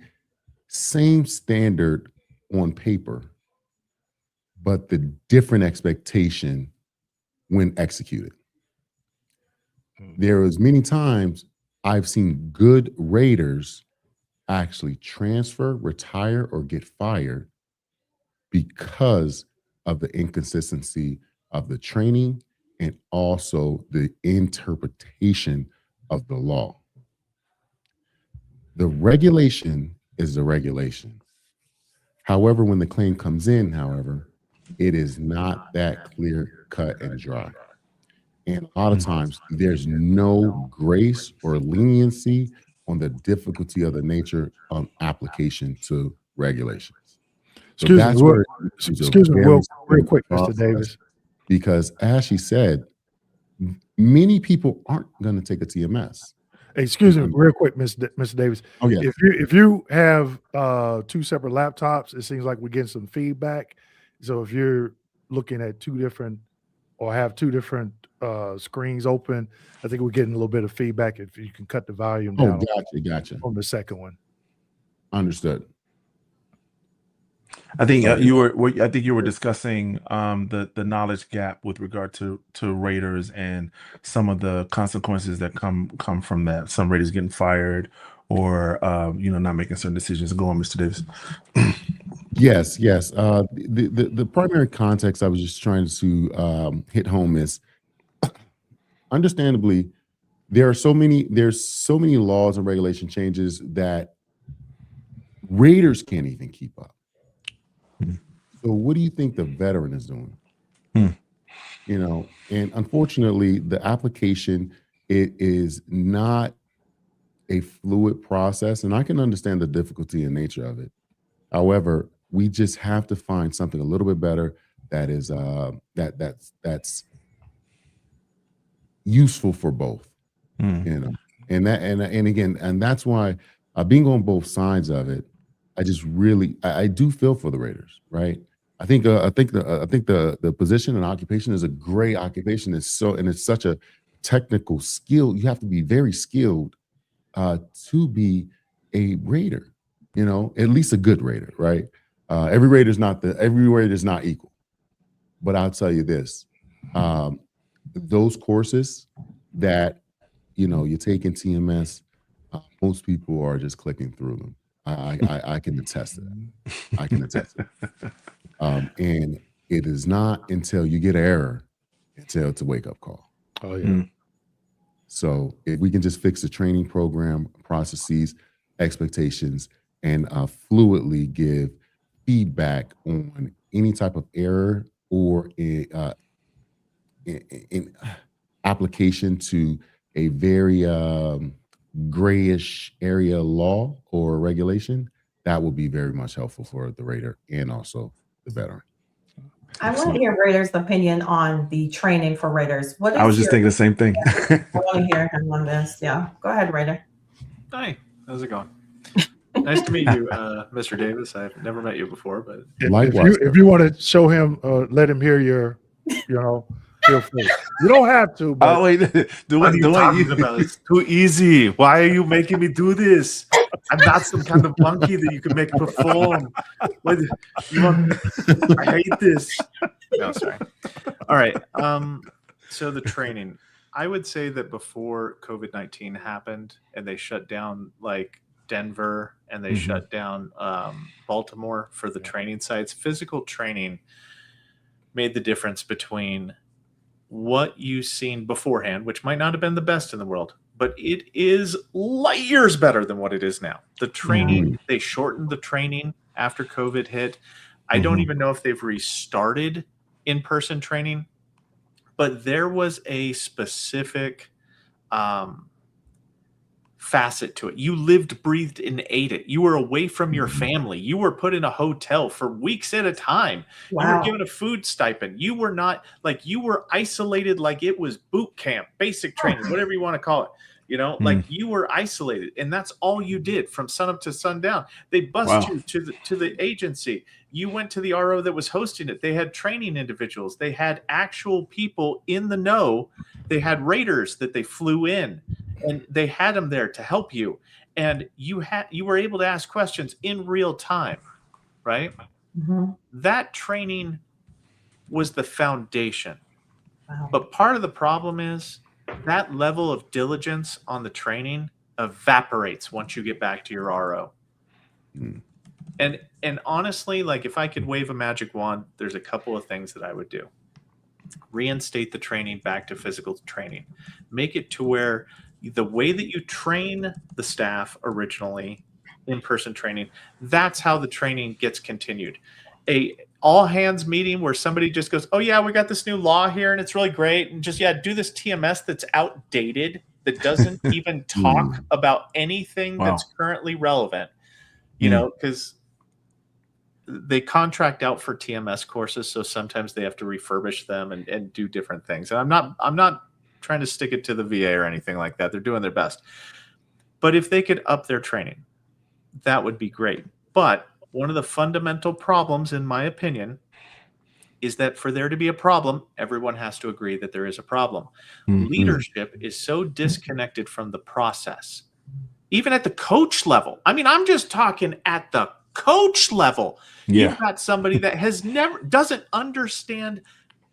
same standard on paper, but the different expectation when executed. There was many times I've seen good raiders actually transfer, retire, or get fired because of the inconsistency of the training and also the interpretation of the law. The regulation is the regulation. However, when the claim comes in, however, it is not that clear, cut, and dry. And a lot of times there's no grace or leniency on the difficulty of the nature of application to regulations. So Excuse me, real quick, Mr. Davis. Because as she said, many people aren't going to take a TMS. Excuse me, real quick, Mr. Davis. Oh, yeah. If you have two separate laptops, it seems like we're getting some feedback. So if you're looking at two different screens open, I think we're getting a little bit of feedback. If you can cut the volume down. Gotcha. On the second one. Understood. I think you were discussing the knowledge gap with regard to raiders and some of the consequences that come from that. Some raiders getting fired or not making certain decisions. Go on, Mr. Davis. Yes. The primary context I was just trying to hit home is, understandably, there's so many laws and regulation changes that raiders can't even keep up. So what do you think the veteran is doing? You know, and unfortunately, the application, it is not a fluid process, and I can understand the difficulty and nature of it. However, we just have to find something a little bit better that is that's useful for both. You know, and again, and that's why being on both sides of it, I just really I do feel for the Raiders, right? I think the position and occupation is a great occupation. It's such a technical skill. You have to be very skilled to be a Raider, you know, at least a good Raider, right? Every Raider is not equal. But I'll tell you this, those courses that, you know, you take in TMS, most people are just clicking through them. I can attest to that. I can attest to that. And it is not until you get an error until it's a wake-up call. Oh, yeah. So if we can just fix the training program, processes, expectations, and fluidly give feedback on any type of error or in application to a very grayish area law or regulation, that will be very much helpful for the Raider and also the veteran. I want to hear Raiders' opinion on the training for Raiders. What is I was just thinking the same thing. I want to hear him on this. Yeah, go ahead, Raider. Hi, how's it going? Nice to meet you, Mr. Davis. I've never met you before, but If you want to show him, let him hear your, you know, feel free. You don't have to. But Oh wait, What are you talking about? It's too easy. Why are you making me do this? I'm not some kind of monkey that you can make perform. What, I hate this. no, sorry. All right. So the training, I would say that before COVID-19 happened and they shut down like Denver and they shut down Baltimore for the training sites, physical training made the difference between what you've seen beforehand, which might not have been the best in the world, but it is light years better than what it is now. The training, they shortened the training after COVID hit. I don't even know if they've restarted in-person training, but there was a specific facet to it. You lived, breathed, and ate it. You were away from your family. You were put in a hotel for weeks at a time. Wow. You were given a food stipend. You were not like, you were isolated like it was boot camp, basic training, whatever you want to call it. You know, like you were isolated, and that's all you did from sunup to sundown. They bussed you to the agency. You went to the RO that was hosting it. They had training individuals. They had actual people in the know. They had Raiders that they flew in, and they had them there to help you. And you were able to ask questions in real time, right? That training was the foundation. Wow. But part of the problem is that level of diligence on the training evaporates once you get back to your RO. And honestly, like if I could wave a magic wand, there's a couple of things that I would do. Reinstate the training back to physical training. Make it to where the way that you train the staff originally, in-person training, that's how the training gets continued. A all hands meeting where somebody just goes, oh yeah, we got this new law here and it's really great. And just, do this TMS that's outdated, that doesn't even talk about anything that's currently relevant, you know, because they contract out for TMS courses. So sometimes they have to refurbish them and do different things. And I'm not trying to stick it to the VA or anything like that. They're doing their best. But if they could up their training, that would be great. But one of the fundamental problems, in my opinion, is that for there to be a problem, everyone has to agree that there is a problem. Leadership is so disconnected from the process, even at the coach level. I mean, I'm just talking at the coach level. You've got somebody that doesn't understand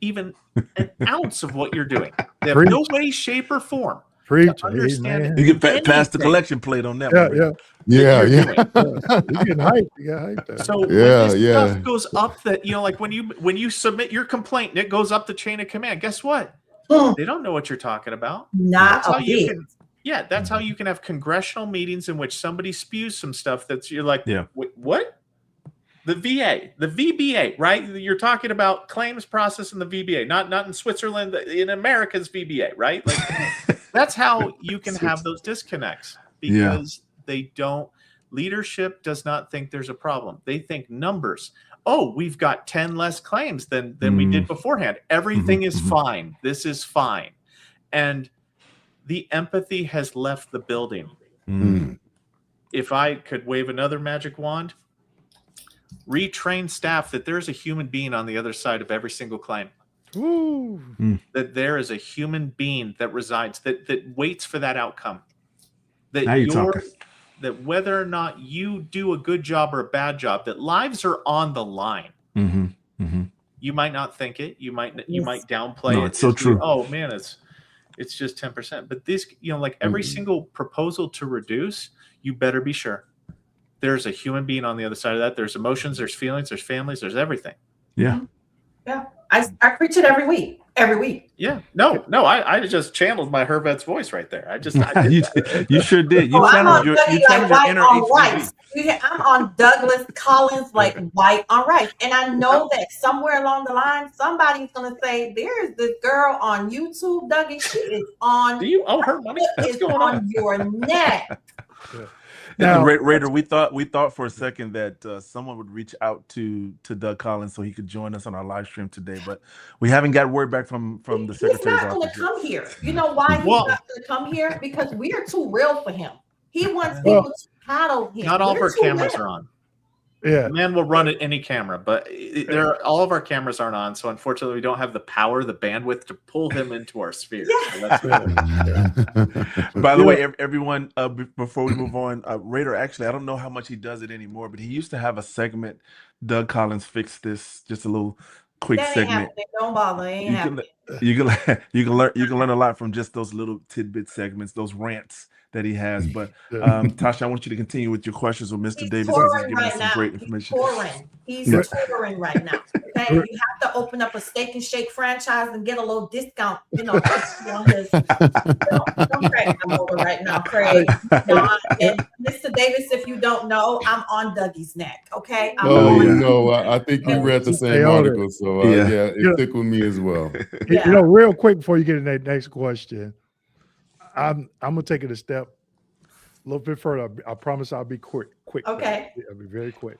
even an ounce of what you're doing. They have no way, shape, or form to understand. You get past the collection plate on that one. You're getting hyped. You got hyped there. So when this stuff goes up that, like when you submit your complaint and it goes up the chain of command, guess what? They don't know what you're talking about. Not that's a bit. That's how you can have congressional meetings in which somebody spews some stuff you're like, wait, what? the VA, the VBA, right? You're talking about claims process in the VBA, not in Switzerland, in America's VBA, right? Like that's how you can have those disconnects because they don't. Leadership does not think there's a problem. They think numbers. Oh, we've got 10 less claims than we did beforehand. Everything is fine. This is fine. And the empathy has left the building. If I could wave another magic wand, retrain staff that there's a human being on the other side of every single claim. That there is a human being that resides, that waits for that outcome. That now you're talking. That whether or not you do a good job or a bad job, that lives are on the line. You might not think it. You might downplay it. It's so true. Oh man, it's just 10%. But this, like every single proposal to reduce, you better be sure there's a human being on the other side of that. There's emotions, there's feelings, there's families, there's everything. Yeah. I preach it every week. Yeah. No, I just channeled my Hervet's voice right there. I did you sure did. You channeled your inner HVP. I'm on Douglas Collins like white on rice. And I know that somewhere along the line, somebody's going to say, there's this girl on YouTube, Dougie. She is on. Do you owe her money? What's going on your neck? Now, Raider, we thought for a second that someone would reach out to Doug Collins so he could join us on our live stream today, but we haven't got word back from the secretary's office. He's not going to come here. You know why he's not going to come here? Because we are too real for him. He wants people to paddle him. Not all of our cameras are on. Yeah, man will run at any camera, but all of our cameras aren't on. So unfortunately, we don't have the power, the bandwidth to pull him into our sphere. Yeah. So that's By the way, everyone, before we move on, Raider, actually, I don't know how much he does it anymore, but he used to have a segment, Doug Collins Fix This, just a little quick segment. Don't bother. You can learn a lot from just those little tidbit segments, those rants that he has. But Tasha, I want you to continue with your questions with Mr. Davis because he's giving us some great information. He's touring right now. Okay, you have to open up a Steak and Shake franchise and get a little discount. Don't Craig, I'm over right now, Craig. And Mr. Davis, if you don't know, I'm on Dougie's neck. Okay. I think you read the same article, so it tickled me as well. Real quick before you get in that next question. I'm gonna take it a step a little bit further. I promise I'll be quick. Okay. I'll be very quick.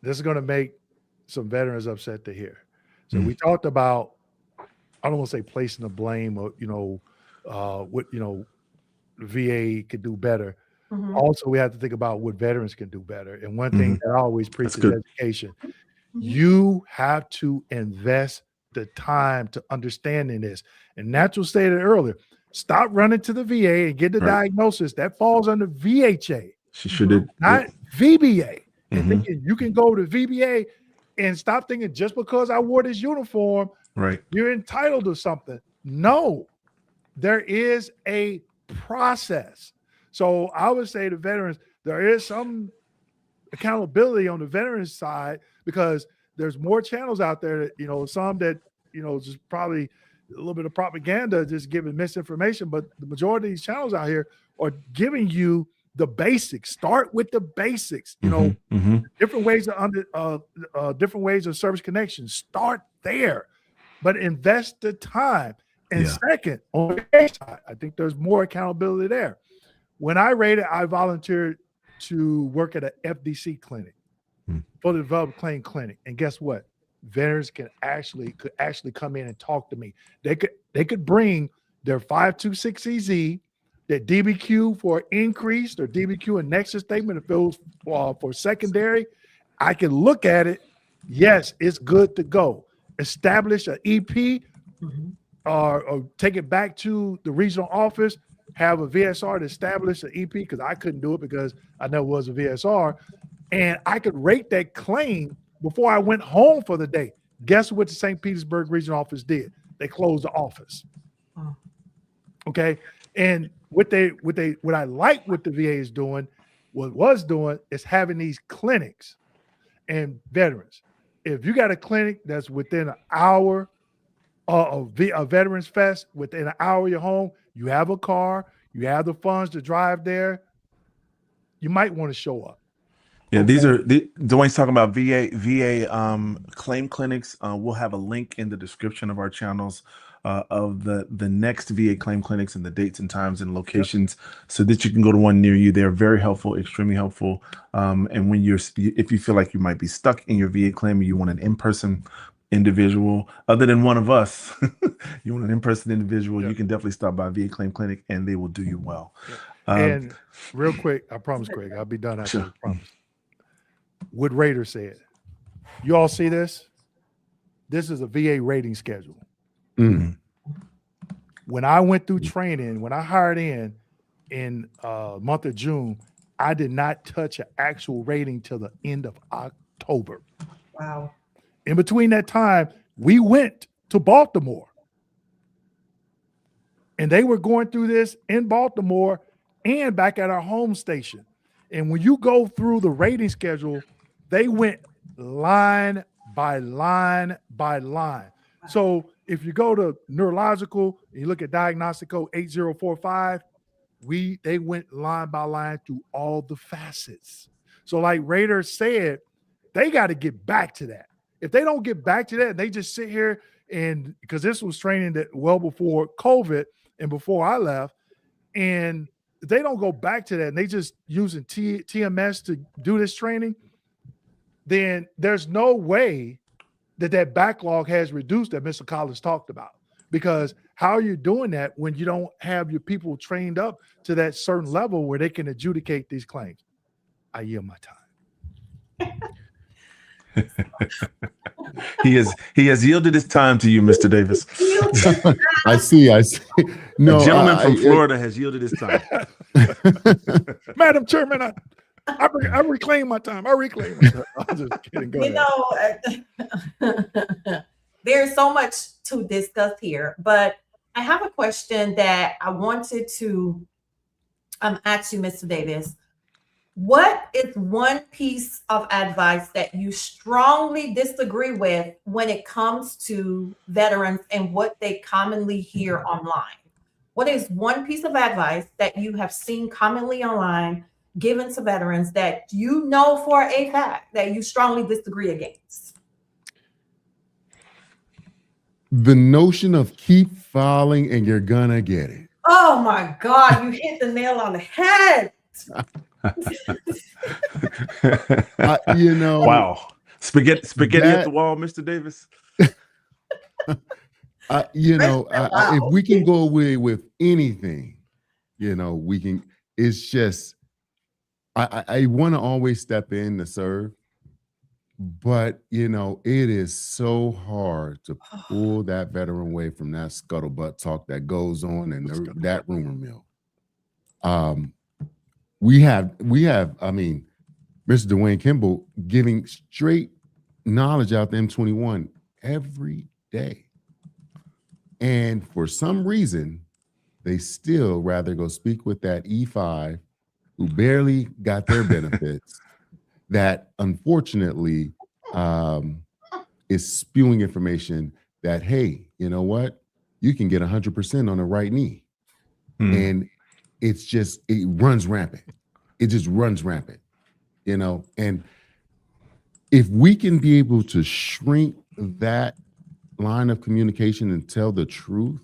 This is gonna make some veterans upset to hear. So we talked about, I don't want to say placing the blame or what the VA could do better. Also, we have to think about what veterans can do better. And one thing that I always preach is education. You have to invest the time to understanding this. And Natural stated earlier, stop running to the VA and get the diagnosis. That falls under VHA. She sure did. Not VBA. And thinking you can go to VBA and stop thinking just because I wore this uniform, you're entitled to something. No, there is a process. So I would say to veterans, there is some accountability on the veterans side because there's more channels out there that, some that, just probably a little bit of propaganda, just giving misinformation. But the majority of these channels out here are giving you the basics. Start with the basics, different ways of different ways of service connection. Start there, but invest the time. And second, on the VA side, I think there's more accountability there. When I rated, I volunteered to work at an FDC clinic, fully developed claim clinic. And guess what? Veterans could actually come in and talk to me. They could bring their 526EZ, their DBQ for increase, their DBQ and nexus statement if it was for secondary. I can look at it. Yes, it's good to go. Establish an EP or take it back to the regional office, have a VSR to establish an EP because I couldn't do it because I never was a VSR. And I could rate that claim before I went home for the day. Guess what the St. Petersburg regional office did? They closed the office. Okay. And what I like what the VA is doing, was doing is having these clinics and veterans. If you got a clinic that's within an hour of a Veterans Fest, within an hour of your home, you have a car, you have the funds to drive there, you might want to show up. Yeah, these are Dwayne's talking about VA claim clinics. We'll have a link in the description of our channels of the next VA claim clinics and the dates and times and locations, so that you can go to one near you. They're very helpful, extremely helpful. And when if you feel like you might be stuck in your VA claim, or you want an in-person individual other than one of us, you want an in-person individual, you can definitely stop by VA claim clinic and they will do you well. And real quick, I promise, Craig, I'll be done after this, promise. What Raider said. You all see this? This is a VA rating schedule. Mm. When I went through training, when I hired in month of June, I did not touch an actual rating till the end of October. Wow. In between that time, we went to Baltimore. And they were going through this in Baltimore and back at our home station. And when you go through the rating schedule, they went line by line by line. So if you go to neurological and you look at diagnostic code 8045, they went line by line through all the facets. So like Raider said, they got to get back to that. If they don't get back to that, they just sit here and because this was training that well before COVID and before I left, and if they don't go back to that and they just using TMS to do this training, then there's no way that backlog has reduced that Mr. Collins talked about. Because how are you doing that when you don't have your people trained up to that certain level where they can adjudicate these claims? I yield my time. He has yielded his time to you, Mr. Davis. I see. No, the gentleman from Florida has yielded his time. Madam Chairman, I reclaim my time. I reclaim my time. I'm just kidding. Go ahead. There's so much to discuss here, but I have a question that I wanted to ask you, Mr. Davis. What is one piece of advice that you strongly disagree with when it comes to veterans and what they commonly hear online? What is one piece of advice that you have seen commonly online given to veterans that you know for a fact that you strongly disagree against? The notion of keep filing and you're gonna get it. Oh my God, you hit the nail on the head. Wow. Spaghetti at the wall, Mr. Davis. If we can go away with anything, we can. It's just I want to always step in to serve, but it is so hard to pull that veteran away from that scuttlebutt talk that goes on and that rumor mill. We have, Mr. Dewayne Kimble giving straight knowledge out to M21 every day. And for some reason, they still rather go speak with that E5 who barely got their benefits that unfortunately is spewing information that, hey, you know what? You can get 100% on the right knee. And it runs rampant. It just runs rampant, and if we can be able to shrink that line of communication and tell the truth,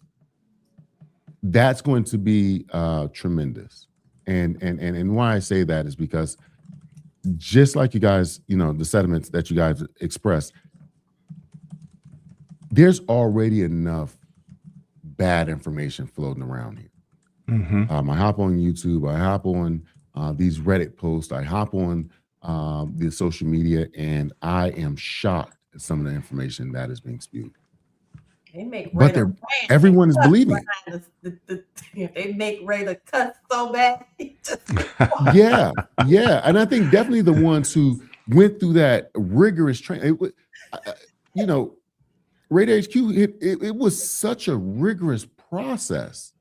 that's going to be tremendous. And why I say that is because just like you guys, the sentiments that you guys expressed, there's already enough bad information floating around here. I hop on YouTube, I hop on these Reddit posts, I hop on the social media, and I am shocked at some of the information that is being spewed. But everyone is believing it. They make Ray to cuss so bad. Yeah. And I think definitely the ones who went through that rigorous training, Radar HQ, it was such a rigorous process.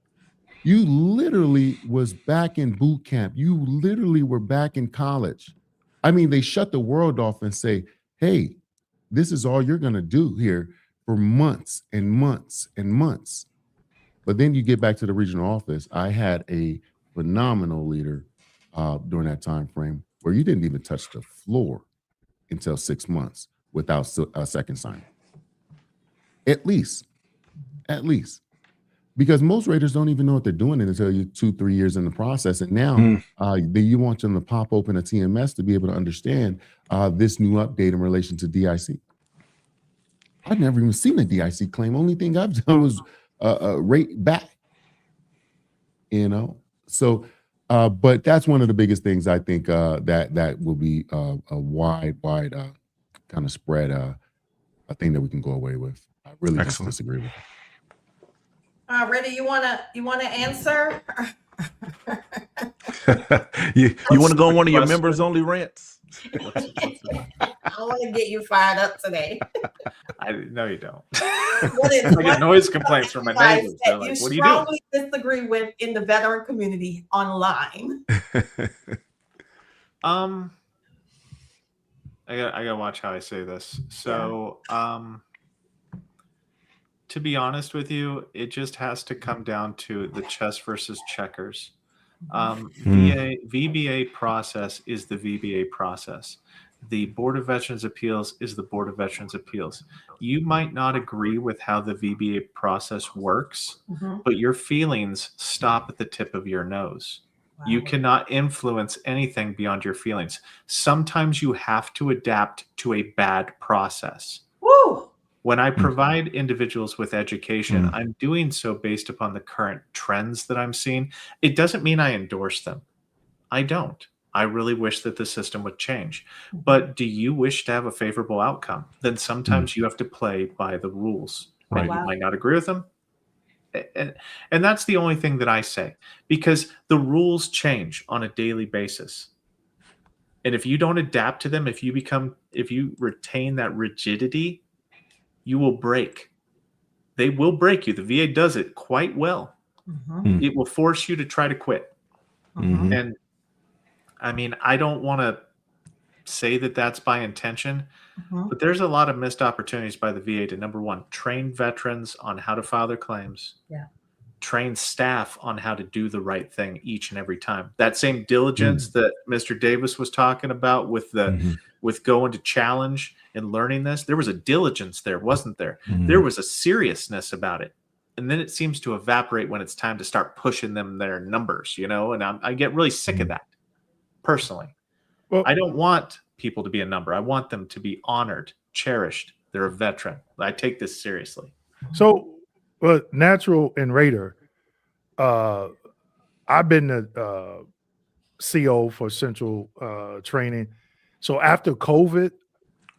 You literally was back in boot camp. You literally were back in college. I mean, they shut the world off and say, hey, this is all you're going to do here for months and months and months. But then you get back to the regional office. I had a phenomenal leader during that time frame where you didn't even touch the floor until 6 months without a second sign. At least. Because most raters don't even know what they're doing until you're 2-3 years in the process. And now you want them to pop open a TMS to be able to understand this new update in relation to DIC. I've never even seen a DIC claim. Only thing I've done was rate back, So, but that's one of the biggest things I think that will be a wide kind of spread a thing that we can go away with. I really just disagree with it. Reddy, you wanna answer? you want to go on one of your members only rants? I want to get you fired up today. No, you don't. What is, I get noise complaints from my neighbors. They're like, "What are you doing?" You strongly disagree with in the veteran community online. I gotta watch how I say this. So, to be honest with you, it just has to come down to the chess versus checkers. VBA process is the VBA process. The Board of Veterans Appeals is the Board of Veterans Appeals. You might not agree with how the VBA process works, but your feelings stop at the tip of your nose. Wow. You cannot influence anything beyond your feelings. Sometimes you have to adapt to a bad process. Woo! When I provide individuals with education, I'm doing so based upon the current trends that I'm seeing. It doesn't mean I endorse them. I don't. I really wish that the system would change. But do you wish to have a favorable outcome? Then sometimes you have to play by the rules. Right. And you might not agree with them. And that's the only thing that I say, because the rules change on a daily basis. And if you don't adapt to them, if you retain that rigidity, you will break. They will break you. The VA does it quite well. It will force you to try to quit. And I mean, I don't want to say that that's by intention, but there's a lot of missed opportunities by the VA to, number one, train veterans on how to file their claims. Train staff on how to do the right thing each and every time. That same diligence that Mr. Davis was talking about with with going to challenge and learning this, there was a diligence there, wasn't there? There was a seriousness about it. And then it seems to evaporate when it's time to start pushing them their numbers, and I get really sick of that personally. Well, I don't want people to be a number. I want them to be honored, cherished. They're a veteran. I take this seriously. So, Natural and Raider, I've been the CO for Central Training. So after COVID,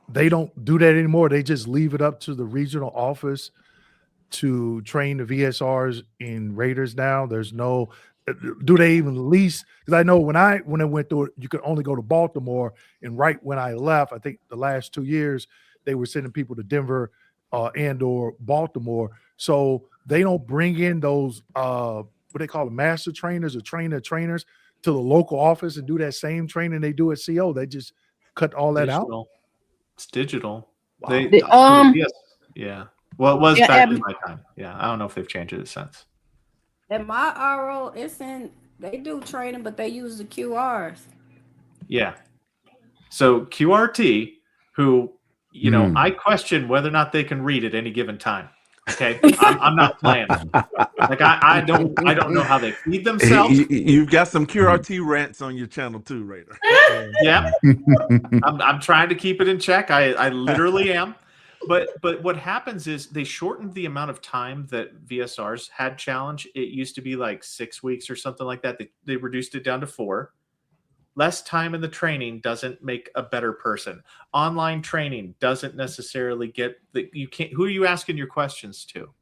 they don't do that anymore. They just leave it up to the regional office to train the VSRs in Raiders now. There's no, do they even lease? Because I know when I went through it, you could only go to Baltimore. And right when I left, I think the last 2 years, they were sending people to Denver and or Baltimore. So they don't bring in those, what they call them, master trainers or trainers to the local office and do that same training they do at CO. They just cut all that out. It's digital. Wow. Yes. Yeah. Well, it was back in my time. Yeah. I don't know if they've changed it since. At my RO, they do training, but they use the QRs. Yeah. So QRT, who, I question whether or not they can read at any given time. Okay, I'm not playing. Like I don't know how they feed themselves. You've got some QRT rants on your channel too, Raider. Yeah, I'm trying to keep it in check. I literally am. But what happens is they shortened the amount of time that VSRs had challenge. It used to be like 6 weeks or something like that. They reduced it down to 4. Less time in the training doesn't make a better person. Online training doesn't necessarily get you can't. Who are you asking your questions to?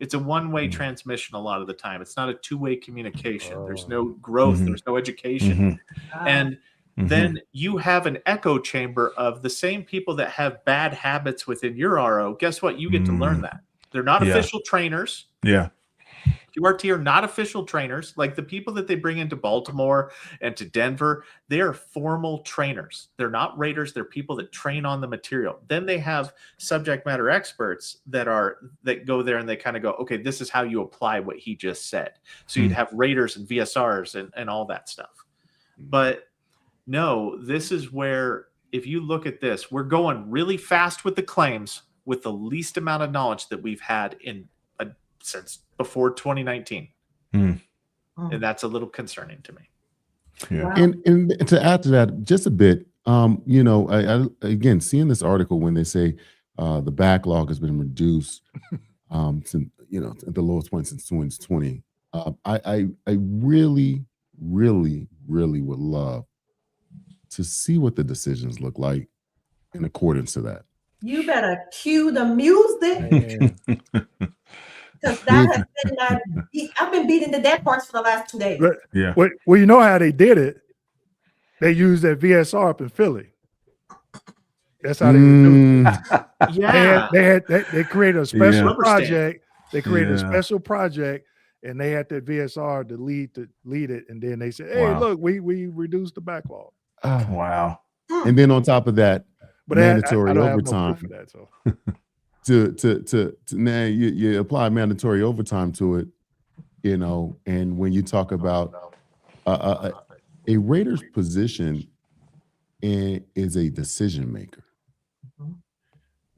It's a one-way transmission a lot of the time. It's not a two-way communication. There's no growth. There's no education. And then you have an echo chamber of the same people that have bad habits within your RO. Guess what? You get to learn that. They're not official trainers. Yeah. QRT are not official trainers. Like the people that they bring into Baltimore and to Denver, they are formal trainers. They're not raiders. They're people that train on the material. Then they have subject matter experts that go there and they kind of go, okay, this is how you apply what he just said. So you'd have raiders and VSRs and all that stuff. But No, this is where, if you look at this, we're going really fast with the claims with the least amount of knowledge that we've had since before 2019. Mm. And that's a little concerning to me. Yeah. Wow. And to add to that just a bit, you know, I again, seeing this article when they say the backlog has been reduced since, you know, at the lowest point since 2020, I really, really, really would love to see what the decisions look like in accordance to that. You better cue the music, because that has been I've been beating the dead horse for the last 2 days. But, Yeah. well, you know how they did it? They used that VSR up in Philly. That's how they reduced it. Yeah. They created a special Rubber stamp. project. They created a Yeah. special project, and they had that VSR to lead it. And then they said, "Hey, Wow. look, we reduced the backlog." Wow. And then on top of that, But mandatory I don't have no overtime. proof of that. So To now you apply mandatory overtime to it, you know, and when you talk about a Raiders position is a decision maker.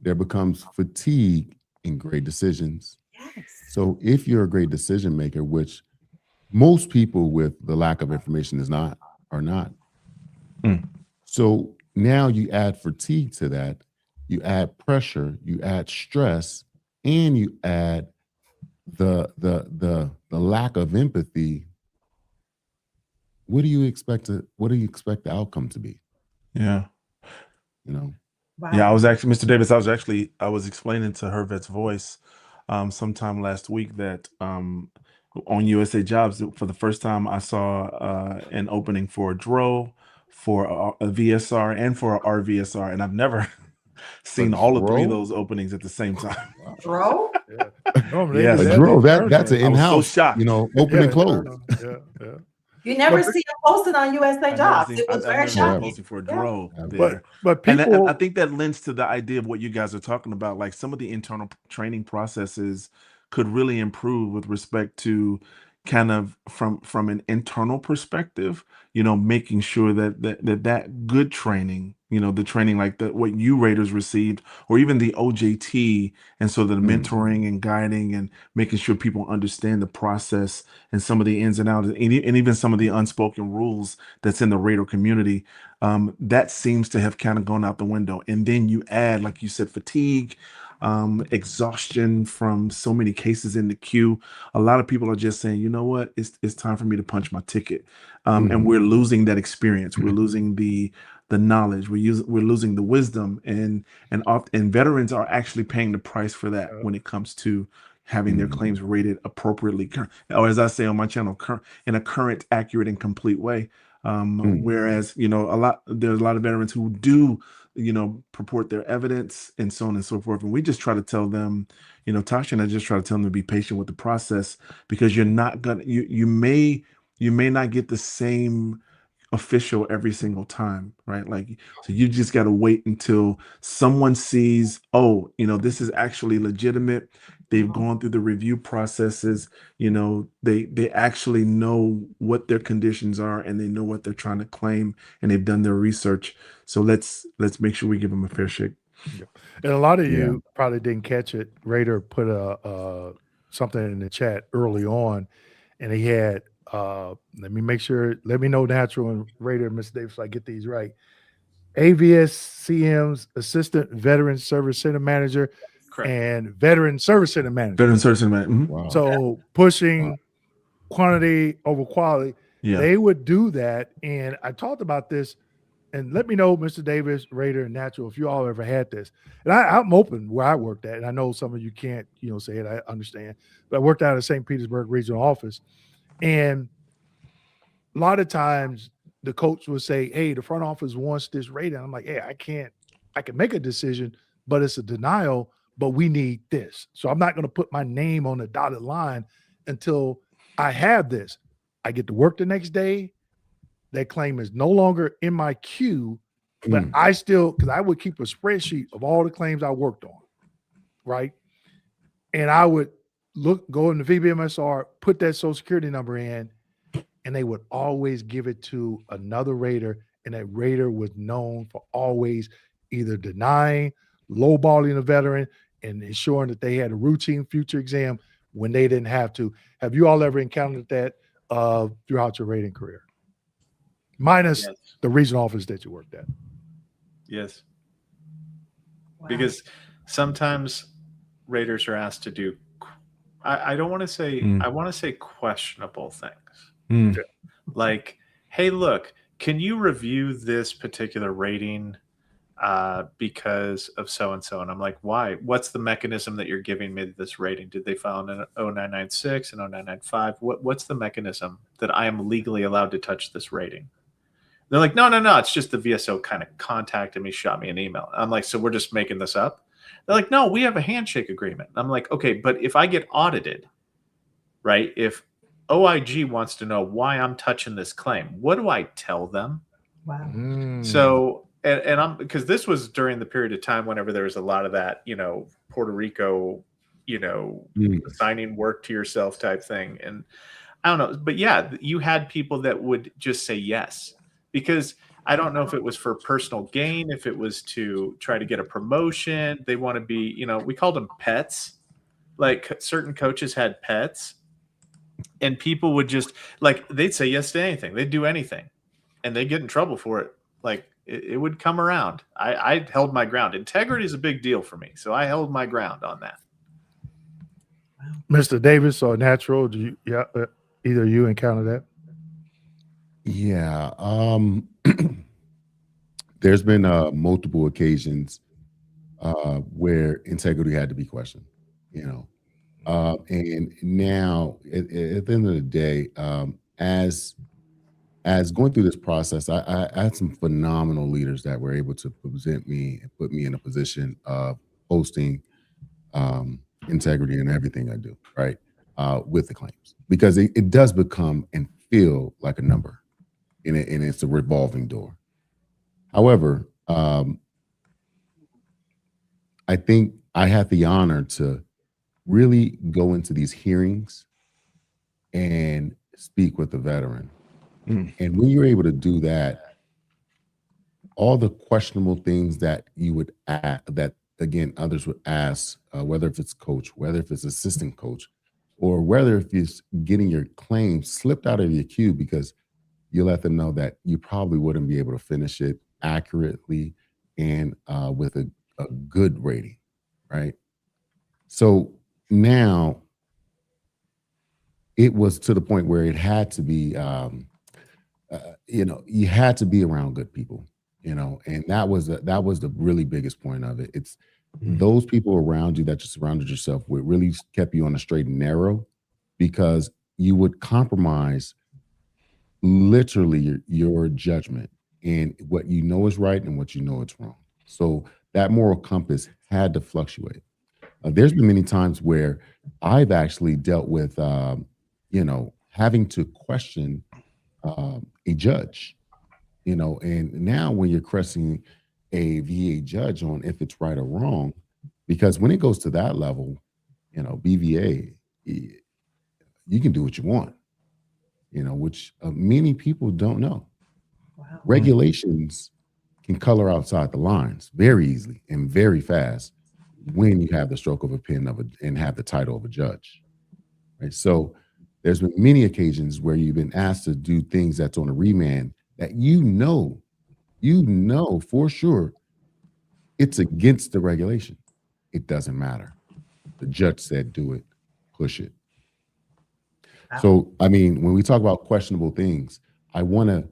There becomes fatigue in great decisions. Yes. So if you're a great decision maker, which most people with the lack of information are not. So now you add fatigue to that, you add pressure, you add stress, and you add the lack of empathy. What do you expect the outcome to be? Yeah. You know? Wow. Yeah, Mr. Davis, I was explaining to Hervet's Voice sometime last week that on USA Jobs, for the first time, I saw an opening for a DRO, for a VSR, and for a RVSR, and I've never seen all of three of those openings at the same time. Bro? Normally, Yes. they do A that drill, internally. that's an I was so in-house, shocked. you know, open and close. Yeah. You never But- see it posted on USA I've Jobs. never It was seen very a shocking. posting for a DRO Yeah. there. But And people, I think that lends to the idea of what you guys are talking about. Like some of the internal training processes could really improve with respect to kind of from an internal perspective, you know, making sure that good training, you know, the training like what you Raiders received, or even the OJT, and so the mentoring and guiding and making sure people understand the process and some of the ins and outs, and even some of the unspoken rules that's in the Raider community. That seems to have kind of gone out the window. And then you add, like you said, fatigue, exhaustion from so many cases in the queue. A lot of people are just saying, you know what, it's time for me to punch my ticket. And we're losing that experience. We're losing the knowledge. We're losing the wisdom, and veterans are actually paying the price for that when it comes to having their claims rated appropriately, or as I say on my channel, in a current, accurate, and complete way. Whereas, you know, there's a lot of veterans who do, you know, purport their evidence and so on and so forth. And we just try to tell them, you know, Tasha and I just try to tell them to be patient with the process, because you're not gonna, you may not get the same official every single time, right? Like, so you just got to wait until someone sees, oh, you know, this is actually legitimate. They've gone through the review processes, you know, they actually know what their conditions are, and they know what they're trying to claim, and they've done their research. So let's make sure we give them a fair shake. and a lot of you probably didn't catch it. Raider put something in the chat early on, and he had let me know Natural and Raider, Mr. Davis, so I get these right. AVSCM's Assistant Veteran Service Center Manager and Veteran Service Center Manager. Veteran Service Center Manager. Wow. So pushing quantity over quality, Yeah. they would do that. And I talked about this, and let me know, Mr. Davis, Raider, and Natural, if you all ever had this. And I'm open where I worked at, and I know some of you can't, you know, say it. I understand, but I worked out of St. Petersburg regional office, and a lot of times the coach would say, "Hey, the front office wants this rating." I'm like, "Hey, I can make a decision, but it's a denial. But we need this, so I'm not going to put my name on the dotted line until I have this." I get to work the next day. That claim is no longer in my queue, but I still, because I would keep a spreadsheet of all the claims I worked on, right? And I would go in the VBMSR, put that social security number in, and they would always give it to another Raider and that rater was known for always either denying, lowballing a veteran, and ensuring that they had a routine future exam when they didn't have to. Have you all ever encountered that throughout your rating career? Minus Yes. the regional office that you worked at. Yes. Wow. Because sometimes raters are asked to do, I don't want to say, I want to say questionable things. Like, hey, look, can you review this particular rating because of so-and-so? And I'm like, why? What's the mechanism that you're giving me this rating? Did they file an 0996 and 0995? What's the mechanism that I am legally allowed to touch this rating? They're like, no, it's just the VSO kind of contacted me, shot me an email. I'm like, so we're just making this up? They're like, no, we have a handshake agreement. I'm like, okay, but if I get audited, right? If OIG wants to know why I'm touching this claim, what do I tell them? Wow. So, and I'm, because this was during the period of time whenever there was a lot of that, Puerto Rico, assigning work to yourself type thing. And I don't know, but yeah, you had people that would just say yes, because I don't know if it was for personal gain, if it was to try to get a promotion. They want to be, we called them pets. Like certain coaches had pets, and people would just they'd say yes to anything. They'd do anything, and they'd get in trouble for it. Like it would come around. I held my ground. Integrity is a big deal for me, so I held my ground on that. Mr. Davis or Natural, do you, either of you encounter that? Yeah. There's been multiple occasions where integrity had to be questioned, and now at the end of the day, as going through this process, I had some phenomenal leaders that were able to present me and put me in a position of hosting integrity in everything I do, right? With the claims, because it does become and feel like a number, and it's a revolving door. However, I think I had the honor to really go into these hearings and speak with the veteran. And when you're able to do that, all the questionable things that you would ask, that again others would ask, whether if it's coach, whether if it's assistant coach, or whether if it's getting your claim slipped out of your queue because you let them know that you probably wouldn't be able to finish it accurately and with a good rating, right? So now it was to the point where it had to be, you had to be around good people, and that was the really biggest point of it. It's those people around you that you surrounded yourself with really kept you on the straight and narrow, because you would compromise literally your judgment and what you know is right and what you know is wrong. So that moral compass had to fluctuate. There's been many times where I've actually dealt with, having to question a judge, and now when you're questioning a VA judge on if it's right or wrong, because when it goes to that level, BVA, you can do what you want, which many people don't know. Wow. Regulations can color outside the lines very easily and very fast when you have the stroke of a pen and have the title of a judge, right? So there's been many occasions where you've been asked to do things that's on a remand that you know for sure it's against the regulation. It doesn't matter. The judge said do it, push it. Wow. So, I mean, when we talk about questionable things, I want to,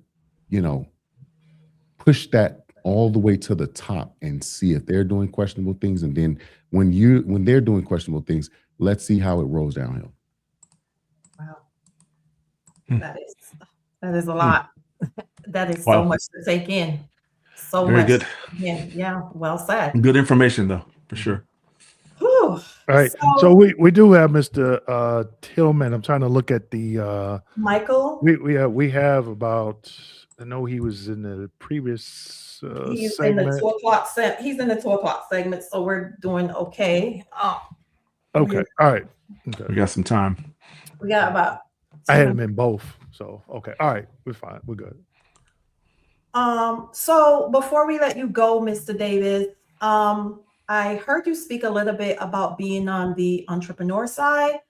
push that all the way to the top and see if they're doing questionable things. And then when they're doing questionable things, let's see how it rolls downhill. Wow. That is a lot. That is so much to take in. So Very much. good. Yeah, well said. Good information though, for sure. Whew. All right. So we do have Mr. Tillman. I'm trying to look at the Michael. We have about, I know he was in the previous He's segment. in the 2 o'clock he's in the 2 o'clock segment, so we're doing okay. Okay. All right. Okay. We got some time. We got about I had him in both. So okay. All right. We're fine. We're good. So before we let you go, Mr. Davis, I heard you speak a little bit about being on the entrepreneur side.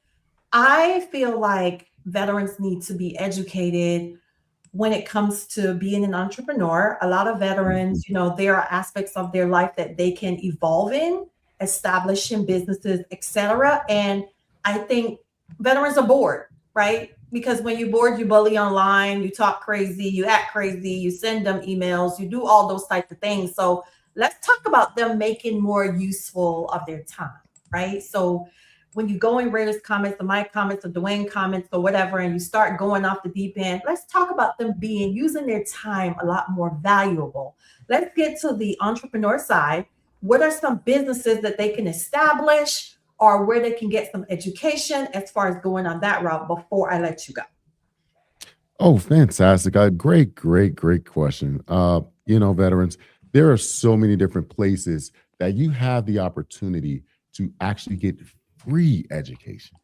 I feel like veterans need to be educated when it comes to being an entrepreneur. A lot of veterans, there are aspects of their life that they can evolve in, establishing businesses, etc. And I think veterans are bored, right? Because when you're bored, you bully online, you talk crazy, you act crazy, you send them emails, you do all those types of things. So let's talk about them making more useful of their time, right? So when you go in Ray's comments or my comments or Dewayne comments or whatever, and you start going off the deep end, let's talk about them using their time a lot more valuable. Let's get to the entrepreneur side. What are some businesses that they can establish or where they can get some education as far as going on that route before I let you go? Oh, fantastic. Great question. Veterans, there are so many different places that you have the opportunity to actually get free education,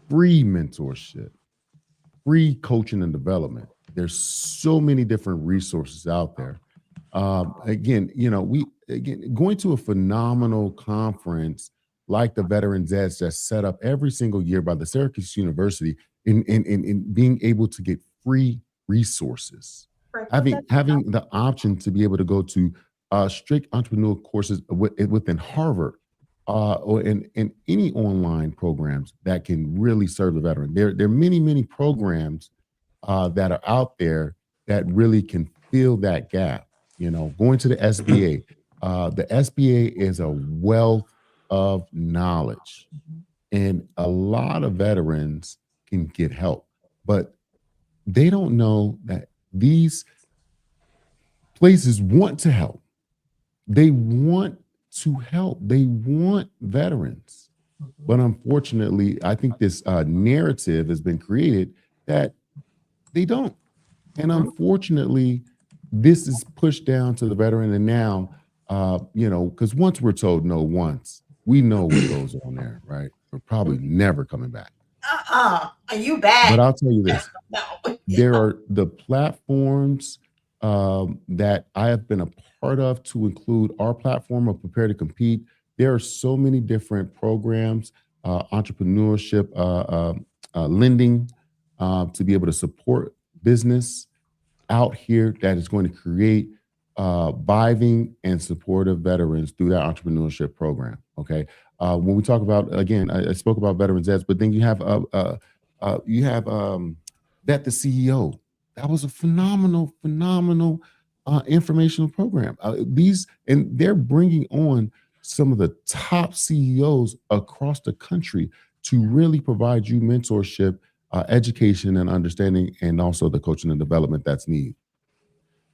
free mentorship, free coaching and development. There's so many different resources out there. Going to a phenomenal conference like the Veterans Edge that's set up every single year by the Syracuse University in being able to get free resources, having the option to be able to go to strict entrepreneurial courses within Harvard, or in any online programs that can really serve the veteran. There are many programs that are out there that really can fill that gap. Going to the SBA. The SBA is a wealth of knowledge, and a lot of veterans can get help, but they don't know that these places want to help. They want to help. They want veterans. But unfortunately, I think this narrative has been created that they don't. And unfortunately, this is pushed down to the veteran. And now, because once we're told no once, we know what goes on there, right? We're probably never coming back. Are you back? But I'll tell you this. No. There are the platforms that I have been a part of, to include our platform of Prepare to Compete. There are so many different programs, entrepreneurship, lending, to be able to support business out here that is going to create vibing and supportive veterans through that entrepreneurship program. Okay. When we talk about, again, I spoke about Veterans Edge, but then you have Vet the CEO. That was a phenomenal informational program. And they're bringing on some of the top CEOs across the country to really provide you mentorship, education and understanding, and also the coaching and development that's needed.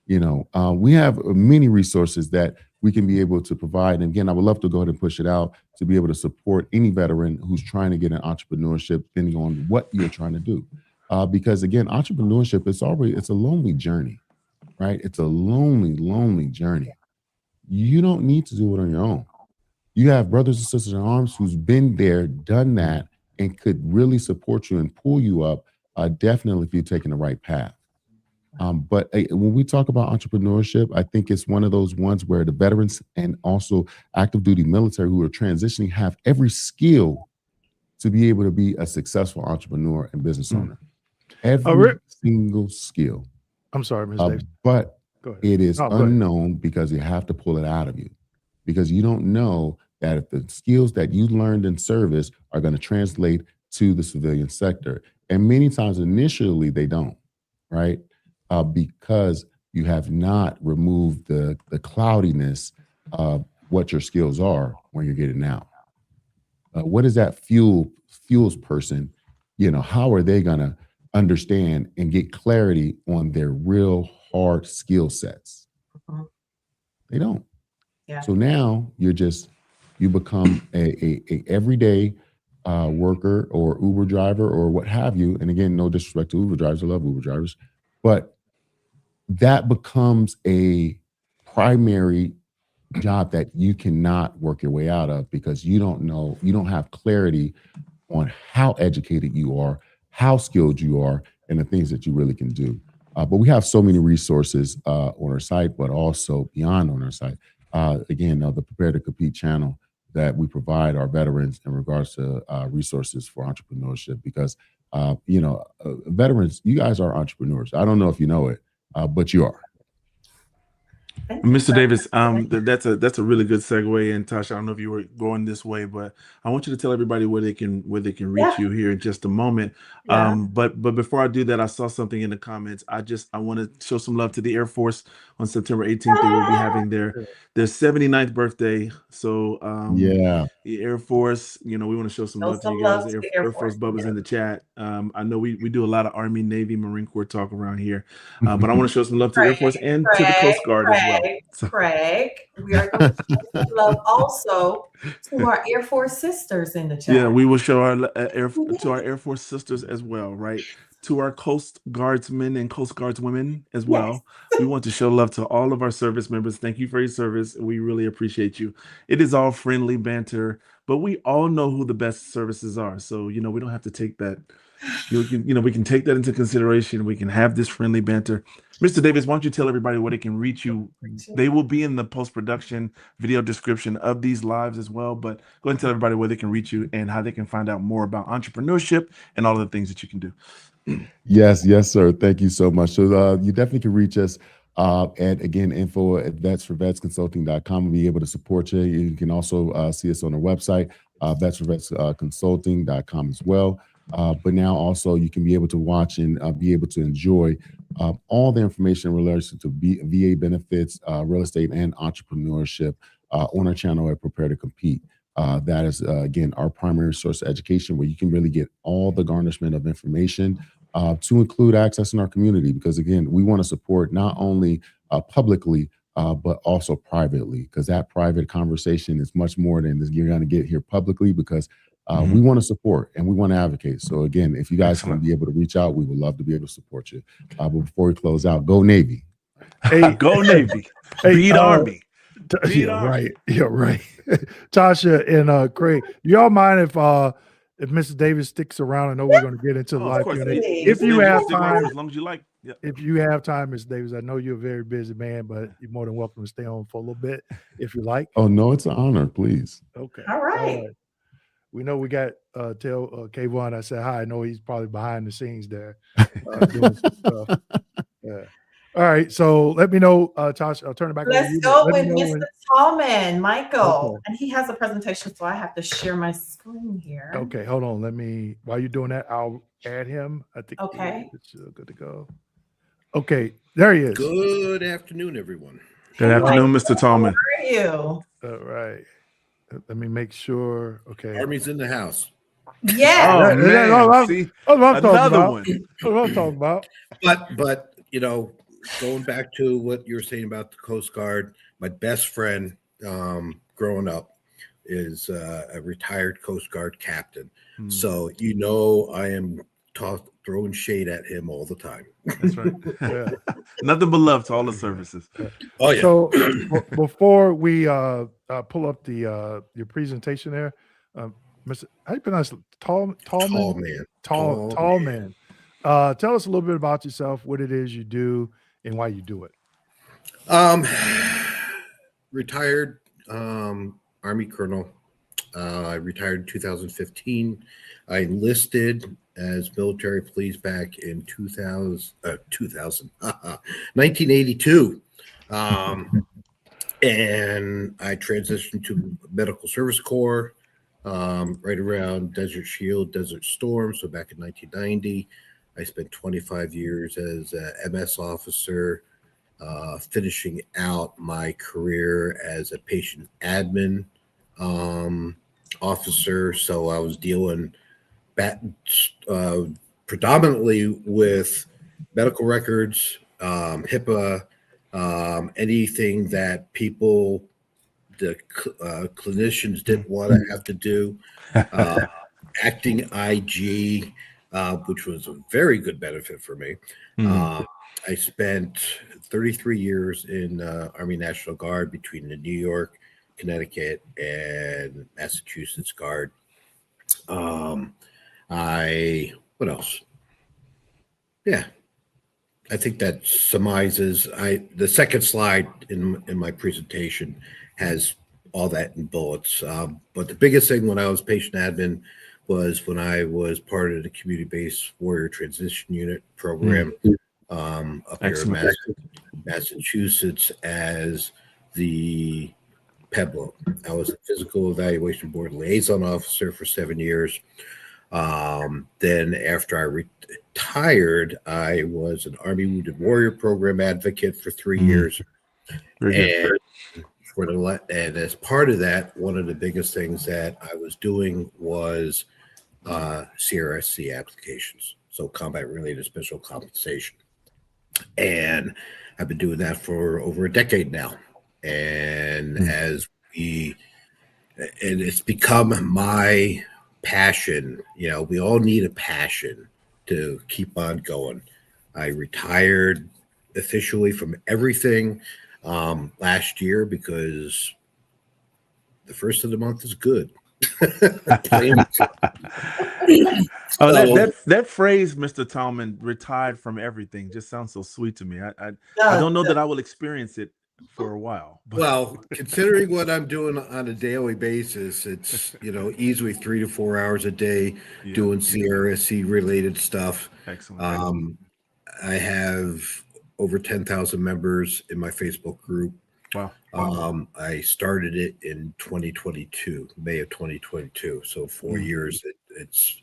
We have many resources that we can be able to provide. And again, I would love to go ahead and push it out to be able to support any veteran who's trying to get an entrepreneurship, depending on what you're trying to do. Because again, entrepreneurship it's a lonely journey, right? It's a lonely journey. You don't need to do it on your own. You have brothers and sisters in arms who's been there, done that, and could really support you and pull you up, definitely if you're taking the right path. But when we talk about entrepreneurship, I think it's one of those ones where the veterans and also active duty military who are transitioning have every skill to be able to be a successful entrepreneur and business owner. Every single skill. I'm sorry, Ms. Davis. But it is unknown because you have to pull it out of you, because you don't know that if the skills that you learned in service are going to translate to the civilian sector. And many times initially they don't, right? Because you have not removed the cloudiness of what your skills are when you're getting out. What is that fuels person? How are they going to understand and get clarity on their real hard skill sets? They don't. Yeah. So now you become a everyday worker or Uber driver or what have you. And again, no disrespect to Uber drivers. I love Uber drivers, but that becomes a primary job that you cannot work your way out of, because you don't have clarity on how educated you are, how skilled you are, and the things that you really can do. But we have so many resources on our site, but also beyond on our site. Again, the Prepare to Compete channel that we provide our veterans in regards to resources for entrepreneurship, because veterans, you guys are entrepreneurs. I don't know if you know it, but you are. Mr. Davis, that's a really good segue. And Tasha, I don't know if you were going this way, but I want you to tell everybody where they can reach you here in just a moment. Yeah. But before I do that, I saw something in the comments. I want to show some love to the Air Force on September 18th. They will be having their 79th birthday. So the Air Force, we want to show some love to you guys. Air Force Bubba's in the chat. I know we do a lot of Army, Navy, Marine Corps talk around here, but I want to show some love to the Air Force and to the Coast Guard as well. Craig, we are going to show some love also to our Air Force sisters in the chat. Yeah, we will show our Air Force sisters as well, right? To our Coast Guardsmen and Coast Guardswomen as well. Yes. We want to show love to all of our service members. Thank you for your service. We really appreciate you. It is all friendly banter, but we all know who the best services are. So, we don't have to take that. We can take that into consideration. We can have this friendly banter. Mr. Davis, why don't you tell everybody where they can reach you? They will be in the post-production video description of these lives as well, but go ahead and tell everybody where they can reach you and how they can find out more about entrepreneurship and all of the things that you can do. Yes, sir. Thank you so much. So you definitely can reach us at, again, info@vetsforvetsconsulting.com. We'll be able to support you. You can also see us on our website, vetsforvetsconsulting.com as well. But now also you can be able to watch and be able to enjoy all the information related to VA benefits, real estate, and entrepreneurship on our channel at Prepare to Compete. That is, again, our primary source of education, where you can really get all the garnishment of information to include accessing our community. Because, again, we want to support not only publicly, but also privately, because that private conversation is much more than you're going to get here publicly, because we want to support and we want to advocate. So again, if you guys can be able to reach out, we would love to be able to support you. But before we close out, go Navy. Hey, go Navy. Beat Army. Right. Tasha and Craig, do y'all mind if Mr. Davis sticks around? I know we're going to get into the live Q&A. If you have time, as long as you like. Yeah. If you have time, Mr. Davis, I know you're a very busy man, but you're more than welcome to stay on for a little bit if you like. Oh, no, it's an honor, please. Okay. All right. We know we got tell K1 I said hi. I know he's probably behind the scenes there doing some stuff. Yeah. All right. So let me know, Tasha. I'll turn it back over to you. Let's go with Mr. Tallman, Michael. Okay. And he has a presentation, so I have to share my screen here. Okay, hold on. While you're doing that, I'll add him. I think it's good to go. Okay, there he is. Good afternoon, everyone. Good afternoon, Mr. Tallman. How are you? All right. Let me make sure. Okay. Army's in the house. Yeah. Oh, man. That's what I'm talking about. But going back to what you were saying about the Coast Guard, my best friend growing up is a retired Coast Guard captain. So I am throwing shade at him all the time. That's right. Yeah. Nothing but love to all the services. Oh yeah. So before we pull up your presentation there, Mr. How do you pronounce it? Tall man. Tell us a little bit about yourself, what it is you do, and why you do it. Retired Army colonel. I retired in 2015. I enlisted as military police back in 1982. And I transitioned to Medical Service Corps right around Desert Shield, Desert Storm. So back in 1990, I spent 25 years as a MS officer, finishing out my career as a patient admin officer. So I was dealing predominantly with medical records, HIPAA, anything that the clinicians didn't want to have to do, acting IG, which was a very good benefit for me. I spent 33 years in Army National Guard between the New York, Connecticut, and Massachusetts Guard. What else? Yeah, I think that surmises. The second slide in my presentation has all that in bullets. But the biggest thing when I was patient admin was when I was part of the community-based warrior transition unit program up here in Massachusetts as the PEBLO. I was a physical evaluation board liaison officer for 7 years. Then after I retired, I was an Army Wounded Warrior Program advocate for 3 years. And as part of that, one of the biggest things that I was doing was CRSC applications, so combat related special compensation. And I've been doing that for over a decade now. And and it's become my passion. You know, we all need a passion to keep on going. I retired officially from everything last year because the first of the month is good. That phrase, Mr. Tallman, retired from everything, just sounds so sweet to me. I don't know that I will experience it for a while. But. Well, considering what I'm doing on a daily basis, it's, you know, easily 3 to 4 hours a day doing CRSC related stuff. Excellent. I have over 10,000 members in my Facebook group. Wow. I started it in 2022, May of 2022. So 4 years. It's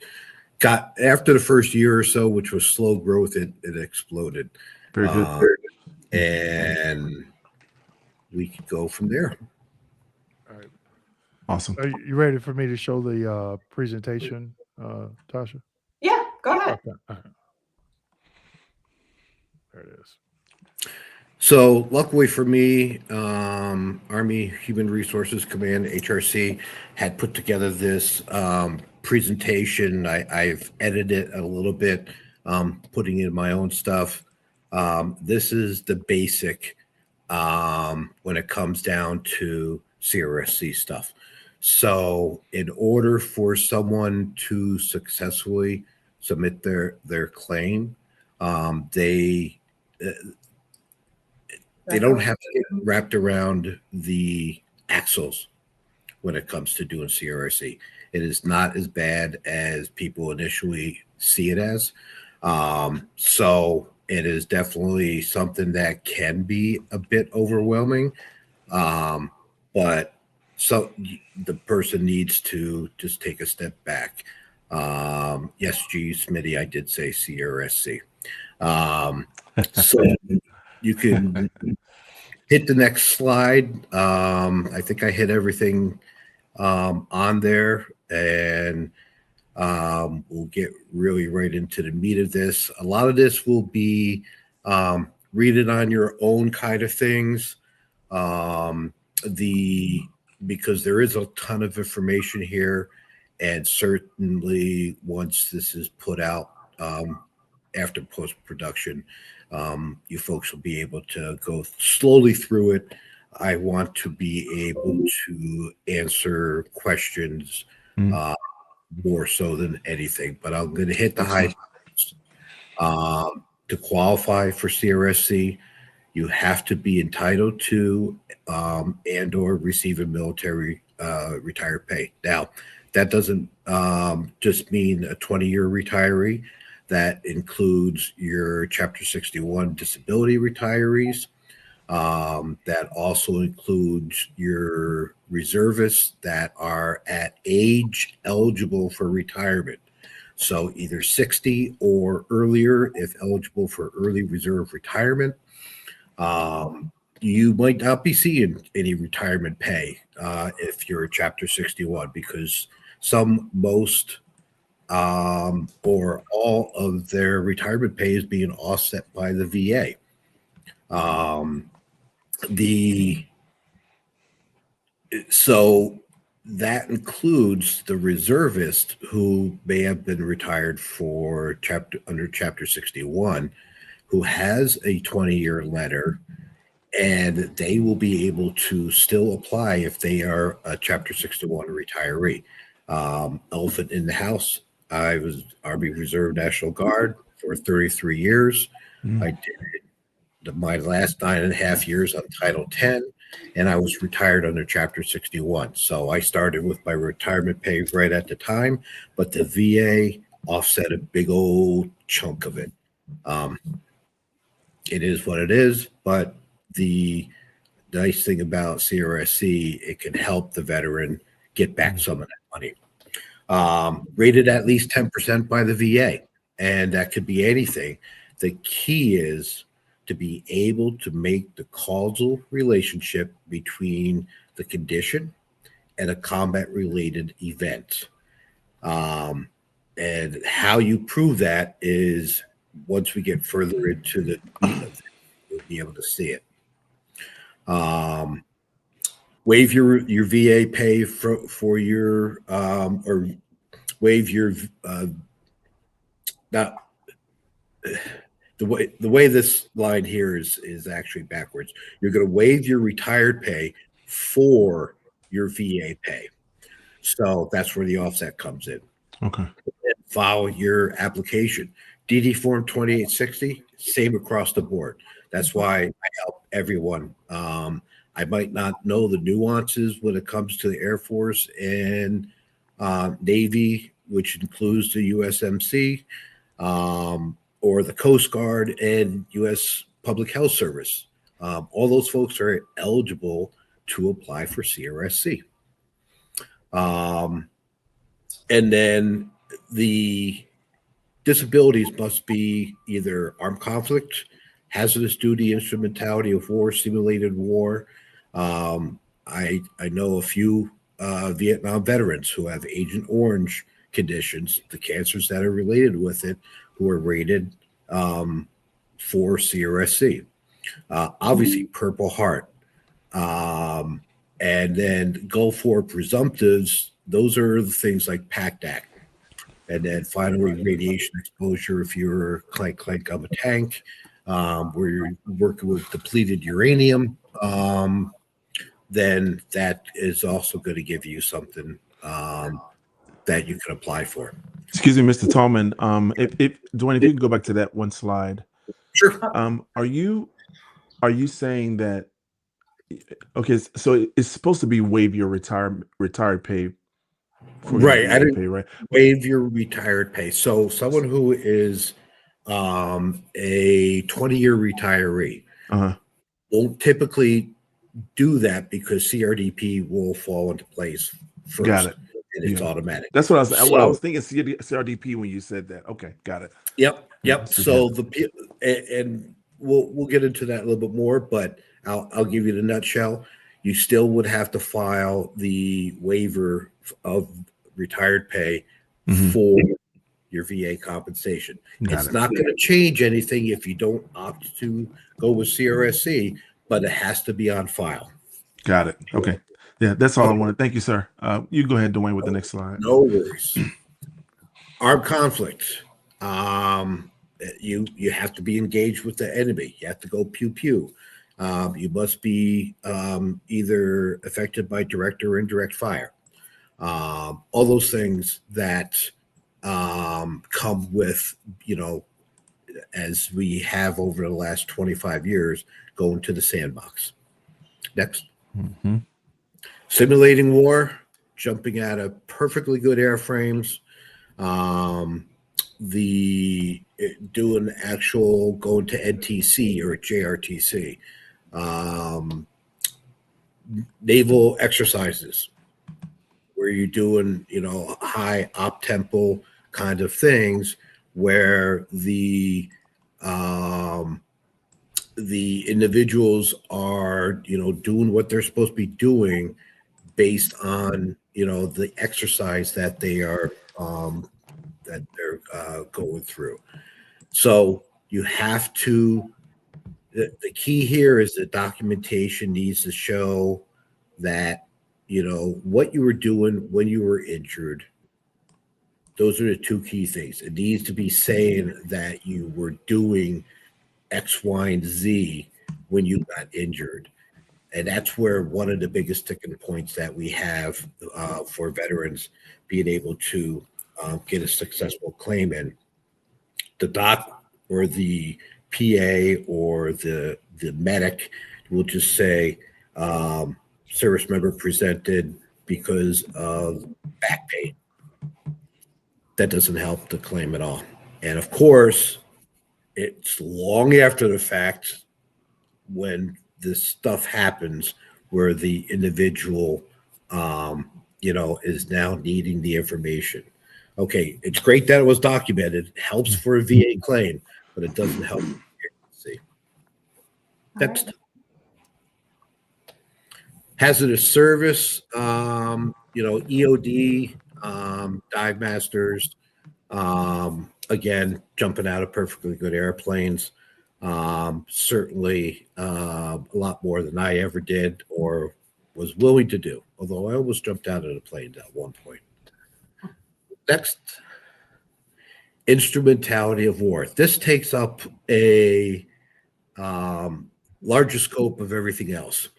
got, after the first year or so, which was slow growth, it exploded. Very good. And we could go from there. All right. Awesome. Are you ready for me to show the presentation, Tasha? Yeah, go ahead. Okay. All right. There it is. So luckily for me, Army Human Resources Command, HRC, had put together this presentation. I've edited it a little bit, putting in my own stuff. This is the basic when it comes down to CRSC stuff. So in order for someone to successfully submit their claim, they don't have to get wrapped around the axles when it comes to doing CRSC. It is not as bad as people initially see it as. So it is definitely something that can be a bit overwhelming. But so the person needs to just take a step back. Yes, G. Smitty, I did say CRSC. So you can hit the next slide. I think I hit everything on there, and we'll get really right into the meat of this. A lot of this will be read it on your own kind of things. Because there is a ton of information here, and certainly once this is put out after post-production, you folks will be able to go slowly through it. I want to be able to answer questions more so than anything, but I'm going to hit the high points. To qualify for CRSC, you have to be entitled to and or receive a military retired pay. Now, that doesn't just mean a 20-year retiree. That includes your Chapter 61 disability retirees. That also includes your reservists that are at age eligible for retirement. So either 60 or earlier if eligible for early reserve retirement. You might not be seeing any retirement pay if you're a Chapter 61 because most or all of their retirement pay is being offset by the VA. So that includes the reservist who may have been retired for under Chapter 61, who has a 20-year letter, and they will be able to still apply if they are a Chapter 61 retiree. Elephant in the house. I was Army Reserve National Guard for 33 years. I did my last 9.5 years on Title 10, and I was retired under Chapter 61. So I started with my retirement pay right at the time, but the VA offset a big old chunk of it. It is what it is, but the nice thing about CRSC, it can help the veteran get back some of that money. Rated at least 10% by the VA, and that could be anything. The key is to be able to make the causal relationship between the condition and a combat-related event. And how you prove that is once we get further into the you'll be able to see it. Waive your VA pay for your or waive your not the way this line here is actually backwards. You're going to waive your retired pay for your VA pay. So that's where the offset comes in. Okay. File your application. DD Form 2860, same across the board. That's why I help everyone. I might not know the nuances when it comes to the Air Force and Navy, which includes the USMC, or the Coast Guard and U.S. Public Health Service. All those folks are eligible to apply for CRSC. And then the disabilities must be either armed conflict, hazardous duty, instrumentality of war, simulated war. I know a few Vietnam veterans who have Agent Orange conditions, the cancers that are related with it, who are rated for CRSC. Obviously, Purple Heart. And then Gulf War presumptives, those are the things like PACT Act. And then finally, radiation exposure, if you're clank of a tank, where you're working with depleted uranium, then that is also going to give you something that you can apply for. Excuse me, Mr. Tallman. If Dwayne, if you can go back to that one slide. Sure. Are you saying that? Okay, so it's supposed to be waive your retired pay. Right. I didn't pay, right? waive your retired pay. So someone who is a 20-year retiree won't typically do that because CRDP will fall into place first. Got it. And it's automatic. That's what I was thinking. CRDP when you said that. Okay, got it. Yep. So and we'll get into that a little bit more, but I'll give you the nutshell. You still would have to file the waiver of retired pay for your VA compensation. It's not going to change anything if you don't opt to go with CRSC, but it has to be on file. Got it. Okay. Yeah, that's all I wanted. Thank you, sir. You go ahead, Dwayne, with the next slide. No worries. Armed conflict. You have to be engaged with the enemy. You have to go pew-pew. You must be either affected by direct or indirect fire. All those things that come with, as we have over the last 25 years, going to the sandbox. Next. Simulating war, jumping out of perfectly good airframes, doing actual going to NTC or JRTC, naval exercises where you're doing, high op tempo kind of things where the individuals are, doing what they're supposed to be doing based on, the exercise that they are, that they're going through. So you have to, the key here is the documentation needs to show that, what you were doing when you were injured. Those are the two key things. It needs to be saying that you were doing X, Y, and Z when you got injured. And that's where one of the biggest sticking points that we have for veterans being able to get a successful claim in. The doc or the PA or the medic will just say service member presented because of back pain. That doesn't help the claim at all. And of course, it's long after the fact when this stuff happens where the individual, is now needing the information. Okay, it's great that it was documented. It helps for a VA claim, but it doesn't help. See, that's hazardous service. EOD, dive masters. Again, jumping out of perfectly good airplanes. Certainly a lot more than I ever did or was willing to do, although I almost jumped out of the plane at one point. Next, instrumentality of war. This takes up a larger scope of everything else.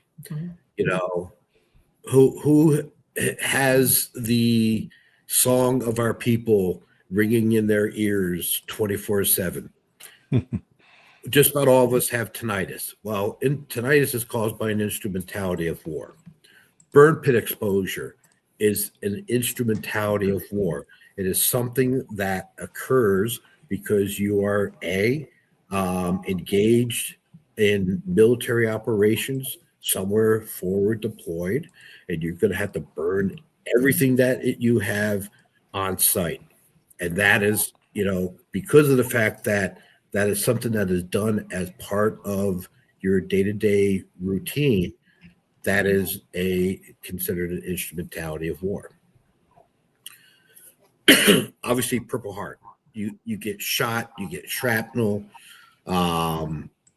Who has the song of our people ringing in their ears 24/7? Just about all of us have tinnitus. Well, tinnitus is caused by an instrumentality of war. Burn pit exposure is an instrumentality of war. It is something that occurs because you are engaged in military operations somewhere forward deployed, and you're going to have to burn everything that you have on site. And that is, because of the fact that that is something that is done as part of your day-to-day routine, that is considered an instrumentality of war. Obviously, Purple Heart. You get shot, you get shrapnel,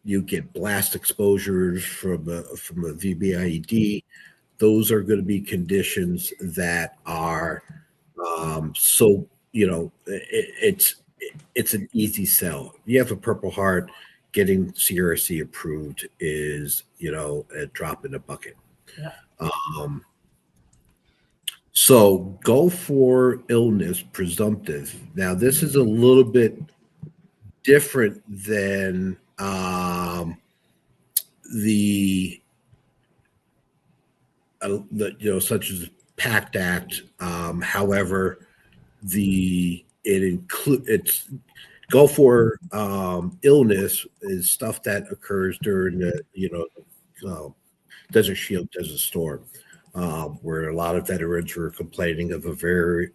you get blast exposures from a VBIED. Those are going to be conditions that are it's an easy sell. You have a Purple Heart, getting CRC approved is a drop in the bucket. Yeah. So go for illness presumptive. Now this is a little bit different than such as PACT Act. However, it's go for illness is stuff that occurs during the Desert Shield, Desert Storm, where a lot of veterans were complaining of a very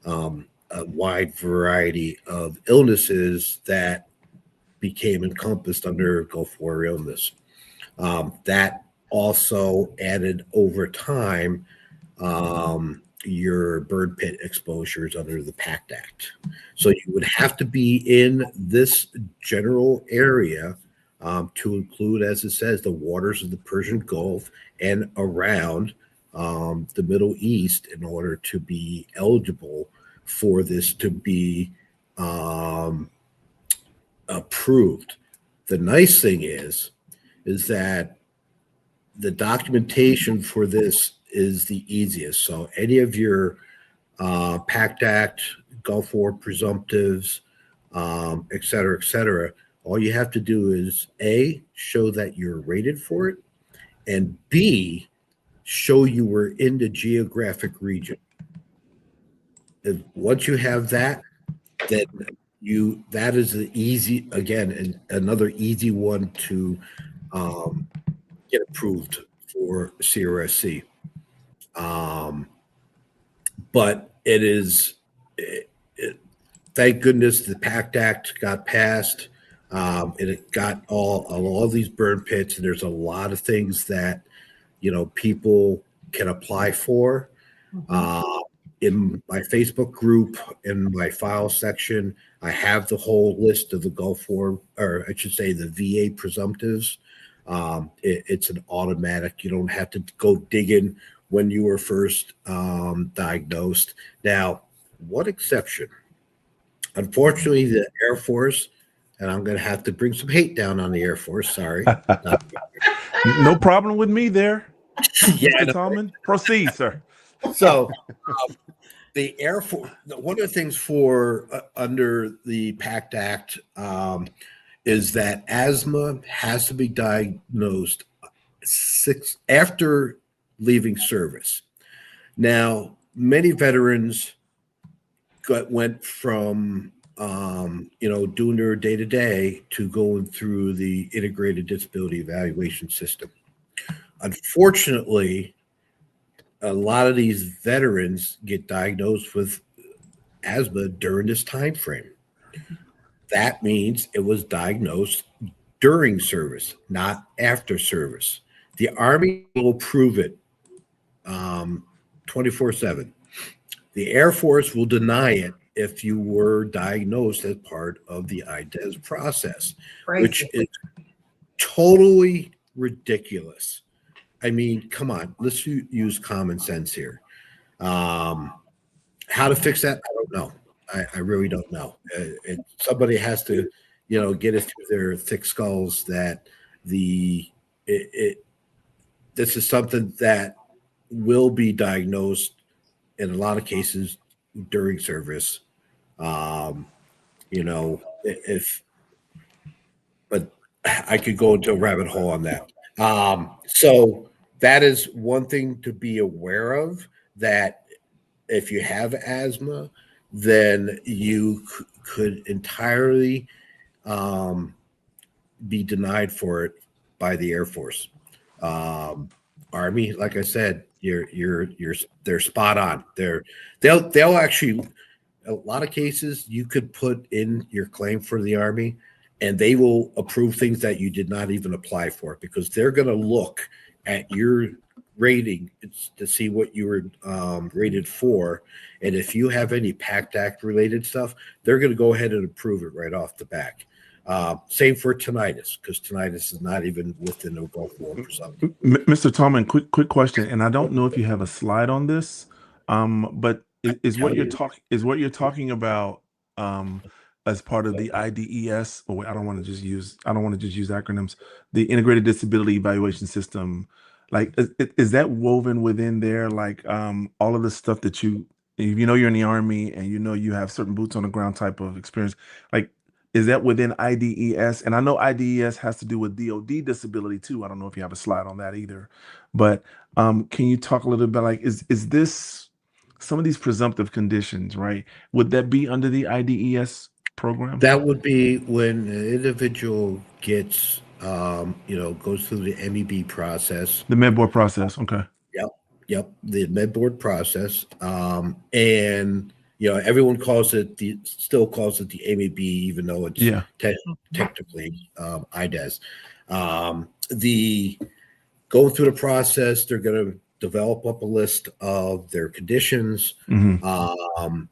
a wide variety of illnesses that became encompassed under Gulf War illness. That also added over time your burn pit exposures under the PACT Act. So you would have to be in this general area to include, as it says, the waters of the Persian Gulf and around the Middle East in order to be eligible for this to be approved. The nice thing is that the documentation for this is the easiest. So any of your PACT Act, Gulf War presumptives, et cetera, all you have to do is A, show that you're rated for it, and B, show you were in the geographic region. And once you have that, then that is the easy, again, another easy one to get approved for CRSC. But it is, thank goodness the PACT Act got passed. It got all these burn pits, and there's a lot of things that people can apply for. In my Facebook group, in my file section, I have the whole list of the Gulf War, or I should say the VA presumptives. It's an automatic. You don't have to go digging when you were first diagnosed. Now, one exception. Unfortunately, the Air Force, and I'm going to have to bring some hate down on the Air Force. Sorry. No problem with me there. Yeah, Mr. Tallman, proceed, sir. So the Air Force, one of the things for under the PACT Act is that asthma has to be diagnosed after leaving service. Now, many veterans went from doing their day-to-day to going through the integrated disability evaluation system. Unfortunately, a lot of these veterans get diagnosed with asthma during this time frame. That means it was diagnosed during service, not after service. The Army will prove it 24/7. The Air Force will deny it if you were diagnosed as part of the IDES process, which is totally ridiculous. I mean, come on, let's use common sense here. How to fix that? I don't know. I really don't know. Somebody has to, get it through their thick skulls that this is something that will be diagnosed in a lot of cases during service. But I could go into a rabbit hole on that. So that is one thing to be aware of, that if you have asthma, then you could entirely be denied for it by the Air Force. Army, like I said, they're spot on. They'll actually, a lot of cases you could put in your claim for the Army and they will approve things that you did not even apply for, because they're going to look at your rating to see what you were rated for. And if you have any PACT Act related stuff, they're going to go ahead and approve it right off the back. Same for tinnitus, because tinnitus is not even within the Gulf War for something. Mr. Tallman, quick question, and I don't know if you have a slide on this, but is what you're talking about as part of the IDES? Oh, wait, I don't want to just use acronyms. The Integrated Disability Evaluation System. Like, is that woven within there? Like, all of the stuff that you're in the Army and you have certain boots on the ground type of experience. Like, is that within IDES? And I know IDES has to do with DoD disability too. I don't know if you have a slide on that either. But can you talk a little bit, like, is this some of these presumptive conditions, right? Would that be under the IDES program? That would be when an individual gets, goes through the MEB process. The med board process. Okay. Yep. The med board process. And everyone still calls it the MEB, even though it's technically IDES. Going through the process, they're going to develop up a list of their conditions. Mm-hmm.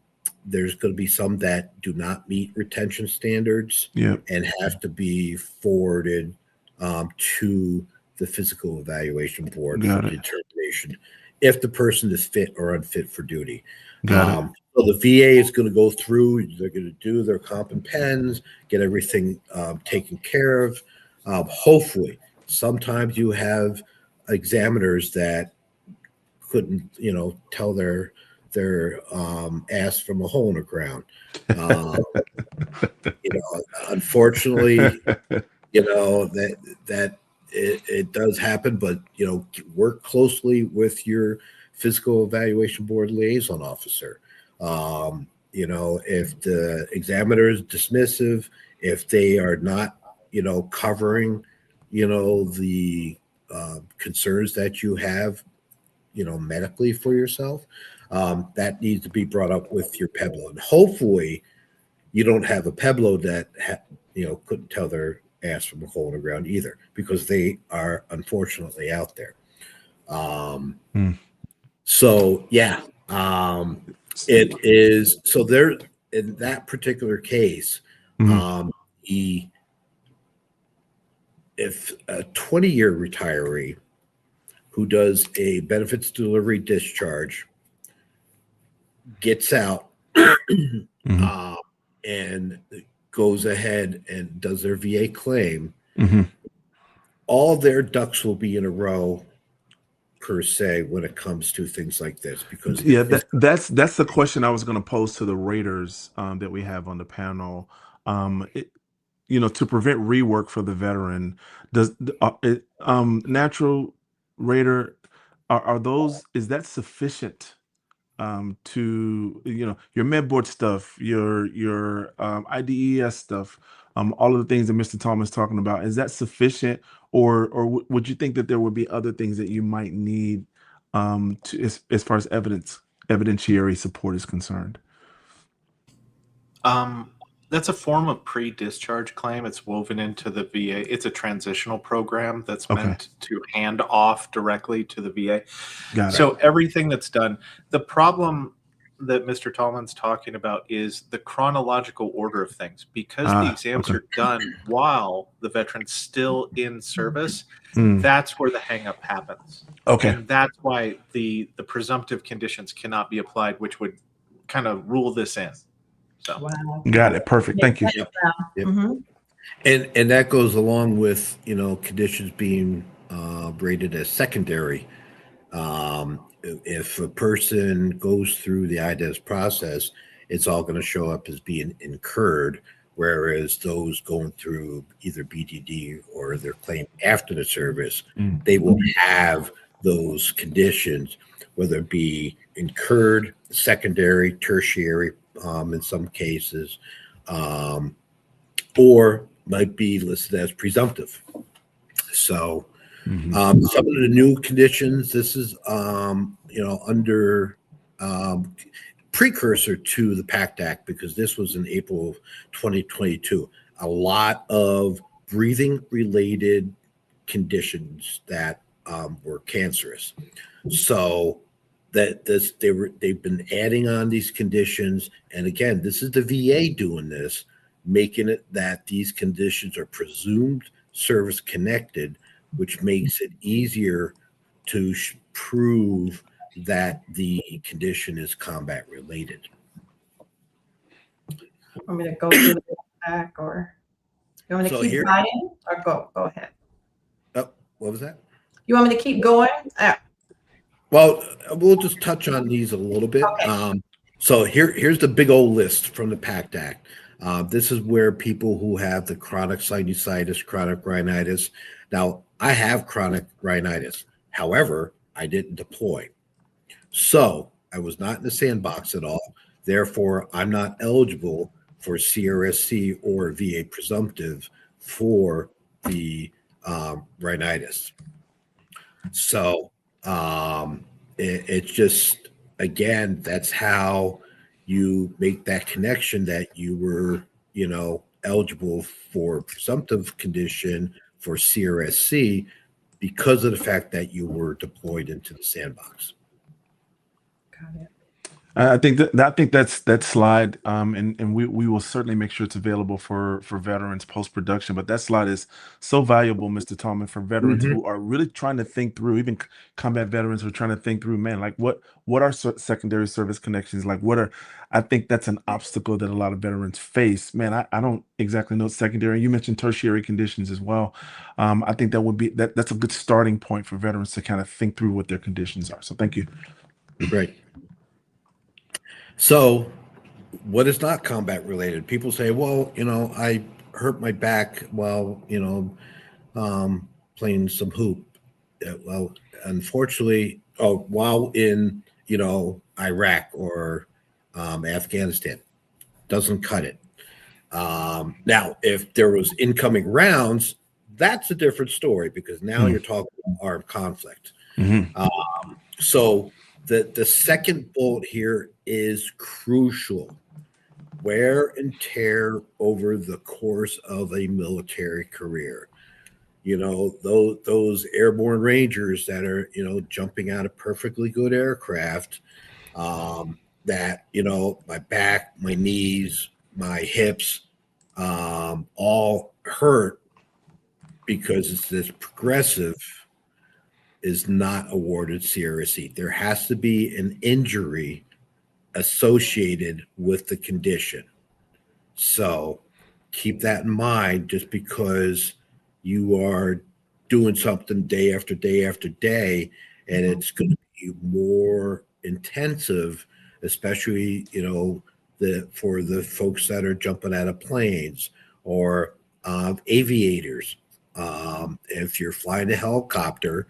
There's going to be some that do not meet retention standards and have to be forwarded to the physical evaluation board for determination if the person is fit or unfit for duty. So the VA is going to go through, they're going to do their comp and pens, get everything taken care of. Hopefully, sometimes you have examiners that couldn't, tell their ass from a hole in the ground. Unfortunately, that it does happen, but work closely with your physical evaluation board liaison officer. If the examiner is dismissive, if they are not, covering, the concerns that you have, medically for yourself, that needs to be brought up with your PEBLO. And hopefully you don't have a PEBLO that, couldn't tell their ass from a hole in the ground either, because they are unfortunately out there. So yeah, it is. So there, in that particular case, if a 20-year retiree who does a benefits delivery discharge gets out and goes ahead and does their VA claim, all their ducks will be in a row, per se, when it comes to things like this. Because that's the question I was going to pose to the raters that we have on the panel. to prevent rework for the veteran, does natural rater is that sufficient to your medboard stuff, your IDES stuff, all of the things that Mr. Thomas is talking about? Is that sufficient, or would you think that there would be other things that you might need as far as evidentiary support is concerned? That's a form of pre-discharge claim. It's woven into the VA. It's a transitional program that's meant to hand off directly to the VA. Got it. So everything that's done, the problem that Mr. Tallman's talking about is the chronological order of things. Because the exams are done while the veteran's still in service, that's where the hang-up happens. Okay. And that's why the presumptive conditions cannot be applied, which would kind of rule this in. So. Wow. Got it. Perfect. Thank you. Yep. Mm-hmm. And that goes along with conditions being rated as secondary. If a person goes through the IDES process, it's all going to show up as being incurred, whereas those going through either BDD or their claim after the service, they will have those conditions, whether it be incurred, secondary, tertiary, in some cases, or might be listed as presumptive. So some of the new conditions, this is under precursor to the PACT Act, because this was in April of 2022. A lot of breathing related conditions that were cancerous. So they've been adding on these conditions, and again, this is the VA doing this, making it that these conditions are presumed service connected, which makes it easier to prove that the condition is combat related. Want me to go through the back, or you want me to keep writing, or go ahead? Oh, what was that? You want me to keep going? Well, we'll just touch on these a little bit. Okay. So here's the big old list from the PACT Act. This is where people who have the chronic sinusitis, chronic rhinitis. Now, I have chronic rhinitis. However, I didn't deploy. So I was not in the sandbox at all. Therefore, I'm not eligible for CRSC or VA presumptive for the rhinitis. So it's just, again, that's how you make that connection that you were, eligible for presumptive condition for CRSC because of the fact that you were deployed into the sandbox. Got it. I think that's that slide, and we will certainly make sure it's available for veterans post production. But that slide is so valuable, Mr. Tallman, for veterans who are really trying to think through, even combat veterans who are trying to think through, man, like what are secondary service connections, like I think that's an obstacle that a lot of veterans face. Man, I don't exactly know secondary. You mentioned tertiary conditions as well. I think that would be that's a good starting point for veterans to kind of think through what their conditions are. So thank you. Right. So what is not combat related? People say, well, I hurt my back while, playing some hoop. Well, unfortunately, while in, Iraq or Afghanistan, doesn't cut it. Now, if there was incoming rounds, that's a different story, because now you're talking armed conflict. So the second bullet here is crucial. Wear and tear over the course of a military career. Those airborne rangers that are, jumping out of perfectly good aircraft, that, my back, my knees, my hips, all hurt because it's this progressive, is not awarded CRSC. There has to be an injury associated with the condition. So keep that in mind. Just because you are doing something day after day after day, and it's going to be more intensive, especially, for the folks that are jumping out of planes, or aviators. If you're flying a helicopter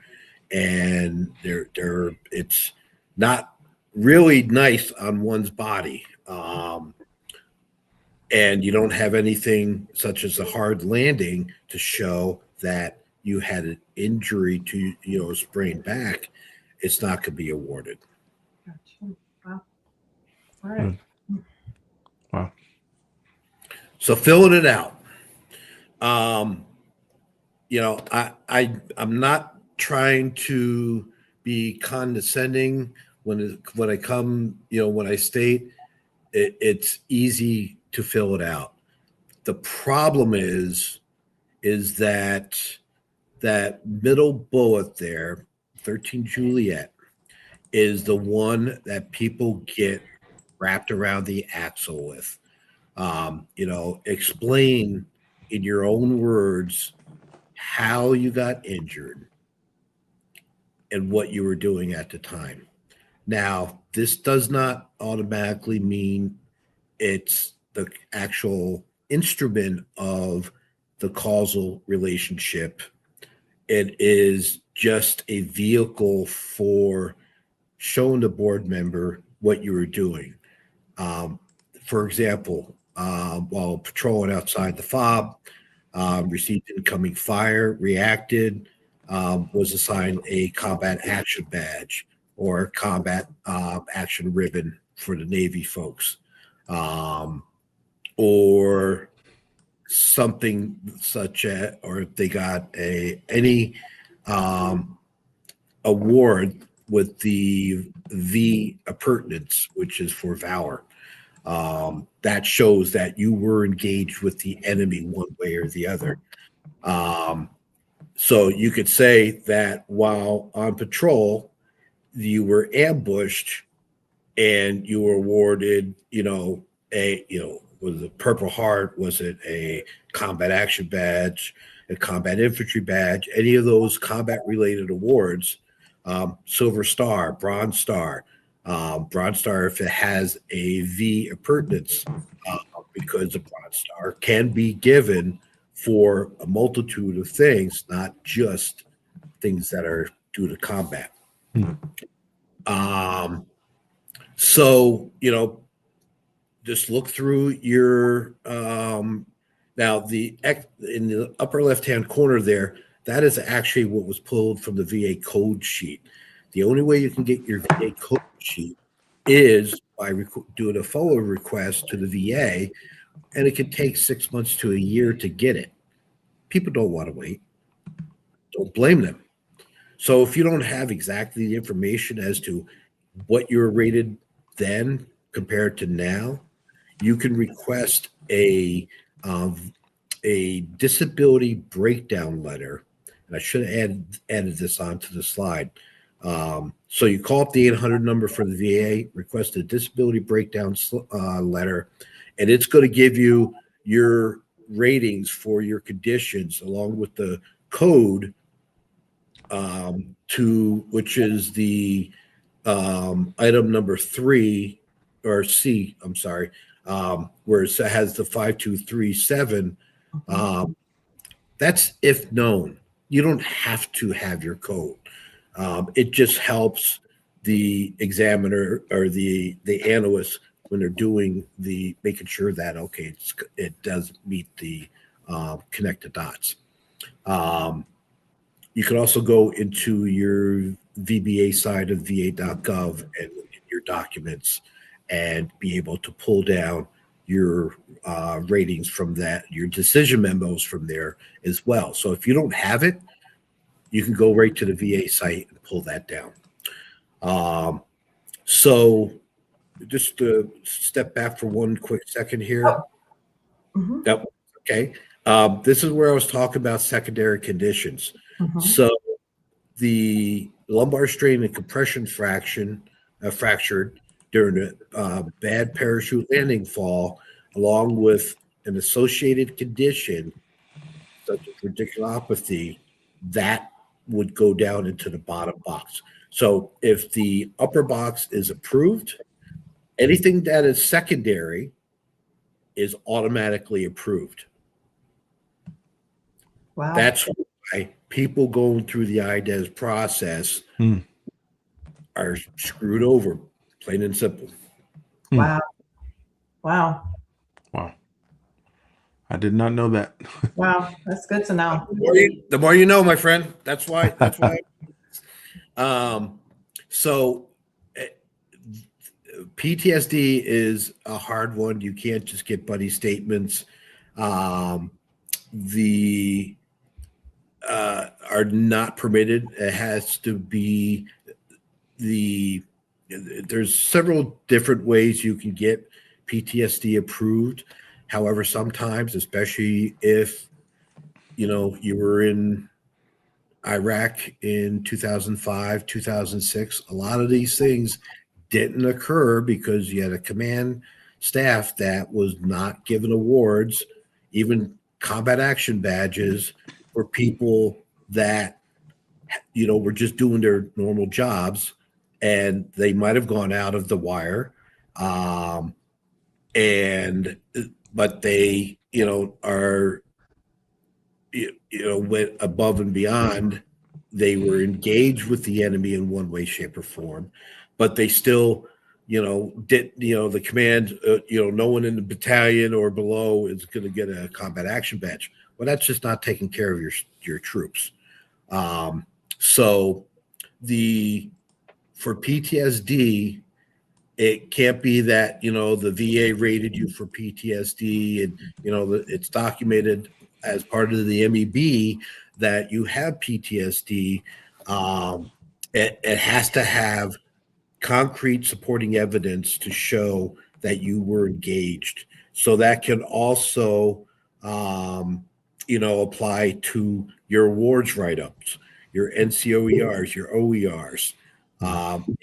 and it's not really nice on one's body, and you don't have anything such as a hard landing to show that you had an injury to, a sprained back, it's not going to be awarded. Gotcha. Wow. All right. Wow. So filling it out. I'm not trying to be condescending when I state it's easy to fill it out. The problem is that middle bullet there, 13 Juliet, is the one that people get wrapped around the axle with. Explain in your own words how you got injured and what you were doing at the time. Now, this does not automatically mean it's the actual instrument of the causal relationship. It is just a vehicle for showing the board member what you were doing. For example, while patrolling outside the fob, received incoming fire, reacted, was assigned a combat action badge or combat action ribbon for the Navy folks, or something such as, or if they got any award with the V appurtenance, which is for valor. That shows that you were engaged with the enemy one way or the other. So you could say that while on patrol, you were ambushed and you were awarded, was it Purple Heart? Was it a combat action badge, a combat infantry badge? Any of those combat related awards, Silver Star, Bronze Star. Bronze Star, if it has a V appurtenance, because a Bronze Star can be given for a multitude of things, not just things that are due to combat. So, just look through your, now in the upper left-hand corner there, that is actually what was pulled from the VA code sheet. The only way you can get your VA code sheet is by doing a forward request to the VA, and it can take 6 months to a year to get it. People don't want to wait. Don't blame them. So if you don't have exactly the information as to what you were rated then compared to now, you can request a disability breakdown letter. And I should have added this onto the slide. So you call up the 800 number for the VA, request a disability breakdown letter, and it's going to give you your ratings for your conditions along with the code which is the item number 3 or C, I'm sorry, where it has the 5237. That's if known. You don't have to have your code. It just helps the examiner or the analyst when they're doing making sure that, okay, it does meet the connect the dots. You can also go into your VBA side of va.gov and look at your documents and be able to pull down your ratings from that, your decision memos from there as well. So if you don't have it, you can go right to the VA site and pull that down. So just to step back for one quick second here. Mhm. Yep. Okay. This is where I was talking about secondary conditions. Mhm. So the lumbar strain and compression fractured during a bad parachute landing fall, along with an associated condition such as radiculopathy, that would go down into the bottom box. So if the upper box is approved, anything that is secondary is automatically approved. Wow. That's why people going through the IDES process are screwed over, plain and simple. Wow. Wow. Wow. I did not know that. Wow. That's good to know. The more you know, my friend. That's why. That's why. So PTSD is a hard one. You can't just get buddy statements. The are not permitted. It has to be there's several different ways you can get PTSD approved. However, sometimes, especially if you were in Iraq in 2005, 2006, a lot of these things didn't occur because you had a command staff that was not given awards, even combat action badges, for people that were just doing their normal jobs, and they might have gone out of the wire, but they are went above and beyond. They were engaged with the enemy in one way, shape, or form, but they still did the command, no one in the battalion or below is going to get a combat action badge. Well, that's just not taking care of your troops. So for PTSD, it can't be that the VA rated you for PTSD and it's documented as part of the MEB that you have PTSD. It has to have concrete supporting evidence to show that you were engaged. So that can also apply to your awards write-ups, your NCOERs, your OERs,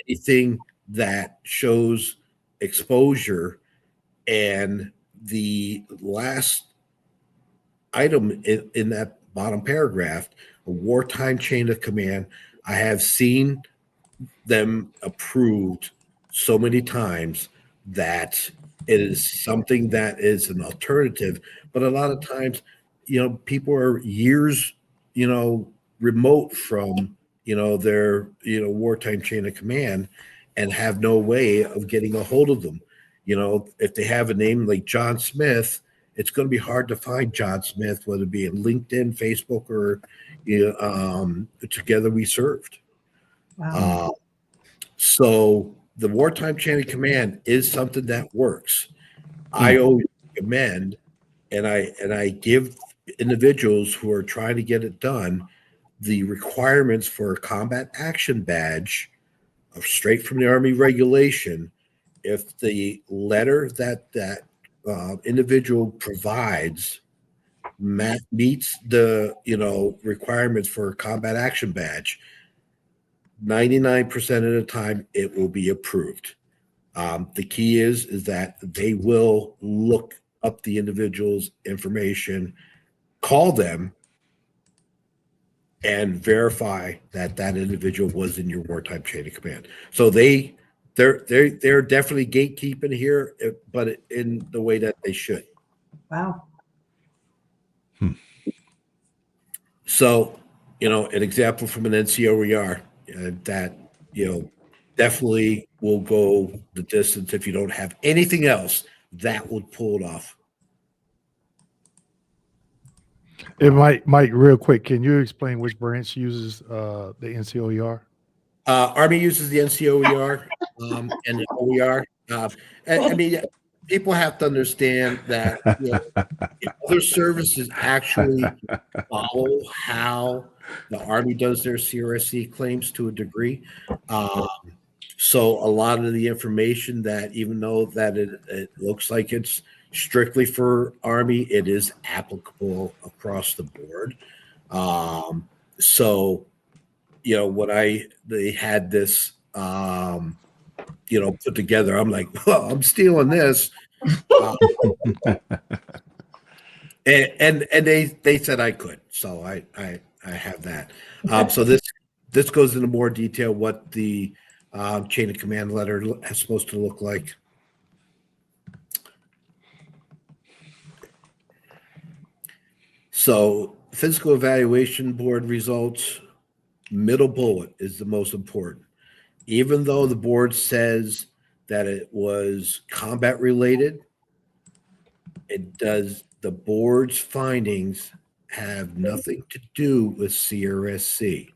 anything that shows exposure. And the last item in that bottom paragraph, a wartime chain of command, I have seen them approved so many times that it is something that is an alternative. But a lot of times, people are years, remote from, their, wartime chain of command and have no way of getting a hold of them. If they have a name like John Smith, it's going to be hard to find John Smith, whether it be in LinkedIn, Facebook, or Together We Served. Wow. So the wartime chain of command is something that works. I always recommend, and I give individuals who are trying to get it done the requirements for a combat action badge straight from the Army regulation. If the letter that individual provides meets the requirements for a combat action badge, 99% of the time it will be approved. The key is that they will look up the individual's information, call them, and verify that individual was in your wartime chain of command. So they're definitely gatekeeping here, but in the way that they should. Wow. So, an example from an NCOER that, definitely will go the distance. If you don't have anything else, that would pull it off. And Mike, real quick, can you explain which branch uses the NCOER? Army uses the NCOER and the OER. I mean, people have to understand that other services actually follow how the Army does their CRSC claims to a degree. So a lot of the information that, even though that it looks like it's strictly for Army, it is applicable across the board. So, when they had this, put together, I'm like, well, I'm stealing this. And they said I could, so I have that. So this goes into more detail what the chain of command letter is supposed to look like. So physical evaluation board results, middle bullet is the most important. Even though the board says that it was combat related, the board's findings have nothing to do with CRSC.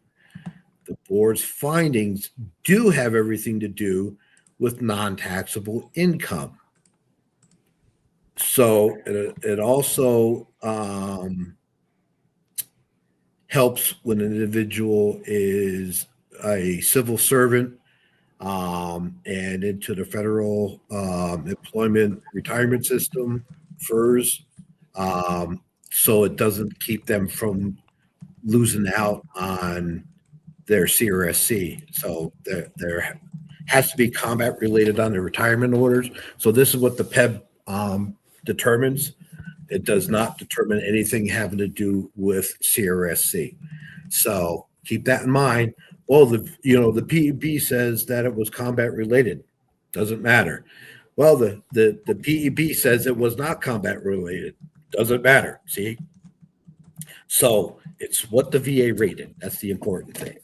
The board's findings do have everything to do with non-taxable income. So it also helps when an individual is a civil servant and into the federal employment retirement system, FERS, so it doesn't keep them from losing out on their CRSC. So there has to be combat related on the retirement orders. So this is what the PEB determines. It does not determine anything having to do with CRSC. So keep that in mind. Well, the PEB says that it was combat related. Doesn't matter. Well, the PEB says it was not combat related. Doesn't matter. See? So it's what the VA rated. That's the important thing.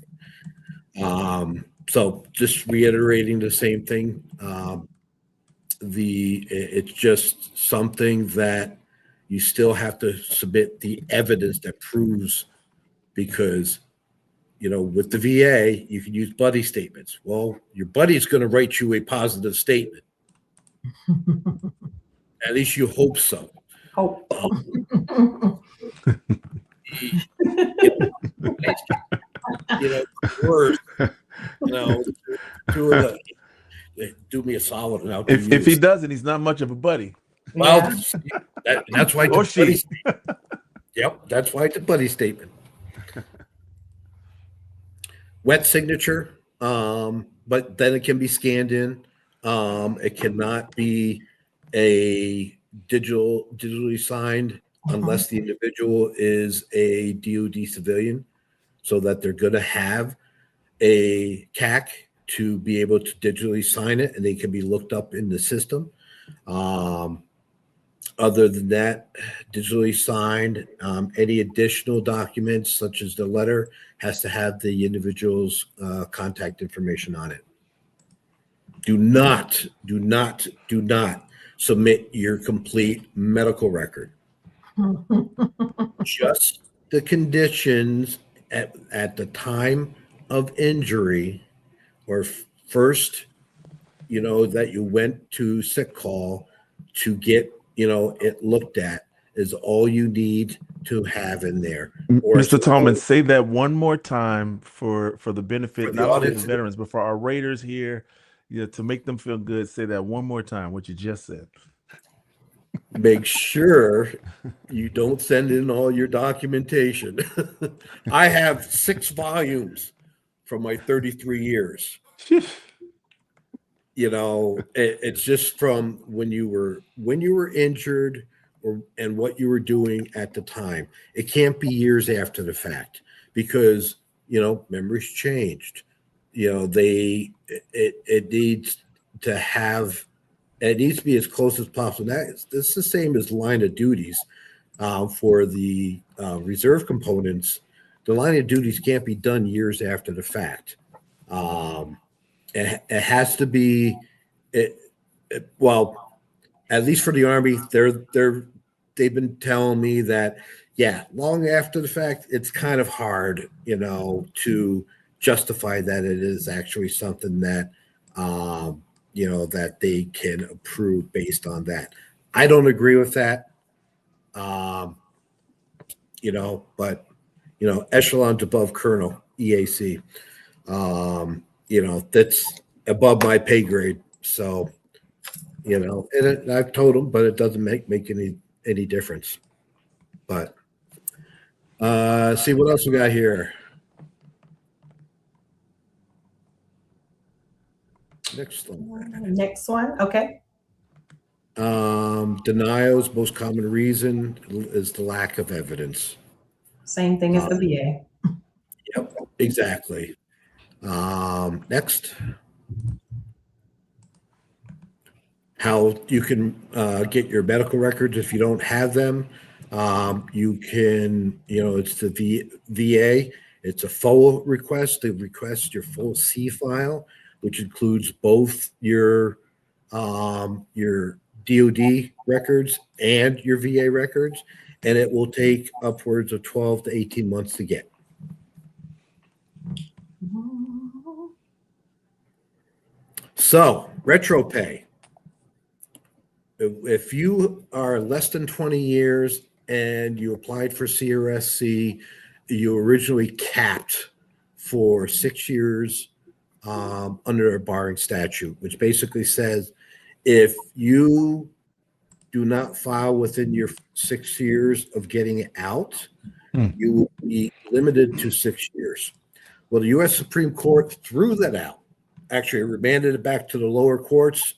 So just reiterating the same thing. It's just something that you still have to submit the evidence that proves, because with the VA, you can use buddy statements. Well, your buddy's going to write you a positive statement. At least you hope so. Hope. Words, do me a solid. And if he doesn't, he's not much of a buddy. Well, that's why. Or she. Yep, that's why it's a buddy statement. Wet signature, but then it can be scanned in. It cannot be a digitally signed unless the individual is a DoD civilian, so that they're going to have a CAC to be able to digitally sign it, and they can be looked up in the system. Other than that, digitally signed, any additional documents such as the letter has to have the individual's contact information on it. Do not submit your complete medical record. Just the conditions at the time of injury, or first, that you went to sick call to get it looked at, is all you need to have in there. Mr. Tallman, say that one more time for the benefit, not only of the veterans, but for our raiders here, to make them feel good. Say that one more time, what you just said. Make sure you don't send in all your documentation. I have 6 volumes from my 33 years. It's just from when you were injured and what you were doing at the time. It can't be years after the fact, because memories changed. It needs to have. It needs to be as close as possible. It's the same as line of duties for the reserve components. The line of duties can't be done years after the fact. It has to be. Well, at least for the Army, they've been telling me that, long after the fact, it's kind of hard, to justify that it is actually something that. That they can approve based on that. I don't agree with that. But echelons above colonel, EAC, that's above my pay grade. So, and I've told them, but it doesn't make any difference. But see what else we got here. Next one. Okay. Denials, most common reason is the lack of evidence. Same thing as the VA. Yep, exactly. Next. How you can get your medical records if you don't have them. You can, it's the VA. It's a full request. They request your full C file, which includes both your DoD records and your VA records, and it will take upwards of 12 to 18 months to get. So, retro pay. If you are less than 20 years and you applied for CRSC, you originally capped for 6 years under a barring statute, which basically says if you do not file within your 6 years of getting out, you will be limited to 6 years. Well, the U.S. Supreme Court threw that out. Actually, it remanded it back to the lower courts,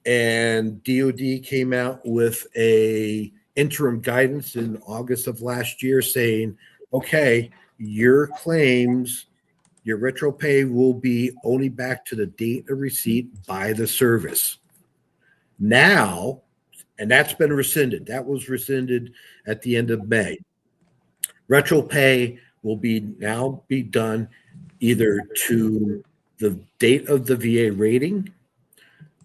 and DOD came out with a interim guidance in August of last year saying, okay, your claims, your retro pay will be only back to the date of receipt by the service. Now, and that's been rescinded. That was rescinded at the end of May. Retro pay will now be done either to the date of the VA rating,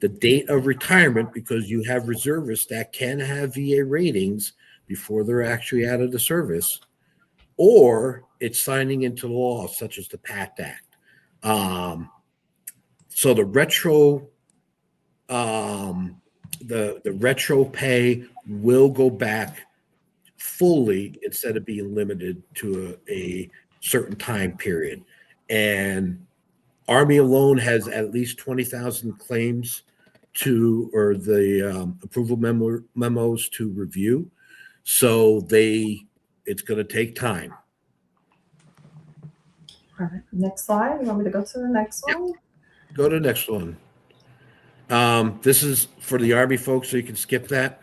the date of retirement, because you have reservists that can have VA ratings before they're actually out of the service, or it's signing into law, such as the PACT Act. So the retro, the retro pay will go back fully instead of being limited to a certain time period. And Army alone has at least 20,000 claims or the approval memos to review. So it's going to take time. All right, next slide. You want me to go to the next one? Go to the next one. This is for the Army folks, so you can skip that.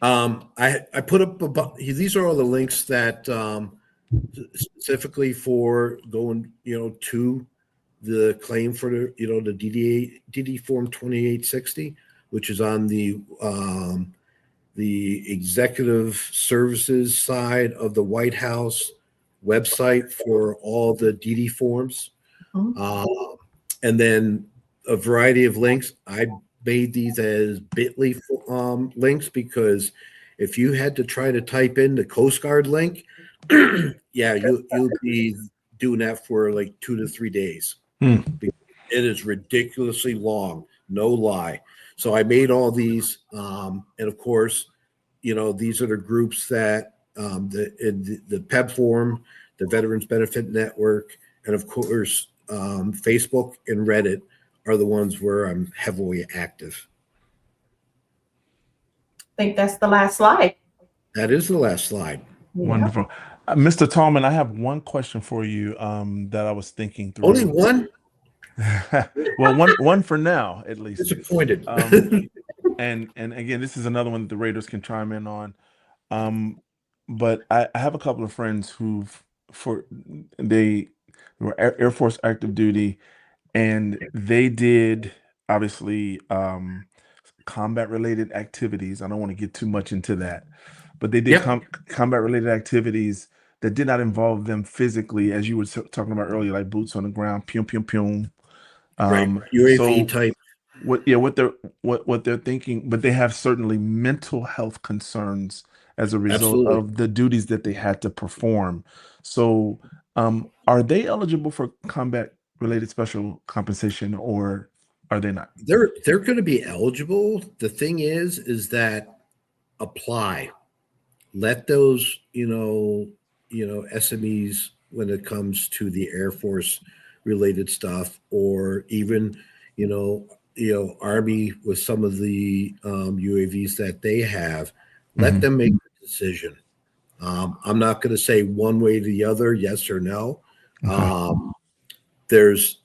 I put up these are all the links that specifically for going, to the claim for the, the DD form 2860, which is on the executive services side of the White House website for all the DD forms. And then a variety of links. I made these as bit.ly links because if you had to try to type in the Coast Guard link, yeah, you'll be doing that for like 2 to 3 days. It is ridiculously long, no lie. So I made all these, and of course, these are the groups that the PEB Forum, the Veterans Benefit Network, and of course, Facebook and Reddit are the ones where I'm heavily active. I think that's the last slide. That is the last slide. Yeah. Wonderful. Mr. Tallman, I have one question for you that I was thinking through. Only one? Well, one for now, at least. Disappointed. And again, this is another one that the Raiders can chime in on. But I have a couple of friends they were Air Force active duty, and they did obviously combat related activities. I don't want to get too much into that, but they did combat related activities that did not involve them physically, as you were talking about earlier, like boots on the ground, pium pium pium. UAV type. What they're thinking, but they have certainly mental health concerns as a result of the duties that they had to perform. So are they eligible for combat related special compensation, or are they not? They're going to be eligible. The thing is that apply. Let those, SMEs when it comes to the Air Force related stuff, or even, Army with some of the UAVs that they have, let them make the decision. I'm not going to say one way or the other, yes or no. There is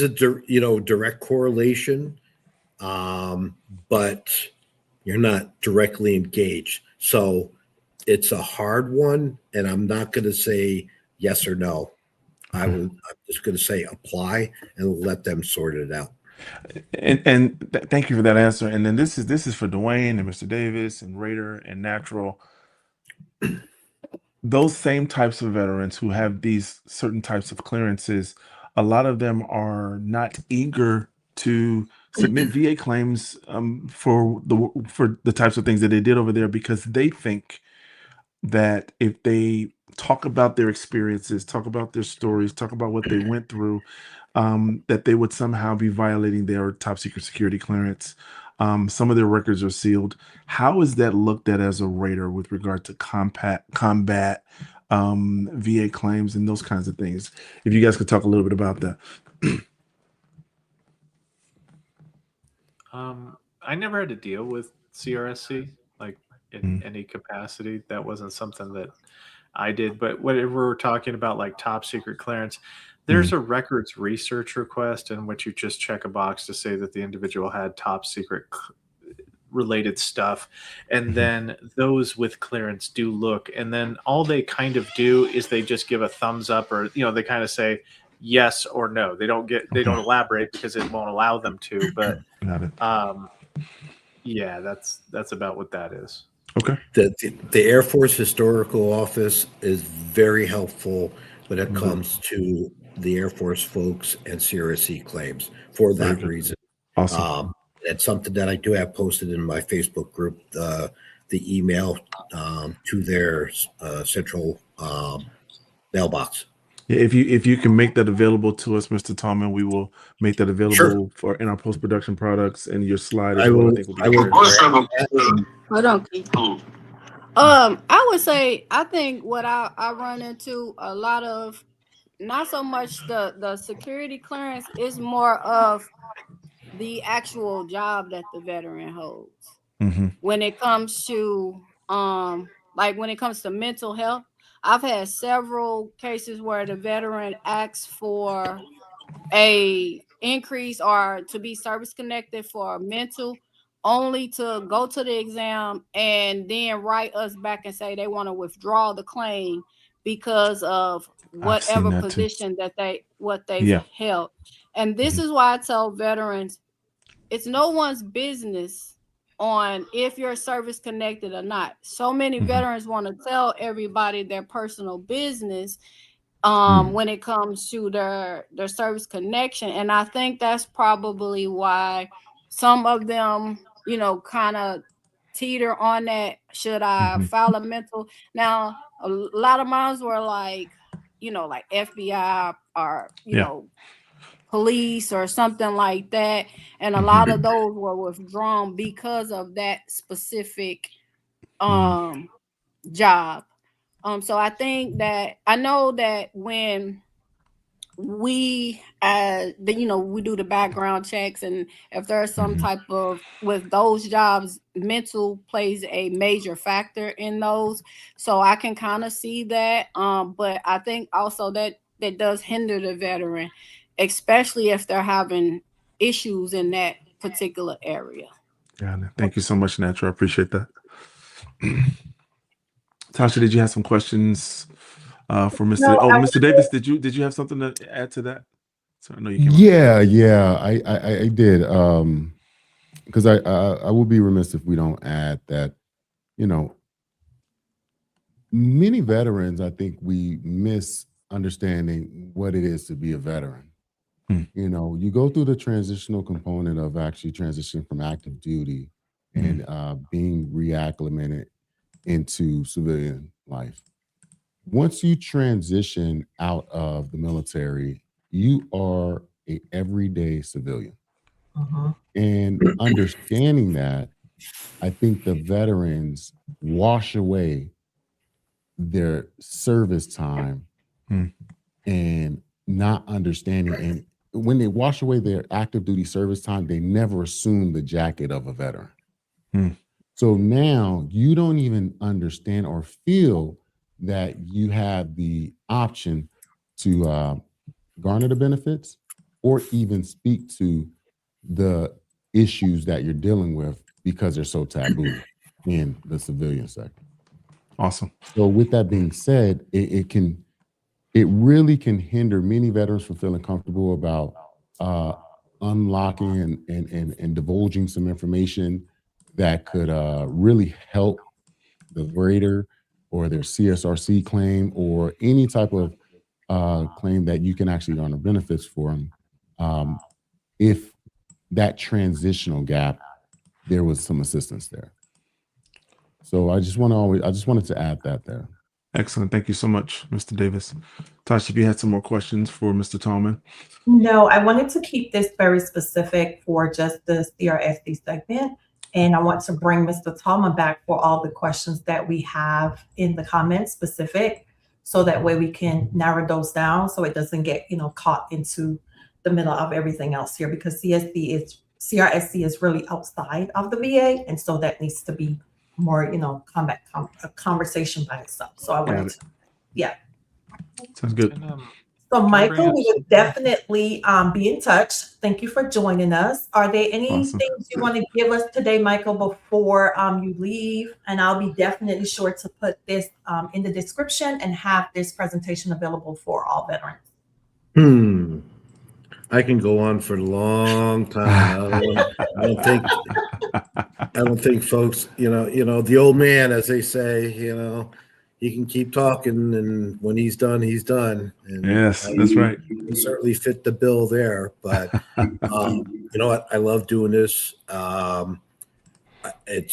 a direct correlation, but you're not directly engaged. So it's a hard one, and I'm not going to say yes or no. I'm just going to say apply and let them sort it out. Thank you for that answer. And then this is for Dwayne and Mr. Davis and Raider and Natural. Those same types of veterans who have these certain types of clearances, a lot of them are not eager to submit VA claims for the types of things that they did over there, because they think that if they talk about their experiences, talk about their stories, talk about what they went through, that they would somehow be violating their top secret security clearance. Some of their records are sealed. How is that looked at as a raider with regard to combat VA claims and those kinds of things? If you guys could talk a little bit about that. I never had to deal with CRSC like in any capacity. That wasn't something that I did. But whenever we're talking about like top secret clearance, there's a records research request in which you just check a box to say that the individual had top secret related stuff. And then those with clearance do look. And then all they kind of do is they just give a thumbs up, or, you know, they kind of say yes or no. They don't elaborate because it won't allow them to. But yeah, that's about what that is. Okay. The Air Force Historical Office is very helpful when it comes to the Air Force folks and CRSC claims for that reason. Awesome. It's something that I do have posted in my Facebook group, the email to their central mailbox. Yeah, if you can make that available to us, Mr. Tallman, we will make that available for in our post-production products, and your slide as well. I think will be Hold on, Keith. I would say, I think what I run into a lot of, not so much the security clearance, is more of the actual job that the veteran holds. When it comes to like when it comes to mental health, I've had several cases where the veteran asks for a increase or to be service connected for mental, only to go to the exam and then write us back and say they want to withdraw the claim because of whatever position that they've held. And this is why I tell veterans, it's no one's business on if you're service connected or not. So many veterans want to tell everybody their personal business when it comes to their service connection. And I think that's probably why some of them, you know, kind of teeter on that. Should I file a mental? Now, a lot of mine were like, you know, like FBI or, you know, police or something like that. And a lot of those were withdrawn because of that specific job. So I think that, I know that when we you know, we do the background checks, and if there's some type of, with those jobs, mental plays a major factor in those. So I can kind of see that. But I think also that does hinder the veteran, especially if they're having issues in that particular area. Yeah, thank you so much, Natural. I appreciate that. Tasha, did you have some questions for Mr. No, Mr. Davis? Did you have something to add to that? So I know you came I did. Because I would be remiss if we don't add that, you know, many veterans, I think we miss understanding what it is to be a veteran. You know, you go through the transitional component of actually transitioning from active duty and being reacclimated into civilian life. Once you transition out of the military, you are a everyday civilian. And understanding that, I think the veterans wash away their service time and not understanding. And when they wash away their active duty service time, they never assume the jacket of a veteran. So now you don't even understand or feel that you have the option to garner the benefits or even speak to the issues that you're dealing with because they're so taboo in the civilian sector. Awesome. So with that being said, it really can hinder many veterans from feeling comfortable about unlocking and divulging some information that could really help the grader or their CSRC claim or any type of claim that you can actually garner benefits for them, if that transitional gap, there was some assistance there. So I just wanted to add that there. Excellent. Thank you so much, Mr. Davis. Tasha, if you had some more questions for Mr. Tallman. No, I wanted to keep this very specific for just the CRSD segment. And I want to bring Mr. Tallman back for all the questions that we have in the comments specific, so that way we can narrow those down so it doesn't get, caught into the middle of everything else here, because CRSD is really outside of the VA. And so that needs to be more, a conversation by itself. So I wanted to, yeah. Sounds good. So Michael, we would definitely be in touch. Thank you for joining us. Are there any Awesome. things you want to give us today, Michael, before you leave? And I'll be definitely sure to put this in the description and have this presentation available for all veterans. I can go on for a long time. I don't think folks, the old man, as they say, he can keep talking, and when he's done, he's done. And Yes, that's right. You certainly fit the bill there. But you know what? I love doing this. It's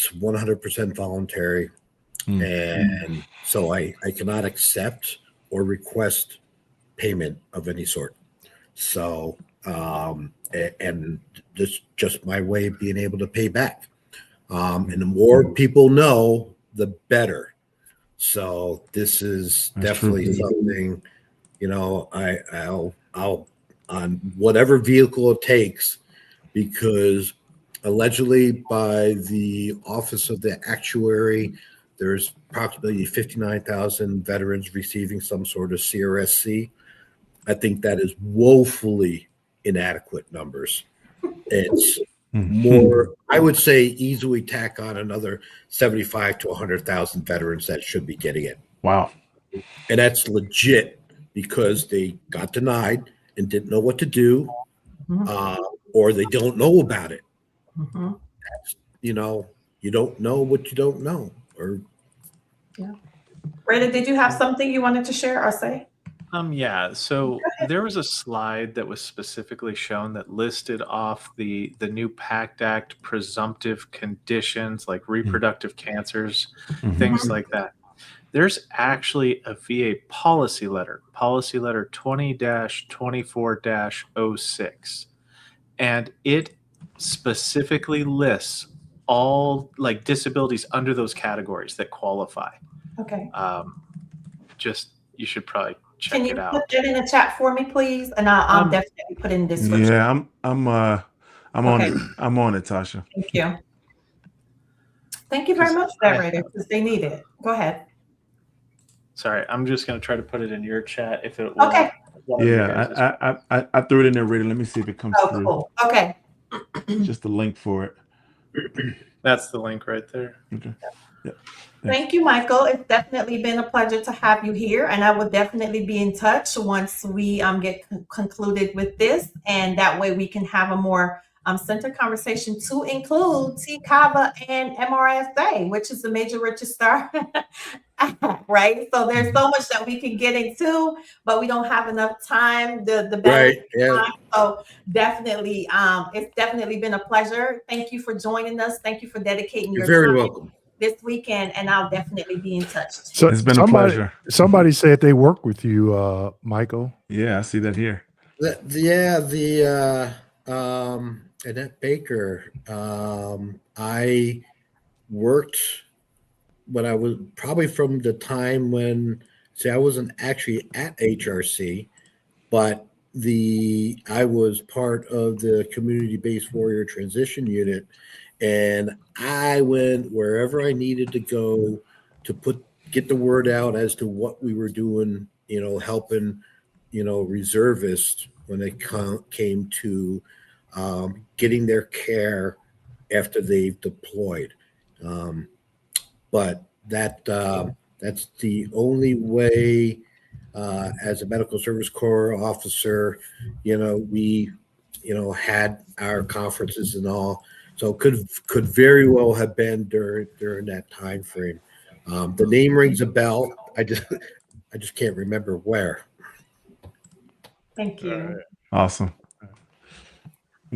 100% voluntary, and so I cannot accept or request payment of any sort. So, and this just my way of being able to pay back. And the more people know, the better. So this is definitely something, I'll on whatever vehicle it takes, because allegedly by the Office of the Actuary, there's approximately 59,000 veterans receiving some sort of CRSC. I think that is woefully inadequate numbers. It's more, I would say, easily tack on another 75 to 100,000 veterans that should be getting it. Wow. And that's legit, because they got denied and didn't know what to do, or they don't know about it. You don't know what you don't know. Or Rita, did you have something you wanted to share or say? Yeah, so there was a slide that was specifically shown that listed off the new PACT Act presumptive conditions like reproductive cancers, things like that. There's actually a VA policy letter 20-24-06, and it specifically lists all like disabilities under those categories that qualify. Okay. You should probably check Can you it out. put that in the chat for me, please? And I'll definitely put it in the description. Yeah, I'm on it. I'm on it, Tasha. Thank you. Thank you very much for that, Rita, because they need it. Go ahead. Sorry, I'm just going to try to put it in your chat if it. Okay. Yeah, I threw it in there, Rita. Let me see if it comes through. Cool. Okay. Just the link for it. That's the link right there. Okay. Yeah. Thank you, Michael. It's definitely been a pleasure to have you here, and I will definitely be in touch once we get concluded with this, and that way we can have a more centered conversation to include TCAVA and MRSA, which is the Major Register right? So there's so much that we can get into, but we don't have enough time. The right, yeah. Time. So definitely, it's definitely been a pleasure. Thank you for joining us. Thank you for dedicating your You're very time welcome. This weekend, and I'll definitely be in touch. So it's been a pleasure. Somebody said they work with you, Michael. Yeah, I see that here. Annette Baker. I worked when I was probably from the time when, I wasn't actually at HRC, but I was part of the community-based warrior transition unit, and I went wherever I needed to go to get the word out as to what we were doing, helping, reservists when it came to getting their care after they've deployed. But that's the only way as a medical service corps officer, we had our conferences and all. So could very well have been during that time frame. The name rings a bell. I just can't remember where. Thank you. Awesome.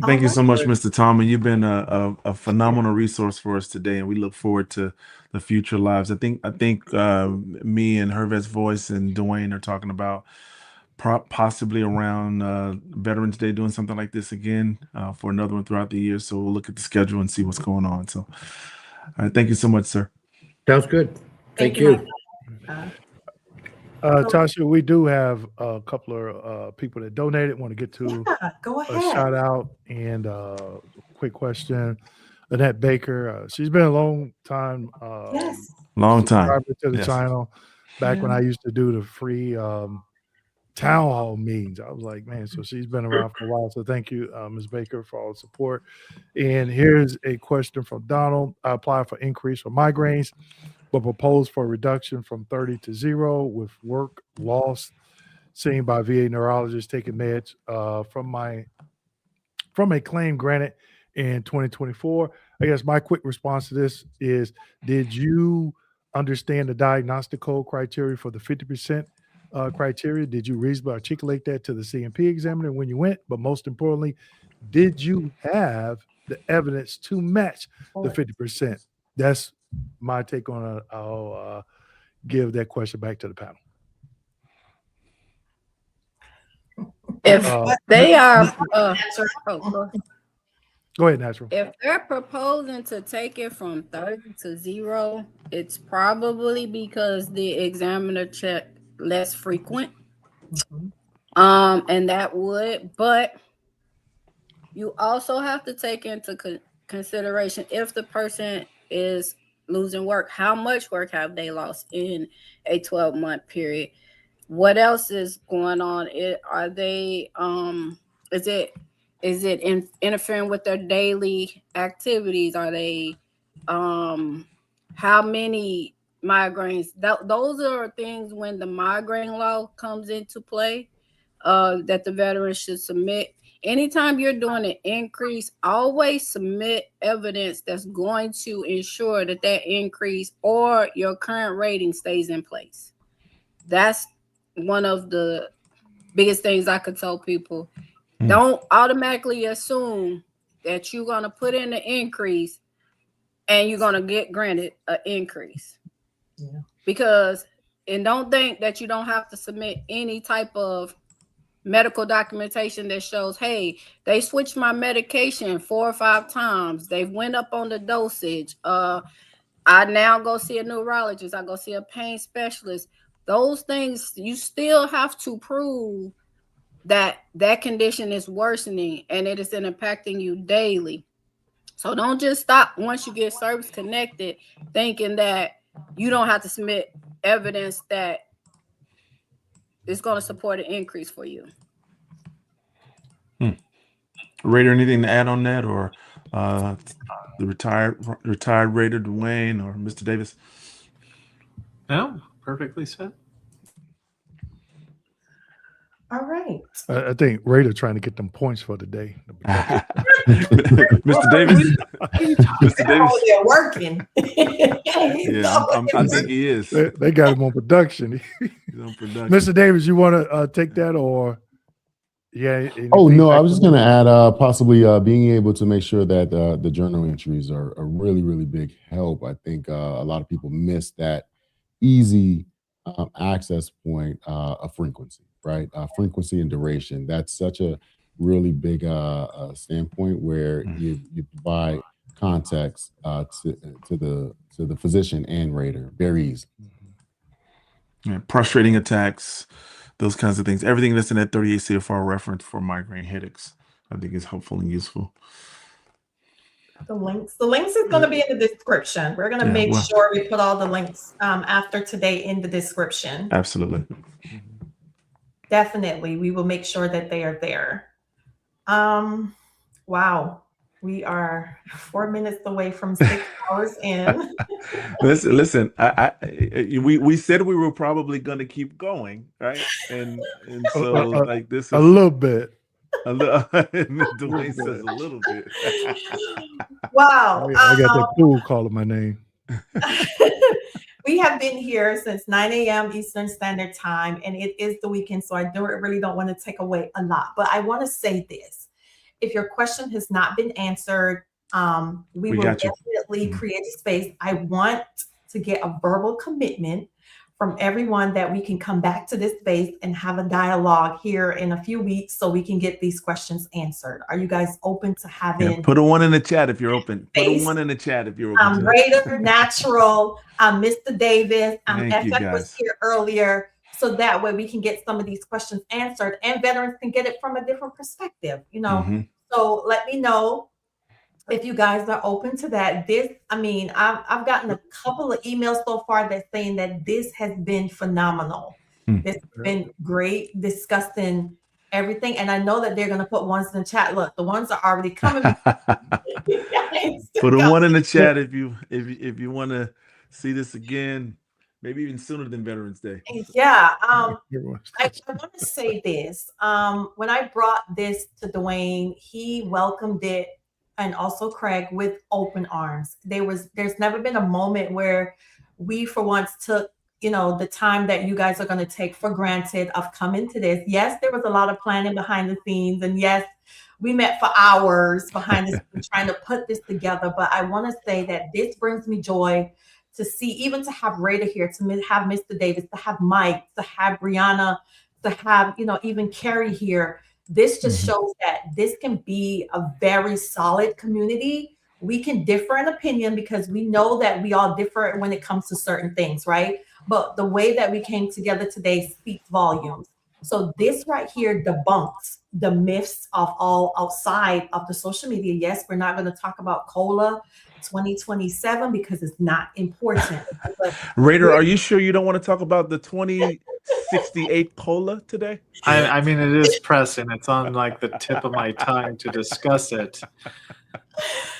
Thank you so much, Mr. Tommy. You've been a phenomenal resource for us today, and we look forward to the future lives. I think me and Hervet's Voice and Dewayne are talking about possibly around Veterans Day doing something like this again for another one throughout the year. So we'll look at the schedule and see what's going on. So, all right, thank you so much, sir. Sounds good. Thank you. Tasha, we do have a couple of people that donated. Want to get to Go a ahead. shout out and quick question. Annette Baker, she's been a long time. Yes. Long time. Subscriber to the Yes. channel. Back when I used to do the free town hall meetings, I was like, man, so she's been around for a while. So thank you, Ms. Baker, for all the support. And here's a question from Donald. I applied for increase for migraines, but proposed for a reduction from 30 to 0 with work loss seen by VA neurologists taking meds from a claim granted in 2024. I guess my quick response to this is, did you understand the diagnostic code criteria for the 50% criteria? Did you reasonably articulate that to the CMP examiner when you went? But most importantly, did you have the evidence to match the 50%? That's my take on it. I'll give that question back to the panel. If they are, go ahead, Natural. if they're proposing to take it from 30 to 0, it's probably because the examiner checked less frequent. And that would, but you also have to take into consideration if the person is losing work, how much work have they lost in a 12-month period? What else is going on? Are they is it interfering with their daily activities? Are they how many migraines? Those are things when the migraine law comes into play that the veteran should submit. Anytime you're doing an increase, always submit evidence that's going to ensure that increase or your current rating stays in place. That's one of the biggest things I could tell people. Don't automatically assume that you're going to put in an increase and you're going to get granted an increase. And don't think that you don't have to submit any type of medical documentation that shows, hey, they switched my medication 4 or 5 times. They've went up on the dosage. I now go see a neurologist. I go see a pain specialist. Those things, you still have to prove that condition is worsening and it is impacting you daily. So don't just stop once you get service connected thinking that you don't have to submit evidence that is going to support an increase for you. Raider, anything to add on that, or the retired Raider Dewayne or Mr. Davis? No, perfectly said. All right. I think Raider trying to get them points for the day. Mr. Davis. Mr. Davis. They're working. I think he is. They got him on production. He's on production. Mr. Davis, you want to take that, or Oh no, I was just going to add possibly being able to make sure that the journal entries are a really, really big help. I think a lot of people miss that easy access point of frequency, right? Frequency and duration. That's such a really big standpoint where you provide context to the physician and rater very easy. Frustrating attacks, those kinds of things. Everything that's in that 38 CFR reference for migraine headaches, I think is helpful and useful. The links is going to be in the description. We're going to make sure we put all the links after today in the description. Absolutely. Definitely. We will make sure that they are there. Wow. We are 4 minutes away from 6 hours in. Listen. We said we were probably going to keep going, right? And so like this is a little bit. A little, Dwayne says a little bit. Wow. I got that fool calling my name. We have been here since 9 a.m. Eastern Standard Time, and it is the weekend, so I really don't want to take away a lot. But I want to say this. If your question has not been answered, we will definitely create a space. I want to get a verbal commitment from everyone that we can come back to this space and have a dialogue here in a few weeks so we can get these questions answered. Are you guys open to having? Put a 1 in the chat if you're open. Put a 1 in the chat if you're open. Raider, Natural, Mr. Davis, FF was here earlier, so that way we can get some of these questions answered and veterans can get it from a different perspective, you know. So let me know if you guys are open to that. I've gotten a couple of emails so far that's saying that this has been phenomenal. This has been great, discussing everything. And I know that they're going to put ones in the chat. Look, the ones are already coming. Put a 1 in the chat if you want to see this again, maybe even sooner than Veterans Day. Yeah. I want to say this. When I brought this to Dewayne, he welcomed it, and also Craig, with open arms. There's never been a moment where we for once took, the time that you guys are going to take for granted of coming to this. Yes, there was a lot of planning behind the scenes, and yes, we met for hours behind the scenes trying to put this together. But I want to say that this brings me joy to see, even to have Raider here, to have Mr. Davis, to have Mike, to have Brianna, to have, even Carrie here. This just shows that this can be a very solid community. We can differ in opinion because we know that we all differ when it comes to certain things, right? But the way that we came together today speaks volumes. So this right here debunks the myths of all outside of the social media. Yes, we're not going to talk about COLA 2027 because it's not important. But Raider, are you sure you don't want to talk about the 2068 COLA today? I mean, it is pressing. It's on like the tip of my tongue to discuss it.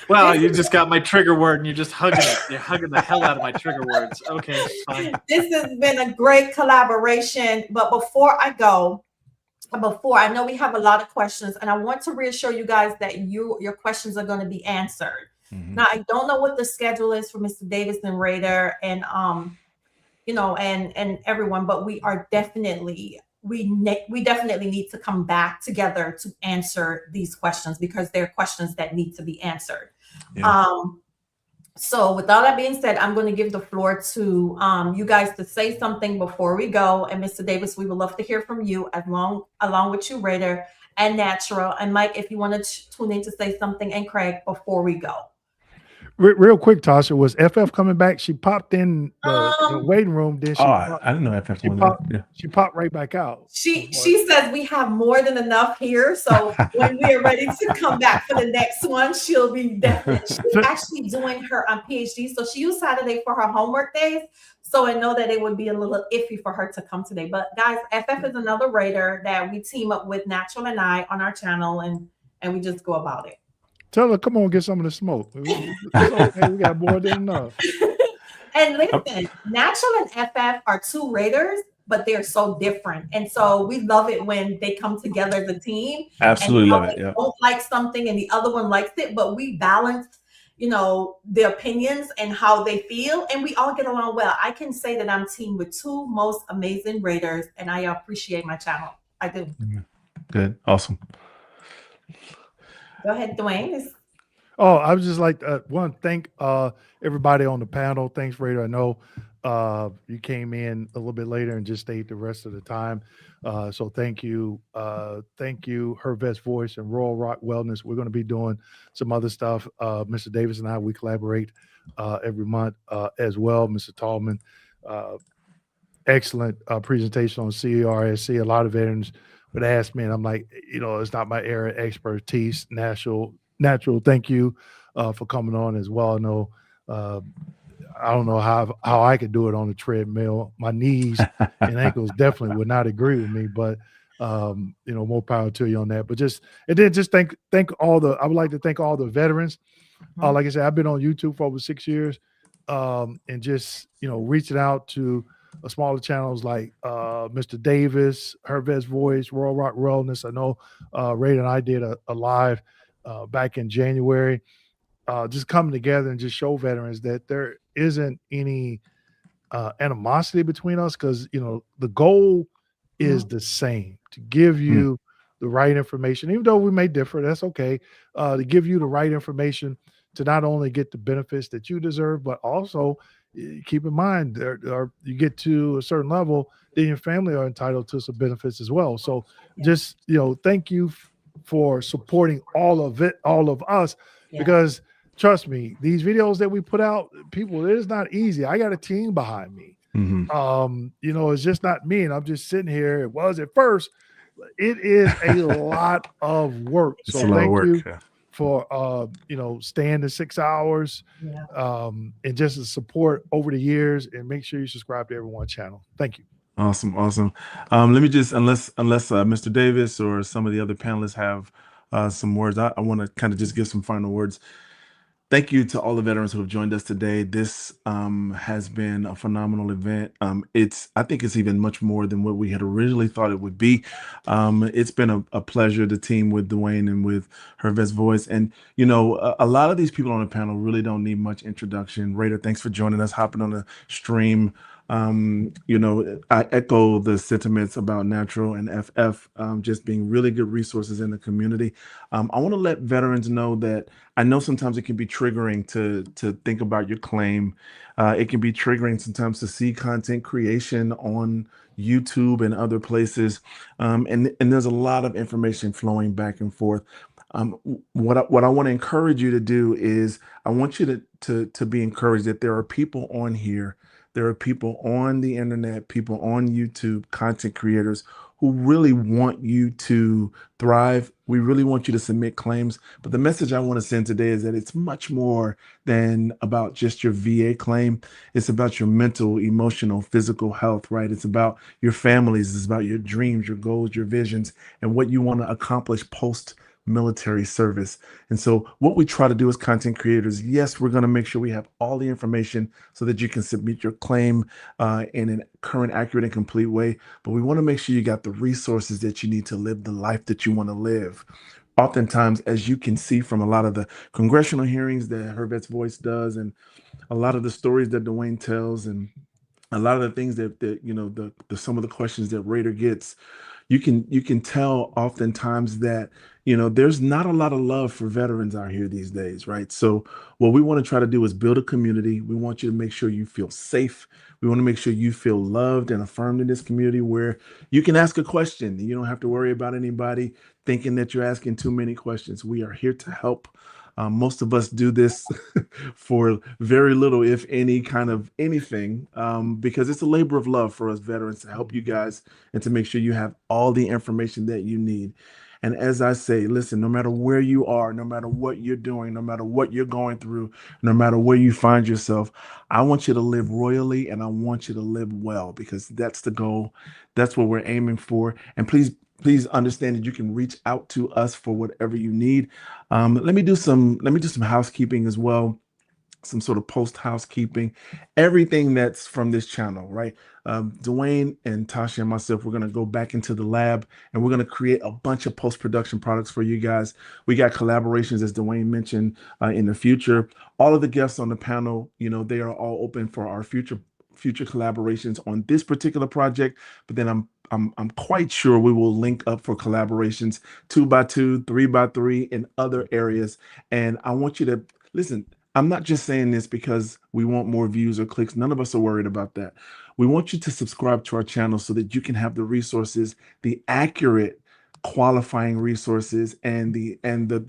Well, you just got my trigger word and you're just hugging it. You're hugging the hell out of my trigger words. Okay, fine. This has been a great collaboration. But before I go, I know we have a lot of questions, and I want to reassure you guys that your questions are going to be answered. Now, I don't know what the schedule is for Mr. Davis and Raider and and everyone, but we are definitely we definitely need to come back together to answer these questions because they're questions that need to be answered. Yeah. So with all that being said, I'm going to give the floor to you guys to say something before we go. And Mr. Davis, we would love to hear from you along with you, Raider and Natural. And Mike, if you want to tune in to say something, and Craig, before we go. Real quick, Tasha, was FF coming back? She popped in the waiting room. Then she I didn't know FF was there. Yeah. She popped right back out. She says we have more than enough here. So when we are ready to come back for the next one, she'll be definitely. She's actually doing her PhD. So she used Saturday for her homework days. So I know that it would be a little iffy for her to come today. But guys, FF is another Raider that we team up with Natural and I on our channel, and we just go about it. Tell her, come on, get some of the smoke. Okay, we got more than enough. And listen, Natural and FF are two Raiders, but they're so different. And so we love it when they come together as a team. Absolutely love it. Yeah. Don't like something and the other one likes it, but we balance, the opinions and how they feel, and we all get along well. I can say that I'm teamed with two most amazing Raiders, and I appreciate my channel. I do. Good. Awesome. Go ahead, Dewayne. Oh, I was just like, want to thank everybody on the panel. Thanks, Raider. I know you came in a little bit later and just stayed the rest of the time. So thank you. Thank you, Her Best Voice and Royal Rock Wellness. We're going to be doing some other stuff. Mr. Davis and I, we collaborate every month as well. Mr. Tallman, excellent presentation on CRSC. A lot of veterans would ask me, and I'm like, it's not my area of expertise. Natural, thank you for coming on as well. I know, I don't know how I could do it on the treadmill. My knees and ankles definitely would not agree with me, but more power to you on that. But just thank all the. I would like to thank all the veterans. Like I said, I've been on YouTube for over 6 years, and just reaching out to smaller channels like Mr. Davis, Her Best Voice, Royal Rock Wellness. I know Ray and I did a live back in January, just coming together and just show veterans that there isn't any animosity between us, because the goal is the same, to give you the right information, even though we may differ. That's okay. To give you the right information to not only get the benefits that you deserve, but also keep in mind you get to a certain level, then your family are entitled to some benefits as well. So just thank you for supporting all of us, because trust me, these videos that we put out, people, it is not easy. I got a team behind me. It's just not me, and I'm just sitting here. It was at first. It is a lot of work. It's So a lot of thank work, you yeah. for staying the 6 hours, and just the support over the years. And make sure you subscribe to everyone's channel. Thank you. Awesome. Let me just, unless Mr. Davis or some of the other panelists have some words, I want to kind of just give some final words. Thank you to all the veterans who have joined us today. This has been a phenomenal event. I think it's even much more than what we had originally thought it would be. It's been a pleasure to team with Dewayne and with Her Best Voice. And, a lot of these people on the panel really don't need much introduction. Raider, thanks for joining us, hopping on the stream. I echo the sentiments about Natural and FF just being really good resources in the community. I want to let veterans know that I know sometimes it can be triggering to think about your claim. It can be triggering sometimes to see content creation on YouTube and other places. And there's a lot of information flowing back and forth. What I want to encourage you to do is I want you to be encouraged that there are people on here. There are people on the internet, people on YouTube, content creators who really want you to thrive. We really want you to submit claims. But the message I want to send today is that it's much more than about just your VA claim. It's about your mental, emotional, physical health, right? It's about your families. It's about your dreams, your goals, your visions, and what you want to accomplish post military service. And so what we try to do as content creators, yes, we're going to make sure we have all the information so that you can submit your claim in a current, accurate, and complete way. But we want to make sure you got the resources that you need to live the life that you want to live. Oftentimes, as you can see from a lot of the congressional hearings that Her Best Voice does, and a lot of the stories that Dewayne tells, and a lot of the things that some of the questions that Raider gets, you can tell oftentimes that there's not a lot of love for veterans out here these days, right? So what we want to try to do is build a community. We want you to make sure you feel safe. We want to make sure you feel loved and affirmed in this community where you can ask a question. You don't have to worry about anybody thinking that you're asking too many questions. We are here to help. Most of us do this for very little, if any, kind of anything, because it's a labor of love for us veterans to help you guys and to make sure you have all the information that you need. And as I say, listen, no matter where you are, no matter what you're doing, no matter what you're going through, no matter where you find yourself, I want you to live royally and I want you to live well, because that's the goal. That's what we're aiming for. And please understand that you can reach out to us for whatever you need. Let me do some housekeeping as well. Some sort of post housekeeping, everything that's from this channel, right? Dewayne and Tasha and myself, we're going to go back into the lab and we're going to create a bunch of post-production products for you guys. We got collaborations, as Dewayne mentioned, in the future. All of the guests on the panel, they are all open for our future collaborations on this particular project. But then I'm quite sure we will link up for collaborations 2x2, 3x3 in other areas. And I want you to listen. I'm not just saying this because we want more views or clicks. None of us are worried about that. We want you to subscribe to our channel so that you can have the resources, the accurate qualifying resources, and the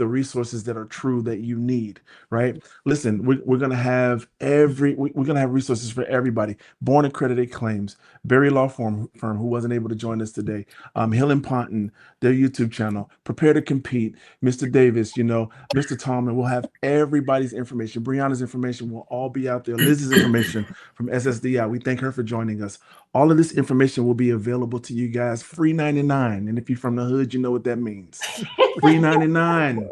resources that are true that you need, right? Listen, we're gonna have we're gonna have resources for everybody. Born accredited claims, Berry Law firm who wasn't able to join us today, Hill and Ponton, their YouTube channel, Prepare to Compete, Mr. Davis, Mr. Tallman. We'll have everybody's information. Brianna's information will all be out there. Liz's information from SSDI. We thank her for joining us. All of this information will be available to you guys free 99. And if you're from the hood, you know what that means. Free 99.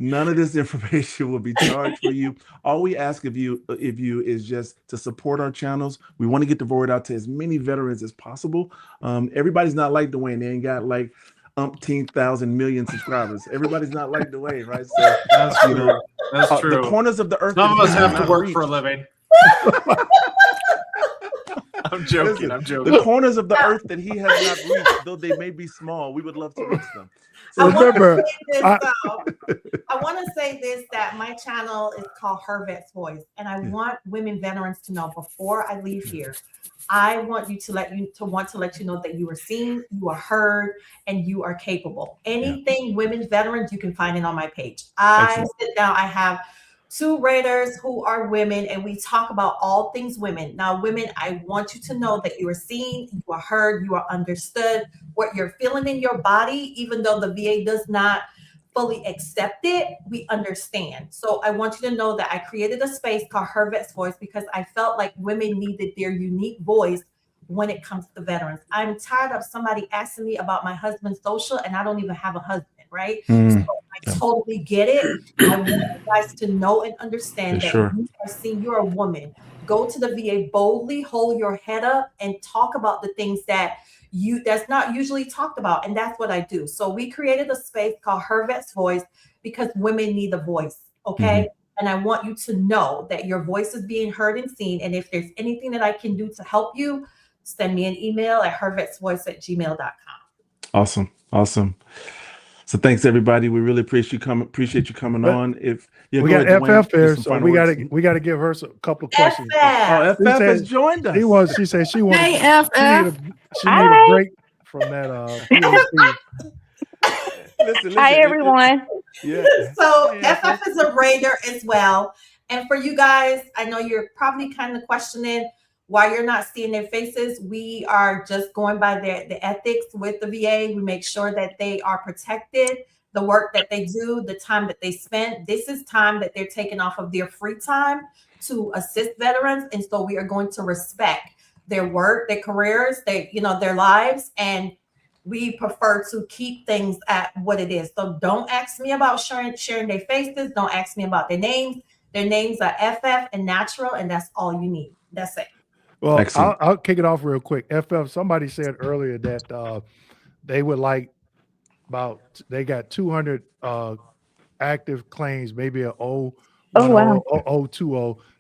None of this information will be charged for you. All we ask of you is just to support our channels. We want to get the word out to as many veterans as possible. Everybody's not like Dewayne. They ain't got like umpteen thousand million subscribers. Everybody's not like Dewayne, right? So That's true. That's true. The corners of the earth. Some of that us he have has to not work reached. for a living. I'm joking. Listen, I'm joking. the corners of the earth that he has not reached, though they may be small, we would love to reach them. I want Remember, to say this, I want to say this, that my channel is called Her Vet's Voice, and I want women veterans to know before I leave here, I want you to let you know that you are seen, you are heard, and you are capable. Anything women veterans, you can find it on my page. I sit down, I have 2 raiders who are women, and we talk about all things women. Now, women, I want you to know that you are seen, you are heard, you are understood. What you're feeling in your body, even though the VA does not fully accept it, we understand. So I want you to know that I created a space called Her Vet's Voice because I felt like women needed their unique voice when it comes to veterans. I'm tired of somebody asking me about my husband's social, and I don't even have a husband, right? So I totally get it. I want you guys to know and understand that you are seen, you're a woman. Go to the VA boldly, hold your head up, and talk about the things that's not usually talked about. And that's what I do. So we created a space called Her Vet's Voice because women need a voice. Okay. And I want you to know that your voice is being heard and seen. And if there's anything that I can do to help you, send me an email at hervetsvoice@gmail.com. Awesome. So thanks everybody. We really appreciate you coming on. If we got FF there, so we got to give her a couple of questions. FF has joined us. She said she wanted. Hey, FF. She need a break from that. Listen, Hi everyone. Yeah. So FF is a raider as well. And for you guys, I know you're probably kind of questioning why you're not seeing their faces. We are just going by the ethics with the VA. We make sure that they are protected, the work that they do, the time that they spend. This is time that they're taking off of their free time to assist veterans. And so we are going to respect their work, their careers, their lives. And we prefer to keep things at what it is. So don't ask me about sharing their faces. Don't ask me about their names. Their names are FF and Natural, and that's all you need. That's it. Well, I'll kick it off real quick. FF, somebody said earlier that they would like they got 200 active claims, maybe a 020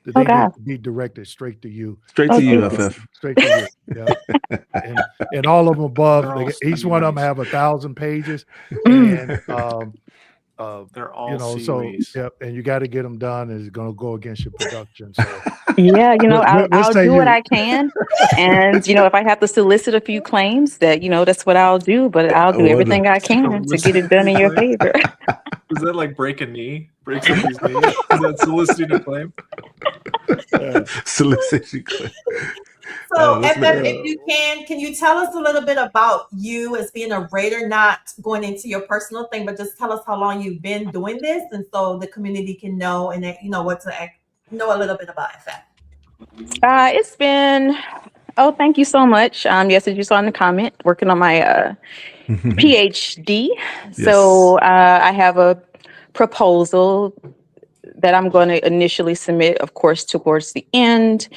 that they need to be directed straight to you. Straight to you, FF. Straight to you. Yeah. and all of them above, each one of them have 1,000 pages. And they're all and you got to get them done. It's going to go against your production. So yeah, I'll do what I can, and if I have to solicit a few claims, that's what I'll do. But I'll do everything I can to get it done in your favor. Is that like break a knee? Break somebody's knee? Is that soliciting a claim? Soliciting claim. So, FF, if you can you tell us a little bit about you as being a raider, not going into your personal thing, but just tell us how long you've been doing this, and so the community can know and what to know a little bit about FF. It's been, thank you so much. Yes, as you saw in the comment, working on my PhD. Yes. So I have a proposal that I'm going to initially submit, of course, towards the end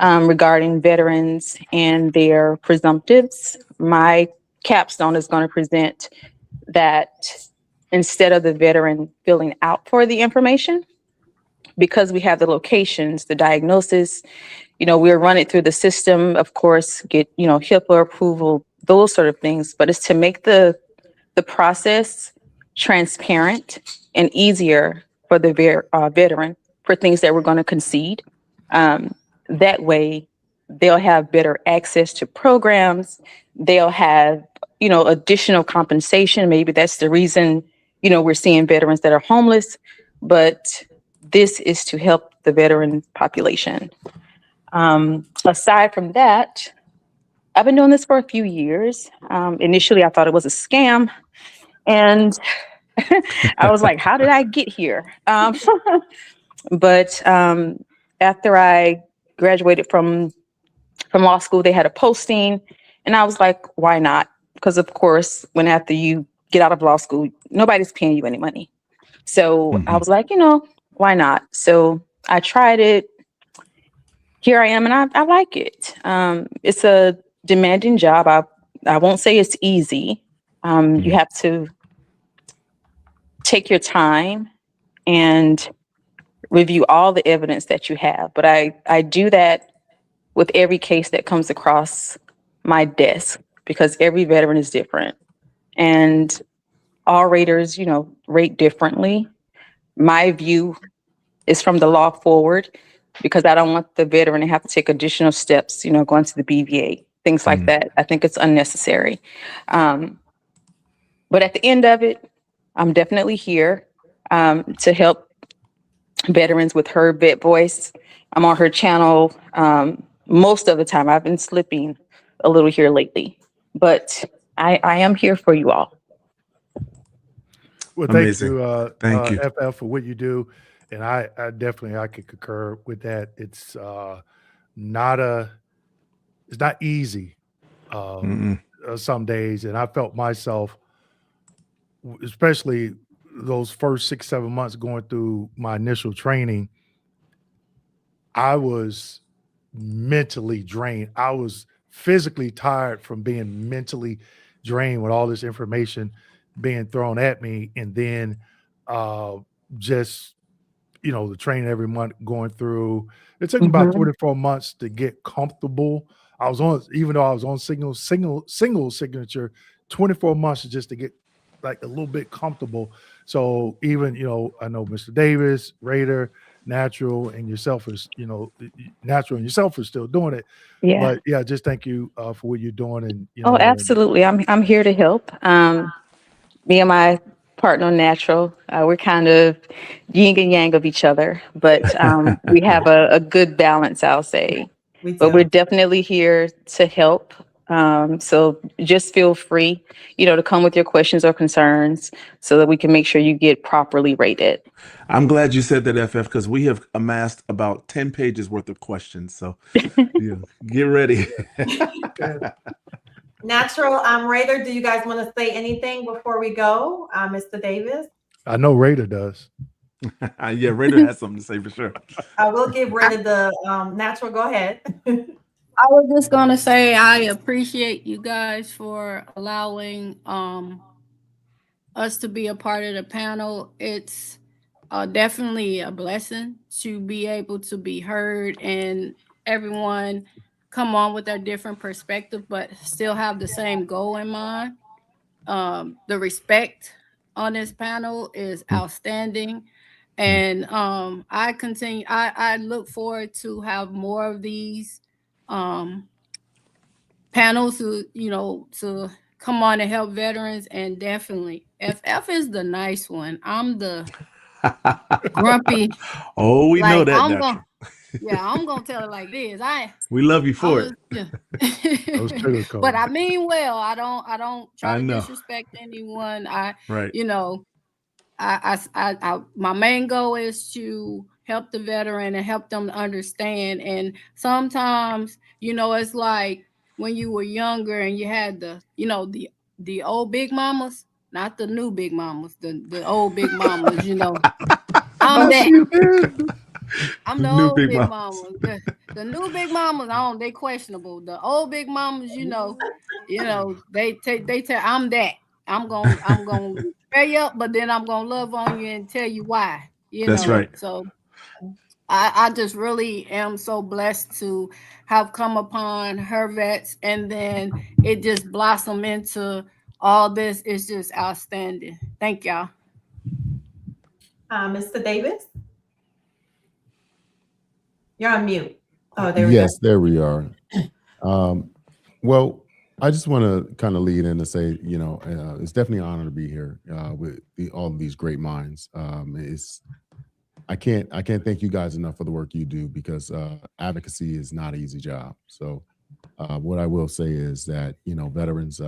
regarding veterans and their presumptives. My capstone is going to present that instead of the veteran filling out for the information, because we have the locations, the diagnosis, we're running through the system, of course, get, HIPAA approval, those sort of things, but it's to make the process transparent and easier for the veteran for things that we're going to concede. That way, they'll have better access to programs. They'll have, additional compensation. Maybe that's the reason, we're seeing veterans that are homeless, but this is to help the veteran population. Aside from that, I've been doing this for a few years. Initially, I thought it was a scam, and I was like, how did I get here? But after I graduated from law school, they had a posting, and I was like, why not? Because of course, after you get out of law school, nobody's paying you any money. So I was like, why not? So I tried it. Here I am, and I like it. It's a demanding job. I won't say it's easy. You have to take your time and review all the evidence that you have. But I do that with every case that comes across my desk, because every veteran is different. And all raters, rate differently. My view is from the law forward, because I don't want the veteran to have to take additional steps, going to the BVA, things like that. I think it's unnecessary. But at the end of it, I'm definitely here to help veterans with her vet voice. I'm on her channel most of the time. I've been slipping a little here lately, but I am here for you all. Well, Amazing. thank you, Thank you. FF, for what you do, and I definitely I could concur with that. It's not easy some days, and I felt myself, especially those first 6-7 months going through my initial training, I was mentally drained. I was physically tired from being mentally drained with all this information being thrown at me, and then just the training every month going through. It took me about 24 months to get comfortable. Even though I was on single signature, 24 months just to get like a little bit comfortable. So even I know Mr. Davis, Raider, Natural, and yourself is Natural and yourself are still doing it. Yeah. But yeah, just thank you for what you're doing. And Oh, absolutely. I'm here to help. Me and my partner, Natural, we're kind of yin and yang of each other, but we have a good balance, I'll say. But we're definitely here to help. So just feel free, to come with your questions or concerns so that we can make sure you get properly rated. I'm glad you said that, FF, because we have amassed about 10 pages worth of questions. So yeah, get ready. Natural, Raider, do you guys want to say anything before we go? Mr. Davis? I know Raider does. Yeah, Raider has something to say for sure. I will give Raider the Natural. Go ahead. I was just gonna say I appreciate you guys for allowing us to be a part of the panel. It's definitely a blessing to be able to be heard and everyone come on with their different perspective, but still have the same goal in mind. The respect on this panel is outstanding. And I look forward to have more of these panels to come on and help veterans. And definitely FF is the nice one. I'm the grumpy. Oh, we know that, Natural. I'm gonna tell it like this. We love you for it. But I mean well. I don't try to disrespect anyone. Right. My main goal is to help the veteran and help them to understand. And sometimes, it's like when you were younger and you had the old big mamas, not the new big mamas, the old big mamas, I'm that. I'm the old big mamas. The new big mamas, they questionable. The old big mamas, they tell I'm that. I'm gonna spare you up, but then I'm gonna love on you and tell you why. That's right. So I just really am so blessed to have come upon her vets, and then it just blossomed into all this. It's just outstanding. Thank y'all. Mr. Davis? You're on mute. Oh, there we Yes, there we are. Well, I just want to kind of lead in to say, it's definitely an honor to be here with all of these great minds. I can't thank you guys enough for the work you do, because advocacy is not an easy job. So what I will say is that, veterans,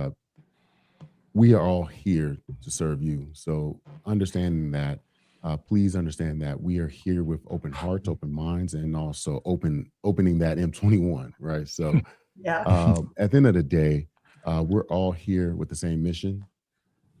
we are all here to serve you. So understanding that, please understand that we are here with open hearts, open minds, and also opening that M21, right? So yeah. At the end of the day, we're all here with the same mission.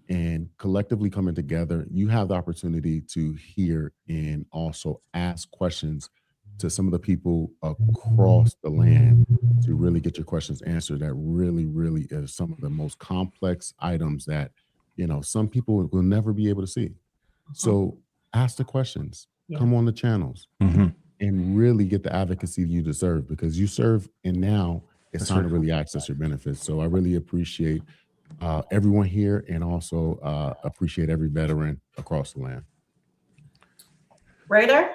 And collectively coming together, you have the opportunity to hear and also ask questions to some of the people across the land to really get your questions answered. That really, really is some of the most complex items that, you know, some people will never be able to see. So ask the questions, come on the channels, and really get the advocacy you deserve, because you serve, and now it's time to really access your benefits. So I really appreciate everyone here, and also appreciate every veteran across the land. Raider?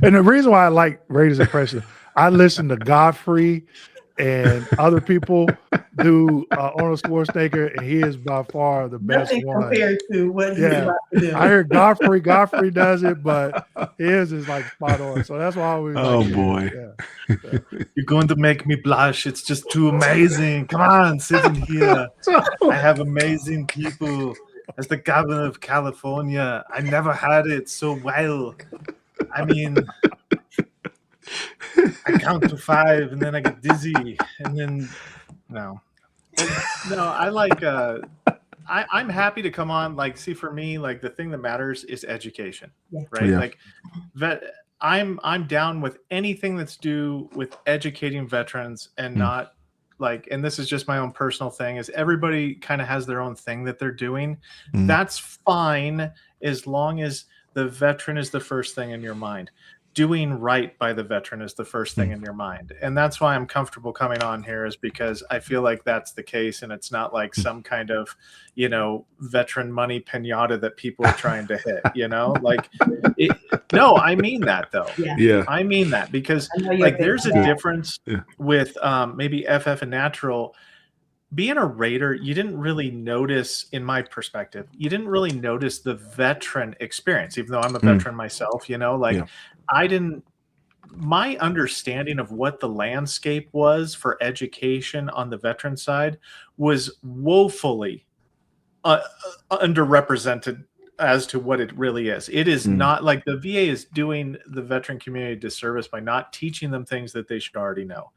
And the reason why I like Raider's impression, I listen to Godfrey and other people do Arnold Schwarzenegger, and he is by far the best Nothing one. compared to what he's about to do. I heard Godfrey does it, but his is like spot on. So that's why I always like boy. You're going to make me blush. It's just too amazing. Come on, sit in here. I have amazing people. As the governor of California, I never had it so well. I mean, I count to 5 and then I get dizzy, and then no, I like I'm happy to come on. Like, see, for me, like, the thing that matters is education, right? Like, I'm down with anything that's due with educating veterans, and not like, and this is just my own personal thing, is everybody kind of has their own thing that they're doing. That's fine, as long as the veteran is the first thing in your mind. Doing right by the veteran is the first thing in your mind. And that's why I'm comfortable coming on here, is because I feel like that's the case. And it's not like some kind of, you know, veteran money pinata that people are trying to hit, you know, like, no, I mean that though. I mean that, because like, there's a difference with maybe FF and Natural. Being a Raider, you didn't really notice, in my perspective, you didn't really notice the veteran experience, even though I'm a veteran myself, you know, like, I didn't, my understanding of what the landscape was for education on the veteran side was woefully underrepresented as to what it really is. It is not like the VA is doing the veteran community a disservice by not teaching them things that they should already know.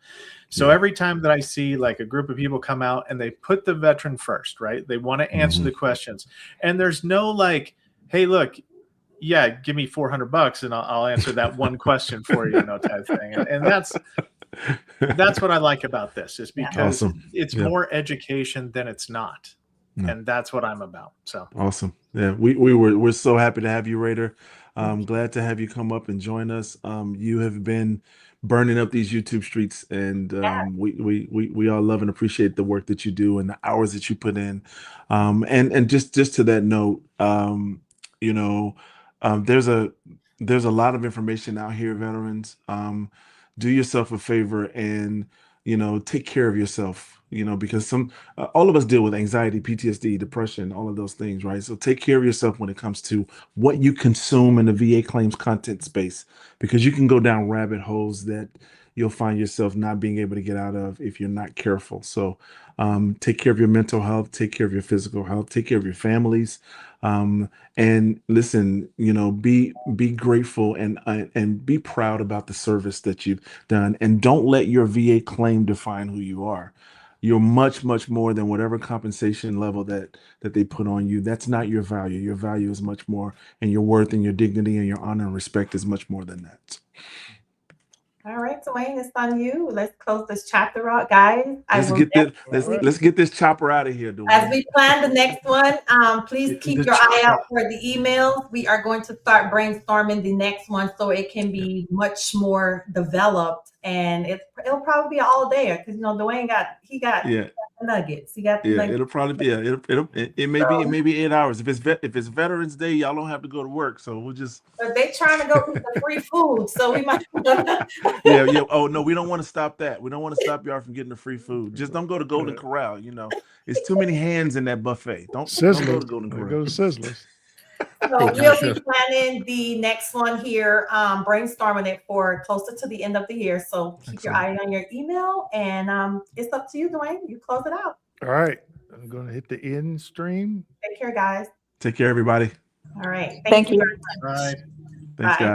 So every time that I see like a group of people come out and they put the veteran first, right? They want to answer the questions, and there's no like, hey, look, yeah, give me $400 and I'll answer that one question for you, you know, type thing. And that's what I like about this, is because it's more education than it's not. And that's what I'm about. So awesome. Yeah, we're so happy to have you, Raider. Glad to have you come up and join us. You have been burning up these YouTube streets, and we all love and appreciate the work that you do and the hours that you put in. And just to that note, you know, there's a lot of information out here, veterans. Do yourself a favor and, you know, take care of yourself. You know, because all of us deal with anxiety, PTSD, depression, all of those things, right? So take care of yourself when it comes to what you consume in the VA claims content space, because you can go down rabbit holes that you'll find yourself not being able to get out of if you're not careful. So take care of your mental health, take care of your physical health, take care of your families. And listen, you know, be grateful and be proud about the service that you've done, and don't let your VA claim define who you are. You're much, much more than whatever compensation level that they put on you. That's not your value. Your value is much more, and your worth and your dignity and your honor and respect is much more than that. All right, Dewayne, it's on you. Let's close this chapter out, guys. Let's get this chopper out of here, Dewayne. As we plan the next one, please keep your eye out for the emails. We are going to start brainstorming the next one, so it can be much more developed, and it'll probably be all day, because you know Dewayne got the nuggets. He got the nuggets. It'll probably be it may be 8 hours. If it's Veterans Day, y'all don't have to go to work, so we'll just. But they trying to go eat the free food, so we might. Yeah. Oh no, we don't want to stop that. We don't want to stop y'all from getting the free food. Just don't go to Golden Corral. You know, it's too many hands in that buffet. Don't go to Golden Corral. Go to Sizzlers. So we'll be planning the next one here, brainstorming it for closer to the end of the year. So keep your eye on your email, and it's up to you, Dewayne. You close it out. All right, I'm going to hit the end stream. Take care, guys. Take care, everybody. All right. Thank you. Very much. All right. Thanks, guys.